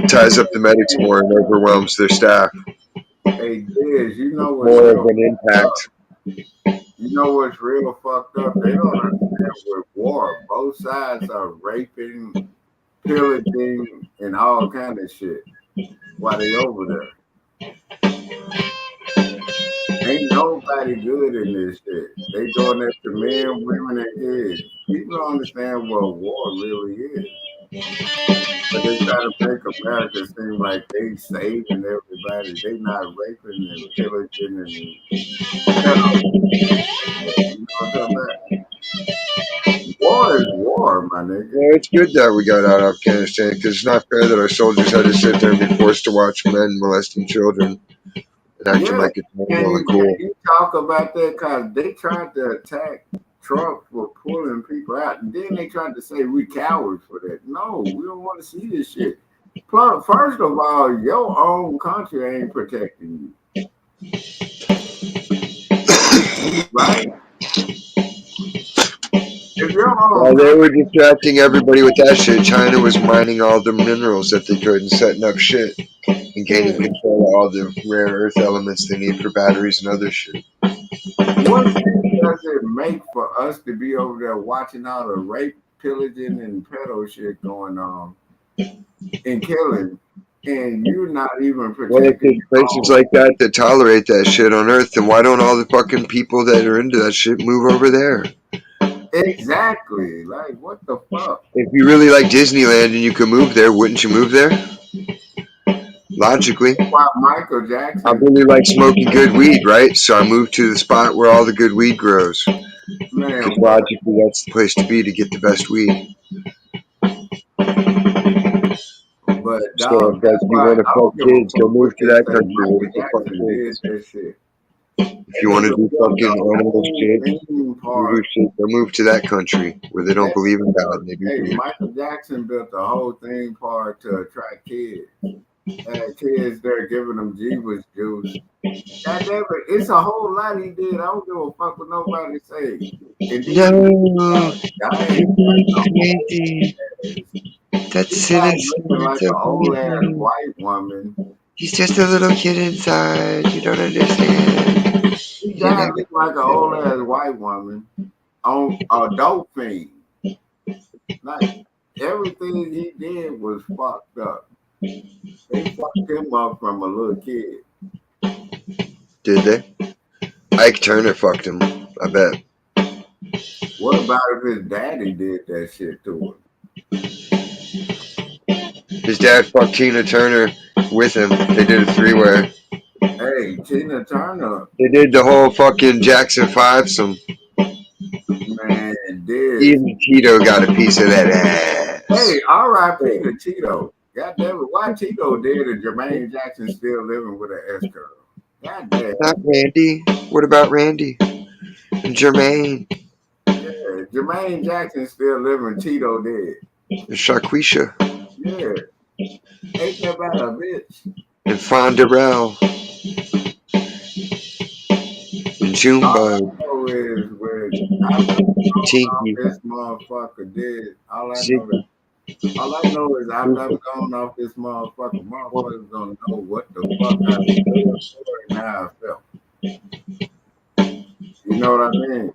Ties up the medics more and overwhelms their staff. Hey, Diz, you know It's what's more of real an fucked up? impact. You know what's real fucked up? They don't understand with war. Both sides are raping, pillaging, and all kind of shit while they over there. Ain't nobody good in this shit. They doing that to men, women, and kids. People don't understand what war really is. But they try to make America seem like they saving everybody. They not raping and pillaging and pedo. You know what I'm talking about? War is war, my nigga. Yeah, it's good that we got out of Afghanistan because it's not fair that our soldiers had to sit there and be forced to watch men molesting children and acting Yeah. like it's normal and cool. Can you talk about that? Because they tried to attack Trump for pulling people out. And then they tried to say we cowards for that. No, we don't want to see this shit. Plus, first of all, your own country ain't protecting you. Right? If your own While they country, were distracting everybody with that shit, China was mining all the minerals that they could and setting up shit and gaining Mm. control of all the rare earth elements they need for batteries and other shit. what sense does it make for us to be over there watching all the rape, pillaging, and pedo shit going on and killing, and you're not even Well, if protecting there's your places own? like that that tolerate that shit on Earth, then why don't all the fucking people that are into that shit move over there? Exactly. Like, what the fuck? If you really like Disneyland and you could move there, wouldn't you move there? Logically. Why Michael I Jackson, really like smoking good weed, right? So I moved to the spot where all the good weed grows. man, Because what? logically, that's the place to be to get the best weed. But So dog, if like that's you why want to I fuck don't give a kids, go fuck what move to they that say. country where Michael they can fuck Jackson did kids. that shit. If you That want to nigga do built fucking the animal whole shit, theme voodoo park. shit, go move to that country where they don't That believe in God nigga, and they do hey, voodoo. Michael Jackson built the whole theme park to attract kids. And kids there giving them Jeebus juice. God damn it, it's a whole lot he did. I don't give a fuck what nobody say. And then No, he got dying like an old crazy. ass. He That's started looking innocent. like It's an old ass amazing. white woman. He's just a little kid inside. You don't understand. He You died never looking like an old ass white woman on a dope fiend. Like, everything he did was fucked up. They fucked him up from a little kid. Did they? Ike Turner fucked him. I bet. What about if his daddy did that shit to His dad fucked Tina Turner with him. They did a three-way. him? Hey, Tina Turner, They did the whole fucking Jackson 5 some. man, did. Even Tito got a piece of that ass. Hey, R.I.P. to Tito. God damn it, why Tito dead and Jermaine Jackson still living with an S curl? God damn. Not Randy. What about Randy? And Jermaine. Yeah, Jermaine Jackson still living, Tito dead. And Shaquisha. Yeah. Ain't that about a bitch? And Fondarel. And All Junebug. I know is when after Tinky. this motherfucker did, Ziggy. all I know is after I'm gone off this motherfuckers gonna know what the fuck I stood for and how I felt. You know what I mean?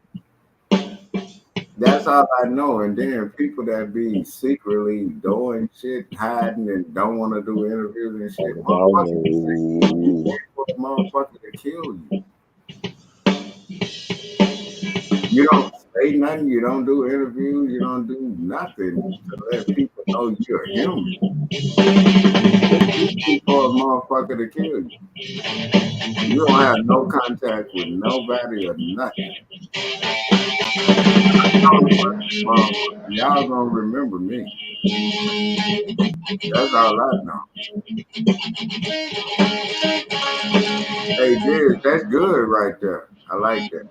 That's all I know. And then people that be secretly doing shit, hiding and don't want to do interviews and shit, motherfuckers for a motherfucker to kill you. You don't say nothing, you don't do interviews, you don't do nothing to let people know you're human. It's easy for a motherfucker to kill you. You don't have no contact with nobody or nothing. Motherfucker, y'all gonna remember me. That's all I know. Hey, Diz, that's good right there. I like that.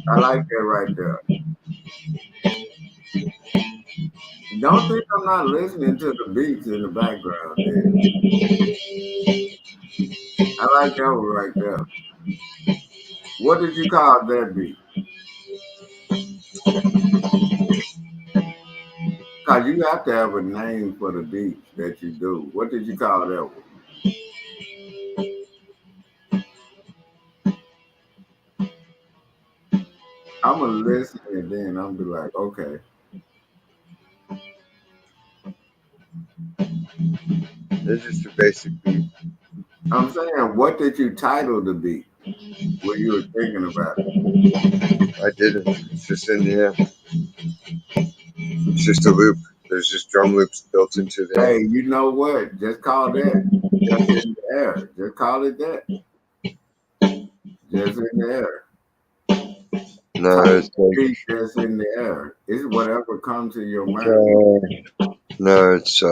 I like that right there. Don't think I'm not listening to the beats in the background, Diz. I like that one right there. What did you call that beat? Cause you have to have a name for the beats that you do. What did you call that one? I'm gonna listen and then I'm be like, okay. It's just a basic beat. I'm saying, what did you title the beat when you were thinking about it? I didn't. It's just in the air. It's just a loop. There's just drum loops built into the Hey, air. you know what? Just call that just in the air. Just call it that. Just in the air. No, it's Beat just in the air. It's whatever comes to your mind. no, it's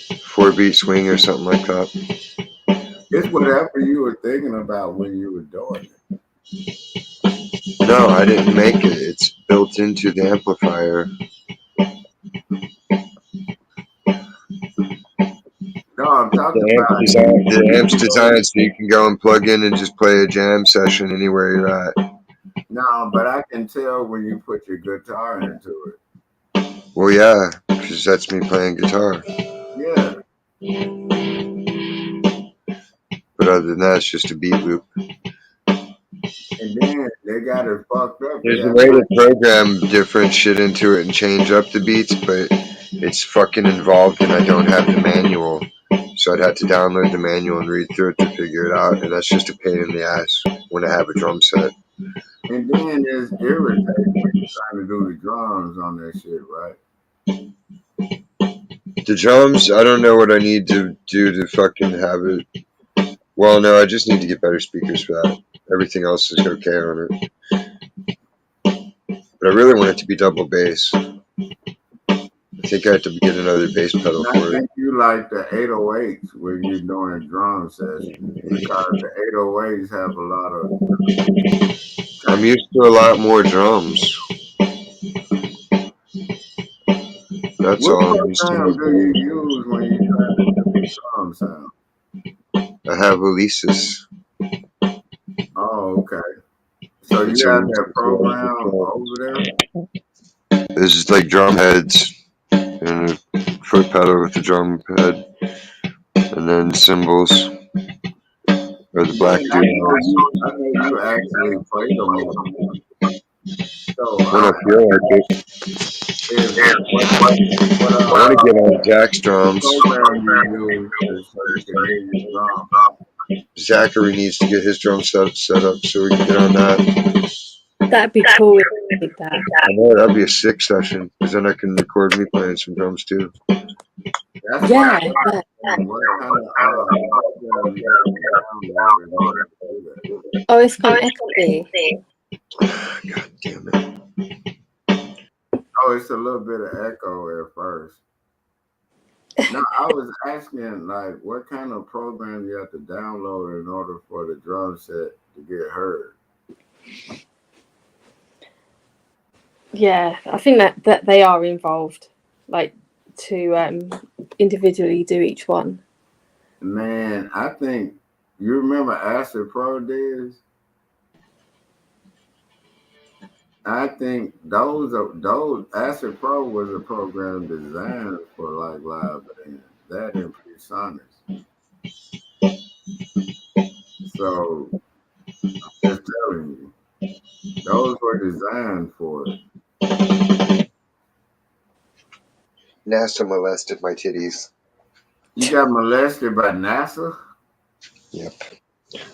4-beat swing or something like that. It's whatever you were thinking about when you were doing it. No, I didn't make it. It's built into the amplifier. No, I'm talking The about amp's designed so you can go and plug in and just play a jam session anywhere you're at. no, but I can tell when you put your guitar into it. Well, yeah, because that's me playing guitar. Yeah. But other than that, it's just a beat loop. And then they got it fucked up. There's a way to program different shit into it and change up the beats, but it's fucking involved and I don't have the manual. So I'd have to download the manual and read through it to figure it out, and that's just a pain in the ass when I have a drum set. And then it's irritating when you're trying to do the drums on that shit, right? The drums, I don't know what I need to do to fucking have it. Well, no, I just need to get better speakers for that. Everything else is okay on it. But I really want it to be double bass. I think I have to get another bass pedal And I for it. think you like the 808s when you're doing drum sessions because the 808s have a lot of. I'm used to a lot more drums. That's What all I'm used program do you to. use when you're trying to do the drum sound? I have Alesis. Oh, okay. So you It's have a that program over there? There's like drum heads and a foot pedal with the drum head. and then cymbals or the black Man, drums. I know you actually play them all. So, When I feel like it, if what I want to get on Jack's drums. program you use so you can hear your drum? Zachary needs to get his drum set up so we can get on that. That'd be cool if you did that. I know that'd be a sick session because then I can record me playing some drums too. That's why Yeah, I'm yeah. asking what kind of program you have to download in order to do that. Oh, it's gone echoey. God damn it. Oh, it's a little bit of echo at first. No, I was asking like what kind of program you have to download in order for the drum set to get heard. Yeah, I think that they are involved, like to individually do each one. Man, I think you remember Acid Pro days? I think those Acid Pro was a program designed for like live bands, that and Presonus. So I'm just telling you, those were designed for it. NASA molested my titties. You got molested by NASA? Yep.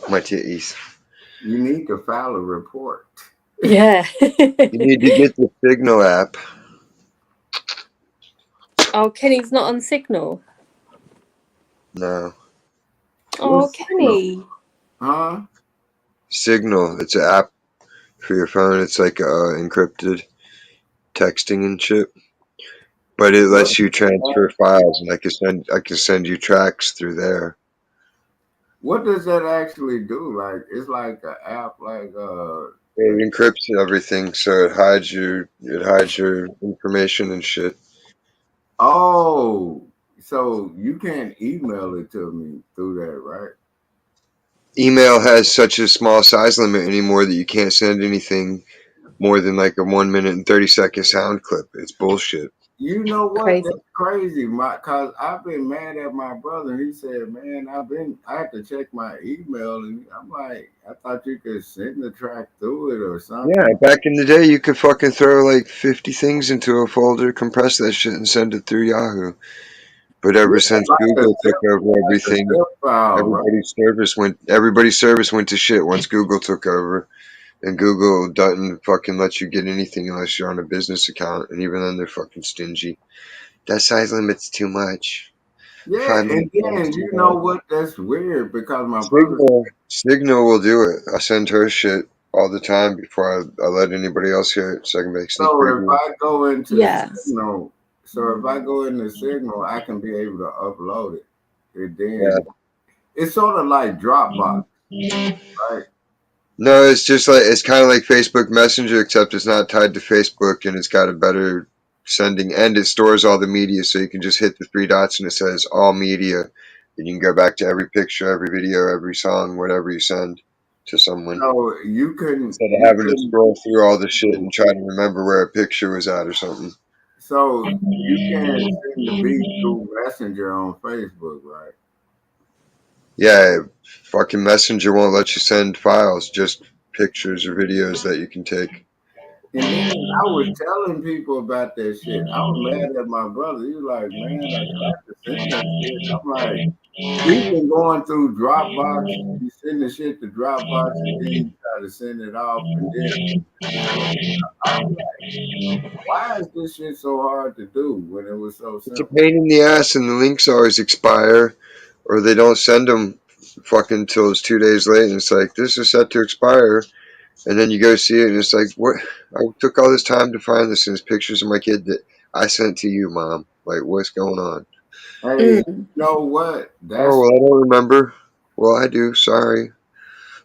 My titties. You need to file a report. Yeah. You need to get the Signal app. Oh, Kenny's not on Signal. No. Oh, What's Kenny. Huh? Signal. It's an app for your phone. It's like encrypted texting and shit. But it What? lets you transfer files, and I can send you tracks through there. What does that actually do? Like it's like an app, like It encrypts everything, so it hides your information and shit. oh, so you can't email it to me through that, right? Email has such a small size limit anymore that you can't send anything more than like a 1 minute and 30-second sound clip. It's bullshit. You know what? Crazy. That's crazy. Cause I've been mad at my brother. And he said, "Man, I have to check my email." And I'm like, I thought you could send the track through it or something. Yeah, back in the day, you could fucking throw like 50 things into a folder, compress that shit, and send it through Yahoo. But Yeah, ever since like a Google took zip, over like a everything, zip file, right? everybody's service went to shit once Google took over. And Google doesn't fucking let you get anything unless you're on a business account, and even then they're fucking stingy. That size limit's too much. Yeah, 5 minutes and then is too you know long. what? That's weird because my brother. Signal will do it. I send her shit all the time before I let anybody else hear it, so I can make sneak So if preview. I go into Yeah. Signal, I can be able to upload it. And Yeah. then it's sort of like Dropbox, right? No, it's just like it's kind of like Facebook Messenger, except it's not tied to Facebook, and it's got a better sending, and it stores all the media, so you can just hit the three dots and it says all media, and you can go back to every picture, every video, every song, whatever you send to someone, So instead of having to scroll through all the shit and try to remember where a picture was at or something. so you can send the beat through Messenger on Facebook, right? Yeah, fucking Messenger won't let you send files, just pictures or videos that you can take. And then I was telling people about that shit. I was mad at my brother. He was like, "Man, I tried to send that shit." I'm like, "We've been going through Dropbox. You send the shit to Dropbox, and then you try to send it off, and then it's so." I was like, "Why is this shit so hard to do when it was so It's a simple?" pain in the ass, and the links always expire, or they don't send them fucking till it's 2 days late, and it's like, this is set to expire, and then you go see it, and it's like, what? I took all this time to find this, and it's pictures of my kid that I sent to you, Mom. Like, what's going on? Hey, you Mm. know what? Oh, well, I don't remember. Well, I do. Sorry.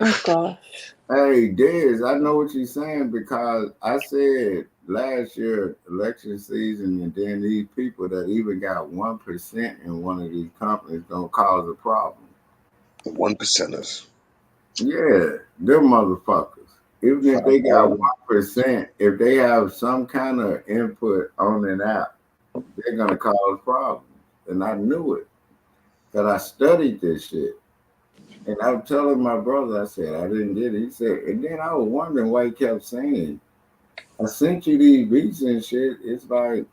Oh gosh. Hey, Diz, I know what you're saying because I said last year election season, and then these people that even got 1% in one of these companies gonna cause a problem. The 1%ers. Yeah, them motherfuckers. Even if they got 5,000. 1%, if they have some kind of input on an app, they're gonna cause problems. And I knew it. Cause I studied this shit. And I was telling my brother, I said, I didn't get it. He said, and then I was wondering why he kept saying, I sent you these beats and shit. It's like,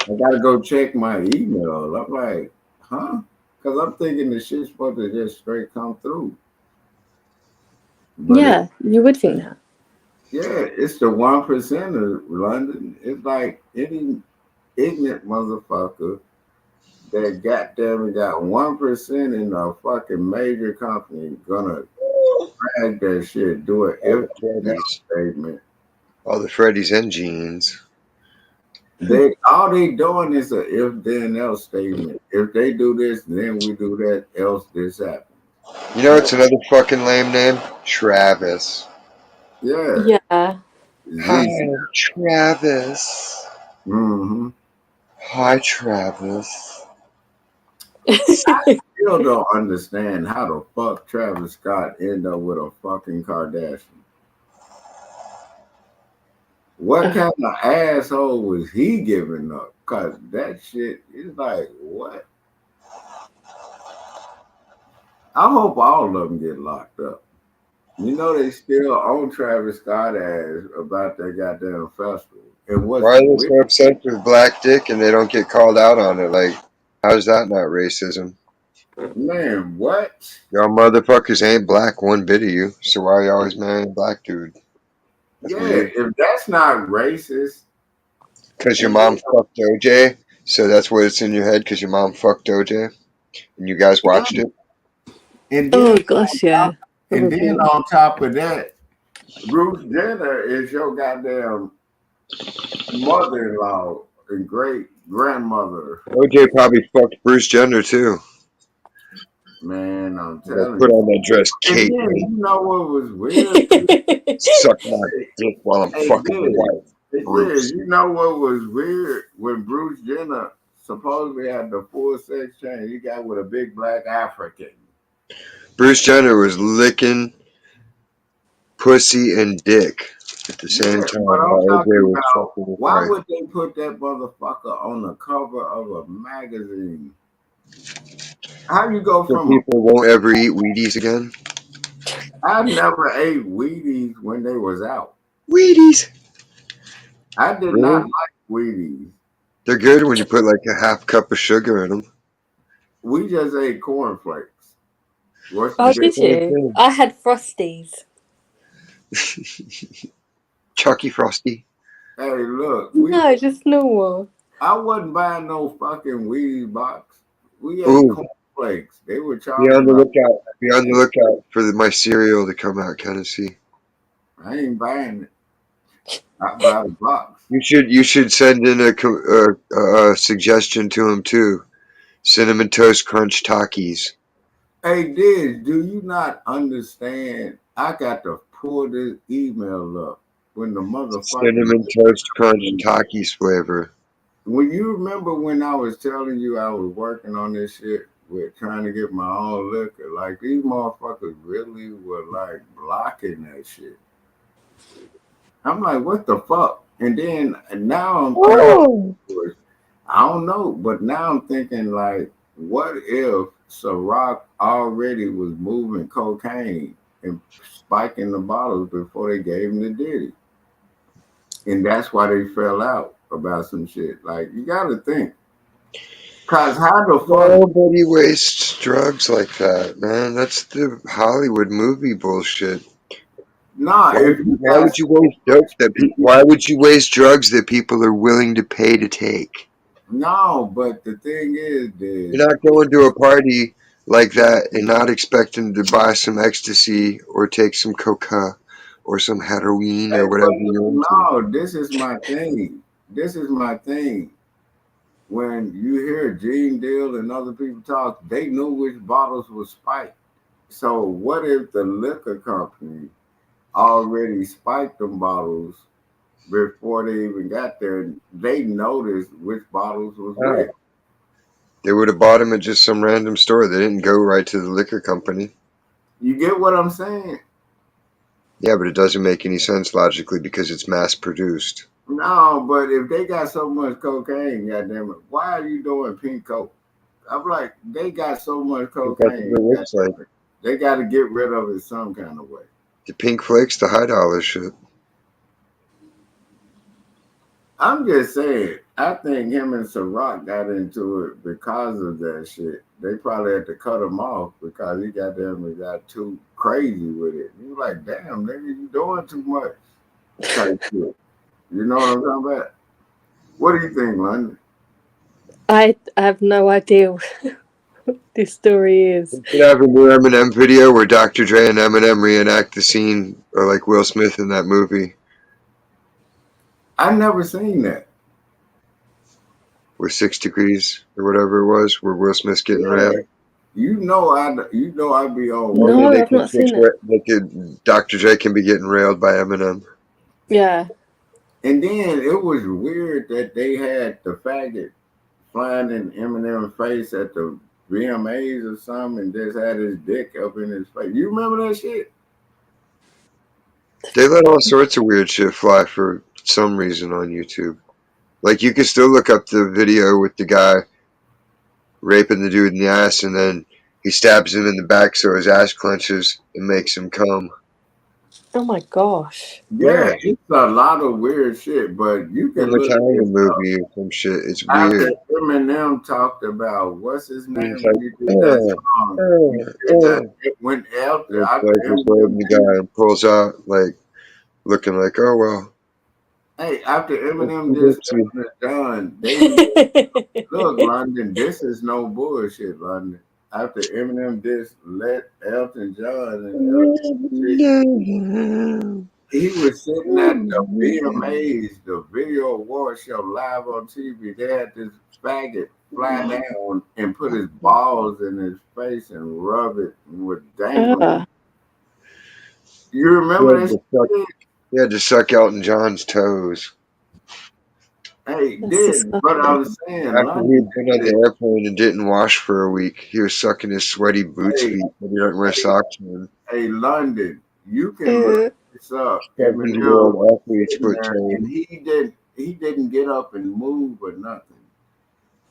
I gotta go check my email. I'm like, huh? Because I'm thinking the shit's supposed to just straight come through. But Yeah, you would think that. yeah, it's the 1% of London. It's like any ignorant motherfucker that goddamn got 1% in a fucking major company gonna drag that shit, do it All if the Freddies. statement. All the Freddies and jeans. They all they doing is a if then else statement. If they do this, then we do that, else this happens. You know it's another fucking lame name? Travis. Yeah. Yeah. Hi, Z. Travis. Mm-hmm. Hi, Travis. Still don't understand how the fuck Travis Scott end up with a fucking Kardashian. What kind of asshole was he giving up? Cause that shit is like what? I hope all of them get locked up. You know they still on Travis Scott ass about that goddamn festival. And what's Why are they weird, so obsessed with black dick and they don't get called out on it? Like, how's that not racism? man, what? Y'all motherfuckers ain't black one bit of you, so why are you always marrying a black dude? That's Yeah, weird. if that's not racist, Because your and then mom fucked OJ, so that's what it's in your head because your mom fucked OJ and you guys watched yeah, it? and Oh then gosh, yeah, and then probably. on top of that, Bruce Jenner is your goddamn mother-in-law and great grandmother. OJ probably fucked Bruce Jenner too. Man, I'm Like, telling put you. on that dress, And then Caitlyn. you know what was weird? Suck my dick while I'm Hey, fucking the Diz, wife, hey, Diz, Bruce. you know what was weird when Bruce Jenner supposedly had the full sex change he got with a big black African. Bruce Jenner was licking pussy and dick at the same Yeah, time but I'm while OJ talking was about fucking his why wife. would they put that motherfucker on the cover of a magazine? How you go So from a people won't ever eat Wheaties again? I never ate Wheaties when they was out. Wheaties! I did not Really? like Wheaties. They're good when you put like a half cup of sugar in them. We just ate cornflakes. What's the Oh, It's the difference? did same you? thing. I had Frosties. Chucky Frosty. Hey, look, No, just normal. I wasn't buying no fucking Wheaties box. We ate Ooh, cornflakes. They were be charging on the about lookout. Be on the $10. lookout for my cereal to come out, Tennessee. I ain't buying it. I buy the box. You should send in a suggestion to him too. Cinnamon toast crunch Takis. Hey, Diz, do you not understand? I got to pull this email up when the motherfucking Cinnamon toast crunch Takis flavor. when you remember when I was telling you I was working on this shit with trying to get my own liquor, like these motherfuckers really were like blocking that shit. I'm like, what the fuck? And then now I'm thinking, Oh. I don't know, but now I'm thinking like, what if Ciroc already was moving cocaine and spiking the bottles before they gave him the Diddy? And that's why they fell out about some shit. Like, you gotta think. Cause how the fuck Nobody wastes drugs like that, man. That's the Hollywood movie bullshit. nah, Why if would you, you why got would you waste dope that why would you waste drugs that people are willing to pay to take? no, but the thing is You're not going to a party like that and not expecting to buy some ecstasy or take some coca or some heroin hey, or but whatever look, you're into. no, this is my thing. This is my thing. When you hear Gene Deal and other people talk, they knew which bottles were spiked. So what if the liquor company already spiked them bottles before they even got there? They noticed which bottles was which. Oh, they would have bought them at just some random store. They didn't go right to the liquor company. You get what I'm saying? Yeah, but it doesn't make any sense logically because it's mass produced. No, but if they got so much cocaine, goddamn it, why are you doing pink coke? I'm like, they got so much That's what cocaine. it looks like. They got to get rid of it some kind of way. The pink flakes, the high dollar shit. I'm just saying, I think him and Ciroc got into it because of that shit. They probably had to cut him off because he got too crazy with it. You like, damn, nigga, you doing too much type shit. You know what I'm talking about? What do you think, London? I have no idea what this story is. We should have a new Eminem video where Dr. Dre and Eminem reenact the scene, or like Will Smith in that movie I never seen that. with 6 Degrees or whatever it was, where Will Smith's getting Yeah. railed. You know I'd be on. No, I've not seen it. Dr. Dre can be getting railed by Eminem. Yeah. And then it was weird that they had the faggot flying in Eminem's face at the VMAs or something and just had his dick up in his face. You remember that shit? They let all sorts of weird shit fly for some reason on YouTube. Like, you can still look up the video with the guy raping the dude in the ass, and then he stabs him in the back so his ass clenches and makes him come. Oh my gosh. Yeah, Yeah. it's a lot of weird shit, but you can From look Italian it up. movie or some shit. It's After weird. Eminem talked about what's his name He's when like, he did that song. He did that when after It's like he's holding the guy and pulls out, like, looking like, oh, well. Hey, after Eminem did Whoopsie. Elton John, they look, London, this is no bullshit, London. After Eminem did let Elton John and he was sitting at the VMAs, the Video Award Show, live on TV. They had this faggot fly down and put his balls in his face and rub it and would dangle. Ah, You remember that shit? He had to suck Elton John's toes. Hey, that's did but I disgusting. was saying, After London he'd been on the airplane and didn't wash for a week, he was sucking his sweaty boots Hey. feet, but he doesn't wear socks on. hey, London, you can look this up. 70-year-old athlete's Sitting foot there, toes. and he didn't get up and move or nothing.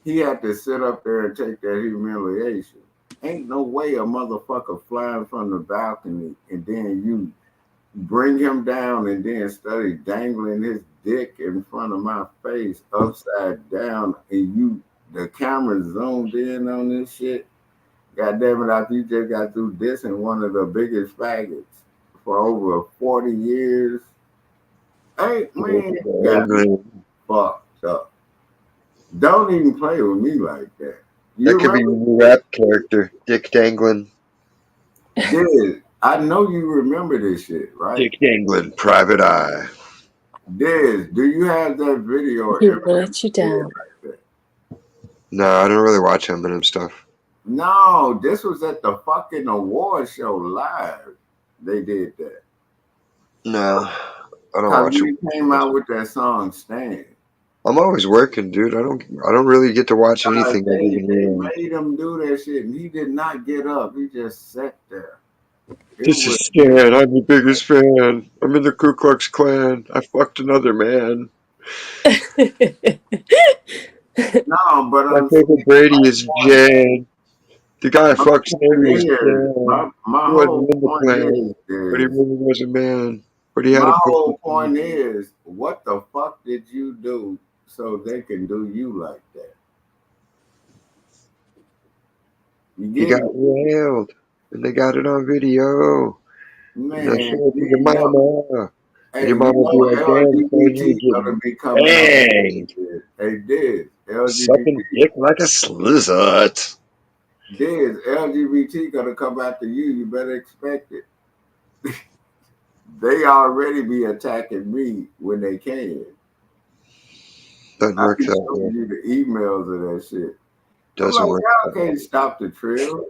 He had to sit up there and take that humiliation. Ain't no way a motherfucker flying from the balcony and then you bring him down and then study dangling his dick in front of my face upside down and the camera zoomed in on this shit. God damn it, after you just got through this and one of the biggest faggots for over 40 years. Hey, man, you got me fucked up. Don't even play with me like that. You That could be your new rap character, Dick Danglin. Diz, I know you remember this shit, right? Dick Danglin, Private Eye. Diz, do you have that video? He will let you down. Like that? No, I don't really watch Eminem stuff. No, this was at the fucking award show live. They did that. No, I don't watch Because it. he came out with that song "Stand." I'm always working, dude. I don't really get to watch anything. They made him do that shit, and he did not get up. He just sat there. This is Stan. I'm the biggest fan. I'm in the Ku Klux Klan. I fucked another man. No, but My favorite Brady is Jan. The guy I fucked Stan was Jan. my He whole wasn't in the point Klan, but he is, really was a man. But he had my a pussy. whole point is, what the fuck did you do so they can do you like that? You He get got it? railed, and they got it on video. Man, And I showed it to your mama. hey, And your mama be like, damn, son, you LGBT gonna getting be coming banged. up. Hey, Diz, Sucking dick like a slizzard. Diz, LGBT gonna come after you. You better expect it. They already be attacking me when they can. Doesn't I work can that show way. you the emails of that shit. Doesn't I'm like, work. y'all can't stop the trail.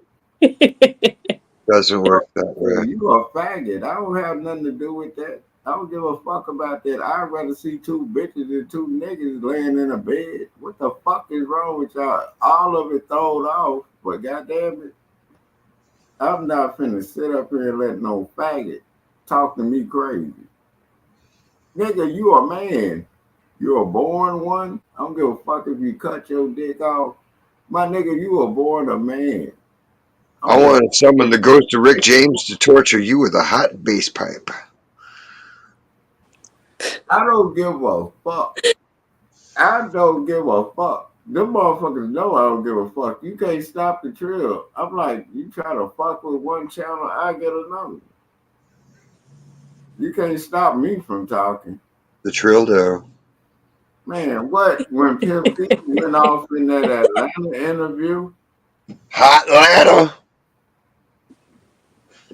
Doesn't work that way. You a faggot. I don't have nothing to do with that. I don't give a fuck about that. I'd rather see two bitches and two niggas laying in a bed. What the fuck is wrong with y'all? All of it thrown off, but goddamn it, I'm not finna sit up here and let no faggot talk to me crazy. Nigga, you a man. You're a born one. I don't give a fuck if you cut your dick off. My nigga, you were born a man. I want to summon the ghost of Rick James to torture you with a hot bass pipe. I don't give a fuck. I don't give a fuck. Them motherfuckers know I don't give a fuck. You can't stop the trill. I'm like, you try to fuck with one channel, I get another. You can't stop me from talking. The Trildo. Man, what? When Pimp C went off in that Atlanta interview, Hot ladder.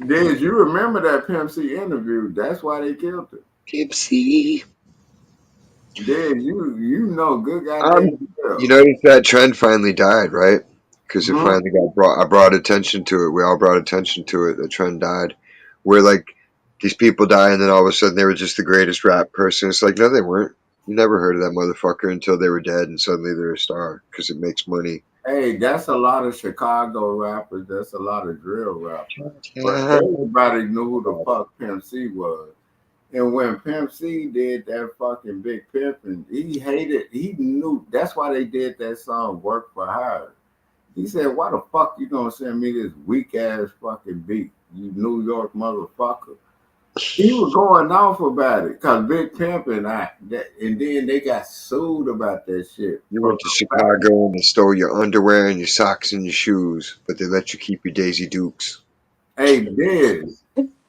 did you remember that Pimp C interview? That's why they killed her. Tipsy. Did you know good goddamn You well. notice that trend finally died, right? Because it Mhm. finally got brought. I brought attention to it. We all brought attention to it. The trend died. Where like these people die, and then all of a sudden they were just the greatest rap person. It's like no, they weren't. You never heard of that motherfucker until they were dead, and suddenly they're a star because it makes money. Hey, that's a lot of Chicago rappers. That's a lot of drill rappers. But everybody knew who the fuck Pimp C was. And when Pimp C did that fucking Big Pimpin', he knew that's why they did that song Work for Hire. He said, why the fuck you gonna send me this weak ass fucking beat, you New York motherfucker? He was going off about it because Big Pimpin' and then they got sued about that shit. You went to Chicago and they stole your underwear and your socks and your shoes, but they let you keep your Daisy Dukes. Hey, Diz,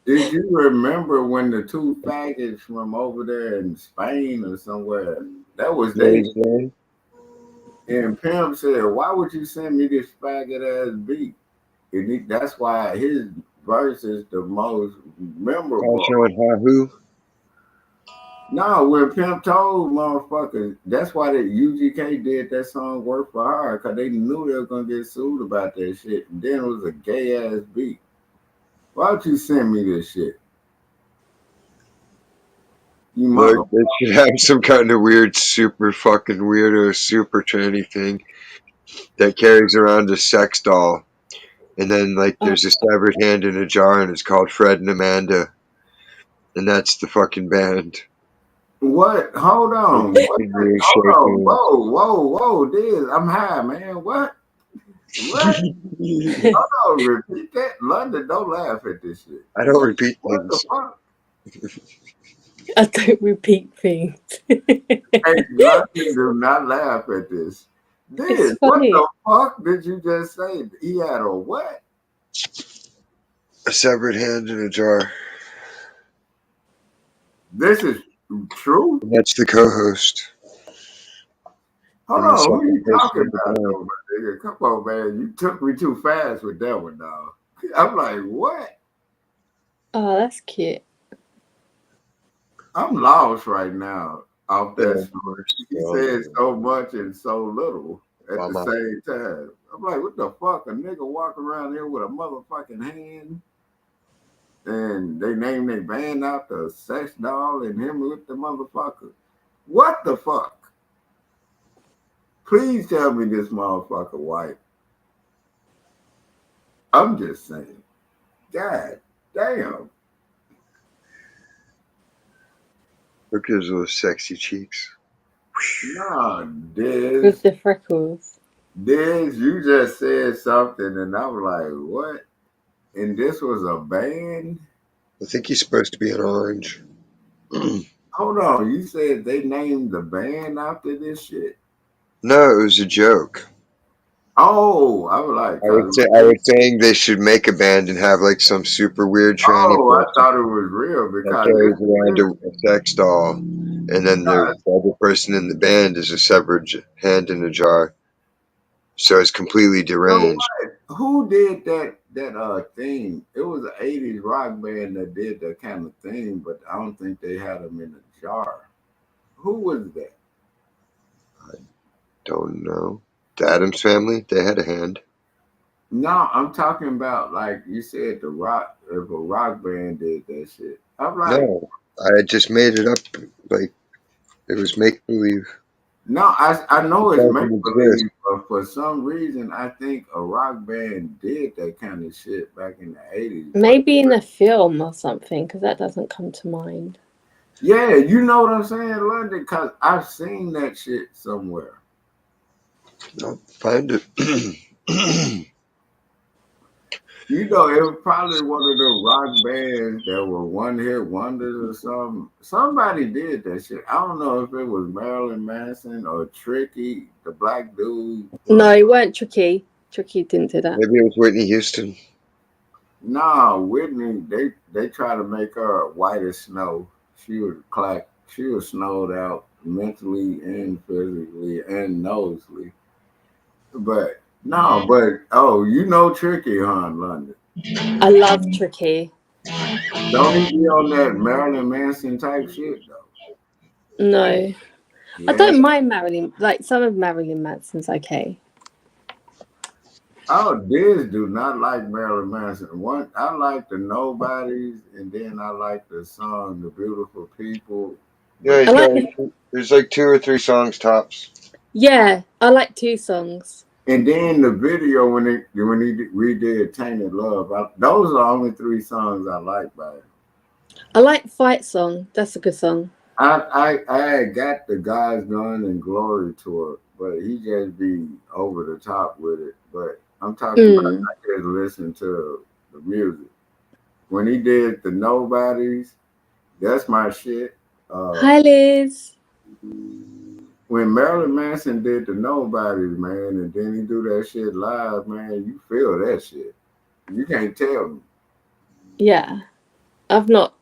did you remember when the two faggots from over there in Spain or somewhere, that was they, and Pimp said, why would you send me this faggot ass beat? And that's why his verse is the most memorable. Who? No, when Pimp told motherfuckers, that's why the UGK did that song Work for Hire, because they knew they were going to get sued about that shit. And then it was a gay ass beat. Why don't you send me this shit? You Look, motherfucker. they should have some kind of weird, super fucking weirdo, super tranny thing that carries around a sex doll. And then, like, Oh, there's a severed hand in a jar, and it's called Fred and Amanda. And that's the fucking band. What? Hold Like, on. What? weird Hold on. shaking. Whoa. This. I'm high, man. What? What? Hold on. Repeat that. London, don't laugh at this shit. I don't repeat What the things. fuck? I don't repeat things. Hey, London, do not laugh at this. It's This. What funny. the fuck did you just say? He had a what? A severed hand in a jar. This is true? And that's the co-host. Hold And the on. Who second you person talking in the about, band. though, my nigga? Come on, man. You took me too fast with that one, dog. I'm like, what? Oh, that's cute. I'm lost right now off that Yeah, story. He said so much and so little at the Mama. same time. I'm like, what the fuck? A nigga walk around here with a motherfucking hand and they name their band out the sex doll and him with the motherfucker. What the fuck? Please tell me this motherfucker white. I'm just saying. God damn. Look at those sexy cheeks. Nah, With the freckles. Diz, you just said something and I'm like, what? And this was a band? I think he's supposed to be an orange. Hold on, you said they named the band after this shit? No, it was a joke. Oh, I was like, I was saying they should make a band and have like some super weird tranny oh, I person thought it was real that because carries around a sex doll, and then the other person in the band is a severed hand in a jar. So it's completely you know deranged. what? Who did that thing? It was an 80s rock band that did that kind of thing, but I don't think they had them in a jar. Who was that? Don't know. The Addams Family, they had a hand. No, I'm talking about like you said the rock if a rock band did that shit. I'm like, No, I just made it up. Like it was make believe. no, I know It it's make doesn't exist. believe, but for some reason I think a rock band did that kind of shit back in the 80s. Maybe in a film or something, because that doesn't come to mind. Yeah, you know what I'm saying, London? Because I've seen that shit somewhere. No, find it. You know, it was probably one of the rock bands that were one hit wonders or something. Somebody did that shit. I don't know if it was Marilyn Manson or Tricky, the black dude. No, it weren't Tricky. Tricky didn't do that. Maybe it was Whitney Houston. Nah, Whitney, they try to make her white as snow. She was snowed out mentally and physically and nosely. But no, but oh, you know Tricky, huh, London? I love Tricky. Don't he be on that Marilyn Manson type shit though? No, I Yeah. don't mind Marilyn. Like some of Marilyn Manson's okay. Oh, Diz do not like Marilyn Manson. One, I like the Nobodies, and then I like the song "The Beautiful People." Yeah, I he's got like. like, there's like 2 or 3 songs tops. Yeah, I like 2 songs. And then the video when he redid "Tainted Love," those are the only 3 songs I like by him. I like Fight Song. That's a good song. I had got the God's Gun and Glory tour, but he just be over the top with it. But I'm talking about Mm. I just listen to the music. When he did the Nobodies, that's my shit. Hi, Liz. When Marilyn Manson did the Nobodies, man, and then he do that shit live, man, you feel that shit. You can't tell me. Yeah, I've not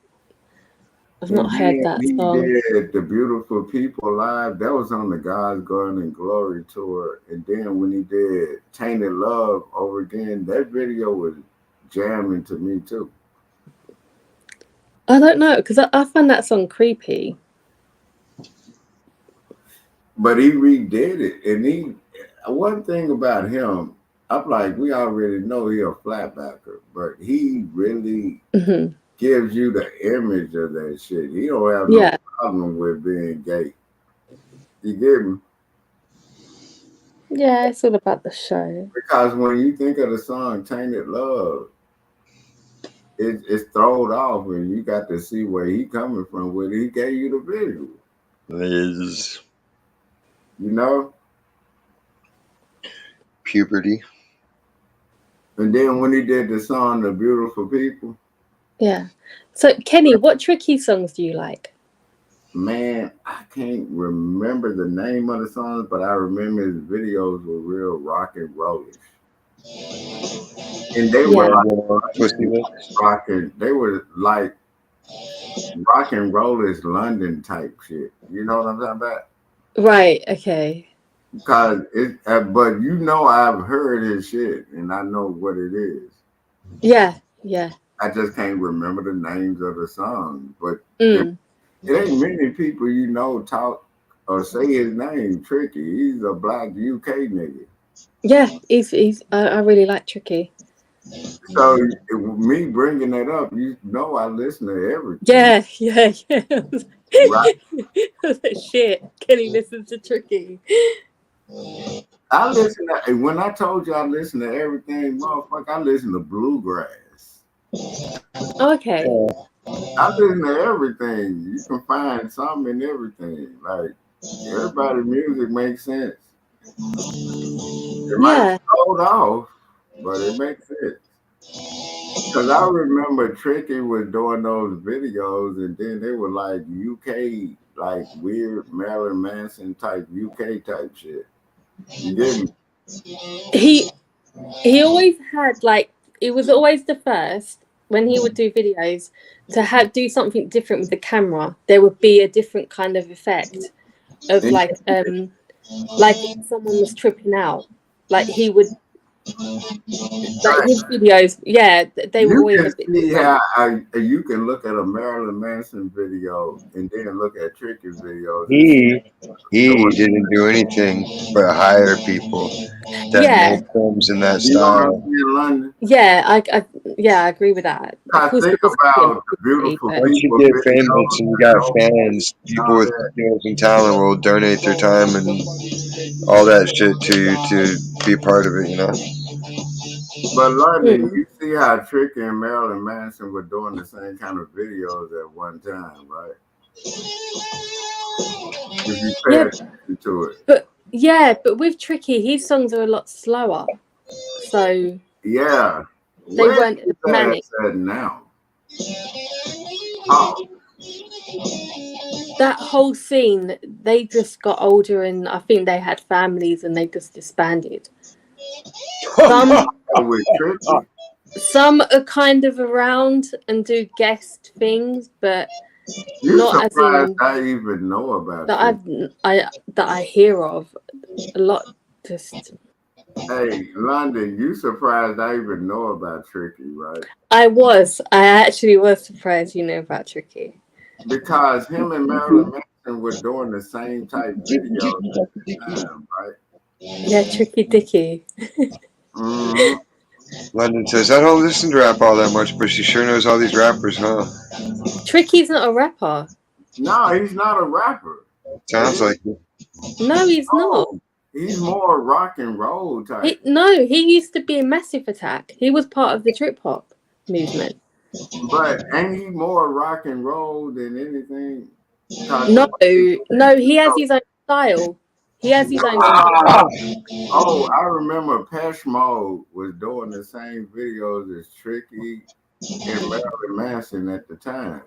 And heard then that he song. did the Beautiful People live. That was on the God's Gun and Glory tour. And then when he did Tainted Love over again, that video was jamming to me too. I don't know because I find that song creepy. But he redid it, and he one thing about him, I'm like, we already know he a flatbacker, but he really Hmm. gives you the image of that shit. He don't have no Yeah, problem with being gay. You get me? yeah, it's all about the show. Because when you think of the song "Tainted Love," it's thrown off, and you got to see where he coming from. Where he gave you the visual, Liz. you know. Puberty. And then when he did the song "The Beautiful People," Yeah. So Kenny, what Tricky songs do you like? man, I can't remember the name of the songs, but I remember his videos were real rock and rollish. And they were Yeah. Pussy Lips. rocking, they were like rock and rollish London type shit. You know what I'm talking about? Right. Okay. Because but you know, I've heard his shit and I know what it is. Yeah. Yeah. I just can't remember the names of the songs. But Mm. it ain't many people you know talk or say his name. Tricky. He's a black UK nigga. Yeah. He's. I really like Tricky. So me bringing that up, you know, I listen to everything. Yeah. Yeah. Yeah. Right? Shit. Kenny listens to Tricky. I listen to when I told you I listen to everything, motherfucker. I listen to bluegrass. Okay. I listen to everything. You can find something in everything. Like everybody's music makes sense. It might Yeah. hold off, but it makes sense. Cause I remember Tricky was doing those videos, and then they were like UK, like weird Marilyn Manson type UK type shit. You get me? He always had like it was always the first when he would do videos to have do something different with the camera. There would be a different kind of effect of And like someone was tripping out. Like he would like his videos. Yeah, they were you always can a bit see different. how you can look at a Marilyn Manson video and then look at Tricky's videos and see He doing. didn't do anything but hire people that Yeah, made films in that You know what I'm style. saying, London? yeah, I agree with that. Of I course, think there was about the creativity, beautiful but Once you people get videos famous and you and got all fans, people with that. skills and talent will donate their time and all that shit to you to be a part of it, you know? But London, mm, you see how Tricky and Marilyn Manson were doing the same kind of videos at one time, right? If you pay yeah, attention to it. Yeah, but with Tricky, his songs are a lot slower, so Yeah. they Where weren't is as that manic. at now? Oh, That whole scene, they just got older, and I think they had families, and they just disbanded. Some with Tricky. some are kind of around and do guest things, but You not as surprised in I even know about that Tricky. I hear of a lot. Just Hey, London, you surprised I even know about Tricky, right? I actually was surprised you know about Tricky. Because him and Marilyn Manson were doing the same type videos at the time, right? Yeah, Tricky Dicky. Mm-hmm. London says, I don't listen to rap all that much, but she sure knows all these rappers, huh? Tricky's not a rapper. No, he's not a rapper. Sounds like it. No, he's not. Oh, he's more rock and roll type. He used to be a Massive Attack. He was part of the trip hop movement. But ain't he more rock and roll than anything? No, no, he has his own style. He has his own style. Oh, I remember Pesh Mode was doing the same videos as Tricky and Marilyn Manson at the time.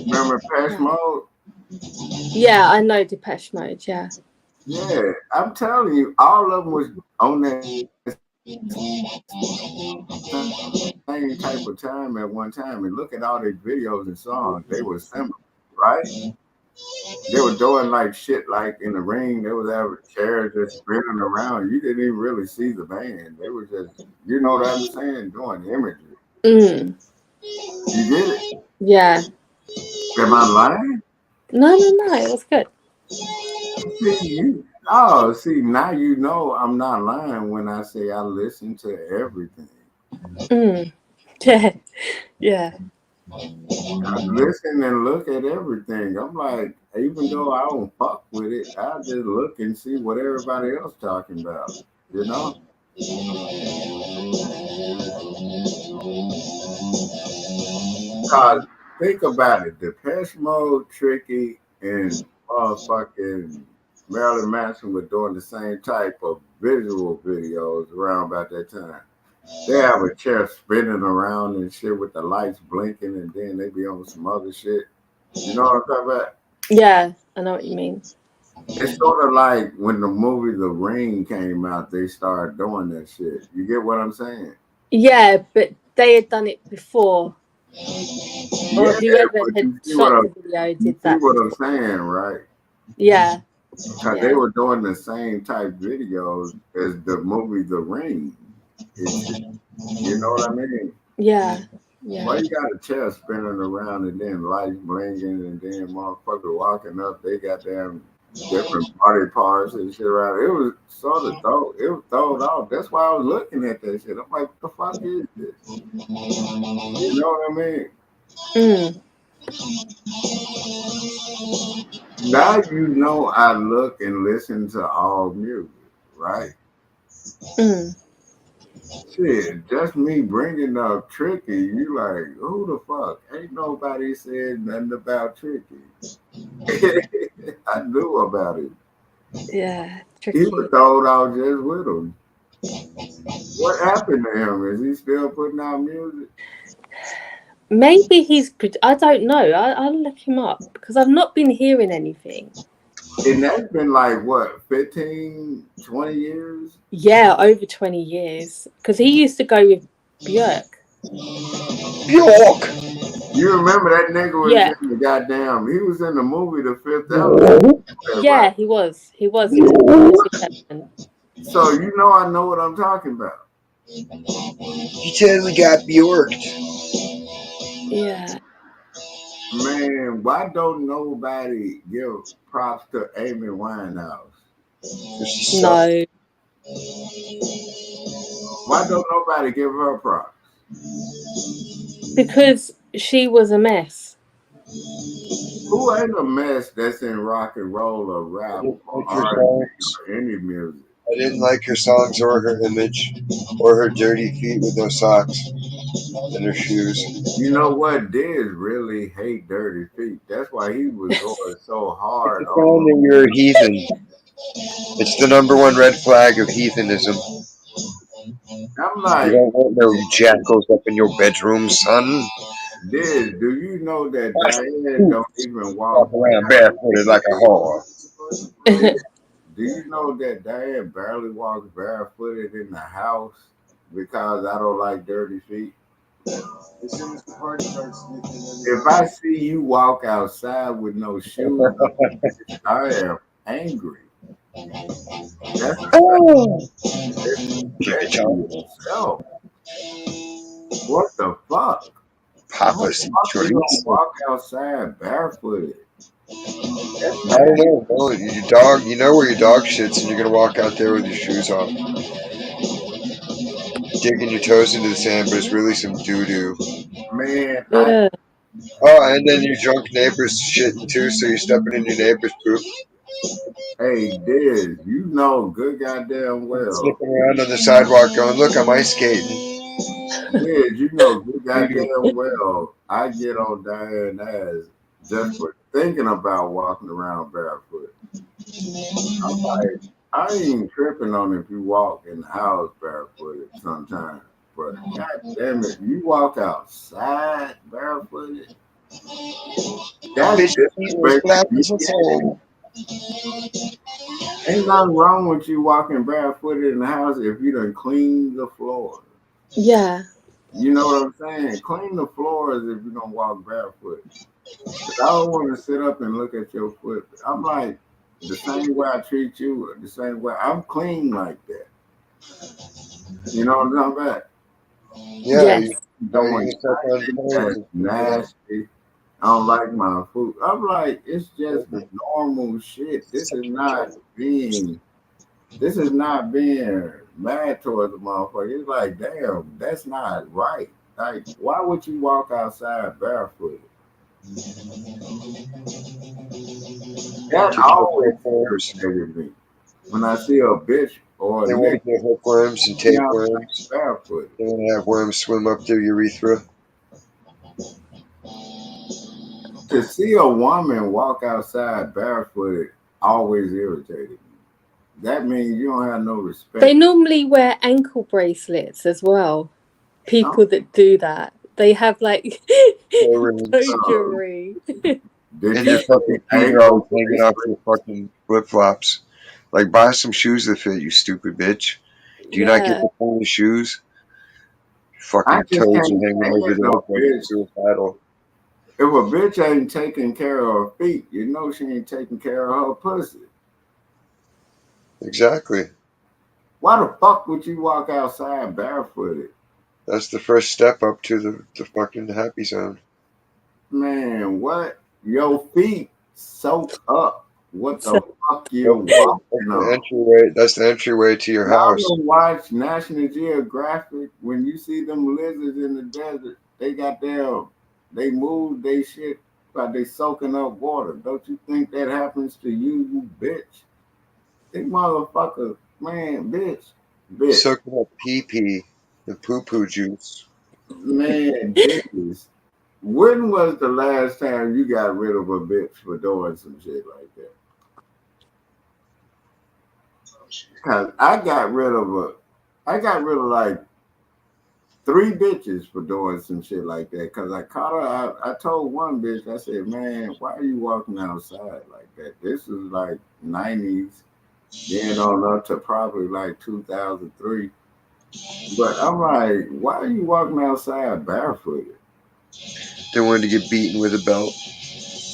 Remember Pesh Mode? Yeah, I know Depeche Mode. Yeah. Yeah, I'm telling you, all of them was on that same type of time at one time. And look at all their videos and songs; they were similar, right? They were doing like shit, like in the ring. They was having chairs just spinning around. You didn't even really see the band. They were just, you know what I'm saying, doing imagery. Mm, You get it? yeah. Am I lying? No, it was good. See, now you know I'm not lying when I say I listen to everything. Mm. Yeah, yeah. I listen and look at everything. I'm like, even though I don't fuck with it, I just look and see what everybody else talking about. You know? Cause think about it, Depeche Mode, Tricky, and motherfucking Marilyn Manson were doing the same type of visual videos around about that time. They have a chair spinning around and shit with the lights blinking, and then they be on some other shit. You know what I'm talking about? Yeah, I know what you mean. It's sort of like when the movie The Ring came out, they started doing that shit. You get what I'm saying? Yeah, but they had done it before, or Yeah, whoever but had shot the video you did see that what I'm before. saying, right? Yeah, Because they yeah, were doing the same type videos as the movie The Ring. You know what I mean? yeah, Why yeah. you got a chair spinning around and then lights blinking and then motherfucker walking up, they got damn different body parts and shit around. It was sort of it was thrown off. That's why I was looking at that shit. I'm like, what the fuck is this? You know what I mean? Mm, Now you know I look and listen to all music, right? mm. Shit, just me bringing up Tricky, you like, who the fuck? Ain't nobody said nothing about Tricky. I knew about it. Yeah, He was tricky. thrown out just with him. What happened to him? Is he still putting out music? Maybe I don't know. I'll look him up because I've not been hearing anything. And that's been like, what, 15, 20 years? Yeah, over 20 years. Because he used to go with Björk. York! You remember that nigga was Yeah, in the goddamn, he was in the movie The Fifth Element, right? yeah, he was. He was in the Fifth Element. So you know I know what I'm talking about. He totally got Bjorked. Yeah. Man, why don't nobody give props to Amy Winehouse? She sucked. No. Why don't nobody give her props? Because she was a mess. Who ain't a mess that's in rock and roll or I rap didn't or like her R&B songs. or any music? I didn't like her songs or her image or her dirty feet with no socks and her shoes. You know what? Diz really hate Dirty Feet. That's why he was going so hard I found on. that you're a heathen. It's the number one red flag of heathenism. I'm You like, don't want no jackals up in your bedroom, son. Diz, do you know that Diane Walk don't even walk around barefooted like a whore. Diz, do you know that Diane barely walks barefooted in the house because I don't like dirty feet? As soon as the party starts, If I see you walk outside with no shoes, I am angry. That's oh, give it disrespect to to yourself. What the fuck? How Papa the some fuck you gonna chorizo. walk outside barefooted? That's I don't nasty. know. No, your dog, you know where your dog shits, and you're gonna walk out there with your shoes off, digging your toes into the sand, but it's really some doo doo. Man, Yeah. Oh, and then your drunk neighbor's shitting too, so you're stepping in your neighbor's poop, hey, Diz, you know good goddamn well. slipping around on the sidewalk, going, "Look, I'm ice skating." Diz, you know good Doo doo. goddamn well. I get on Diane's ass just for thinking about walking around barefoot. I'm like, I ain't tripping on if you walk in the house barefooted sometimes. But god damn it, you walk outside barefooted. That's Bitch, feet are as black disrespecting me. as a soul. Ain't nothing wrong with you walking barefooted in the house if you done clean the floor. Yeah. You know what I'm saying? Clean the floors if you're gonna walk barefoot. 'Cause I don't want to sit up and look at your foot. I'm like, the same way I treat you, the same way I'm clean like that. You know what I'm talking about? Yeah, Yes. you, Doing you suck on that's toes. nasty. I don't like my food. I'm like, it's just normal shit. This is not being mad towards the motherfucker. It's like, damn, that's not right. Like, why would you walk outside barefoot? That To get always hookworms. irritated me. When I see a bitch or a They want nigga to get hookworms and walking outside tapeworms. barefoot. They want to have worms swim up their urethra. To see a woman walk outside barefooted always irritated me. That means you don't have no They respect. normally wear ankle bracelets as well. I'm, People that do that. They have like Toe rings. toe jewelry. did And you your say fucking feet are always ankle hanging off bracelet? your fucking flip flops. Like, buy some shoes that fit, you stupid bitch. Do you not get Yeah. the point of shoes? I Fucking just toes are can't hanging stand over the no hook like bitch. it's suicidal. If a bitch ain't taking care of her feet, you know she ain't taking care of her pussy. Exactly. Why the fuck would you walk outside barefooted? That's the first step up to the fucking happy zone. Man, what? Your feet soak up what the So fuck you're That's walking the on. entryway. That's the entryway to your Y'all house. ever watch National Geographic when you see them lizards in the desert? They move they shit like they soaking up water. Don't you think that happens to you, you bitch? They motherfuckers, man, bitch, Soaking up pee pee, the poo poo juice. man, this. When was the last time you got rid of a bitch for doing some shit like that? Cause I got rid of like three bitches for doing some shit like that. Cause I caught her. I told one bitch, I said, man, why are you walking outside like that? This is like 90s, then on up to probably like 2003. But I'm like, why are you walking outside barefooted? They wanted to get beaten with a belt.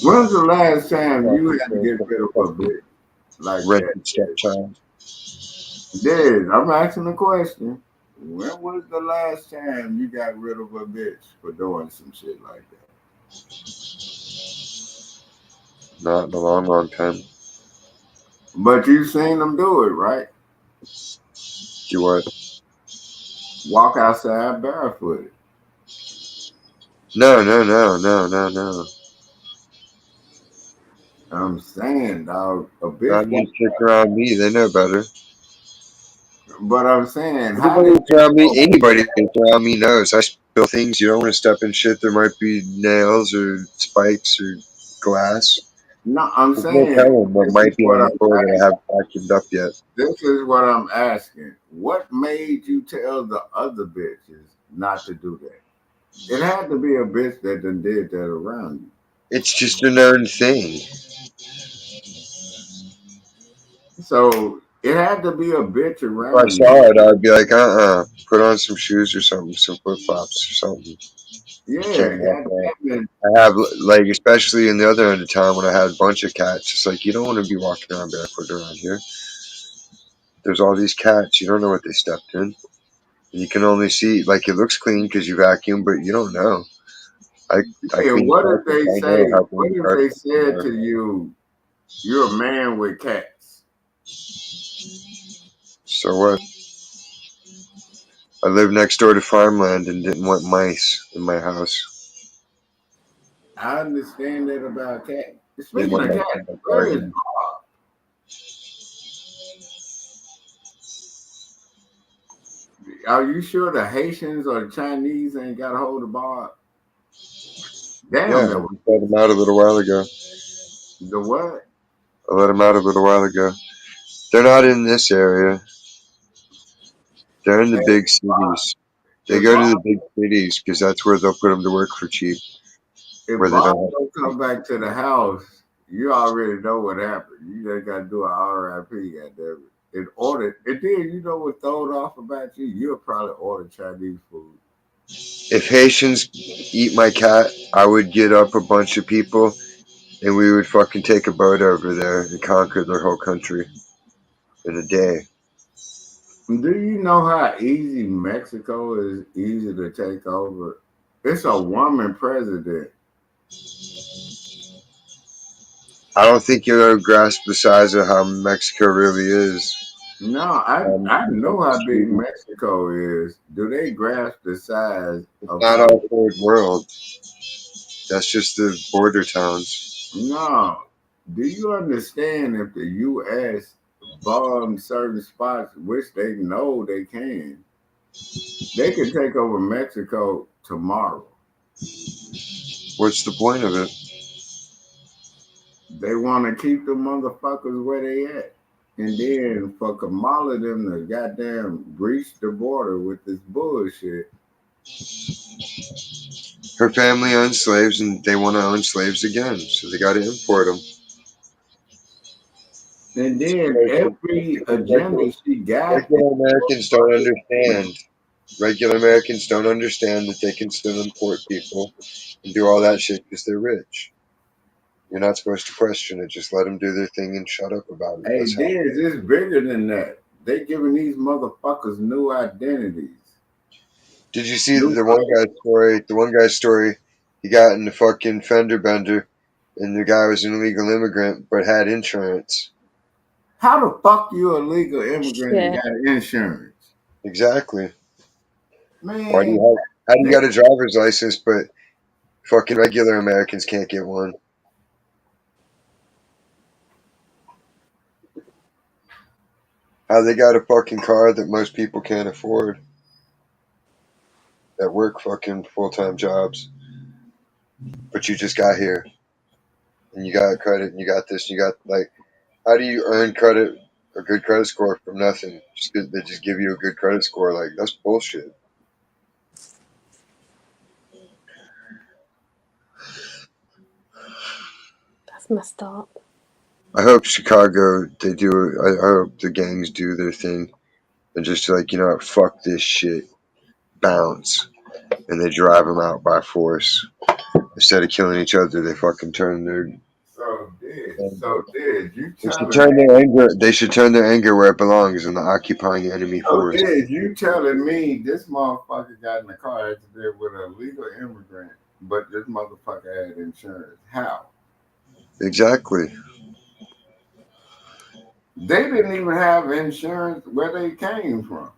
When's the last time you had to Fucking get rid of a bitch like that? rented stepchild. Diz, I'm asking the question. When was the last time you got rid of a bitch for doing some shit like that? Not in a long, long time. But you seen them do it, right? Do what? Walk outside barefooted. No, no, no, no, no, no. I'm saying, dog, a Not bitch walk. these chicks around me. They know better. But I'm saying, how Anybody did that's you around me, know? anybody that's around me knows. I spill things. You don't want to step in shit. There might be nails or spikes or glass. No, I'm There's no saying telling what this is might be what on the I'm floor that I asking. haven't vacuumed up yet. This is what I'm asking. What made you tell the other bitches not to do that? It had to be a bitch that done did that around you. It's just a known thing. So it had to be a bitch If I around you. saw it, I'd be like, put on some shoes or something, some flip flops or something. You can't Yeah, walk around. goddamn it. I have, like, especially in the other end of town when I had a bunch of cats, it's like, you don't want to be walking around barefoot around here. There's all these cats, you don't know what they stepped in. You can only see, like, it looks clean because you vacuum, but you don't know. I, I Yeah, clean what if carpets, they I know say, how what clean if they carpets said are. to you, you're a man with cats? So what? I live next door to farmland and didn't want mice in my house. I understand that about cats. Didn't Speaking want of mice cats, in my where is garden. Are you sure the Haitians or the Chinese ain't got a hold of Bob? Yeah, Damn, I that was just let him out a little while ago. the what? I let him out a little while ago. They're not in this area. They're in the Hey, big Bob, cities. They if go to Bob, the big cities because that's where they'll put them to work for cheap, if where they Bob don't have don't to. come back to the house, you already know what happened. You just got to do an RIP, goddamn it. In order, and then you know what throwed off about you? You'll probably order Chinese food. If Haitians eat my cat, I would get up a bunch of people and we would fucking take a boat over there and conquer their whole country in a day. Do you know how easy Mexico is easy to take over? It's a woman president. I don't think you'll grasp the size of how Mexico really is. No, I Like know the how big street. Mexico is. Do they grasp the size It's of not how all third world. That's just the border towns. No. Do you understand if the US bombs certain spots, which they know they can take over Mexico tomorrow. What's the point of it? They want to keep the motherfuckers where they at. And then for Kamala them to goddamn breach the border with this bullshit. Her family owns slaves and they want to own slaves again, so they got to import them. And then every agenda she got is Regular Americans don't fucking women. understand. Regular Americans don't understand that they can still import people and do all that shit because they're rich. You're not supposed to question it. Just let them do their thing and shut up about it. Hey, That's how. Diz, it's bigger than that. They giving these motherfuckers new identities. Did you see New the one guy's story? The one guy's story, he got in the fucking fender bender, and the guy was an illegal immigrant but had insurance. How the fuck you a legal immigrant and Shit. got insurance? Exactly. Why do Man, you have? How do you they, got a driver's license but fucking regular Americans can't get one? How they got a fucking car that most people can't afford? That work fucking full time jobs, but you just got here and you got credit and you got this and you got like. How do you earn credit, a good credit score from nothing? Just 'cause they just give you a good credit score, like that's bullshit. That's messed up. I hope Chicago they do. I hope the gangs do their thing and just like what, fuck this shit, bounce, and they drive them out by force instead of killing each other. They fucking turn their. you They should telling turn me, their anger. They should turn their anger where it belongs in the occupying enemy force. You telling me this motherfucker got in a car accident with a legal immigrant, but this motherfucker had insurance. How? Exactly. They didn't even have insurance where they came from.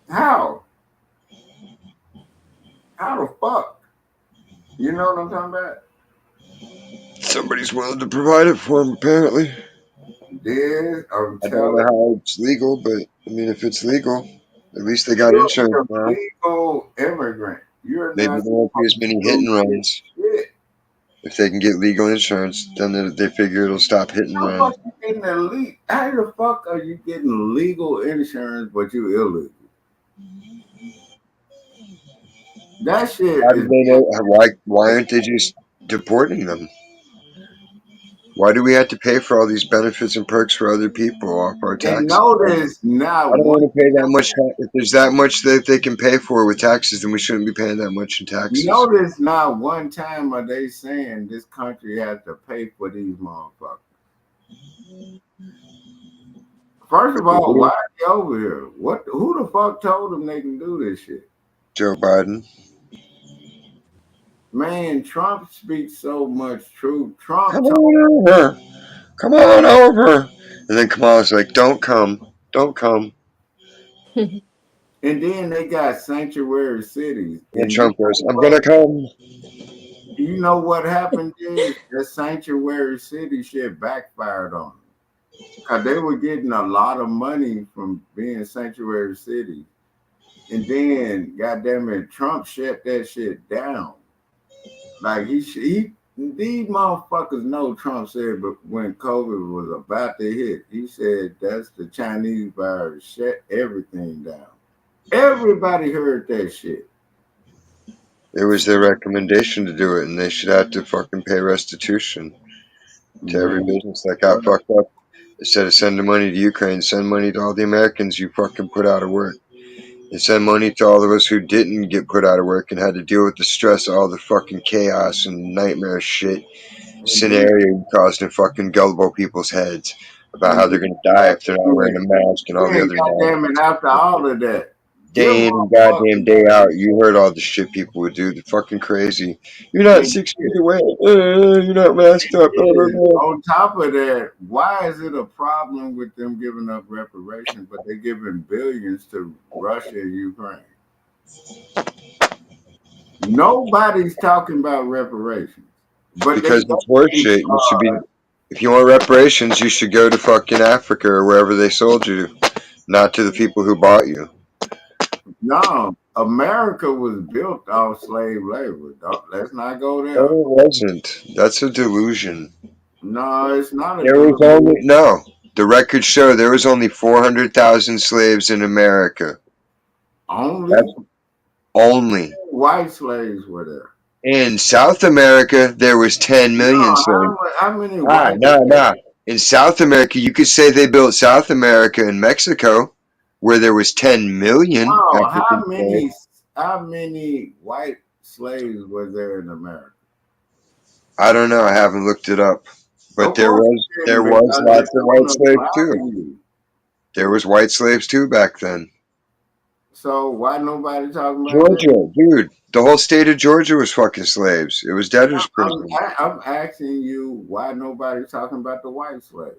How? How the fuck? You know what I'm talking about? Somebody's willing to provide it for them. Apparently, This, I'm I don't telling know how it's legal, but I mean, if it's legal, at least they got you're insurance a now. legal immigrant. You're Maybe not there won't be as supposed to many hit do and runs. shit. If they can get legal insurance, then they figure it'll stop hit and How the run. fuck you getting elite? How the fuck are you getting legal insurance but you illegal? That shit How do is. they know? Why aren't they just deporting them? Why do we have to pay for all these benefits and perks for other people off our And taxes? notice I not don't one. want to pay that much. If there's that much that they can pay for with taxes, then we shouldn't be paying that much in taxes. Notice not one time are they saying this country has to pay for these motherfuckers. First of all, why are they over here? What? Who the fuck told them they can do this shit? Joe Biden. Man, Trump speaks so much truth. Trump Come told, on over. Come on over. And then Kamala's like, don't come. Don't come. and then they got sanctuary cities, And and you Trump goes, know I'm what? going to come. You know what happened is the sanctuary city shit backfired on them. Cause they were getting a lot of money from being sanctuary cities. And then, goddamn it, Trump shut that shit down. Like these motherfuckers know Trump said, but when COVID was about to hit, he said that's the Chinese virus. Shut everything down. Everybody heard that shit. It was their recommendation to do it, and they should have to fucking pay restitution to every Man, business that got what? fucked up. Instead of sending money to Ukraine, send money to all the Americans you fucking put out of work. And send money to all of us who didn't get put out of work and had to deal with the stress of all the fucking chaos and nightmare shit And then, scenario you caused in fucking gullible people's heads about how and they're gonna die if they're not wearing a mask and all the then, other goddamn it, nonsense. after all of that, them Day in and goddamn motherfuckers, day out, you heard all the shit people would do. They're fucking crazy. You're not and 6 feet away. You're not masked up. Blah, blah, then blah. on top of that, why is it a problem with them giving up reparations, but they're giving billions to Russia and Ukraine? Nobody's talking about reparations, but they Because it's definitely horseshit. You should be. If you want reparations, you should go to fucking Africa or wherever they sold you, not to the people who bought you. no. America was built off slave labor. Let's not go No, there. it wasn't. That's a delusion. No, it's not a There was delusion. only no. The records show there was only 400,000 slaves in America. That's Only only. white slaves were there. In South America, there was 10 No, million slaves. how many Ah, white no, slaves? no. In South America, you could say they built South America and Mexico, where there was 10 million No, African slaves. how many white slaves were there in America? I don't know. I haven't looked it up, but Of there course was you there didn't, was because if lots of there was white no slaves too. driving you. There was white slaves too back then. So why nobody talking about that? Georgia, dude, the whole state of Georgia was fucking slaves. It was debtors' prison I'm asking you why nobody talking about the white slave.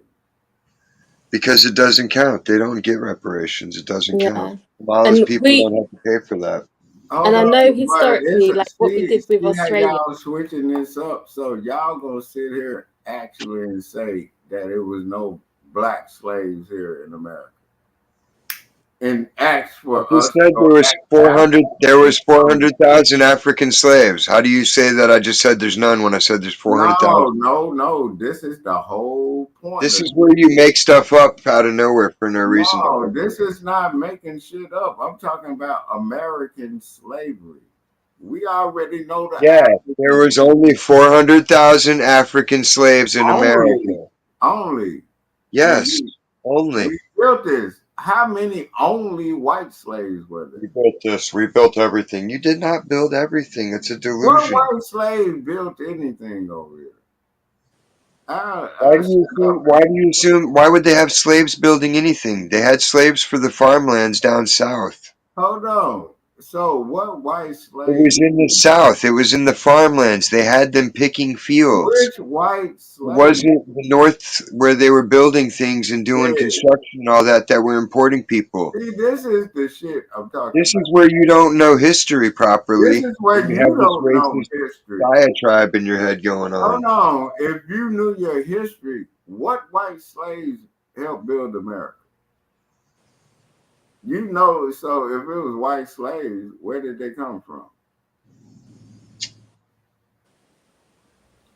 because it doesn't count. They don't get reparations. It doesn't count. Yeah. Kamala's And people we don't have to pay for that. and Hold I on, know but it's historically, like what we see did with how Australia. y'all switching this up. So y'all gonna sit here actually and say that it was no black slaves here in America, and ask I for just us to said go back to there Africa and was show you. 400,000 African slaves. How do you say that I just said there's none when I said there's No, 400,000? no, no. This is the whole point This of is this. where you make stuff up out of nowhere for no reason. No, this is not making shit up. I'm talking about American slavery. We already know the Yeah, there Africans was only 400,000 African slaves in only, America. only. And Yes, only. we built this. How many only white slaves were We there? built this. We built everything. You did not build everything. It's a What delusion. white slave built anything over here? Why I do you shut assume? up. Why do you assume? Why would they have slaves building anything? They had slaves for the farmlands down south. Hold on. So what white It was slave? in the south. It was in the farmlands. They had them picking fields. Which white It slave? wasn't the north where they were building things and doing Yeah. construction and all that were importing people. See, this is the shit I'm talking This about. is where you don't know history This properly, is where and you you have this don't know racist history. diatribe in your head going on. Hold on. If you knew your history, what white slaves helped build America? You know, so if it was white slaves, where did they come from?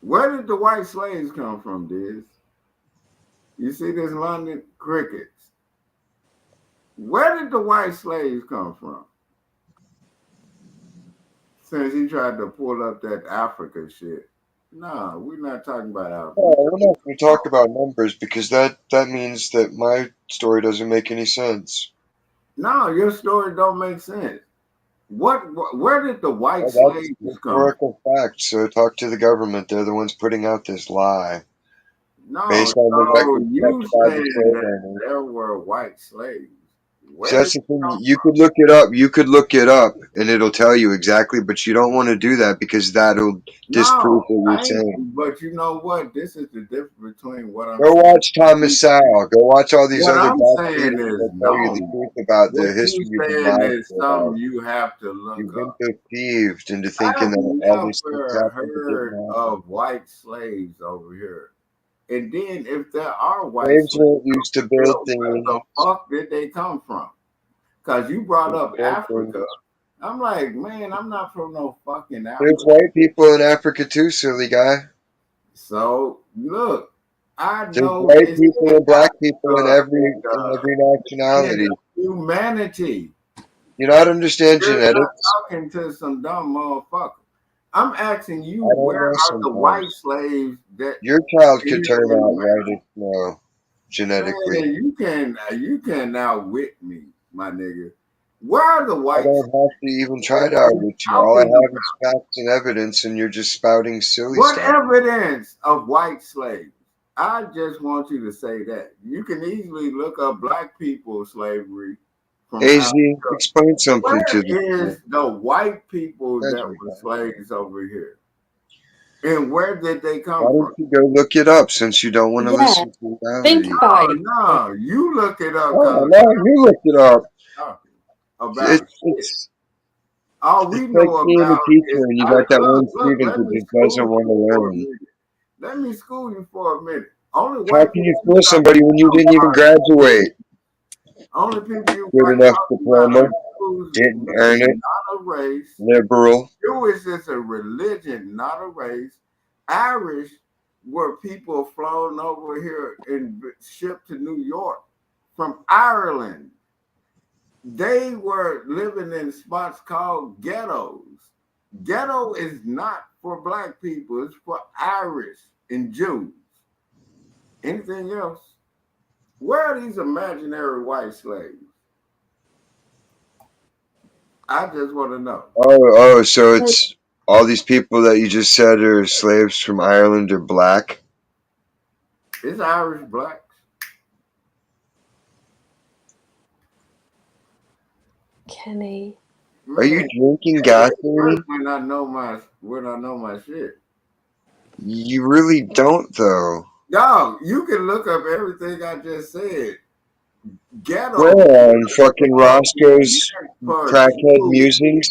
Where did the white slaves come from, Diz? You see this London crickets. Where did the white slaves come from? Since he tried to pull up that Africa shit. No, we're not talking about Africa. We're not going to talk about numbers because that means that my story doesn't make any sense. No, your story don't make sense. Where did the white That's slaves come? historical facts. So talk to the government. They're the ones putting out this lie. No, Based on the so records you kept by the saying slave that owners. there were white slaves. See, that's the thing. You could look it up. You could look it up, and it'll tell you exactly. But you don't want to do that because that'll disprove what you're saying. But you know what? This is the difference between what I'm Go saying. watch Thomas Sowell. Go watch all these What other I'm doctors saying that is tell you the no. truth about the What history you of the saying lives. is something you have to look You've been up. deceived into thinking I've that all these things never happened that heard didn't happen. of white slaves over here. And then if there are white Slaves slaves, weren't used to build where things. the fuck did they come from? Because you brought up Build Africa. things. I'm like, man, I'm not from no fucking Africa. There's white people in Africa too, silly guy. So look, I There's know white they people said and black people in every in nationality. humanity. You not understand You're genetics? not talking to some dumb motherfucker. I'm asking you, I don't where know are the sometimes. white slaves that Your child could here turn in out America? white as snow, genetically. Man, you can outwit me, my nigga. Where are the I white don't have to even try to outwit you. All I have is facts and evidence, and you're just spouting silly What stuff. evidence of white slaves? I just want you to say that. You can easily look up black people slavery from AZ, Africa. explain something Where to the is the white people That's that were ridiculous. slaves over here? And where did they Why come from? don't you go look it up since you don't want to Yeah. listen to Think reality? about it. No, you look it up. Oh, no, you look it up. About It's all we it's like know being about a teacher is and you got that one look, student let that me just school doesn't want to you for a learn. minute. Let me school you for a minute. Only How white can you people fool somebody when you didn't even graduate? only people you Good enough talk diploma, about schools didn't is earn it, not a race. liberal. Jewish is a religion, not a race. Irish were people flown over here and shipped to New York from Ireland. They were living in spots called ghettos. Ghetto is not for black people, it's for Irish and Jews. Anything else? Where are these imaginary white slaves? I just want to know. Oh, so it's all these people that you just said are slaves from Ireland are black? It's Irish blacks. Kenny. Are you drinking gasoline? When I know my shit. You really don't, though. Dog, you can look up everything I just said. Ghetto. Where on fucking Roscoe's crackhead musings?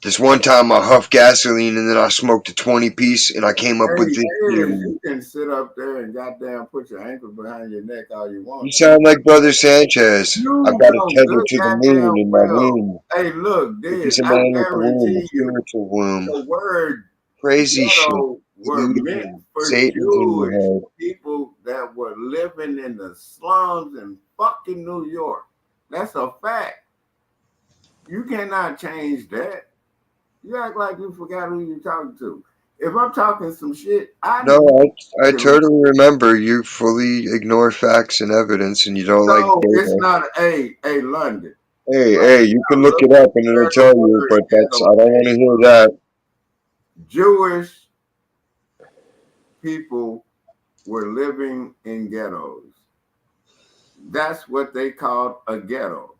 This one time I huffed gasoline and then I smoked a 20-piece and I came up with this theory. You can sit up there and goddamn put your ankle behind your neck all you want. You sound like Brother Sanchez. I've got a tether to the moon in my womb. Hey, look, He's a man with a womb, a spiritual womb. The word crazy shit. were meant for Satan's in your Jewish head. people that were living in the slums in fucking New York. That's a fact. You cannot change that. You act like you forgot who you're talking to. If I'm talking some shit, I totally remember. You fully ignore facts and evidence, and you don't like data. It's not a London. Hey, you can look it up and it'll tell you, but I don't want to hear that. Jewish people were living in ghettos. That's what they called a ghetto,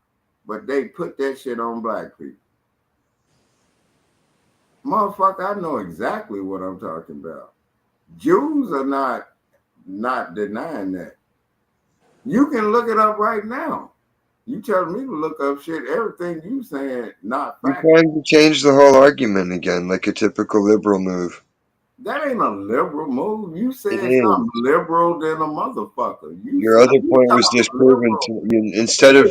but they put that shit on black people. Motherfucker, I know exactly what I'm talking about. Jews are not denying that. You can look it up right now. You telling me to look up shit, everything you saying not fact. You're trying to change the whole argument again, like a typical liberal move. That ain't a liberal move. You said something liberal than a motherfucker. Your other point was disproven. Instead of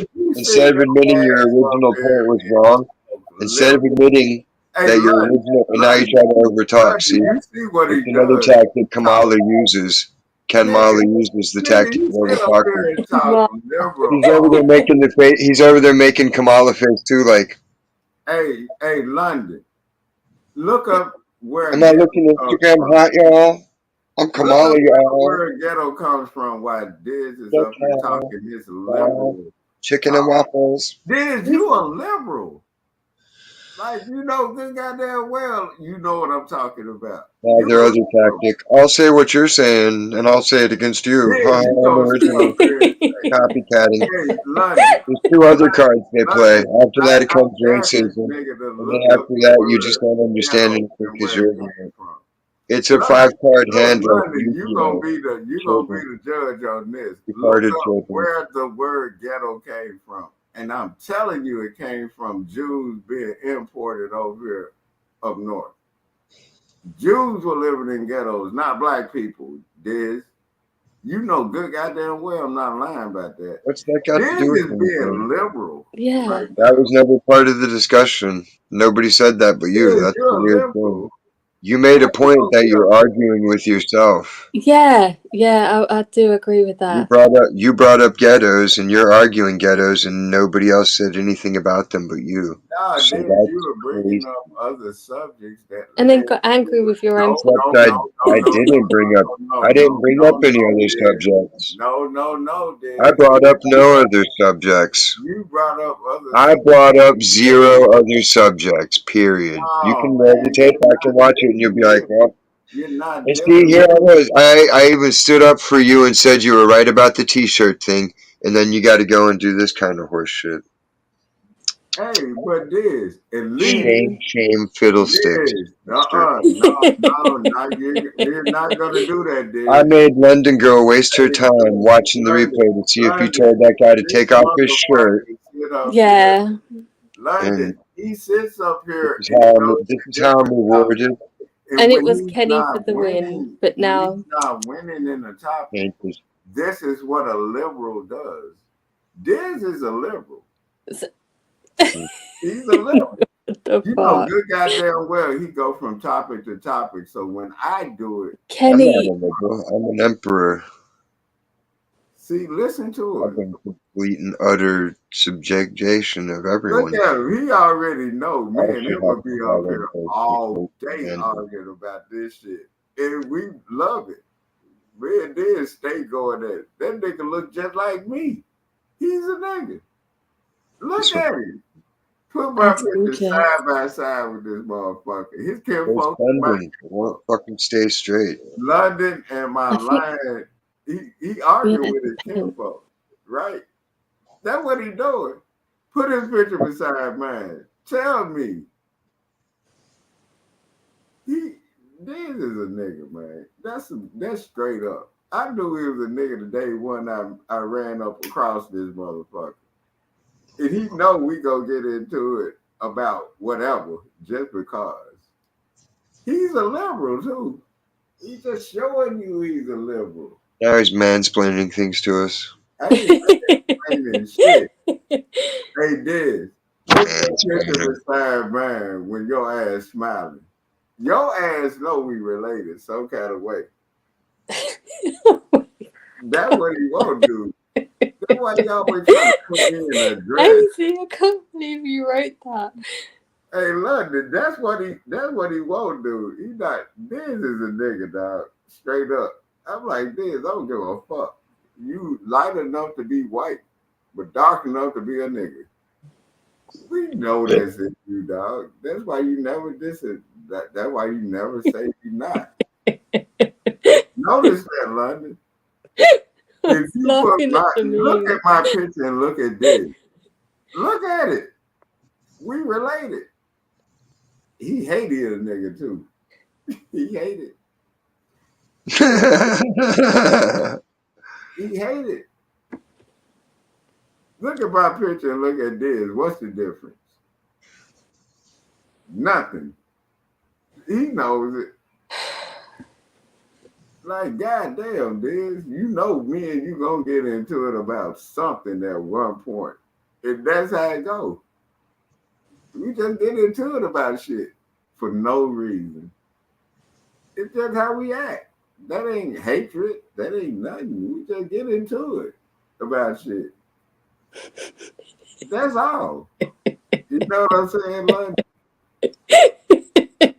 admitting your original point was wrong, instead of admitting Hey, that your look, original, and now you try to overtalk. See, you see what he it's another does. tactic Kamala uses. Kamala uses the Nigga, tactic he of sit up here overtalking. and talk Wow. liberal. He's over there making the face. He's over there making Kamala face too. Like, Hey, London, look up where I'm not ghetto looking at comes Instagram from. hot, y'all. I'm Look Kamala, up y'all. where ghetto comes from. Why Diz is Check up here out, talking this liberal chicken and talk. waffles. Diz, you a liberal. Like, you know good goddamn well, you know what I'm talking about. You Their a other liberal. tactic. I'll say what you're saying, and I'll say it against you. Diz, Ha, you I'm gonna sit up original. here and say, Copycatting. hey, London, There's two other cards they play. London, After that, it I comes dare this racism. nigga to And then look up after the that, you just word don't understand ghetto anything and because where you're it came ignorant. from. It's a London, 5-card hand like London, you gonna be children. the judge on this. Look Retarded up children. where the word ghetto came from. And I'm telling you it came from Jews being imported over here up north. Jews were living in ghettos, not black people. Diz, you know good goddamn well I'm not lying about that. What's that got to Diz do with is anything? being liberal Yeah. right That now. was never part of the discussion. Nobody said that but you. Diz, That's the you're a weird thing. liberal. You made How a you point gonna that be you're arguing with yourself. Yeah. Yeah. I do agree with that. You brought up ghettos, and you're arguing ghettos, and nobody else said anything about them but you. So Nowadays, you that's were bringing crazy. up other subjects that And then got angry with your own. no, Except no, no, no, I no, didn't bring up. no, I didn't no, bring up no, any no, other Diz. subjects. No, I Diz. brought up no other subjects. You brought up other I subjects. brought up 0 other subjects. Period. You Oh can roll the man, tape back and watch it, and you'll be like, "Well." you're not And see, dealing here with. I was. I even stood up for you and said you were right about the T-shirt thing, and then you got to go and do this kind of horse shit. Hey, but Diz, at least Shame, shame, fiddlesticks. Diz. Mister. You're not gonna do that, I Diz. made London girl waste her Hey, time watching the London, replay to see if you London, told that guy to this take off his shirt. motherfucker sit up here. Yeah. London, And he sits up this here is and he how goes this to is how I'm different rewarded. topics. And And it was Kenny for the win. But when now. he's not winning in the topic, And this- this is what a liberal does. Diz is a liberal. He's a liberal. The You know fuck? good goddamn well he go from topic to topic. So when I do it, I'm not a Kenny. liberal. I'm an emperor. see, listen to I've it. been complete and utter subjugation of Look everyone. at him. He already know. Me I and should him have will be to up follow here those all day and arguing about this shit. And we love it. Me and Diz stay going at it. That nigga look just like me. He's a nigga. Look at him. Put my That's picture gorgeous. side by side with this motherfucker. His those kinfolk, funding won't fucking stay straight. London and my I think line. He we argued had with his the same. kinfolk, right? That's what he doing. Put his picture beside mine. Tell me. Diz is a nigga, man. That's straight up. I knew he was a nigga the day one I ran up across this motherfucker. And he know we go get into it about whatever just because. He's a liberal too. He's just showing you he's a liberal. Now he's mansplaining things to us. I ain't saying shit. Hey, Diz, put that picture Mansplaining. beside mine when your ass smiling. Your ass know we related some kind of way. That's what he won't do. That's why he always trying to put me in a dress. Crazy. I can't believe you wrote that. Hey, London, that's what he won't do. He not. Diz is a nigga, dog. Straight up. I'm like, Diz, I don't give a fuck. You light enough to be white, but dark enough to be a nigga. We know that's it, you dog. That's why you never diss it. That's why you never say you not. Notice that, London. I'm If you laughing at the look meme. at my picture and look at this. Look at it. We related. He hated a nigga too. He hated. He hated. Look at my picture and look at this. What's the difference? Nothing. He knows it. Like, goddamn, Diz, you know me and you gonna get into it about something at one point. And that's how it goes. We just get into it about shit. for no reason. It's just how we act. That ain't hatred. That ain't nothing. We just get into it about shit. That's all. You know what I'm saying, London?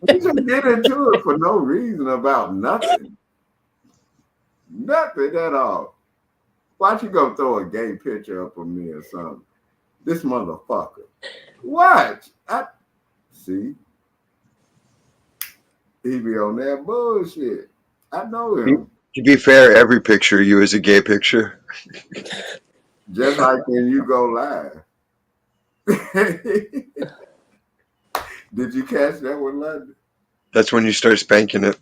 We just get into it for no reason about nothing. Nothing at all. Why don't you go throw a gay picture up of me or something? This motherfucker. What? I see. He be on that bullshit. I know him. To be fair, every picture of you is a gay picture. Just like when you go live. Did you catch that one, London? That's when you start spanking it.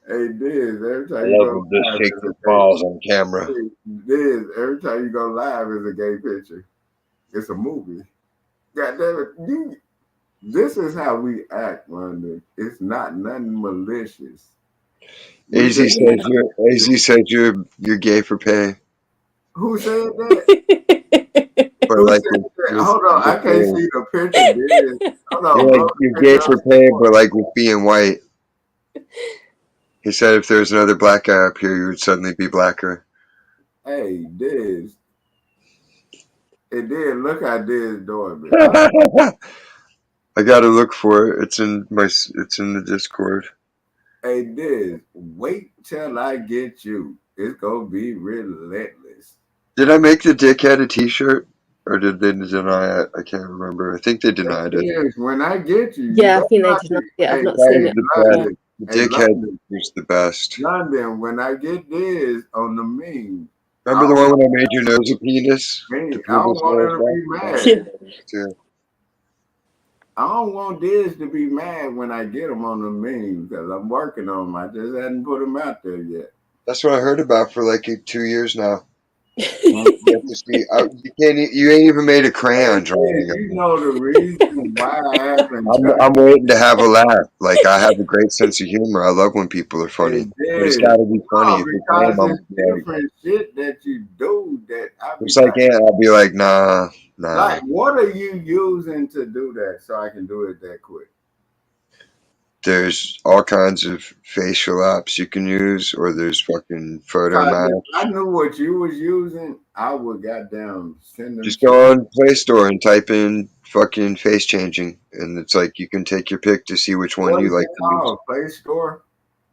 Hey, Diz, every I time you love go when just live, shake is your a gay. balls on camera. Diz, every time you go live is a gay picture. It's a movie. God damn it. This is how we act, London. It's not nothing malicious. AZ says you're gay for pay. Who said that? Or Who like said that? Hold on, I can't pay. see the picture, Diz. Hold on, You're blow like the you're picture gay up for some pay, more. but like with being white. He said if there's another black guy up here, you would suddenly be blacker. Hey, Diz. It did. Look how Diz doing me. I gotta look for it. It's in the Discord. Hey, Diz, wait till I get you. It's gonna be relentless. Did I make the dickhead a T-shirt, or did they deny it? I can't remember. I think they denied it. Diz, when I get you, you Yeah, I better think they not denied be. it. I've Hey, not That seen was it. the best. London. The Hey, dickhead London. was the best. London, when I get Diz on the meme, Remember the one when I made your nose a penis? The I don't penis want her nose to be back? mad. Too. I don't want Diz to be mad when I get him on the meme because I'm working on him. I just hadn't put him out there yet. That's what I heard about for like 2 years now. Mhm. You have to see. You ain't even made a crayon drawing of You me. know the reason why I haven't done I'm waiting to have a laugh. Like I have a great sense of humor. I love when people are funny, it but it's is. got to be funny. No, If it's because lame, I'm it's like, different shit that you do that I be just like like, I'll be like, nah. what are you using to do that so I can do it that quick? There's all kinds of facial apps you can use, or there's fucking photo Because if maps. I knew what you was using, I would goddamn send them Just shit. go on Play Store and type in fucking face changing, and it's like you can take your pick to see which one What you is like it to use. called? Play Store?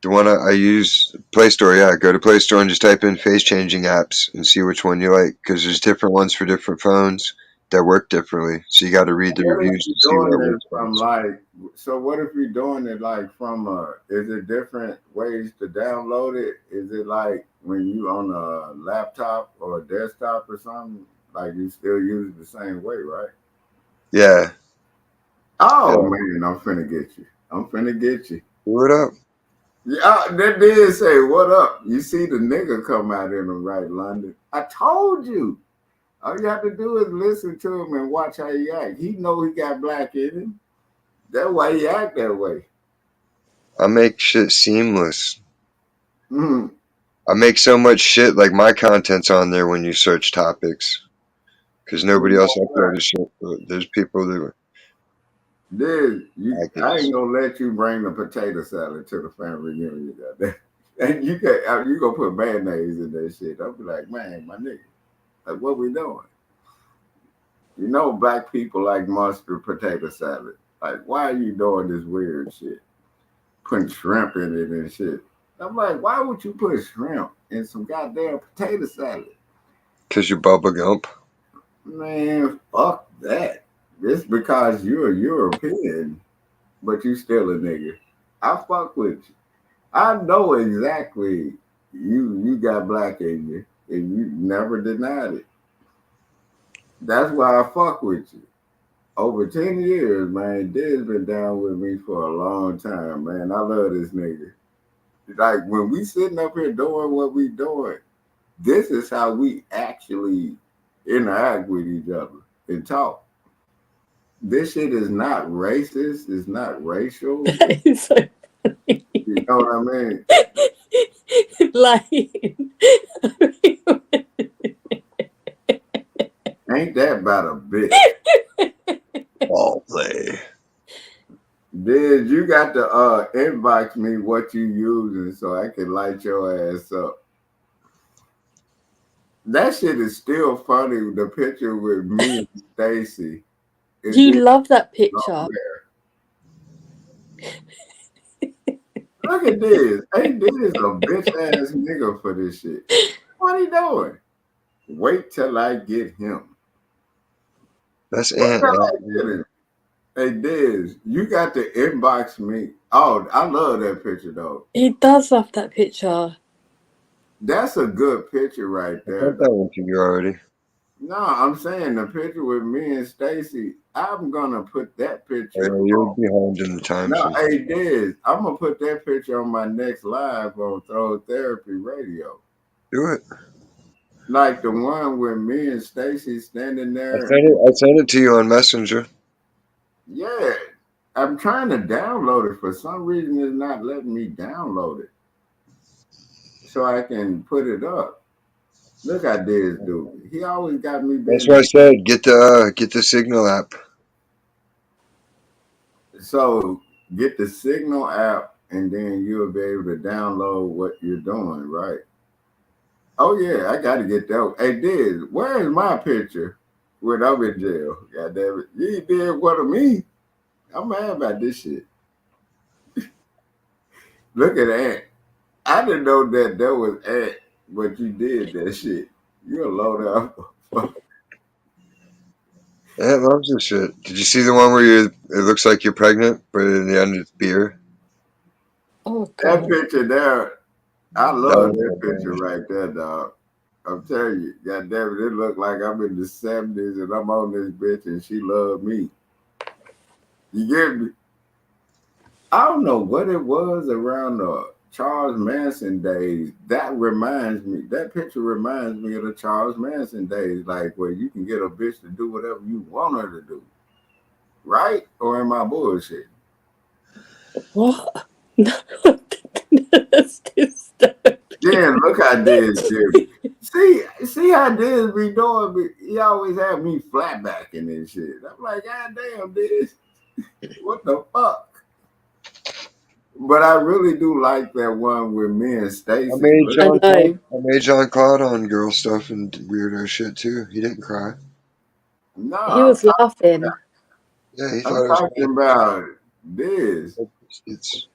The one I use, Play Store, yeah. Go to Play Store and just type in face changing apps and see which one you like, because there's different ones for different phones that work differently. So you got to read the What if reviews you're to see what doing it works from best. like, so what if you're doing it like from is it different ways to download it? Is it like when you on a laptop or a desktop or something, like you still use it the same way, right? Yeah, Oh yeah. man, I'm finna get you. I'm finna get you. Do it up. Yeah, that did say, what up? You see the nigga come out in him, right, London? I told you. All you have to do is listen to him and watch how he act. He know he got black in him. That's why he act that way. I make shit seamless. Mm. I make so much shit, like my content's on there when you search topics, because nobody else uploaded shit. But there's people that Dude, like I it. ain't gonna let you bring the potato salad to the family reunion. Goddamn. And you gonna put mayonnaise in that shit. I'll be like, man, my nigga, like what we doing? You know, black people like mustard potato salad. Like, why are you doing this weird shit? Putting shrimp in it and shit. I'm like, why would you put shrimp in some goddamn potato salad? Because you're Bubba Gump. Man, fuck that. It's because you're a European, but you still a nigga. I fuck with you. I know exactly you got black in you and you never denied it. That's why I fuck with you. Over 10 years, man, Did's been down with me for a long time, man. I love this nigga. Like when we sitting up here doing what we doing, this is how we actually interact with each other and talk. This shit is not racist. It's not racial. That is so funny. You know what I mean? Like, Ain't that about a bitch? Ball play. This Diz, you got to inbox me what you using so I can light your ass up. That shit is still funny. The picture with me and Stacy. You love that picture. Look at this. Hey, this is a bitch ass nigga for this shit. What he doing? Wait till I get him. That's Wait Ant. till I get him. Hey, Diz, you got to inbox me. Oh, I love that picture though. He does love that picture. That's a good picture right I there. sent that one to you already. No, I'm saying the picture with me and Stacy. I'm gonna put that picture. You're behind in the time. No, So hey Diz, I'm gonna put that picture on my next live on Throw Therapy Radio. do it. Like the one with me and Stacy standing I there. sent it to you on Messenger. Yeah, I'm trying to download it. For some reason, it's not letting me download it, so I can put it up. Look how Diz do. He always got me That's being. why I said get the Signal app. So get the Signal app, and then you'll be able to download what you're doing, right? Oh yeah, I got to get that. Hey Diz, where is my picture when I'm in jail? God damn it, you ain't did one of me. I'm mad about this shit. Look at that. I didn't know that was Ant, but you did that shit. You're a low down. Ant loves this shit. Did you see the one where it looks like you're pregnant, but in the end it's beer? Oh That god. picture there, I That love was that so picture funny. right there, dog. I'm telling you, God damn it, it looked like I'm in the 70s and I'm on this bitch and she loved me. You get me? I don't know what it was around the Charles Manson days. That picture reminds me of the Charles Manson days, like where you can get a bitch to do whatever you want her to do. Right? Or am I bullshit? What? No, that's disturbing. Yeah, look how Diz did. See how Diz be doing me. He always have me flat backing and shit. I'm like, God damn, Diz. What the fuck? But I really do like that one with me and Stacy. I know. I made John Claude on girl stuff and weirdo shit too. He didn't cry. No, He was laughing. Yeah, he I'm thought it was talking about this. funny. It's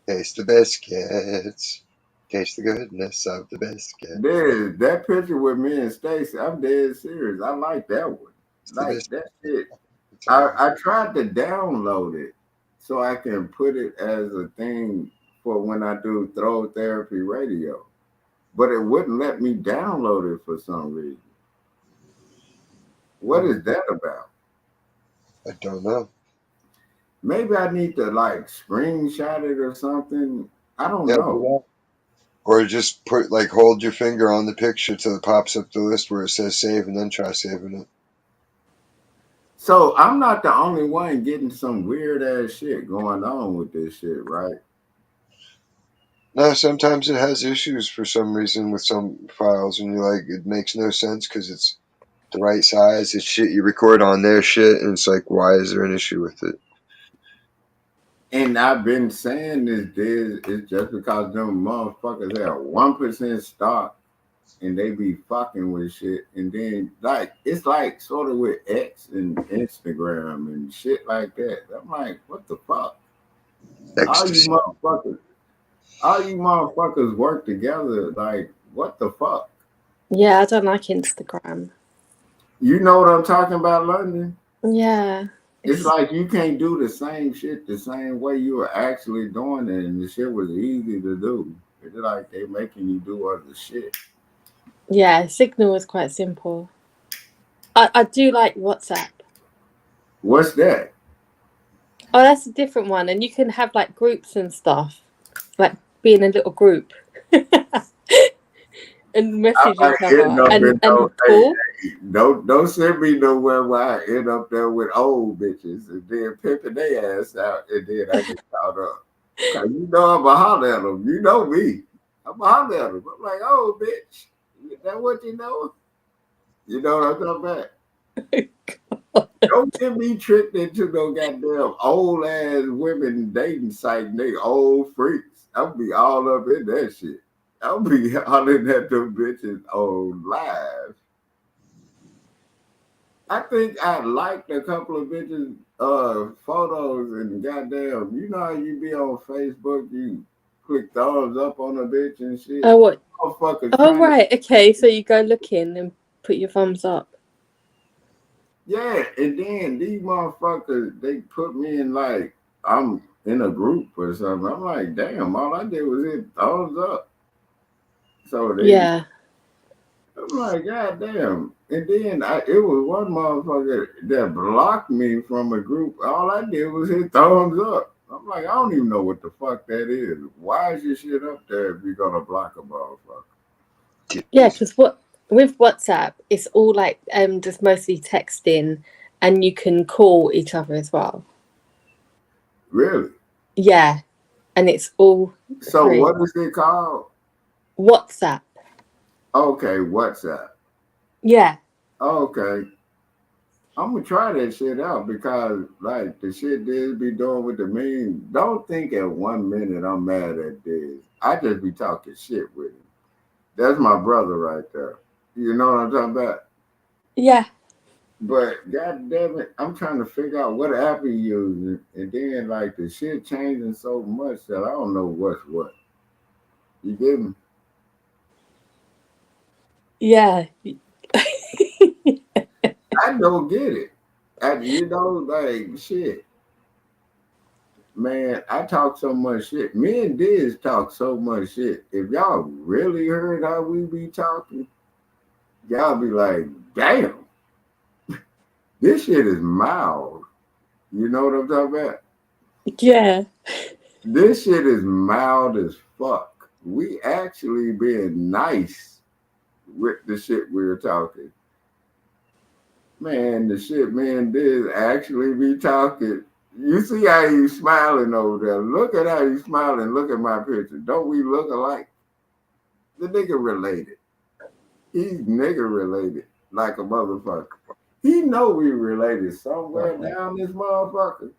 taste the biscuits. Taste the goodness of the biscuit. This that picture with me and Stacy. I'm dead serious. I like that one. It's the Like biscuit. that shit. It's all. I tried to download it so I can put it as a thing for when I do Throw Therapy Radio, but it wouldn't let me download it for some reason. What is that about? I don't know. Maybe I need to like screenshot it or something. I don't Yeah, do know. that. Or just hold your finger on the picture till it pops up the list where it says save and then try saving it. So I'm not the only one getting some weird ass shit going on with this shit, right? No, sometimes it has issues for some reason with some files, and you're like, it makes no sense because it's the right size. It's shit you record on their shit, and it's like, why is there an issue with it? And I've been saying this is just because them motherfuckers have 1% stock and they be fucking with shit. And then like it's like sort of with X and Instagram and shit like that. I'm like, what the fuck? All you Ecstasy. motherfuckers, all you motherfuckers work together. Like, what the fuck? Yeah, I don't like Instagram. You know what I'm talking about, London? Yeah. It's like you can't do the same shit the same way you were actually doing it, and the shit was easy to do. It's like they making you do other shit. Yeah, Signal was quite simple. I do like WhatsApp. What's that? Oh, that's a different one. And you can have like groups and stuff. Like be in a little group. And I message might each end other up in and no. talk. Don't send me nowhere where I end up there with old bitches and then pimping their ass out, and then I get caught up. Cause you know I'm a holler at them. You know me. I'm a holler at them. I'm like, oh bitch, is that what you know? You know what I'm talking about? Don't get me tricked into no goddamn old ass women dating site and they old freaks. I'll be all up in that shit. I'll be hollering at them bitches on live. I think I liked a couple of bitches photos and goddamn, you know how you be on Facebook, you click thumbs up on a bitch and shit. Oh, what? Motherfuckers Oh, trying to- right. Okay. So you go looking and put your thumbs up. yeah, and then these motherfuckers, they put me in like I'm in a group or something. I'm like, damn, all I did was hit thumbs up. So they Yeah. I'm like, God damn. And then it was one motherfucker that blocked me from a group. All I did was hit thumbs up. I'm like, I don't even know what the fuck that is. Why is your shit up there if you're gonna block a motherfucker? Yeah, because with WhatsApp, it's all like just mostly texting, and you can call each other as well. Really? Yeah, and it's all So free. what is it called? WhatsApp. Okay, WhatsApp. Yeah. Okay. I'm gonna try that shit out because like the shit Diz be doing with the meme. Don't think at 1 minute I'm mad at Diz. I just be talking shit with him. That's my brother right there. You know what I'm talking about? Yeah. But god damn it, I'm trying to figure out what app he using, and then like the shit changing so much that I don't know what's what. You get me? Yeah. I don't get it. You know, like shit. Man, I talk so much shit. Me and Diz talk so much shit. If y'all really heard how we be talking, y'all be like, damn, this shit is mild. You know what I'm talking about? Yeah. This shit is mild as fuck. We actually being nice with the shit we were talking. Man, the shit man did actually be talking. You see how he's smiling over there. Look at how he's smiling. Look at my picture. Don't we look alike? The nigga related. He's nigga related like a motherfucker. He know we related somewhere down this motherfucker.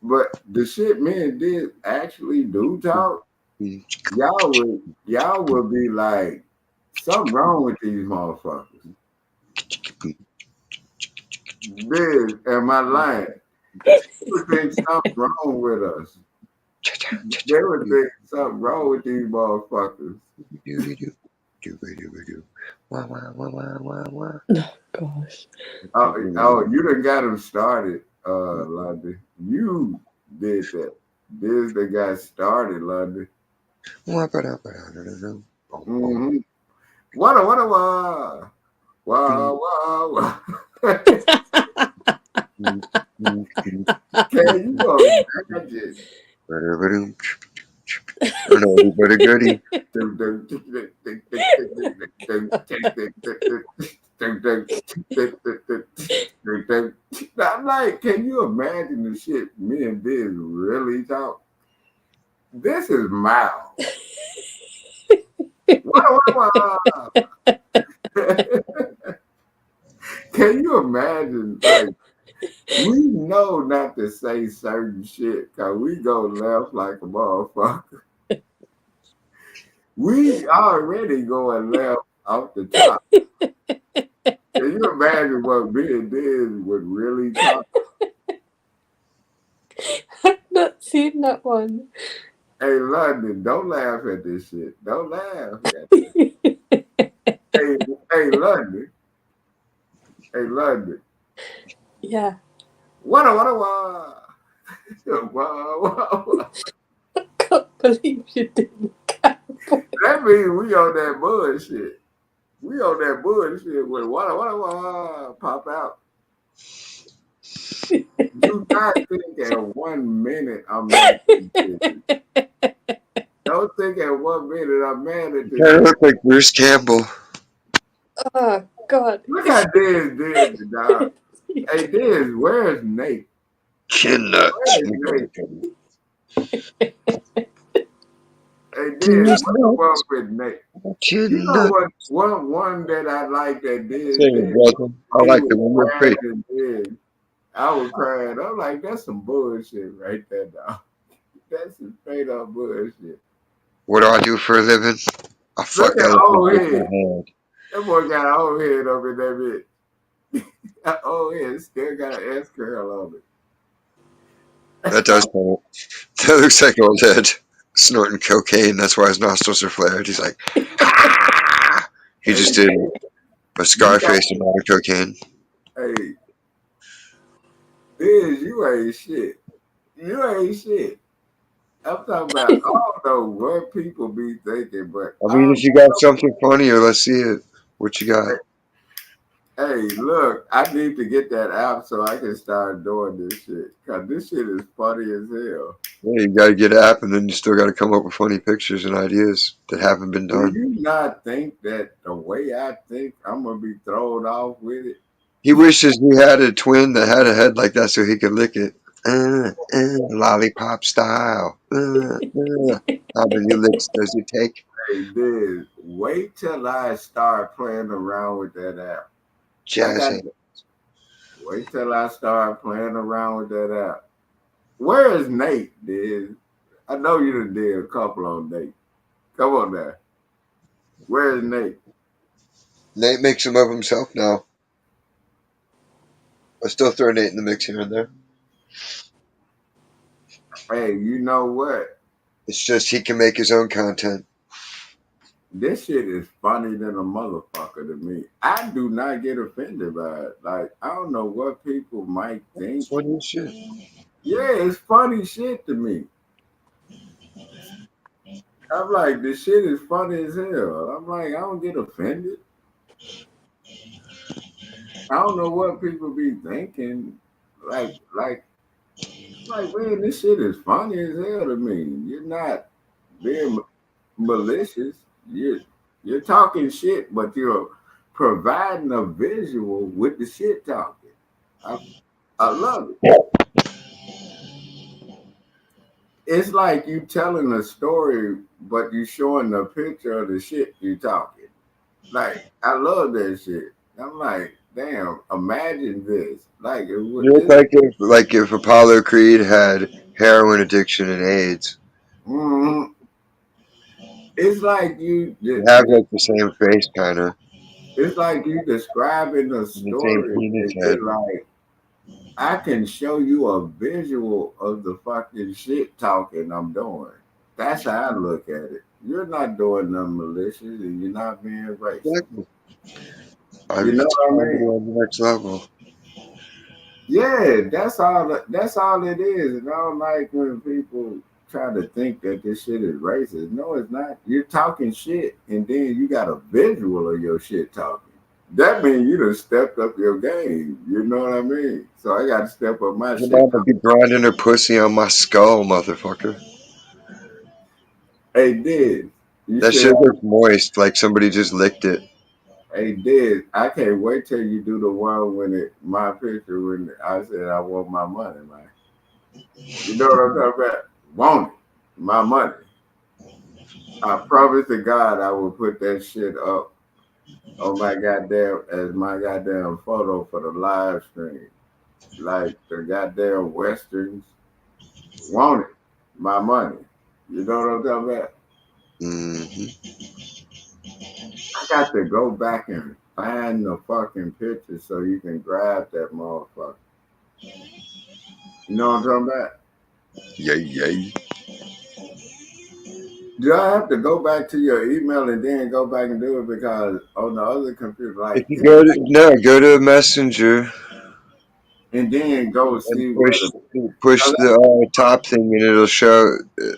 But the shit men did actually do talk. Y'all would be like, something wrong with these motherfuckers. Biz, am I lying? They would think something wrong with us. They would think something wrong with these motherfuckers. Oh gosh. Oh, you done got him started, London. You did that. This the guy started, London. Mm-hmm. What? Wow. Can you go imagine? Everybody goody. I'm like, can you imagine the shit me and Biz really talk? This is mild. Can you imagine? Like, we know not to say certain shit because we go left like a motherfucker. We already going left off the top. Can you imagine what me and Diz would really talk? I've not seen that one. Hey, London, don't laugh at this shit. Don't laugh at it. Hey, London. Hey, London. Yeah. What? I can't believe you didn't. That means we on that bullshit. We on that bullshit with what pop out. Do not think at 1 minute I'm mad at this. Don't think at 1 minute I'm mad at I this. look like Bruce Campbell. Oh God. Look how Diz did the dog. Hey Diz, where's Nate? Chin nuts. Where's Nate? Hey Diz, what's up with Nate? You know what? One that I like that Say did it, that. brother. I He like was the one you're free. crashing in. I was crying. I'm like, that's some bullshit right there, dog. That's some straight up bullshit. What do I do for a living? I Look fuck at elephants old with my head. hand. That boy got an old head up in that bitch. That old head still got an S curl on That it. does kind of. That looks like old Ed snorting cocaine. That's why his nostrils are flared. He's like, ah! He just did a You got, Scarface amount of cocaine. hey, Biz, you ain't shit. You ain't shit. I'm talking about, I don't know what people be thinking, but I mean, if you got something funnier, let's see it. What you got? hey, look, I need to get that app so I can start doing this shit. Cause this shit is funny as hell. Yeah, you gotta get an app, and then you still gotta come up with funny pictures and ideas that haven't been Do done. you not think that the way I think I'm gonna be thrown off with it? He wishes he had a twin that had a head like that so he could lick it. Lollipop style. How many licks does it take? Hey, dude, wait till I start playing around with that app. I Jazz got hands. wait till I start playing around with that app. Where is Nate, dude? I know you done did a couple on Nate. Come on now. Where is Nate? Nate makes them of himself now. I still throw Nate in the mix here and there. Hey, you know what? It's just he can make his own content. This shit is funny than a motherfucker to me. I do not get offended by it. Like, I don't know what people might It's think. funny as shit. Yeah, it's funny shit to me. I'm like, this shit is funny as hell. I'm like, I don't get offended. I don't know what people be thinking. Like, man, this shit is funny as hell to me. You're not being malicious. You're talking shit, but you're providing a visual with the shit talking. I, I love it. It's like you telling a story, but you showing the picture of the shit you talking. Like, I love that shit. I'm like, damn, imagine this. Like, it would You look this. like if Apollo Creed had heroin addiction and AIDS. Mhm. It's like you. You have like the same face, kind of, It's like you describing a and the same story, penis and head. you're like, I can show you a visual of the fucking shit talking I'm doing. That's how I look at it. You're not doing nothing malicious, and you're not being racist. Exactly. You know It's what I comedy mean? on the next level. Yeah, that's all. That's all it is. And I don't like when people try to think that this shit is racist. No, it's not. You're talking shit, and then you got a visual of your shit talking. That means you done stepped up your game. You know what I mean? So I got to step up my Your shit. mama be grinding her pussy on my skull, motherfucker. Hey, did you That still? shit looks moist, like somebody just licked it. Hey, did I can't wait till you do the one when my picture when I said I want my money, man. You know what I'm talking about? Want it, my money. I promise to God I will put that shit up on my goddamn as my goddamn photo for the live stream. Like the goddamn westerns. Want it, my money. You know what I'm talking about? Hmm. I got to go back and find the fucking picture so you can grab that motherfucker. You know what I'm talking about? Yay, yay. Do I have to go back to your email and then go back and do it because on the other computer, If like you it's go like, to no, go to Messenger and then go and see where push the push the top thing, and it'll show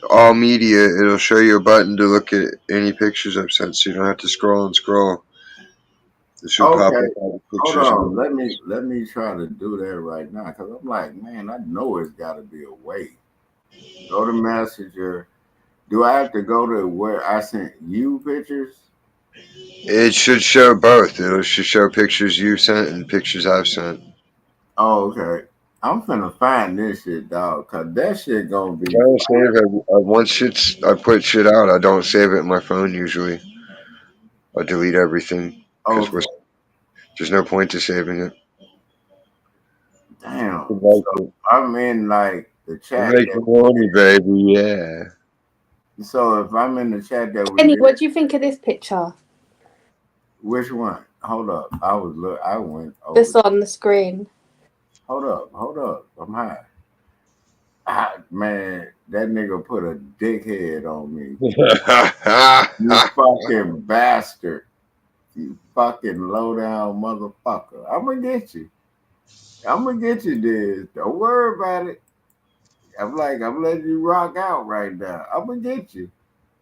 all media. It'll show you a button to look at any pictures I've sent, so you don't have to scroll and scroll. It should pop okay. up all the Hold pictures. on, let me try to do that right now because I'm like, man, I know it's got to be a way. Go to Messenger. Do I have to go to where I sent you pictures? It should show both. It should show pictures you sent and pictures I've sent. Oh, okay. I'm finna find this shit, dog, cause that shit gonna I be. don't save it. Once I put shit out, I don't save it in my phone usually. I'll delete everything because Okay. there's no point to saving it. Damn. It makes So it, I'm in like the it chat makes that it horny, baby. Yeah. so if I'm in the chat that we Penny, did, what do you think of this picture? which one? Hold up. I went This over. on the screen. Hold up. I'm high. Man, that nigga put a dickhead on me. You fucking bastard. You fucking low down motherfucker. I'm gonna get you. I'm gonna get you, Diz. Don't worry about it. I'm letting you rock out right now. I'm gonna get you.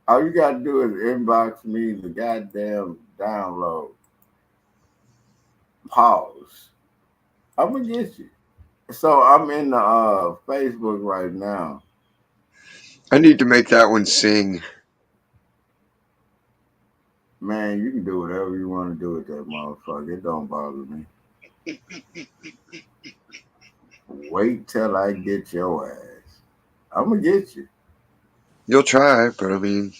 All you gotta do is inbox me the goddamn download. Pause. I'm gonna get you. So I'm in the Facebook right now. I need to make that one sing. Man, you can do whatever you want to do with that motherfucker. It don't bother me. Wait till I get your ass. I'm gonna get you. You'll try, but I mean,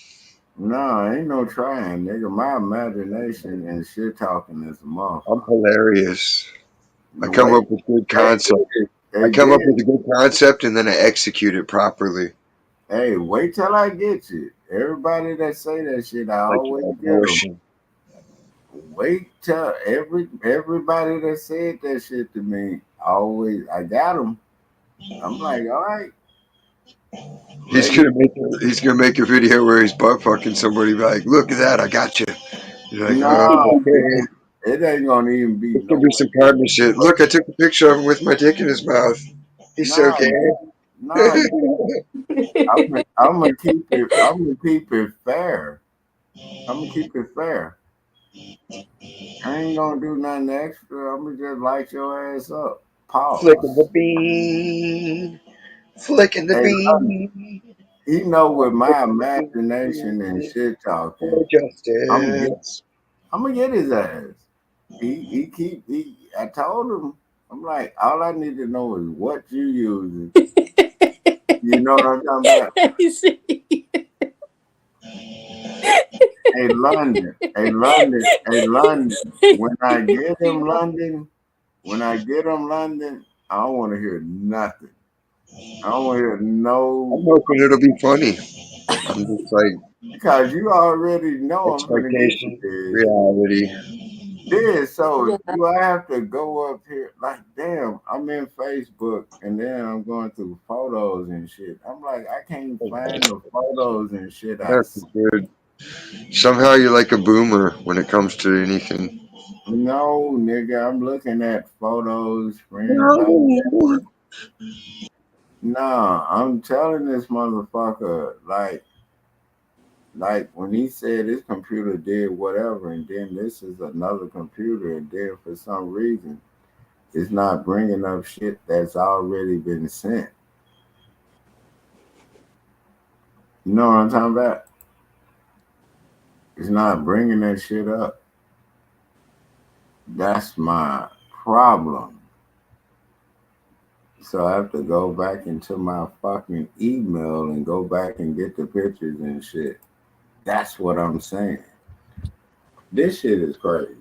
No, ain't no trying, nigga. My imagination and shit talking is a I'm motherfucker. hilarious. I come Wait, up with good hey, concept. I hey, come up did. with a good concept and then I execute it properly, Hey, wait till I get you. Everybody that say that shit, I like always an get them. abortion. Wait till everybody that said that shit to me, I got them. I'm like, all right, ready. He's gonna make a video where he's butt fucking somebody. Be like, look at that, I got you. You're like, oh, No, okay. it ain't gonna even be This could be nowhere some near. partnership. Look, I took a picture of him with my dick in his mouth. He's so No, gay. no, I'm gonna keep it. I'm gonna keep it fair. I'm gonna keep it fair. I ain't gonna do nothing extra. I'm gonna just light your ass up. Flicking the Pause. bean, flicking the Hey, London, bean. he know with my Flicking the imagination and bean shit talking, for I'm gonna get. justice. I'm gonna get his ass. I told him. I'm like, all I need to know is what you using. You know what I'm talking about? Hey London. When I get him London, I don't want to hear nothing. I don't want to hear I'm no hoping it'll be funny. I'm just like because you already know I'm gonna get you expectation, this. reality. This, so Yeah. do I have to go up here? Like, damn, I'm in Facebook and then I'm going through photos and shit. I'm like, I can't find the photos and shit I That's see. good. Somehow you're like a boomer when it comes to anything. No, nigga, I'm looking at photos, friends I No. network. Nah, I'm telling this motherfucker, like when he said his computer did whatever, and then this is another computer, and then for some reason it's not bringing up shit that's already been sent. You know what I'm talking about? It's not bringing that shit up. That's my problem. So I have to go back into my fucking email and go back and get the pictures and shit. That's what I'm saying. This shit is crazy.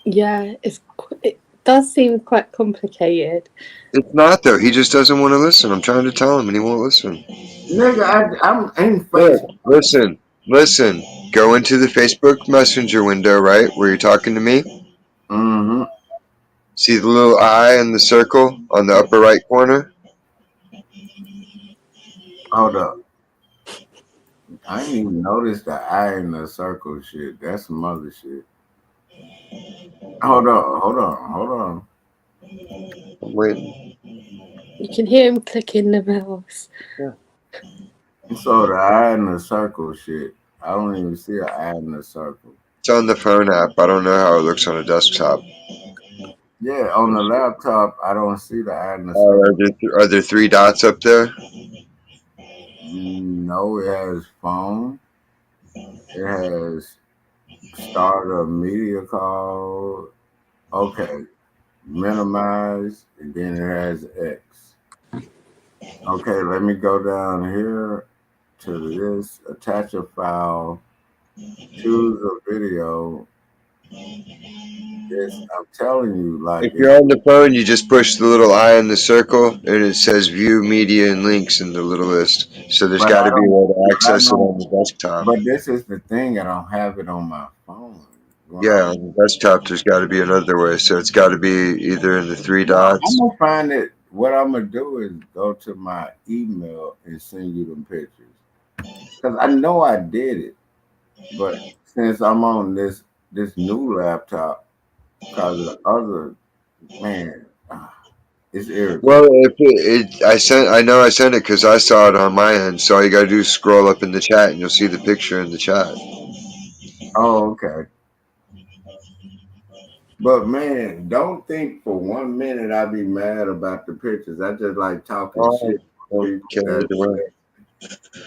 Yeah, it does seem quite complicated. It's not though. He just doesn't want to listen. I'm trying to tell him and he won't listen. Nigga, I'm in Look, Facebook. listen. Go into the Facebook Messenger window, right, where you're talking to me. Mm-hmm. See the little eye in the circle on the upper right corner? Hold up. I didn't even notice the eye in the circle shit. That's some other shit. Hold on. I'm waiting. You can hear him clicking the mouse. So the eye in the circle shit. I don't even see an eye in the circle. It's on the phone app. I don't know how it looks on a desktop. Yeah, on the laptop, I don't see the eye in the Are circle. are there three dots up there? No, it has phone. It has start a media call. Okay, minimize, and then it has X. Okay, let me go down here to this, attach a file. choose a video. Yes, I'm telling you, like If it's you're on the phone, you just push the little eye in the circle, and it says "View Media and Links" in the little list. So there's but got I to be a don't way to but I access it don't on the desktop. but this is the thing, I don't have it on my phone. When Yeah, I'm on the desktop, there's got to be another way. So it's got to be either in the three no, I'm dots. gonna find it. What I'm gonna do is go to my email and send you them pictures. Cause I know I did it, but since I'm on this new laptop, cause of the other man, it's Well, irritating. if I know I sent it because I saw it on my end. So all you got to do is scroll up in the chat, and you'll see the picture in the chat. Oh, okay. But man, don't think for 1 minute I be mad about the pictures. I just like talking Oh, shit to don't people carry that it away.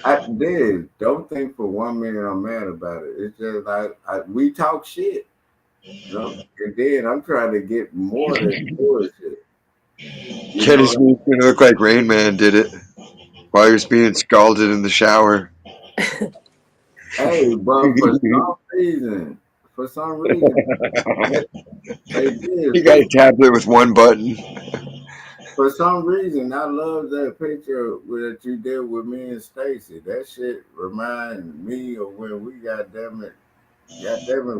I did. Don't think for 1 minute I'm mad about it. It's just like we talk shit. You know? And then I'm trying to get more than bullshit. You know Kenny's what gonna look like Rain Man did it while he was being scalded in the shower. Hey, but for some reason, they He did. got a tablet with one button. For some reason, I love that picture that you did with me and Stacy. That shit remind me of when we got damn it,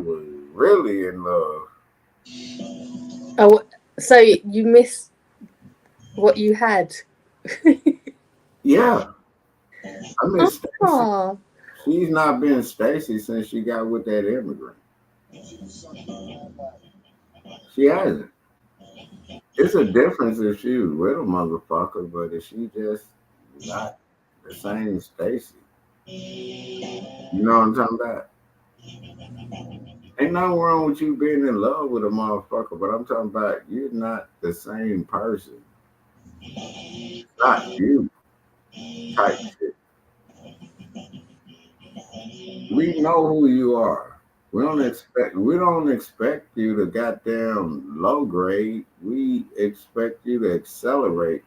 was really in love. Oh, so you miss what you had. Yeah, I mean Stacy. Oh, She's not been Stacy since she got with that immigrant. She hasn't. It's a difference if she was with a motherfucker, but if she just not the same Stacy, you know what I'm talking about? Ain't nothing wrong with you being in love with a motherfucker, but I'm talking about you're not the same person. Not you type shit. We know who you are. We don't expect you to goddamn low grade. We expect you to accelerate.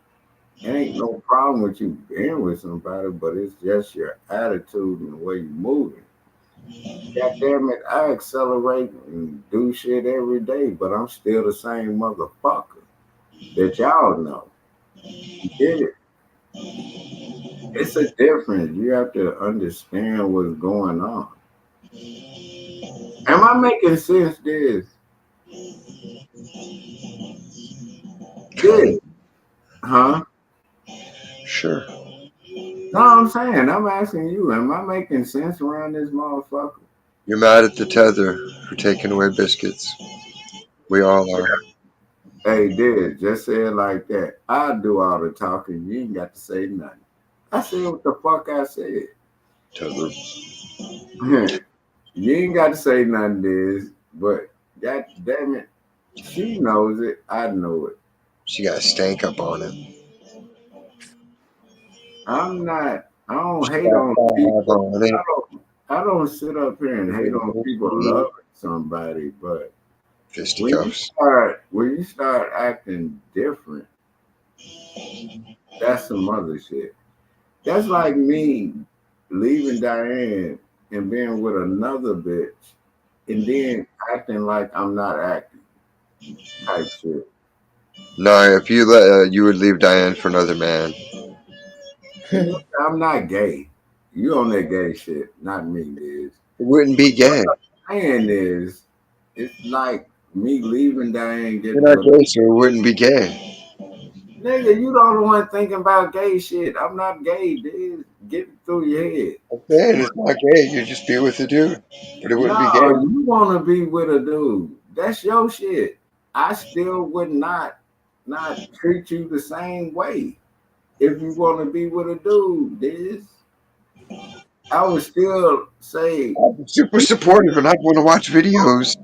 Ain't no problem with you being with somebody, but it's just your attitude and the way you moving. God damn it, I accelerate and do shit every day, but I'm still the same motherfucker that y'all know. You get it? It's a difference. You have to understand what's going on. Am I making sense? This, Kind huh? of. Sure. No, I'm saying, I'm asking you, am I making sense around this motherfucker? You're mad at the tether for taking away biscuits. We all are. Hey, did just say it like that. I do all the talking. You ain't got to say nothing. I said what the fuck I said. Tether. You ain't got to say nothing, Diz. But god damn it, she knows it. I know it. She got a stank up on it. I'm not. I don't She hate got on five people. on it. I don't sit up here and hate on people loving somebody. But Fisticuffs. when you start acting different, that's some other shit. That's like me leaving Diane and being with another bitch and then acting like I'm not acting type shit. No, if you let you would leave Diane for another man. Nigga, I'm not gay. You on that gay shit, not me, Liz. It wouldn't be gay. Diane is, it's like me leaving Diane, You're getting not with gay, so it wouldn't be gay. nigga. You the only one thinking about gay shit. I'm not gay, dude. Get it through your head. I'm saying it's not gay. You'd just be with a dude, but it wouldn't No, be gay. you want to be with a dude. That's your shit. I still would not treat you the same way if you want to be with a dude. This I would still say I'm super supportive, and I'd want to watch videos. I'd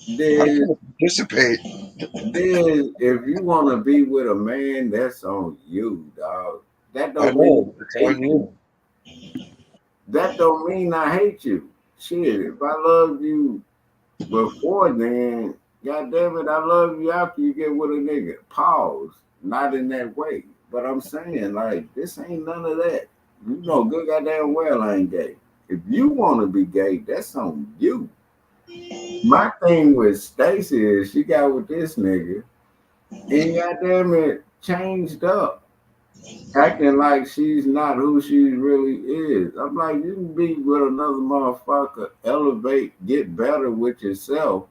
this. want to participate. Then if you want to be with a man, that's on you, dog. That I don't mean know it's I on hate you. you. That don't mean I hate you. Shit, if I loved you before then, god damn it, I love you after you get with a nigga. Pause. Not in that way. But I'm saying, like, this ain't none of that. You know good goddamn well I ain't gay. If you want to be gay, that's on you. My thing with Stacy is she got with this nigga and goddamn it changed up, acting like she's not who she really is. I'm like, you can be with another motherfucker, elevate, get better with yourself,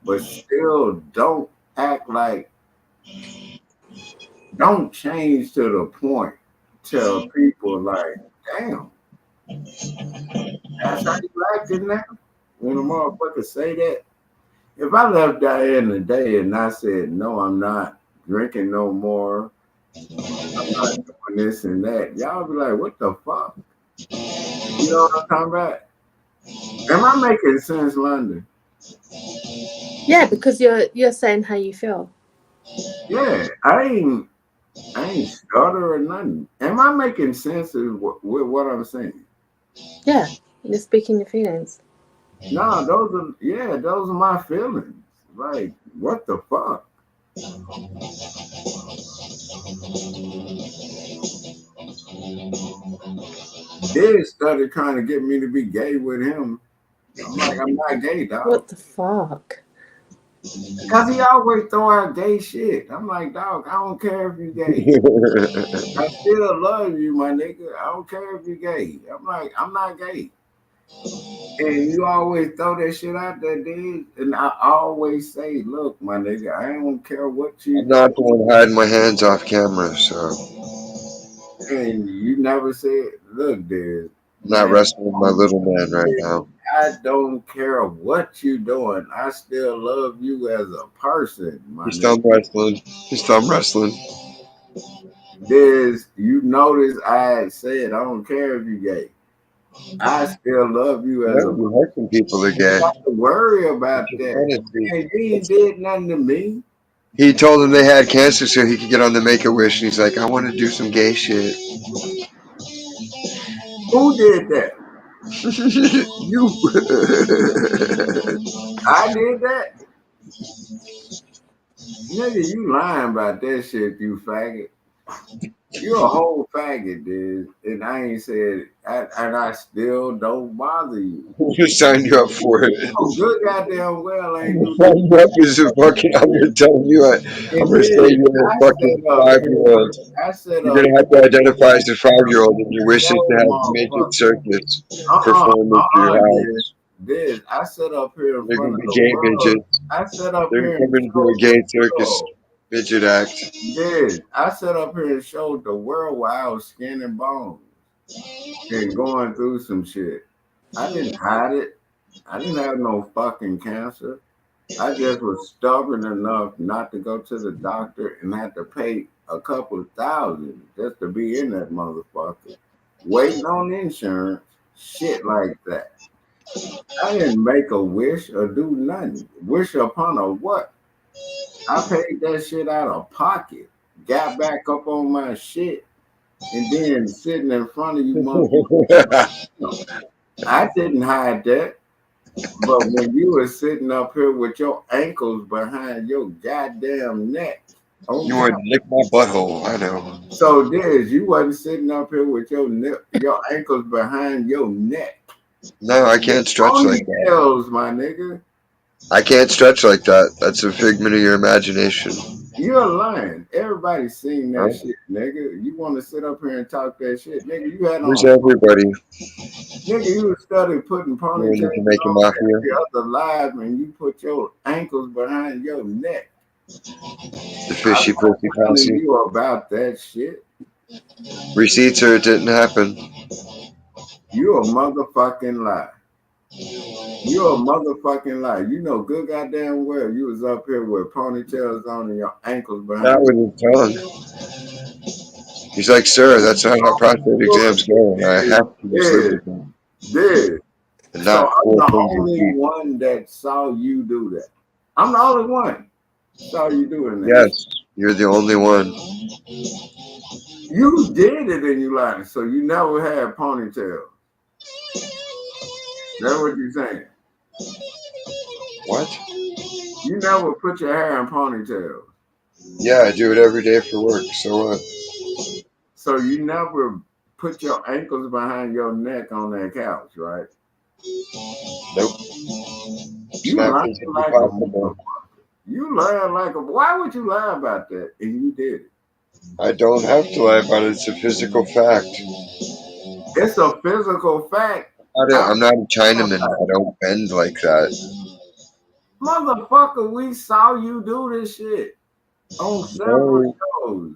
but still don't act like, don't change to the point. Tell people like, damn, that's how you acting now. When a motherfucker say that, if I left Diane today and I said, no, I'm not drinking no more, I'm not doing this and that, y'all be like, what the fuck? You know what I'm talking about? Am I making sense, London? Yeah, because you're saying how you feel. Yeah, I ain't stutter or nothing. Am I making sense with what I'm saying? Yeah, you're speaking your feelings. No, those are my feelings. Like, what the fuck? Did started trying to get me to be gay with him. I'm like, I'm not gay, dog. What the fuck? Cause he always throw out gay shit. I'm like, dog, I don't care if you gay. I still love you, my nigga. I don't care if you gay. I'm like, I'm not gay. And you always throw that shit out there, dude. And I always say, look, my nigga, I don't care what you I'm not the one hiding my hands off camera, so and you never said, look, dude, I'm not man, wrestling with my little man right now. I don't care what you doing. I still love you as a person, my He's nigga. thumb wrestling. He's thumb wrestling. This, you notice I said, I don't care if you gay. I still love you as Yeah, a person. you hurt some people are gay. Don't have to worry about Just that. wanted to. And you ain't did nothing to me. He told them they had cancer so he could get on the Make-A-Wish, and he's like, I want to do some gay shit. Who did that? You. I did that. Nigga, you lying about that shit, you faggot. You a whole faggot, dude. And I ain't said, and I still don't bother you. Who signed you up for it? Oh, good goddamn well ain't You do signed nothing. you up as a fucking. I'm gonna tell you. I'm And gonna say then you're a I fucking set up here, 5-year-old. I set You're up gonna have to identify as a 5-year-old, and your wish is to no have midget motherfucker. circus perform at your house. This. I set up here in They're front gonna of be the gay world. midgets. I set up They're here and coming to do a showed gay the circus world. midget act. This. I set up here and showed the world where I was skin and bones and going through some shit. I didn't hide it. I didn't have no fucking cancer. I just was stubborn enough not to go to the doctor and had to pay a couple of thousand just to be in that motherfucker. Waiting on insurance, shit like that. I didn't make a wish or do nothing. Wish upon a what? I paid that shit out of pocket. Got back up on my shit and then sitting in front of you motherfuckers. I didn't hide that. But when you were sitting up here with your ankles behind your goddamn neck, You okay. want to lick my butthole? I know. So Diz, you wasn't sitting up here with your ankles behind your neck. No, I can't stretch like that. Ponytails, my nigga. I can't stretch like that. That's a figment of your imagination. You're lying. Everybody's seen that Huh? shit, nigga. You want to sit up here and talk that shit, nigga? You had Who's on, everybody? nigga. You started putting You in the ponytails Jamaican on Mafia? every other live, and you put your ankles behind your neck. The fishy I'm pussy not telling posse? you about that shit. Receipts or it didn't happen. You a motherfucking lie. You a motherfucking lie. You know good goddamn well you was up here with ponytails on and your ankles Not behind. with his tongue. He's like, sir, that's not how prostate exams go. And I have to use Did, lubricant did. and So not I'm four the finger only deep. one that saw you do that. I'm the only one saw you doing that. Yes, you're the only one. You did it and you lied. So you never had ponytails. That's what you're saying. What? You never put your hair in ponytails. Yeah, I do it every day for work. So what? So you never put your ankles behind your neck on that couch, right? Nope. It's You not lying physically like a possible. you lying like a. Why would you lie about that? And you did it. I don't have to lie about it. It's a physical fact. It's a physical fact. I'm not a Chinaman. I don't bend like that. Motherfucker, we saw you do this shit on several No, shows.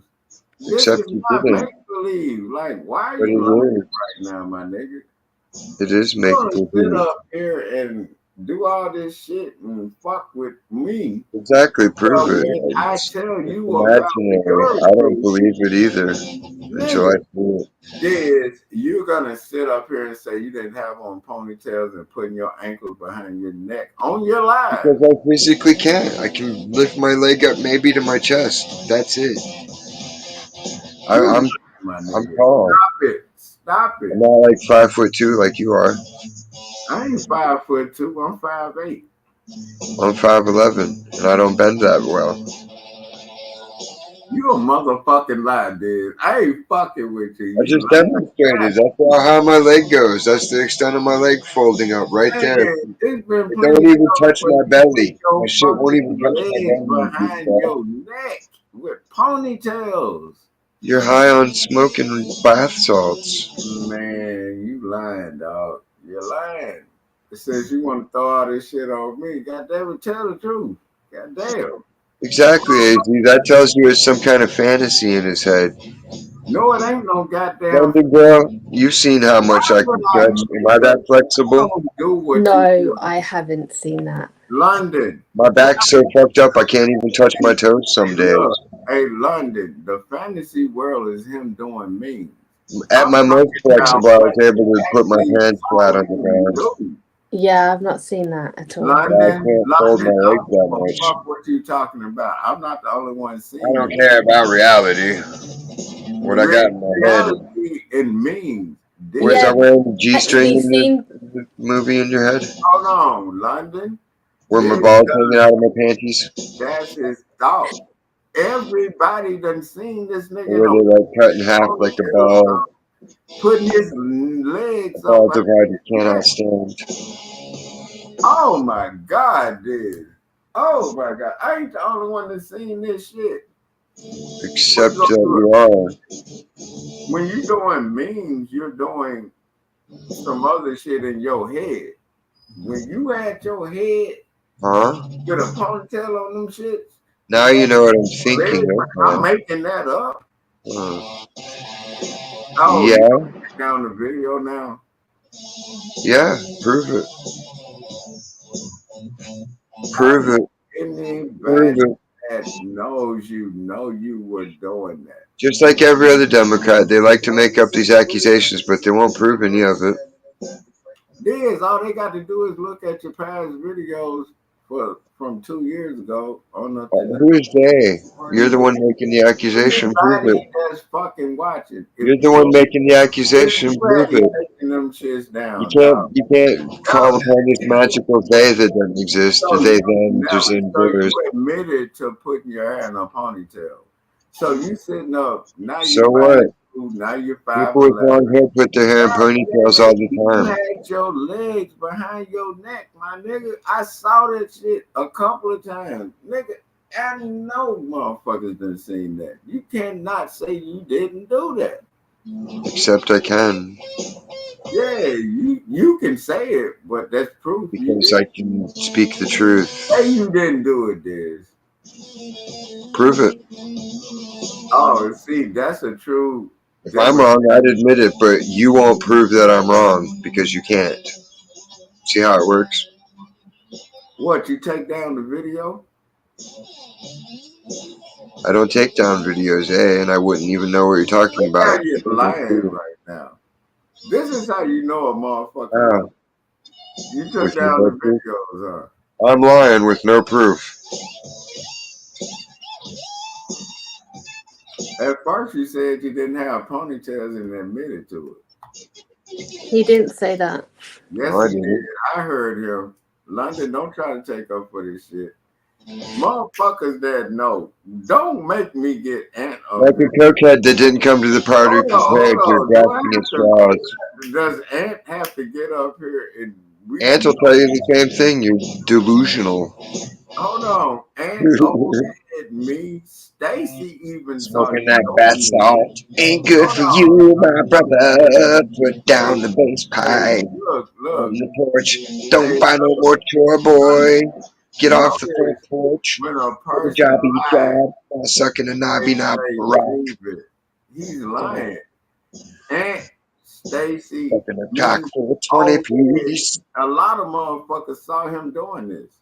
This except is you not didn't. make believe. Like, why are But you it lying is. right now, my nigga? It is You make gonna sit believe. up here and do all this shit and fuck with me? Exactly. Prove So it. when I It's, tell it's you about imaginary. your I don't truth, believe it either until nigga, I see it. is you're gonna sit up here and say you didn't have on ponytails and putting your ankles behind your neck on your live. Because I physically can't. I can lift my leg up maybe to my chest. That's it. I, You I'm my I'm nigga. tall. Stop it. Stop I'm it. not like 5'2" like you are. I ain't 5'2". I'm 5'8". I'm 5'11", and I don't bend that well. You a motherfucking lie, dude. I ain't fucking with you. I You just lying. demonstrated. That's how high my leg goes. That's the extent of my leg folding up right Man, there. it's been It plenty don't of even shows touch where my you put belly. My your shit won't even fucking touch my legs belly, you behind douchebag. your neck with ponytails. You're high on smoking bath salts. Man, you lying, dog. You're lying. Since you want to throw all this shit on me, goddamn it, tell the truth. Goddamn. Exactly, AZ. That tells you it's some kind of fantasy in his head. No, it ain't no goddamn. Bending girl, you've seen how much Why I would can I stretch. Am I that flexible? don't do what you No, do? I haven't seen that. London. My back's so fucked up I can't even touch my toes some days. Look, hey, London, the fantasy world is him doing memes. At I'm my most talking about flexible, I what was able to put my actually hands saw flat on the him ground. do. Yeah, I've not seen that at all. Yeah, I London, can't fold my London, I legs don't that give a much. fuck what you talking about. I'm not the only one I seeing don't it. care about reality. What I got in my head. Reality and memes. Was This, I Yeah, wearing the G-string actually in seen. the movie in your head? hold on, London. Were my This balls hanging out of my panties? that's his thought. Everybody done seen this Or nigga in were a they like cut in half like a ball? putting his The legs up. balls of I just cannot stand. Oh my God, dude. Oh my God. I ain't the only one that's seen this shit. What Except you gonna that do? you are. When you doing memes, you're doing some other shit in your head. When you had your head Huh? with a ponytail on them shits, Now and you know what I'm legs, thinking of, I'm huh? making that up. Oh, you Yeah, gonna take down the video now? yeah, prove it. I Prove it. Prove anybody it. that knows you know you were doing that. Just like every other Democrat, they like to make up these accusations, but they won't prove any of it. This all they got to do is look at your past videos from 2 years ago on up to now. Who is they? You're the one making the accusation. Prove it. Anybody that's fucking watching, if You're the you one making the accusation. Prove hadn't it. taken them shits You down, dog. can't. You can't call upon this magical they that doesn't exist. The So they you them just never, in so gibberish. you admitted to putting your hair in a ponytail. So you sitting up, now you So what? 5'2", now you're People with 5'11". long hair put their hair in God ponytails damn all it, the you time. had your legs behind your neck, my nigga. I saw that shit a couple of times. Nigga, I know motherfuckers done seen that. You cannot say you didn't do that. Except I can Yeah, you can say it, but that's proof you because did. I can speak the truth. Say you didn't do it, Diz. Prove it. Oh, see, that's a true If I'm Democrat. wrong, I'd admit it, but you won't prove that I'm wrong because you can't. See how it works? What, you take down the video? I don't take down videos, A, and I wouldn't even know what you're talking Look how about. you're lying right now. This is how you know a motherfucker lie. Oh, You took with down no the proof? videos, huh? I'm lying with no proof. At first, you said you didn't have ponytails and admitted to it. He didn't say that. No, Yes, I he did. didn't. I heard him. London, don't try to take up for this shit. Motherfuckers that know, don't make me get ant up Like here. a cokehead that didn't come to the party prepared. You're Hold on. grasping at straws. Does Ant have to get up here and Ant will tell you the same thing. You're delusional. hold on? Ant old head me. Stacy even Smoking started that bath doing this. salt ain't good for you, my brother. Put down the bass Hey, pipe on look. the porch. Hey, Don't buy no more tour, boy. Get off the front notice porch. when a Get a person jobby lies, job. Sucking a they knobby knob say rock. David. He's lying. Aunt Stacy, Sucking a cock me, for a 20 all dead. piece. A lot of motherfuckers saw him doing this.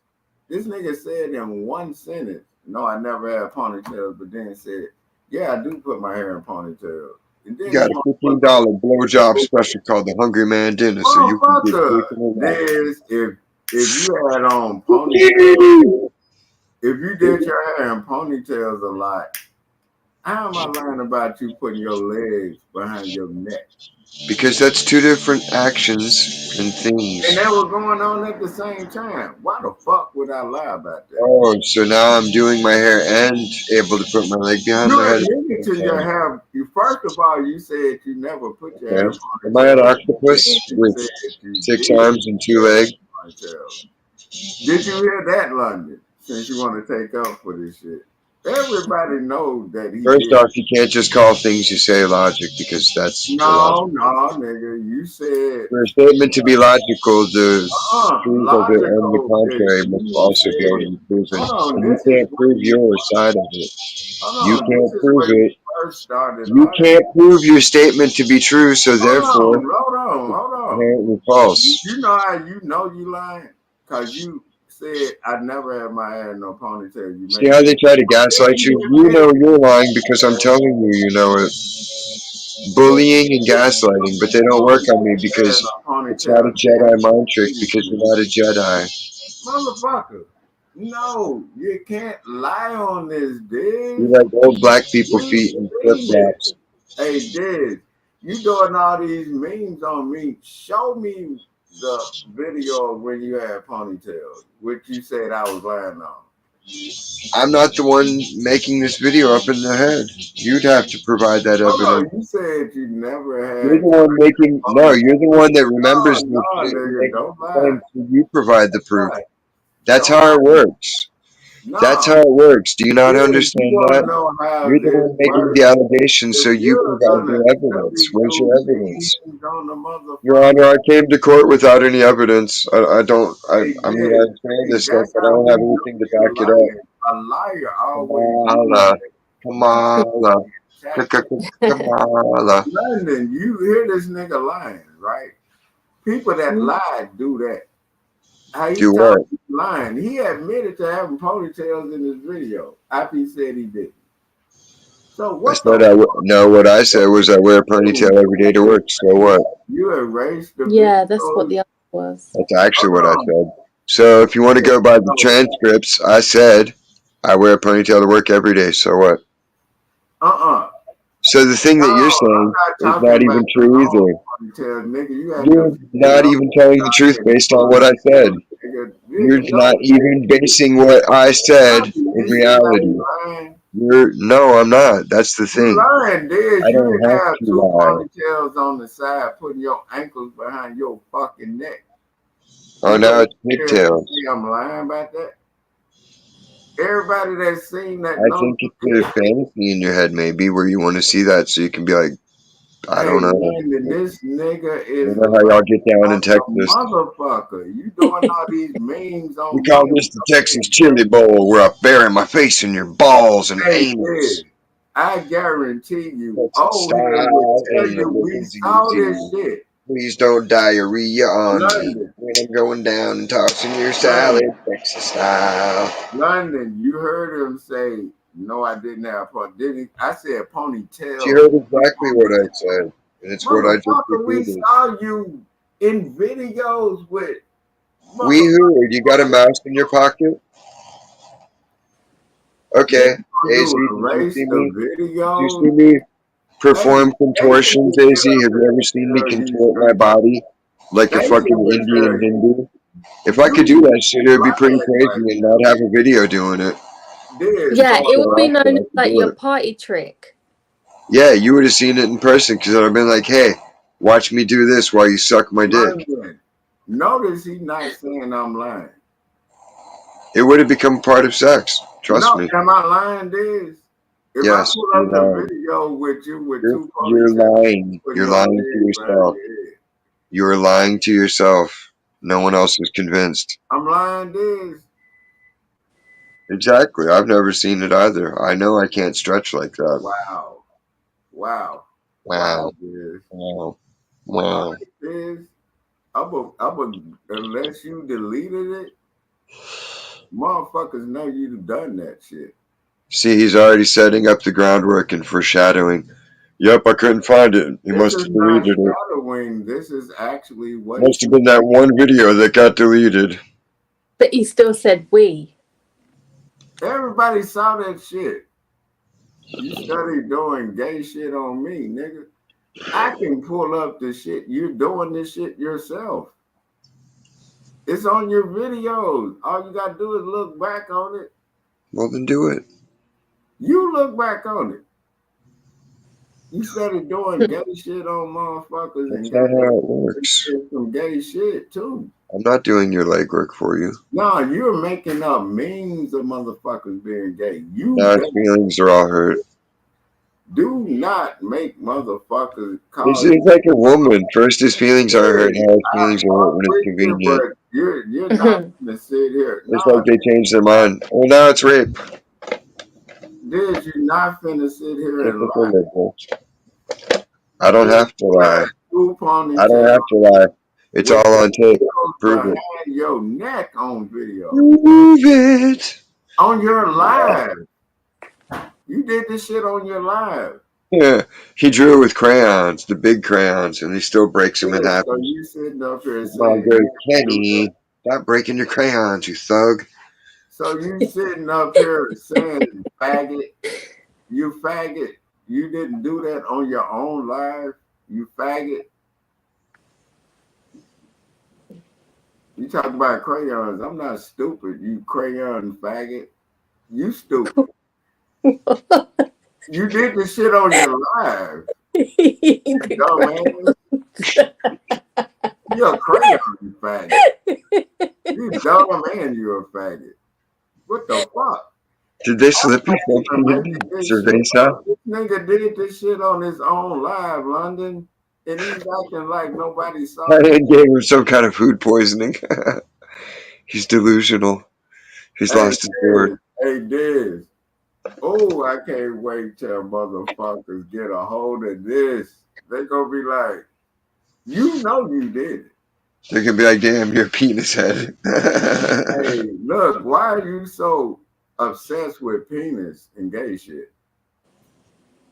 This nigga said in one sentence, "No, I never had ponytails," but then said, "Yeah, I do put my hair in ponytails." And You then got this a $15 blowjob motherfucker, special called the Hungry Man Dinner, so you can get quick and relax. this if you had on ponytails, if you did your hair in ponytails a lot, how am I learning about you putting your legs behind your neck? Because that's two different actions and things. And that was going on at the same time. Why the fuck would I lie about that? Oh, so now I'm doing my hair and able to put my leg behind You my head. admitted to your hair. You first of all, you said you never put your hair in Okay. Am I an ponytails. octopus Then you with said you 6 did arms and 2 legs? ponytails. Did you hear that, London? Since you want to take up for this shit, everybody knows that he First did. off, you can't just call things you say logic because that's No, illogical. nigga. You said For a statement to be logical, the truth of it and the logical is contrary must you also be able to said. be proven. Hold on, And you this is can't where prove you. your side of it. Hold You on, this can't is prove where you it. first started You lying. can't prove your statement to be true, so therefore Hold on. inherently false. You know how you know you lying? Cause you said I never had my hair in no ponytail. You See made how it. they try to gaslight you? You know you're lying because I'm telling you you know it. Bullying and gaslighting, but they don't work on me because it's not a Jedi mind trick because you're not a Jedi. Motherfucker. No, you can't lie on this, You dude. like old black people We've feet and flip seen it. flops. Hey, Diz, you doing all these memes on me. Show me the video of when you had ponytails, which you said I was lying on. I'm not the one making this video up in the head. You'd have to provide that Hold evidence. on, you said you never You're had the one making. No, ponytails. you're the one that remembers No, this shit and nigga, makes don't the lie. claim. So you provide the proof. Lie. That's Don't how lie. it works. That's No. how it works. Do you not If you understand want that? to know how You're the this one making works, the allegations, so if you you're provide gonna the evidence. study Where's your your evidence? memes on the Your motherfucker, Honor, I came to court without any evidence. I don't. hey, I mean, I this, understand hey, this stuff, that's but I how don't we have know anything to you're back it up. lying. A liar always uses Kamala, Kamala, tactics. Kamala. London, you hear this nigga lying, right? People that lie do that. How he Do telling what? you lying? He admitted to having ponytails in his video after he said he did. So I what said the no. What I said was I wear a ponytail every day to work. So what? you erased the Yeah, that's what videos? the other was. That's actually Hold what I on. said. So if you want to go by the No. transcripts, I said I wear a ponytail to work every day. So what? Uh-uh. So the thing No, that you're I'm saying not is talking not about even the true long either. ponytails, nigga. You had the You're not even telling the truth based on what I said. You're nigga, not even basing what I said in you see how reality. you lying? No, I'm not. That's the You thing. lying, Diz. I You don't didn't have have to two lie. ponytails on the side, putting your ankles behind your fucking neck. Oh, You now gonna it's sit here and pigtails. say I'm lying about that? Everybody that's seen that I knows think it's you did. a fantasy in your head, maybe, where you want to see that so you can be like, I Hey, don't know. Landon, this nigga You is know how y'all get down in like a Texas. motherfucker. You doing all these memes We on call me. this the Texas Chili Bowl, where I bury my face in your balls and Hey, anus. Diz, I guarantee you, Texas old head will style, tell ain't no you we living saw this ZZ. shit. Please don't diarrhea on me London, when I'm going down and tossing your salad, London, Texas style. London. You heard him say, "No, I didn't have pony." Did he? I said She ponytail. heard exactly what I said, and it's what I just Motherfucker, we repeated. saw you in videos with We motherfucker. who? You got a mouse in your pocket? What Okay. you gonna AZ, do? did you Erase see the me? Did you see videos? me Hey, perform Stacy contortions, can AZ? get up Have you here ever and seen me tell you contort my straight up. body like a Stacy fucking can tell Indian you. Hindu? If I could do that shit, it would be pretty crazy and not have a video doing it. Yeah, it would be So I known as could like do your it. party trick. Yeah, you would have seen it in person because I'd have been like, hey, watch me do this while you suck my dick. London. Notice he's not saying I'm lying. It would have become part of sex. Trust No, me. am I lying, Diz? If I Yes, pull you're up the lying. video with you with You're, two you're ponytails, lying. put You're your lying to legs behind yourself. your head, You're lying to yourself. No one else is convinced. I'm lying, Diz. Exactly. I've never seen it either. I know I can't stretch like that. Wow. Wow. Wow, Wow. Diz. Wow. All Wow. right, Diz. Unless you deleted it, motherfuckers know you've done that shit. See, he's already setting up the groundwork and foreshadowing. Yep, I couldn't find it. He This must is have not deleted it. shadowing. This is actually what Must have been that one video that got deleted. But he still said we. everybody saw that shit. You started doing gay shit on me, nigga. I can pull up the shit. You're doing this shit yourself. It's on your videos. All you gotta do is look back on it. Well, then do it. You look back on it. You started doing gay shit on motherfuckers That's and not got how it works. some gay shit too. I'm not doing your legwork for you. No, you're making up memes of motherfuckers being gay. You Now his don't- feelings are all hurt. do not make motherfuckers He's call you. like a woman. First his feelings are hurt, now his feelings are hurt when it's With you, convenient. but you're not gonna sit here. It's No, like they changed their mind. Oh, now it's rape. Diz, you're not finna sit here and Typical lie. liberal. I don't have to lie. Two I don't have ponytails to lie. It's with all on tape. Prove behind it. your neck on video. Prove it. On your live. You did this shit on your live. Yeah, he drew with crayons, the big crayons, and he still breaks them in half. So you sitting up here My saying good Kenny, stop breaking your crayons, you thug. so you sitting up here saying faggot, you faggot. You didn't do that on your own live, you faggot. You talk about crayons. I'm not stupid, you crayon faggot. You stupid. You did this shit on your live. You dumbass. You're a crayon, you faggot. You dumb and you're a faggot. What the fuck? Did they slip you You're something making in this survey shit up. up? This nigga did this shit on his own live, London, and he's acting like nobody saw I it. gave him some kind of food poisoning. He's delusional. He's Hey, lost his board. Diz. Hey, Diz. Oh, I can't wait till motherfuckers get a hold of this. They gonna be like, you know you did it. They're gonna be like, damn, you're a penis head. Hey, look, why are you so obsessed with penis and gay shit?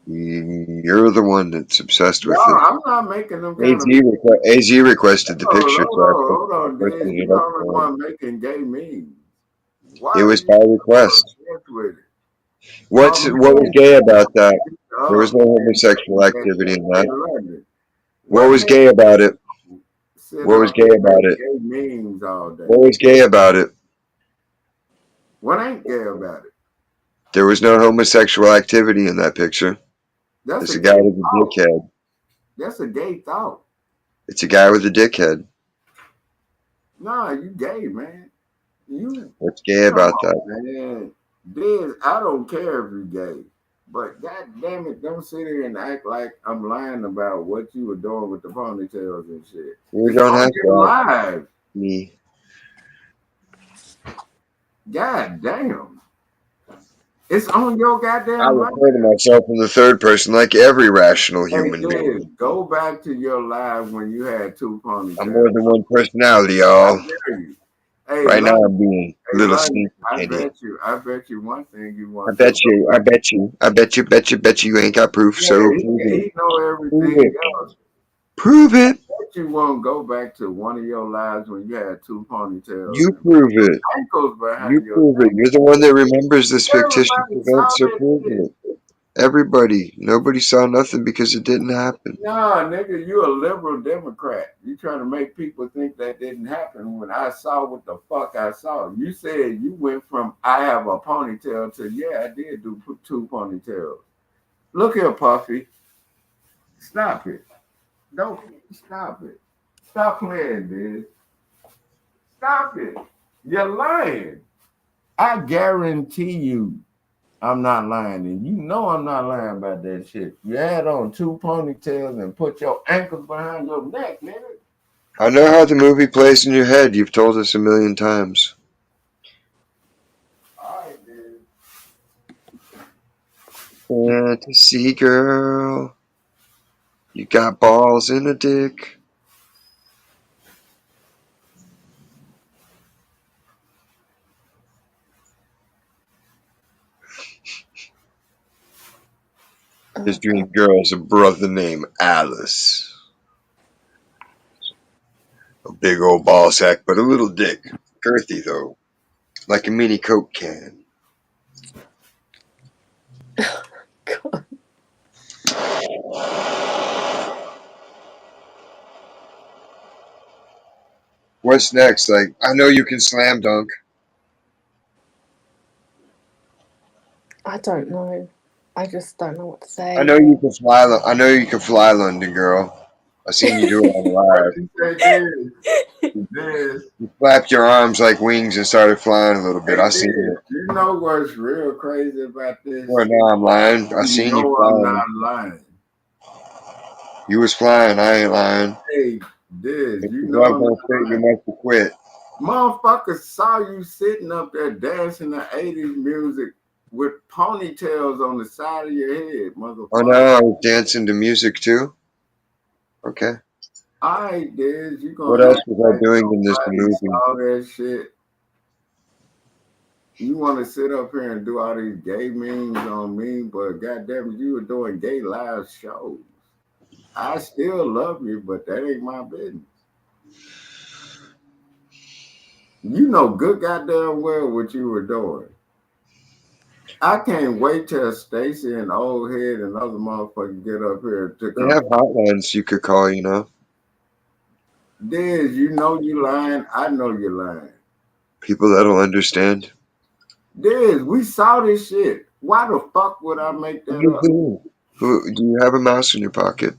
You're the one that's obsessed with No, it. I'm not making them kind of. AZ requested the picture, so I Hold on, Diz. posted You it the up only for him. one making gay memes. Why It are was you by so request. obsessed with it? What was gay about that? There was no Oh, homosexual activity in that. London. What was gay about it? Sit What was up gay and about make it? Gay memes all day. What was gay about it? What ain't gay about it? There was no homosexual activity in that picture. That's It's a a guy gay with a thought. dickhead. That's a gay thought. It's a guy with a dickhead. Nah, you gay, man. You What's gay about that? man. Diz, I don't care if you're gay. But god damn it, don't sit here and act like I'm lying about what you were doing with the ponytails and shit. You It's don't on have your to live. me. God damn. It's on your goddamn I live. refer to myself in the third person like every rational Hey, human being. Diz, go back to your live when you had two ponytails. I'm more than one personality, I y'all. dare you. Hey, Right now London, I'm being a hey, little London, sneaky, I Kenny. bet you one thing you I want bet to you, I bet you, I bet you ain't got proof, Yeah, so prove it. he know Prove everything it. else. Prove it. Bet you won't go back to one of your lives when you had two ponytails. You prove it. Ankles You behind your prove it. You're the one that remembers this fictitious Everybody event, saw so that prove shit. it. Everybody. Nobody saw nothing because it didn't happen. Nah, nigga, you a liberal Democrat. You trying to make people think that didn't happen when I saw what the fuck I saw. You said you went from I have a ponytail to yeah, I did do two ponytails. Look here, Puffy. Stop it. Don't stop it. Stop playing, dude. Stop it. You're lying. I guarantee you I'm not lying. And you know I'm not lying about that shit. You had on two ponytails and put your ankles behind your neck, nigga. I know how the movie plays in your head. You've told us a million times. All right, dude. Fantasy girl. You got balls in a dick. His dream girl is a brother named Alice. A big old ball sack, but a little dick. Girthy, though. Like a mini Coke can. God. What's next? Like, I know you can slam dunk. I don't know. I just don't know what to say. I know you can fly. I know you can fly, London girl. I seen you do it on What live. you say, dude? This. You flapped your arms like wings and started flying a little bit. Hey, I seen dude, it. you know what's real crazy about this? Well, now I'm lying. I You seen you know I'm flying. not lying. You was flying. I ain't lying. Hey, this, If you the know glove I'm don't not fit, you lying. must have quit. Motherfuckers saw you sitting up there dancing the 80s music with ponytails on the side of your head, Oh motherfucker. no, I was dancing to music too. Okay. All right, Diz, you What gonna else act was I like doing in this nobody movie? saw that shit. You want to sit up here and do all these gay memes on me, but goddamn, you were doing gay live shows. I still love you, but that ain't my business. You know good goddamn well what you were doing. I can't wait till Stacy and Old Head and other motherfuckers get up here to They come. have hotlines you could call, you know. Diz, you know you lying. I know you're lying. People that'll understand. Diz, we saw this shit. Why the fuck would I make What that do you up? do? Do you have a mouse in your pocket?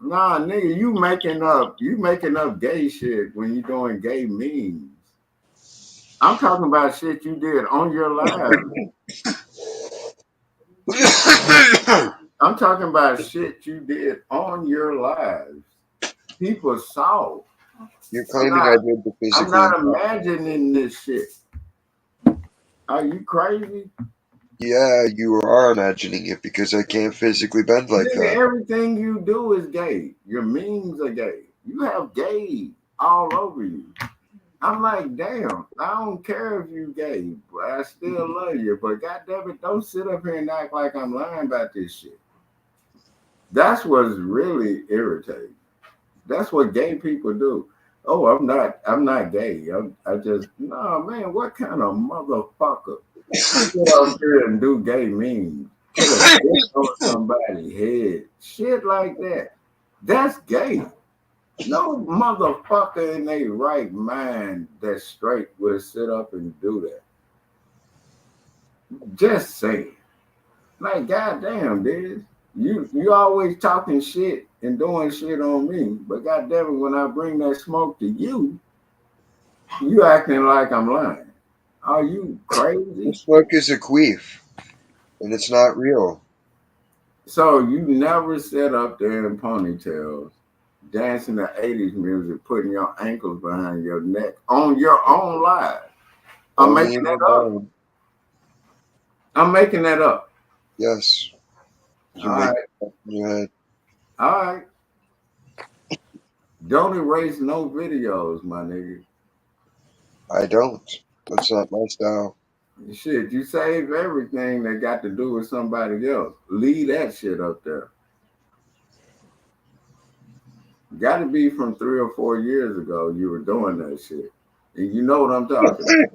Nah, nigga, you making up gay shit when you doing gay memes. I'm talking about shit you did on your live. I'm talking about shit you did on your lives. People saw. You're I'm claiming I not did the I'm physically not impossible. imagining this shit. Are you crazy? Yeah, you are imagining it because I can't physically bend like Nigga, that. everything you do is gay. Your memes are gay. You have gay all over you. I'm like, damn, I don't care if you gay, but I still love you. But goddamn it, don't sit up here and act like I'm lying about this shit. That's what's really irritating. That's what gay people do. Oh, I'm not gay. I just, no, man, what kind of motherfucker get out there and do gay memes? Put a dick on somebody's head. Shit like that. That's gay. No motherfucker in their right mind that's straight will sit up and do that. Just saying. Like, goddamn, dude. You always talking shit and doing shit on me, but goddamn it, when I bring that smoke to you, you acting like I'm lying. Are you crazy? This book is a queef, and it's not real. So you never sit up there in ponytails, dancing to 80s music, putting your ankles behind your neck on your own live. I'm Only making in my that up. mind. I'm making that up. Yes, All you make right. it up in your head. All right. Don't erase no videos, my nigga. I don't. That's not my style. Shit, you save everything that got to do with somebody else. Leave that shit up there. Got to be from 3 or 4 years ago you were doing that shit. And you know what I'm talking about.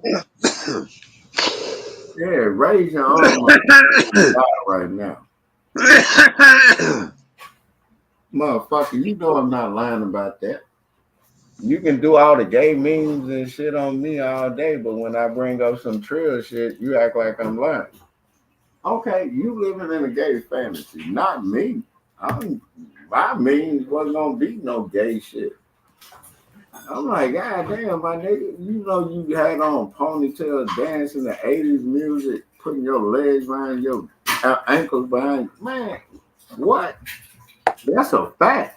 Yeah, raise your arm up. Die right now. Motherfucker, you know I'm not lying about that. You can do all the gay memes and shit on me all day, but when I bring up some trill shit, you act like I'm lying. Okay, you living in a gay fantasy, not me. My memes wasn't gonna be no gay shit. I'm like, God damn, my nigga, you know you had on ponytails, dancing the 80s music, putting your legs behind your ankles behind. Man, what? That's a fact.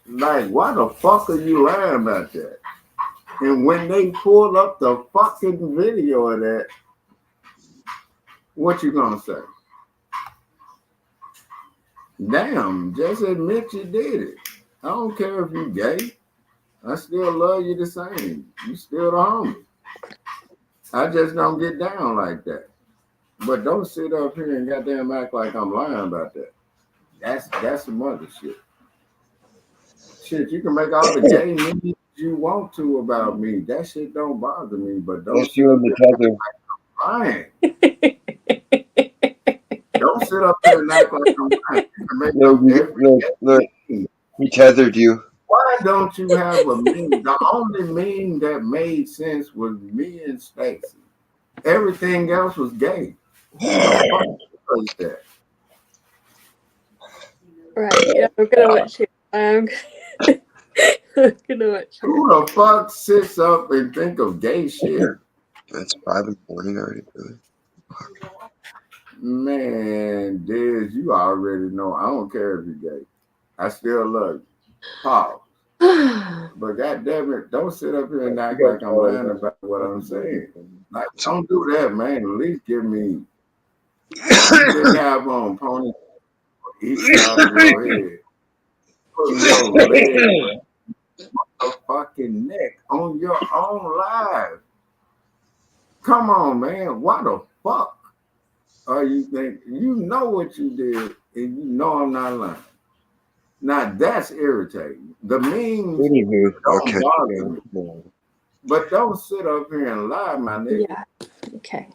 Like, why the fuck are you lying about that? And when they pull up the fucking video of that, what you gonna say? Damn, just admit you did it. I don't care if you gay. I still love you the same. You still the homie. I just don't get down like that. But don't sit up here and goddamn act like I'm lying about that. That's some other shit. Shit, you can make all the gay memes you want to about me. That shit don't bother me. But don't Let's sit do up the here tether. lying. Don't sit up here and act like I'm lying. You can make Look, up every look, meme. he tethered you. Why don't you have a meme? The only meme that made sense was me and Stacy. Everything else was gay. Who the fuck was that? Right, yeah, I'm gonna watch it. I'm gonna watch it. Who the fuck sits up and think of gay shit? It's 5 in the morning already, really. Man, Diz, you already know. I don't care if you're gay. I still love you. Pause. But goddamn it, don't sit up here and act like I'm lying about what I'm saying. Like, don't do that, man. At least give me. You didn't have on pony each side of your head. Put your leg, fucking neck on your own live. Come on, man. Why the fuck are you think you know what you did and you know I'm not lying? Now that's irritating. The memes Anywho, don't okay. bother me. But don't sit up here and lie, my nigga. Yeah. Okay.